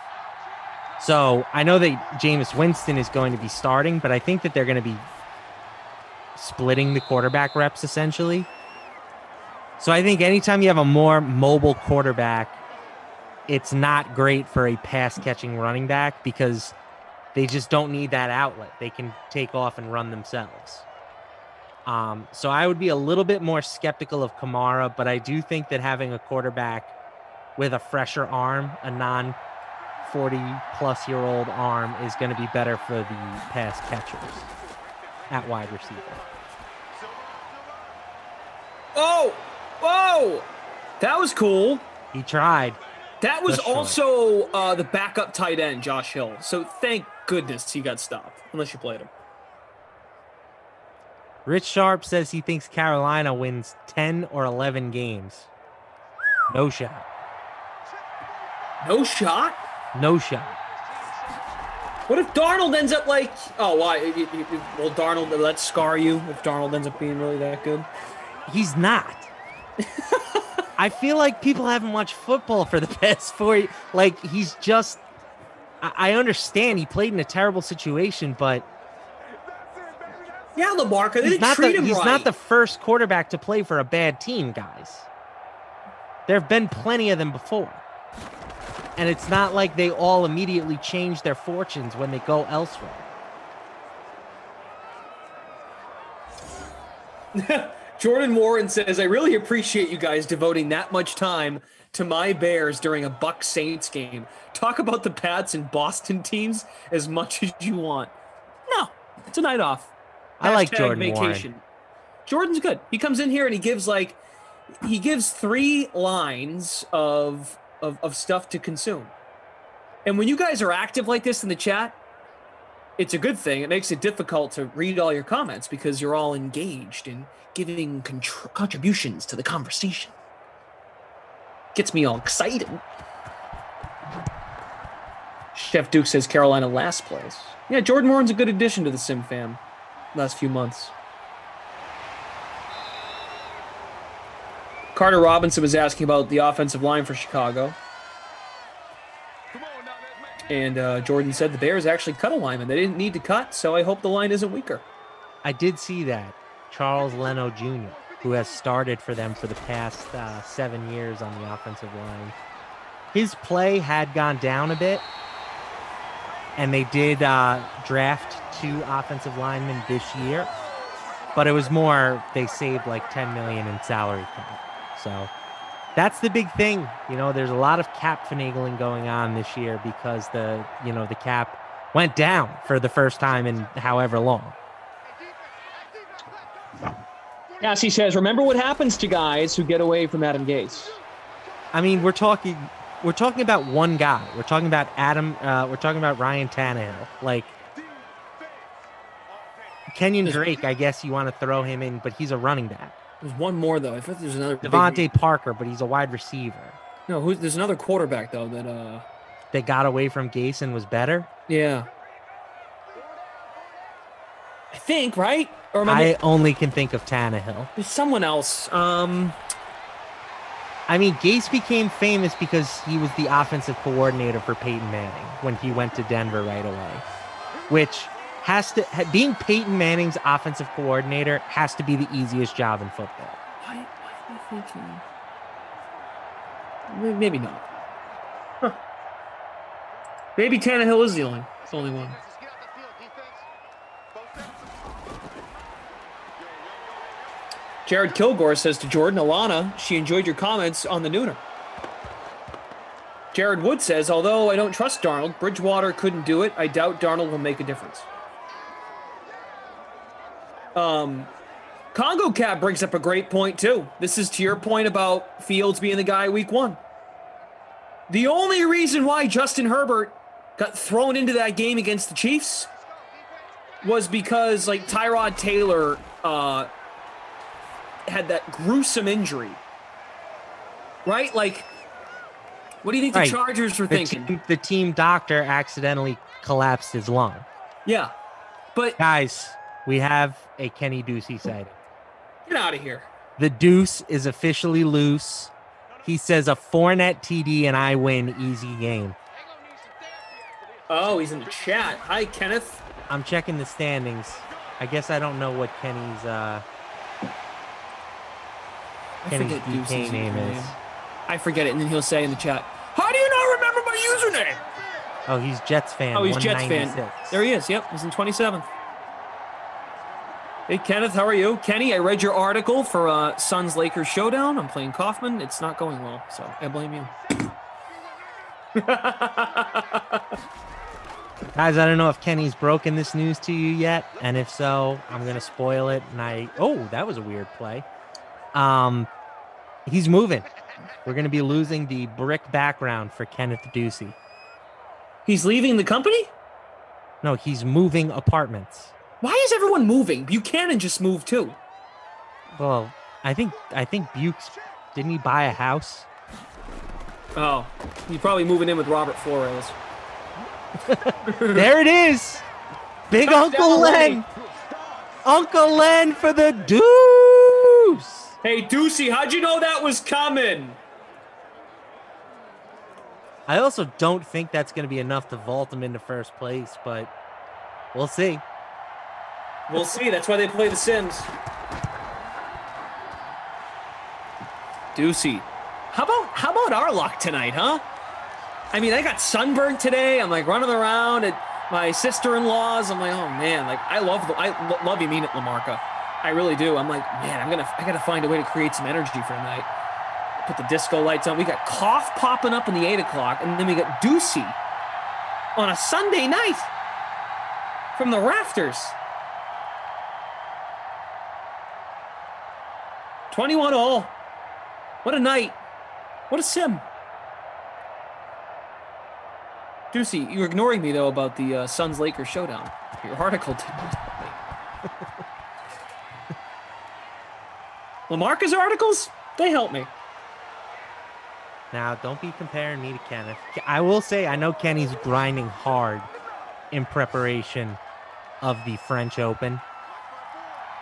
So I know that Jameis Winston is going to be starting, but I think that they're going to be splitting the quarterback reps essentially. So I think anytime you have a more mobile quarterback, it's not great for a pass-catching running back because they just don't need that outlet. They can take off and run themselves. So I would be a little bit more skeptical of Kamara, but I do think that having a quarterback with a fresher arm, a non-40-plus-year-old arm, is going to be better for the pass catchers at wide receiver. Oh! Whoa! That was cool. He tried. That was also the backup tight end, Josh Hill. So thank goodness he got stopped, unless you played him. Rich Sharp says he thinks Carolina wins 10 or 11 games. No shot. No shot? No shot. What if Darnold ends up like... Oh, why? Will Darnold let scar you if Darnold ends up being really that good? He's not. I feel like people haven't watched football for the past 4 years. Like, he's just... I understand he played in a terrible situation, but... Yeah, Lamarca, they didn't treat him right. He's not the first quarterback to play for a bad team, guys. There have been plenty of them before. And it's not like they all immediately change their fortunes when they go elsewhere. Jordan Warren says, I really appreciate you guys devoting that much time to my Bears during a Bucs Saints game. Talk about the Pats and Boston teams as much as you want. No, it's a night off. I like Jordan vacation. Warren. Jordan's good. He comes in here and he gives 3 lines of stuff to consume. And when you guys are active like this in the chat, it's a good thing. It makes it difficult to read all your comments because you're all engaged in giving contributions to the conversation. Gets me all excited. Chef Duke says Carolina last place. Yeah, Jordan Warren's a good addition to the Sim fam last few months. Carter Robinson was asking about the offensive line for Chicago. And Jordan said the Bears actually cut a lineman. They didn't need to cut, so I hope the line isn't weaker. I did see that. Charles Leno Jr., who has started for them for the past 7 years on the offensive line. His play had gone down a bit, and they did draft 2 offensive linemen this year, but it was more they saved like $10 million in salary cap. So that's the big thing. You know, there's a lot of cap finagling going on this year because the cap went down for the first time in however long. Yes, he says, remember what happens to guys who get away from Adam Gase. I mean, we're talking about one guy. We're talking about we're talking about Ryan Tannehill. Like, Kenyon Drake, I guess you want to throw him in, but he's a running back. There's one more, though. I thought there's another. Devontae Parker, but he's a wide receiver. No, there's another quarterback, though, that got away from Gase and was better? Yeah. I think, right? Or I only can think of Tannehill. There's someone else. I I mean, Gase became famous because he was the offensive coordinator for Peyton Manning when he went to Denver right away, which being Peyton Manning's offensive coordinator has to be the easiest job in football. Why am I thinking? Maybe not. Huh. Maybe Tannehill is the only one. Jared Kilgore says to Jordan, Alana, she enjoyed your comments on the Nooner. Jared Wood says, although I don't trust Darnold, Bridgewater couldn't do it. I doubt Darnold will make a difference. Congo Cat brings up a great point, too. This is to your point about Fields being the guy week 1. The only reason why Justin Herbert got thrown into that game against the Chiefs was because, like, Tyrod Taylor had that gruesome injury. Right? Like, what do you think the Chargers were thinking? The team doctor accidentally collapsed his lung. Yeah. But guys, we have a Kenny Ducey sighting. Get out of here. The deuce is officially loose. He says a Fournette TD and I win, easy game. Oh, he's in the chat. Hi, Kenneth. I'm checking the standings. I guess I don't know what Kenny's DK name is. I forget it, and then he'll say in the chat, how do you not remember my username? Oh, he's Jets fan. Oh, he's Jets fan. There he is. Yep, he's in 27th. Hey, Kenneth, how are you? Kenny, I read your article for Suns-Lakers showdown. I'm playing Kaufman. It's not going well, so I blame you. Guys, I don't know if Kenny's broken this news to you yet, and if so, I'm going to spoil it. And that was a weird play. He's moving. We're going to be losing the brick background for Kenneth Ducey. He's leaving the company? No, he's moving apartments. Why is everyone moving? Buchanan just moved too. Well, I think Bukes, didn't he buy a house? Oh, he's probably moving in with Robert Flores. There it is. Big Uncle Len. Uncle Len for the deuce. Hey, Ducey, how'd you know that was coming? I also don't think that's going to be enough to vault him into first place, but we'll see. We'll see. That's why they play The Sims. Ducey, how about our luck tonight, huh? I mean, I got sunburned today. I'm like running around at my sister-in-law's. I'm like, oh man, like I love you mean it, Lamarca. I really do. I'm like, man, I gotta find a way to create some energy for tonight. Put the disco lights on. We got Cough popping up in the 8 o'clock, and then we got Ducey on a Sunday night from the rafters. 21 all. What a night. What a sim. Ducey, you're ignoring me, though, about the Suns-Lakers showdown. Your article didn't help me. Lamarca's articles? They help me. Now, don't be comparing me to Kenneth. I will say, I know Kenny's grinding hard in preparation of the French Open.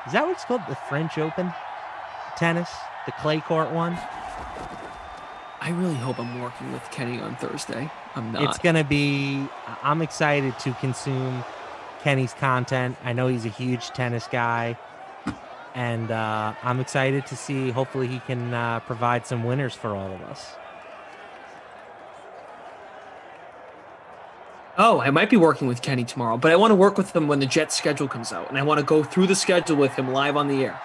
Is that what it's called? The French Open? Tennis? The clay court one? I really hope I'm working with Kenny on Thursday. I'm not. It's going to be... I'm excited to consume Kenny's content. I know he's a huge tennis guy. And I'm excited to see, hopefully he can provide some winners for all of us. Oh, I might be working with Kenny tomorrow, but I want to work with him when the Jets schedule comes out. And I want to go through the schedule with him live on the air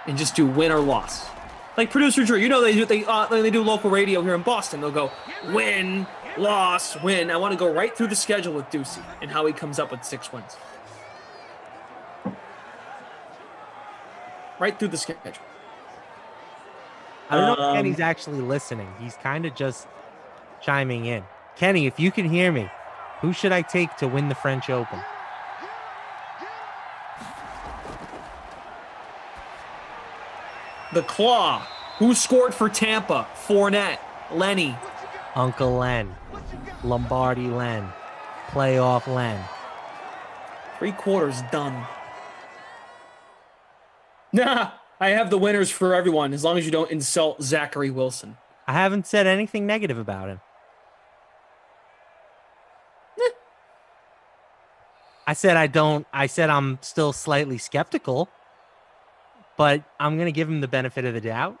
and just do win or loss. Like producer Drew, you know they do local radio here in Boston. They'll go win, loss, win. I want to go right through the schedule with Ducey and how he comes up with 6 wins. Right through the schedule. I don't know if Kenny's actually listening. He's kind of just chiming in. Kenny, if you can hear me, who should I take to win the French Open? The Claw. Who scored for Tampa? Fournette. Lenny. Uncle Len. Lombardi Len. Playoff Len. 3 quarters done. Nah, I have the winners for everyone as long as you don't insult Zachary Wilson. I haven't said anything negative about him. I said I'm still slightly skeptical, but I'm going to give him the benefit of the doubt.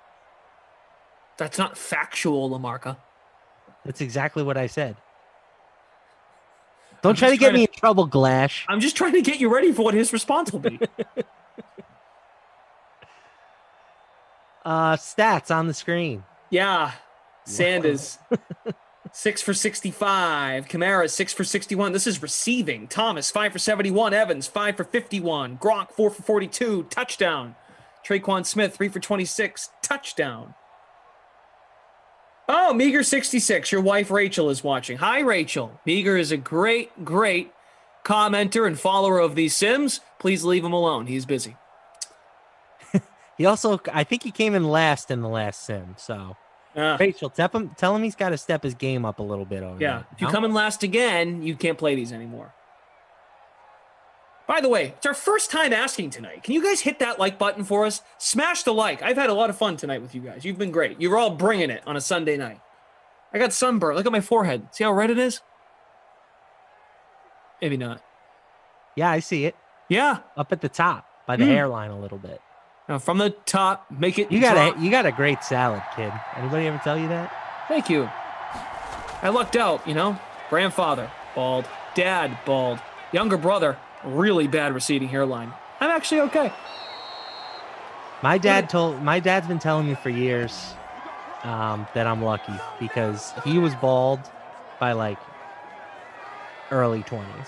That's not factual, Lamarca. That's exactly what I said. Don't try to get me in trouble, Glash. I'm just trying to get you ready for what his response will be. Stats on the screen. Yeah. Sanders, 6 for 65. Kamara, 6 for 61. This is receiving. Thomas, 5 for 71. Evans, 5 for 51. Gronk, 4 for 42. Touchdown. Traquan Smith, 3 for 26. Touchdown. Oh, Meager 66. Your wife Rachel is watching. Hi, Rachel. Meager is a great, great commenter and follower of these Sims. Please leave him alone. He's busy. He also, I think he came in last in the last Sim. So, Rachel, tell him he's got to step his game up a little bit over there. If you come in last again, you can't play these anymore. By the way, it's our first time asking tonight. Can you guys hit that like button for us? Smash the like. I've had a lot of fun tonight with you guys. You've been great. You're all bringing it on a Sunday night. I got sunburn. Look at my forehead. See how red it is? Maybe not. Yeah, I see it. Yeah. Up at the top by the hairline a little bit. Now from the top, make it You got a great salad, kid. Anybody ever tell you that? Thank you. I lucked out, Grandfather, bald. Dad, bald. Younger brother, really bad receding hairline. I'm actually okay. My dad's been telling me for years that I'm lucky because he was bald by like early 20s.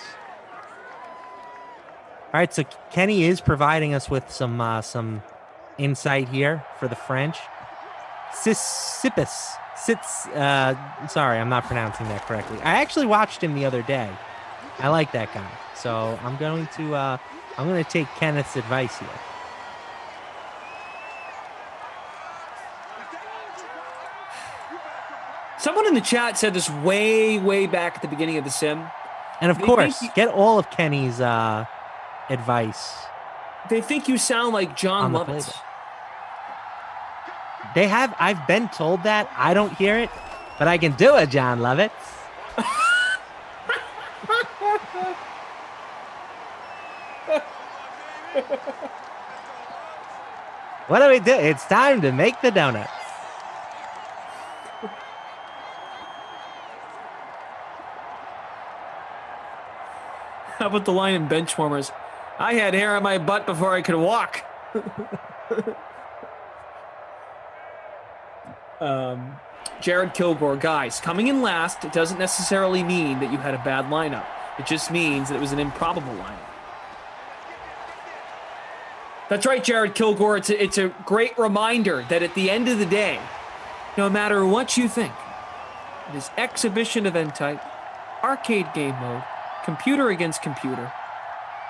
All right, so Kenny is providing us with some insight here for the French. Sissipas. Sorry, I'm not pronouncing that correctly. I actually watched him the other day. I like that guy. So I'm going to take Kenneth's advice here. Someone in the chat said this way, way back at the beginning of the sim. And of course, get all of Kenny's advice. They think you sound like John Lovitz. I've been told that. I don't hear it, but I can do a John Lovitz. What do we do? It's time to make the donuts. How about the line in Benchwarmers? I had hair on my butt before I could walk. Jared Kilgore, guys, coming in last, it doesn't necessarily mean that you had a bad lineup. It just means that it was an improbable lineup. That's right, Jared Kilgore. It's a great reminder that at the end of the day, no matter what you think, this exhibition event type, arcade game mode, computer against computer,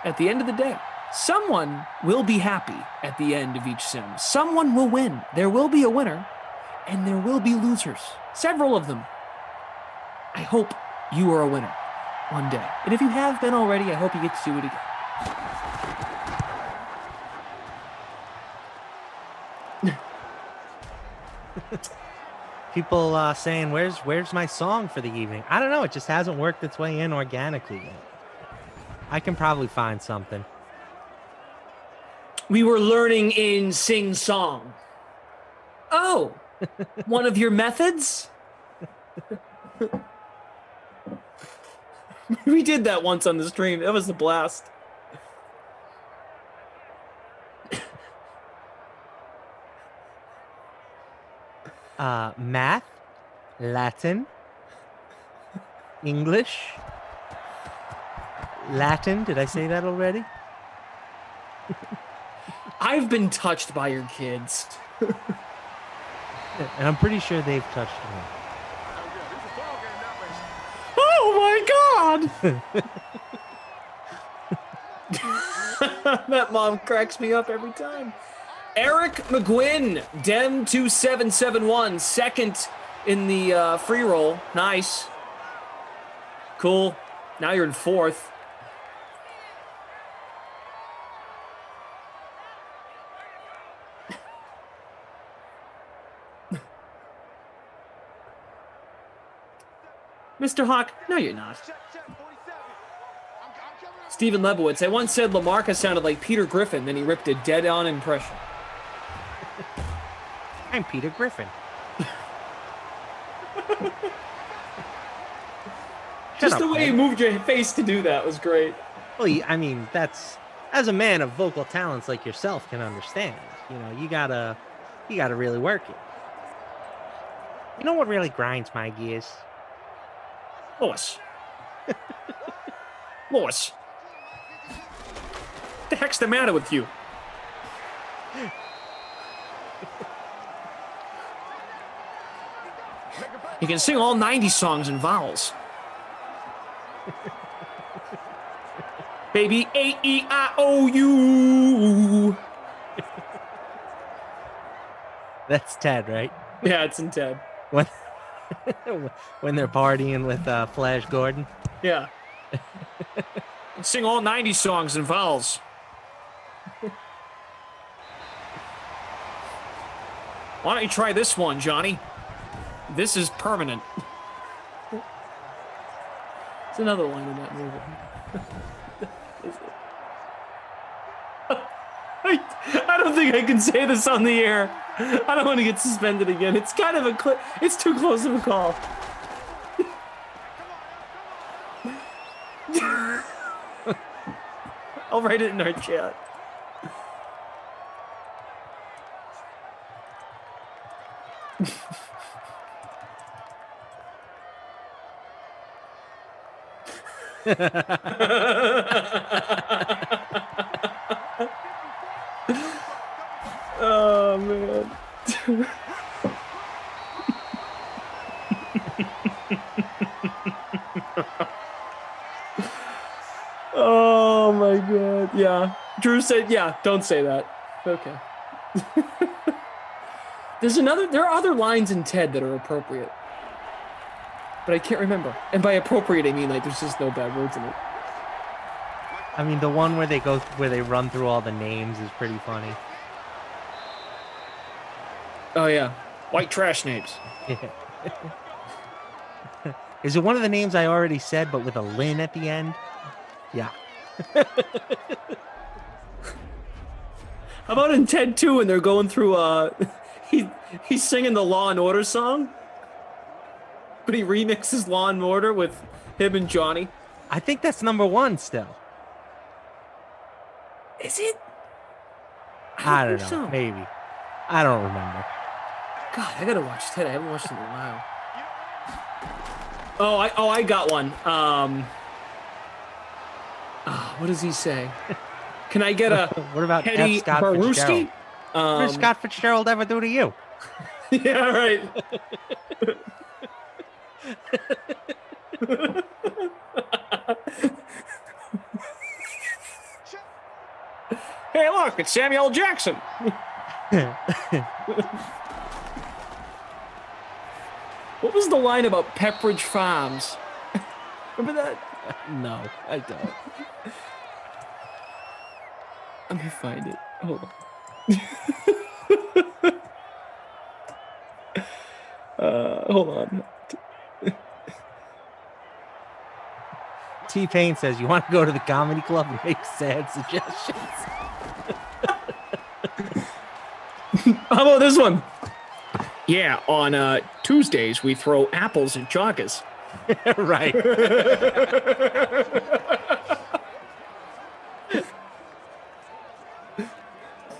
at the end of the day, someone will be happy at the end of each sim. Someone will win. There will be a winner, and there will be losers. Several of them. I hope you are a winner one day. And if you have been already, I hope you get to do it again. People saying, where's my song for the evening? I don't know. It just hasn't worked its way in organically yet. I can probably find something. We were learning in sing-song. Oh, one of your methods? We did that once on the stream. That was a blast. Math, Latin, English, Latin. Did I say that already? I've been touched by your kids. And I'm pretty sure they've touched me. Oh my God! That mom cracks me up every time. Eric McGuinn, Dem2771, second in the free roll. Nice. Cool. Now you're in fourth. Mr. Hawk, no, you're not. Stephen Lebowitz, I once said Lamarca sounded like Peter Griffin, then he ripped a dead-on impression. I'm Peter Griffin. Just the way you moved your face to do that was great. Well, I mean, that's, as a man of vocal talents like yourself can understand. You know, you gotta really work it. You know what really grinds my gears? Lois. Lois. What the heck's the matter with you? You can sing all 90 songs in vowels. Baby, A-E-I-O-U. That's Ted, right? Yeah, it's in Ted. When they're partying with Flash Gordon. Yeah. Sing all 90 songs in vowels. Why don't you try this one, Johnny? This is permanent. It's another line in that movie. I don't think I can say this on the air. I don't want to get suspended again. It's kind of it's too close of a call. I'll write it in our chat. Oh, man. Oh, my God. Yeah. Drew said, yeah, don't say that. Okay. There are other lines in Ted that are appropriate. But I can't remember. And by appropriate, I mean, like, there's just no bad words in it. I mean, the one where they run through all the names is pretty funny. Oh, yeah. White trash names. Yeah. Is it one of the names I already said, but with a Lynn at the end? Yeah. How about in Ted 2 when they're going through, he's singing the Law and Order song? But he remixes Law and Order with him and Johnny. I think that's number 1 still. Is it? I don't know. So. Maybe. I don't remember. God, I gotta watch Ted. I haven't watched it in a while. I got one. What does he say? Can I get a what about Teddy F. Scott Fitzgerald? What did Scott Fitzgerald ever do to you? Yeah, right. Hey, look, it's Samuel Jackson. What was the line about Pepperidge Farms? Remember that? No, I don't. Let me find it. Hold on. Hold on. T-Pain says, you want to go to the comedy club and make sad suggestions? How about this one? Yeah, on Tuesdays, we throw apples at joggers. Right.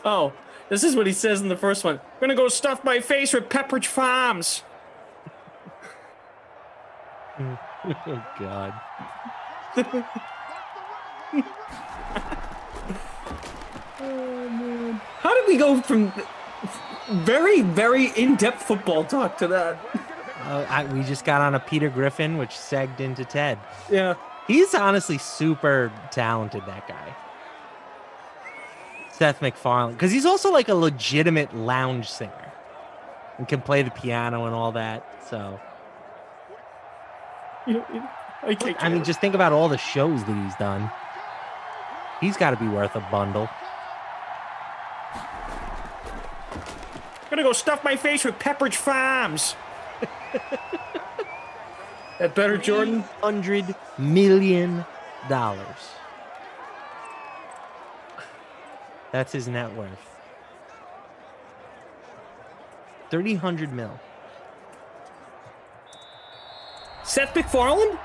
Oh, this is what he says in the first one. I'm going to go stuff my face with Pepperidge Farms. Oh, God. Oh, man. How did we go from very, very in-depth football talk to that? We just got on a Peter Griffin, which segged into Ted. Yeah. He's honestly super talented, that guy. Seth MacFarlane. Because he's also like a legitimate lounge singer. And can play the piano and all that, so... I mean, just think about all the shows that he's done. He's got to be worth a bundle. I'm gonna go stuff my face with Pepperidge Farms. That better, Jordan? $100 million. That's his net worth. 300 mil. Seth MacFarlane?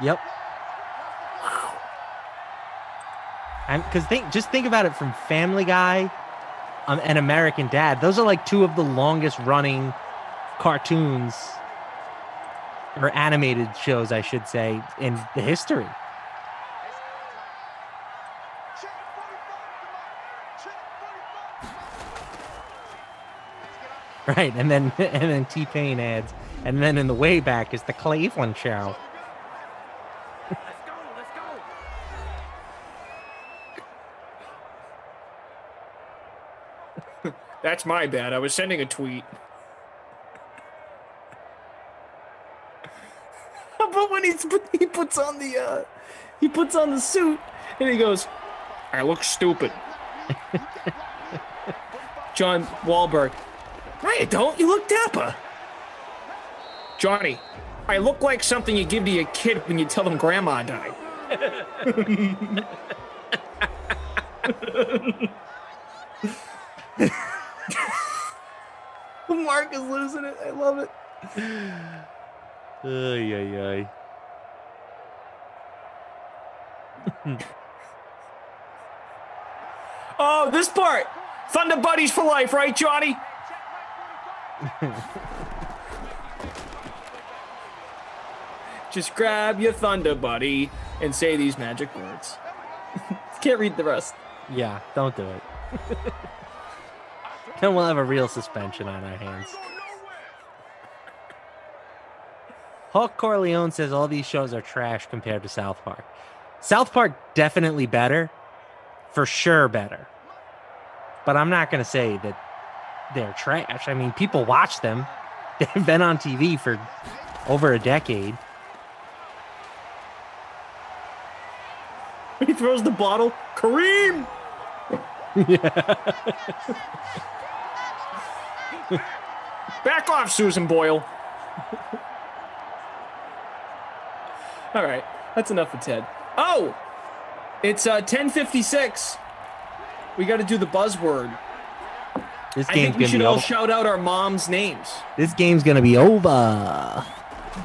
Yep. Wow. And because just think about it from Family Guy and American Dad. Those are like two of the longest running cartoons or animated shows, I should say, in the history. Right, and then T-Pain ads, and then in the way back is the Cleveland Show. That's my bad. I was sending a tweet. But when he puts on the suit and he goes, "I look stupid." John Wahlberg. No, you don't. You look dapper. Johnny, I look like something you give to your kid when you tell them grandma died. Mark is losing it. I love it. Ay. Oh, this part. Thunder Buddies for life, right, Johnny? Just grab your Thunder Buddy and say these magic words. Can't read the rest. Yeah, don't do it. Then we'll have a real suspension on our hands. Hawk Corleone says all these shows are trash compared to South Park. South Park definitely better. For sure better. But I'm not going to say that they're trash. I mean, people watch them. They've been on TV for over a decade. He throws the bottle. Kareem! Yeah. Back off, Susan Boyle. All right, that's enough of Ted. Oh, it's 10:56. We got to do the buzzword. This I game's think we gonna should be all over. shout out our moms' names. This game's gonna be over.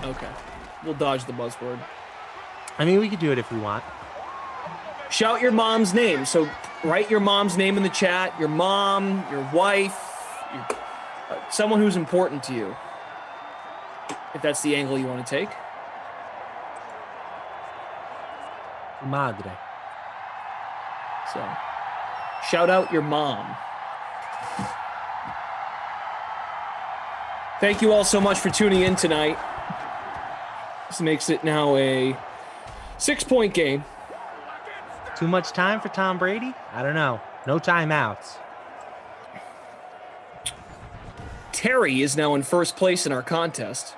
Okay, we'll dodge the buzzword. I mean, we could do it if we want. Shout your mom's name. So write your mom's name in the chat. Your mom, your wife, someone who's important to you. If that's the angle you want to take. Madre. So, shout out your mom. Thank you all so much for tuning in tonight. This makes it now a 6-point game. Too much time for Tom Brady? I don't know. No timeouts. Terry is now in first place in our contest.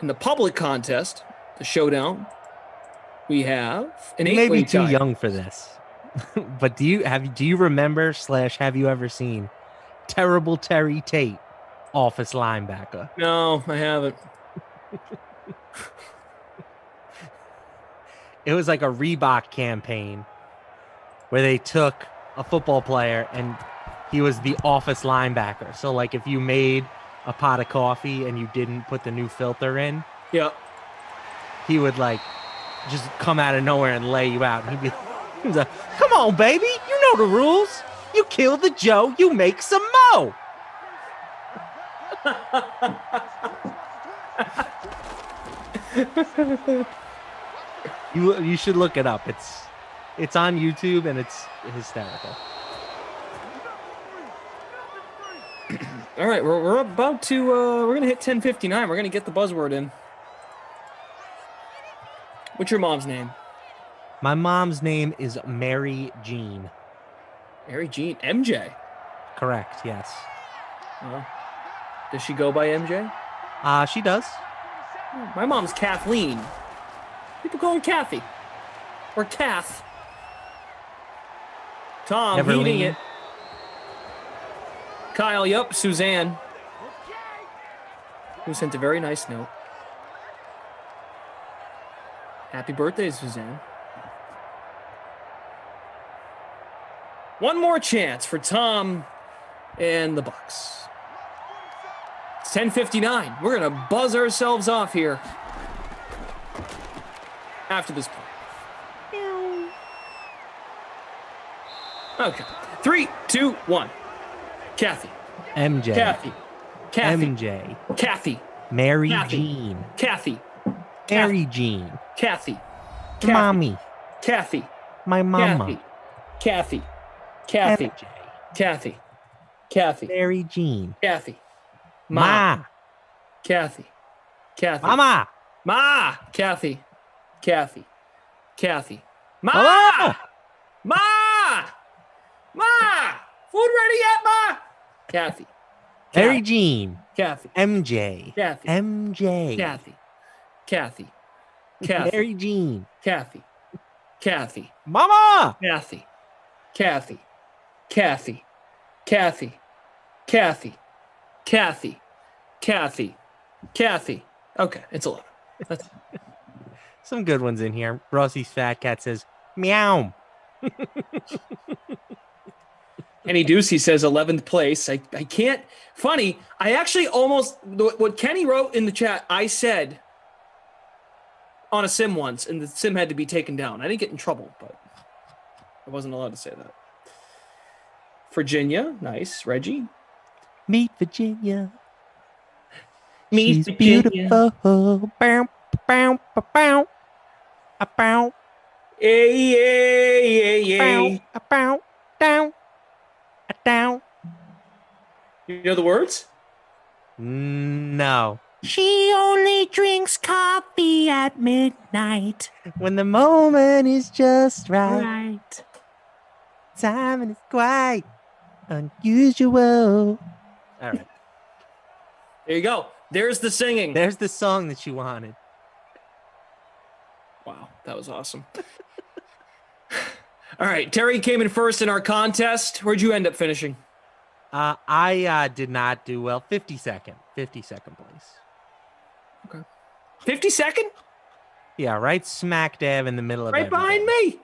In the public contest, the showdown, we have an 8-way tie. You may be too young for this, but do you remember / have you ever seen Terrible Terry Tate, office linebacker? No, I haven't. It was like a Reebok campaign where they took a football player and he was the office linebacker. So like if you made a pot of coffee and you didn't put the new filter in, yeah, he would like just come out of nowhere and lay you out. And he was like, "Come on, baby, you know the rules. You kill the Joe, you make some mo." You should look it up. It's on YouTube and it's hysterical. All right, we're about to we're gonna hit 10:59. We're gonna get the buzzword in. What's your mom's name? My mom's name is Mary Jean. Mary Jean, MJ. Correct. Yes. Does she go by MJ? She does. My mom's Kathleen. People call her Kathy. Or Kath. Tom, Never heating lean. it. Kyle, yep, Suzanne. who sent a very nice note. Happy birthday, Suzanne. One more chance for Tom and the Bucks. It's 10:59. We're going to buzz ourselves off here after this play. Okay. 3, 2, 1. Kathy. MJ. Kathy. MJ. Kathy. Mary Kathy. Jean. Kathy. Mary Jean. Kathy. Mommy. Kathy. My mama. Kathy. Kathy. MJ. Kathy. Kathy. Mary Jean. Kathy. Ma. Kathy. Kathy. Mama. Ma. Kathy. Kathy. Kathy. Ma. Hello? Ma. Ma. Food ready yet, Ma? Kathy. Mary Jean. Kathy. MJ. Kathy. MJ. Kathy. Kathy. Kathy. Mary Jean. Kathy. Kathy. Mama. Kathy. Kathy. Kathy. Kathy. Kathy. Kathy. Kathy. Kathy. Okay, it's 11. That's Some good ones in here. Rossi's Fat Cat says, meow. Kenny Ducey says 11th place. I can't. Funny, I actually almost, what Kenny wrote in the chat, I said on a sim once, and the sim had to be taken down. I didn't get in trouble, but I wasn't allowed to say that. Virginia, nice. Reggie. Meet Virginia. Meet She's Virginia. beautiful. Bow, bow, bow, bow. A bow. Hey. A bow. Down. A down. You know the words? No. She only drinks coffee at midnight when the moment is just right. Timing is quite unusual. All right. There you go. There's the singing. There's the song that you wanted. Wow, that was awesome. All right, Terry came in first in our contest. Where'd you end up finishing? I did not do well. 52nd place. Okay. 52nd? Yeah, right smack dab in the middle of right behind me.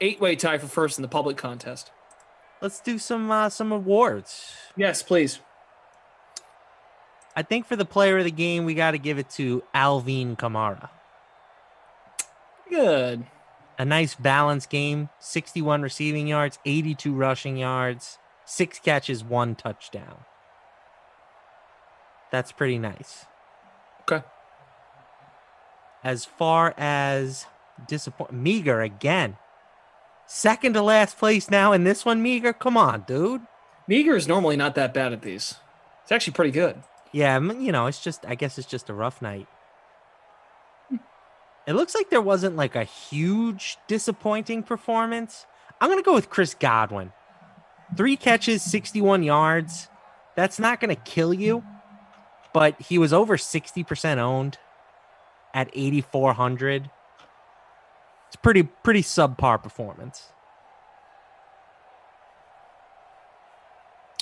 Eight-way tie for first in the public contest. Let's do some awards. Yes, please. I think for the player of the game, we got to give it to Alvin Kamara. Good. A nice balanced game. 61 receiving yards, 82 rushing yards, 6 catches, 1 touchdown. That's pretty nice. Okay. As far as Meager again. Second to last place now in this one, Meager. Come on, dude. Meager is normally not that bad at these. It's actually pretty good. Yeah, I guess it's just a rough night. It looks like there wasn't like a huge disappointing performance. I'm going to go with Chris Godwin. 3 catches, 61 yards. That's not going to kill you, but he was over 60% owned at 8,400. It's pretty subpar performance.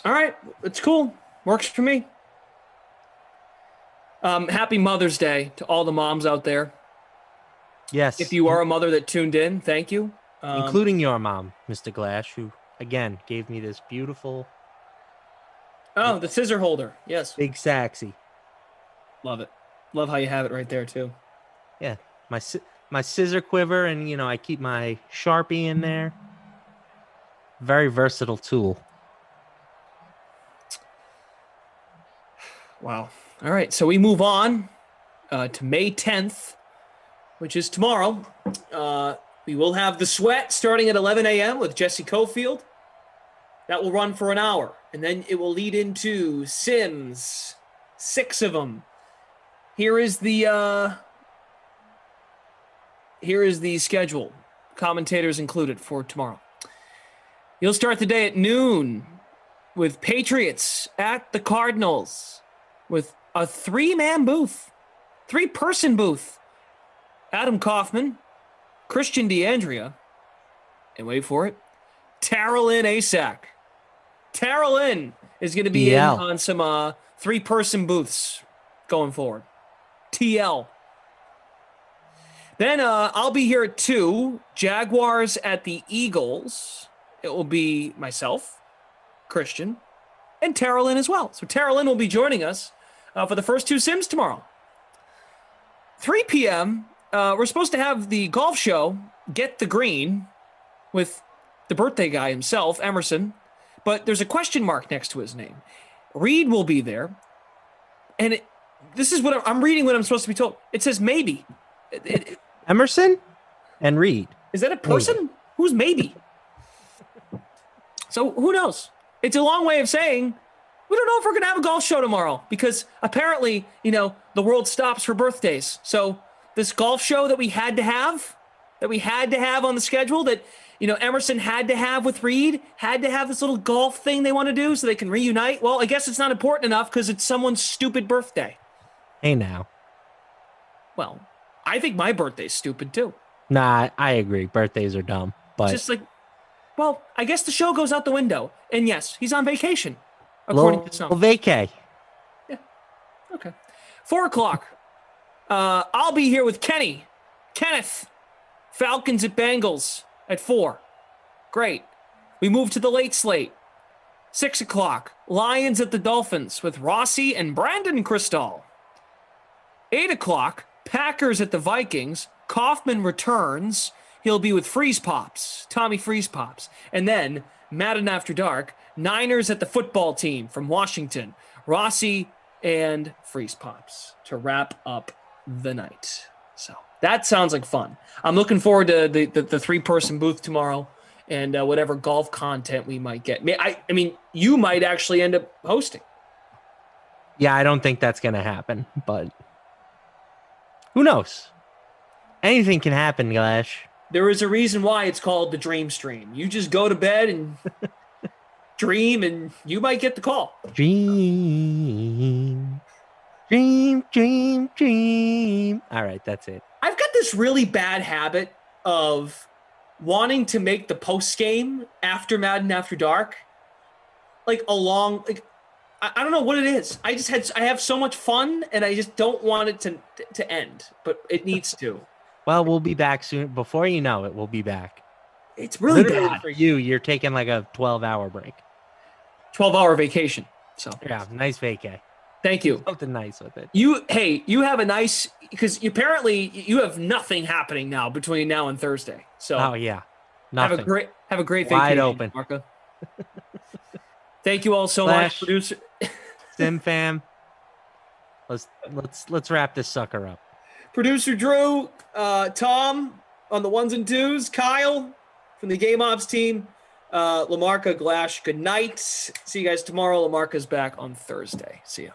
All right, it's cool. Works for me. Happy Mother's Day to all the moms out there. Yes. If you are a mother that tuned in, thank you. Including your mom, Mr. Glash, who, again, gave me this beautiful... Oh, the scissor holder. Yes. Big Saxy. Love it. Love how you have it right there, too. Yeah. My scissor quiver, and, I keep my Sharpie in there. Very versatile tool. Wow. All right, so we move on to May 10th, which is tomorrow. We will have The Sweat starting at 11 a.m. with Jesse Cofield. That will run for an hour, and then it will lead into Sims, 6 of them. Here is the schedule, commentators included, for tomorrow. You'll start the day at noon with Patriots at the Cardinals with a 3-man booth, 3-person booth. Adam Kaufman, Christian DeAndrea, and wait for it, Tarolin Asak. Tarolin is going to be in on some 3-person booths going forward. TL. Then I'll be here at 2. Jaguars at the Eagles. It will be myself, Christian, and Tarolin as well. So Tarolin will be joining us for the first 2 Sims tomorrow. 3 p.m., we're supposed to have the golf show, Get the Green, with the birthday guy himself, Emerson. But there's a question mark next to his name. Reed will be there. And this is what I'm reading what I'm supposed to be told. It says maybe. Emerson and Reed. Is that a person? Maybe. Who's maybe? So who knows? It's a long way of saying we don't know if we're going to have a golf show tomorrow because apparently, the world stops for birthdays. So this golf show that we had to have on the schedule that, Emerson had to have with Reed, had to have this little golf thing they want to do so they can reunite. Well, I guess it's not important enough because it's someone's stupid birthday. Hey, now. Well, I think my birthday's stupid too. Nah, I agree. Birthdays are dumb. But just like, well, I guess the show goes out the window. And yes, he's on vacation, according to some. Vacay. Yeah. Okay. 4 o'clock. I'll be here with Kenneth. Falcons at Bengals at 4. Great. We move to the late slate. 6 o'clock. Lions at the Dolphins with Rossi and Brandon Cristal. 8 o'clock. Packers at the Vikings. Kaufman returns. He'll be with Freeze Pops, Tommy Freeze Pops. And then, Madden After Dark, Niners at the football team from Washington. Rossi and Freeze Pops to wrap up the night. So that sounds like fun. I'm looking forward to the 3-person booth tomorrow and whatever golf content we might get. I mean, you might actually end up hosting. Yeah, I don't think that's going to happen, but who knows? Anything can happen, Glash. There is a reason why it's called the Dream Stream. You just go to bed and dream, and you might get the call. Dream, dream, dream, dream. All right, that's it. I've got this really bad habit of wanting to make the post game after Madden After Dark, I don't know what it is. I have so much fun, and I just don't want it to end, but it needs to. Well, we'll be back soon. Before you know it, we'll be back. It's really literally bad for you. You're taking like a 12-hour break. 12-hour vacation. So yeah, nice vacay. Thank you. Something nice with it. You have a nice, because apparently you have nothing happening now between now and Thursday. So yeah, nothing. Have a great Wide vacation, open. Marca. Thank you all so much, producer. Sim fam. Let's wrap this sucker up. Producer Drew, Tom on the 1s and 2s, Kyle from the Game Ops team, Lamarca, Glash, good night. See you guys tomorrow. Lamarca's back on Thursday. See ya.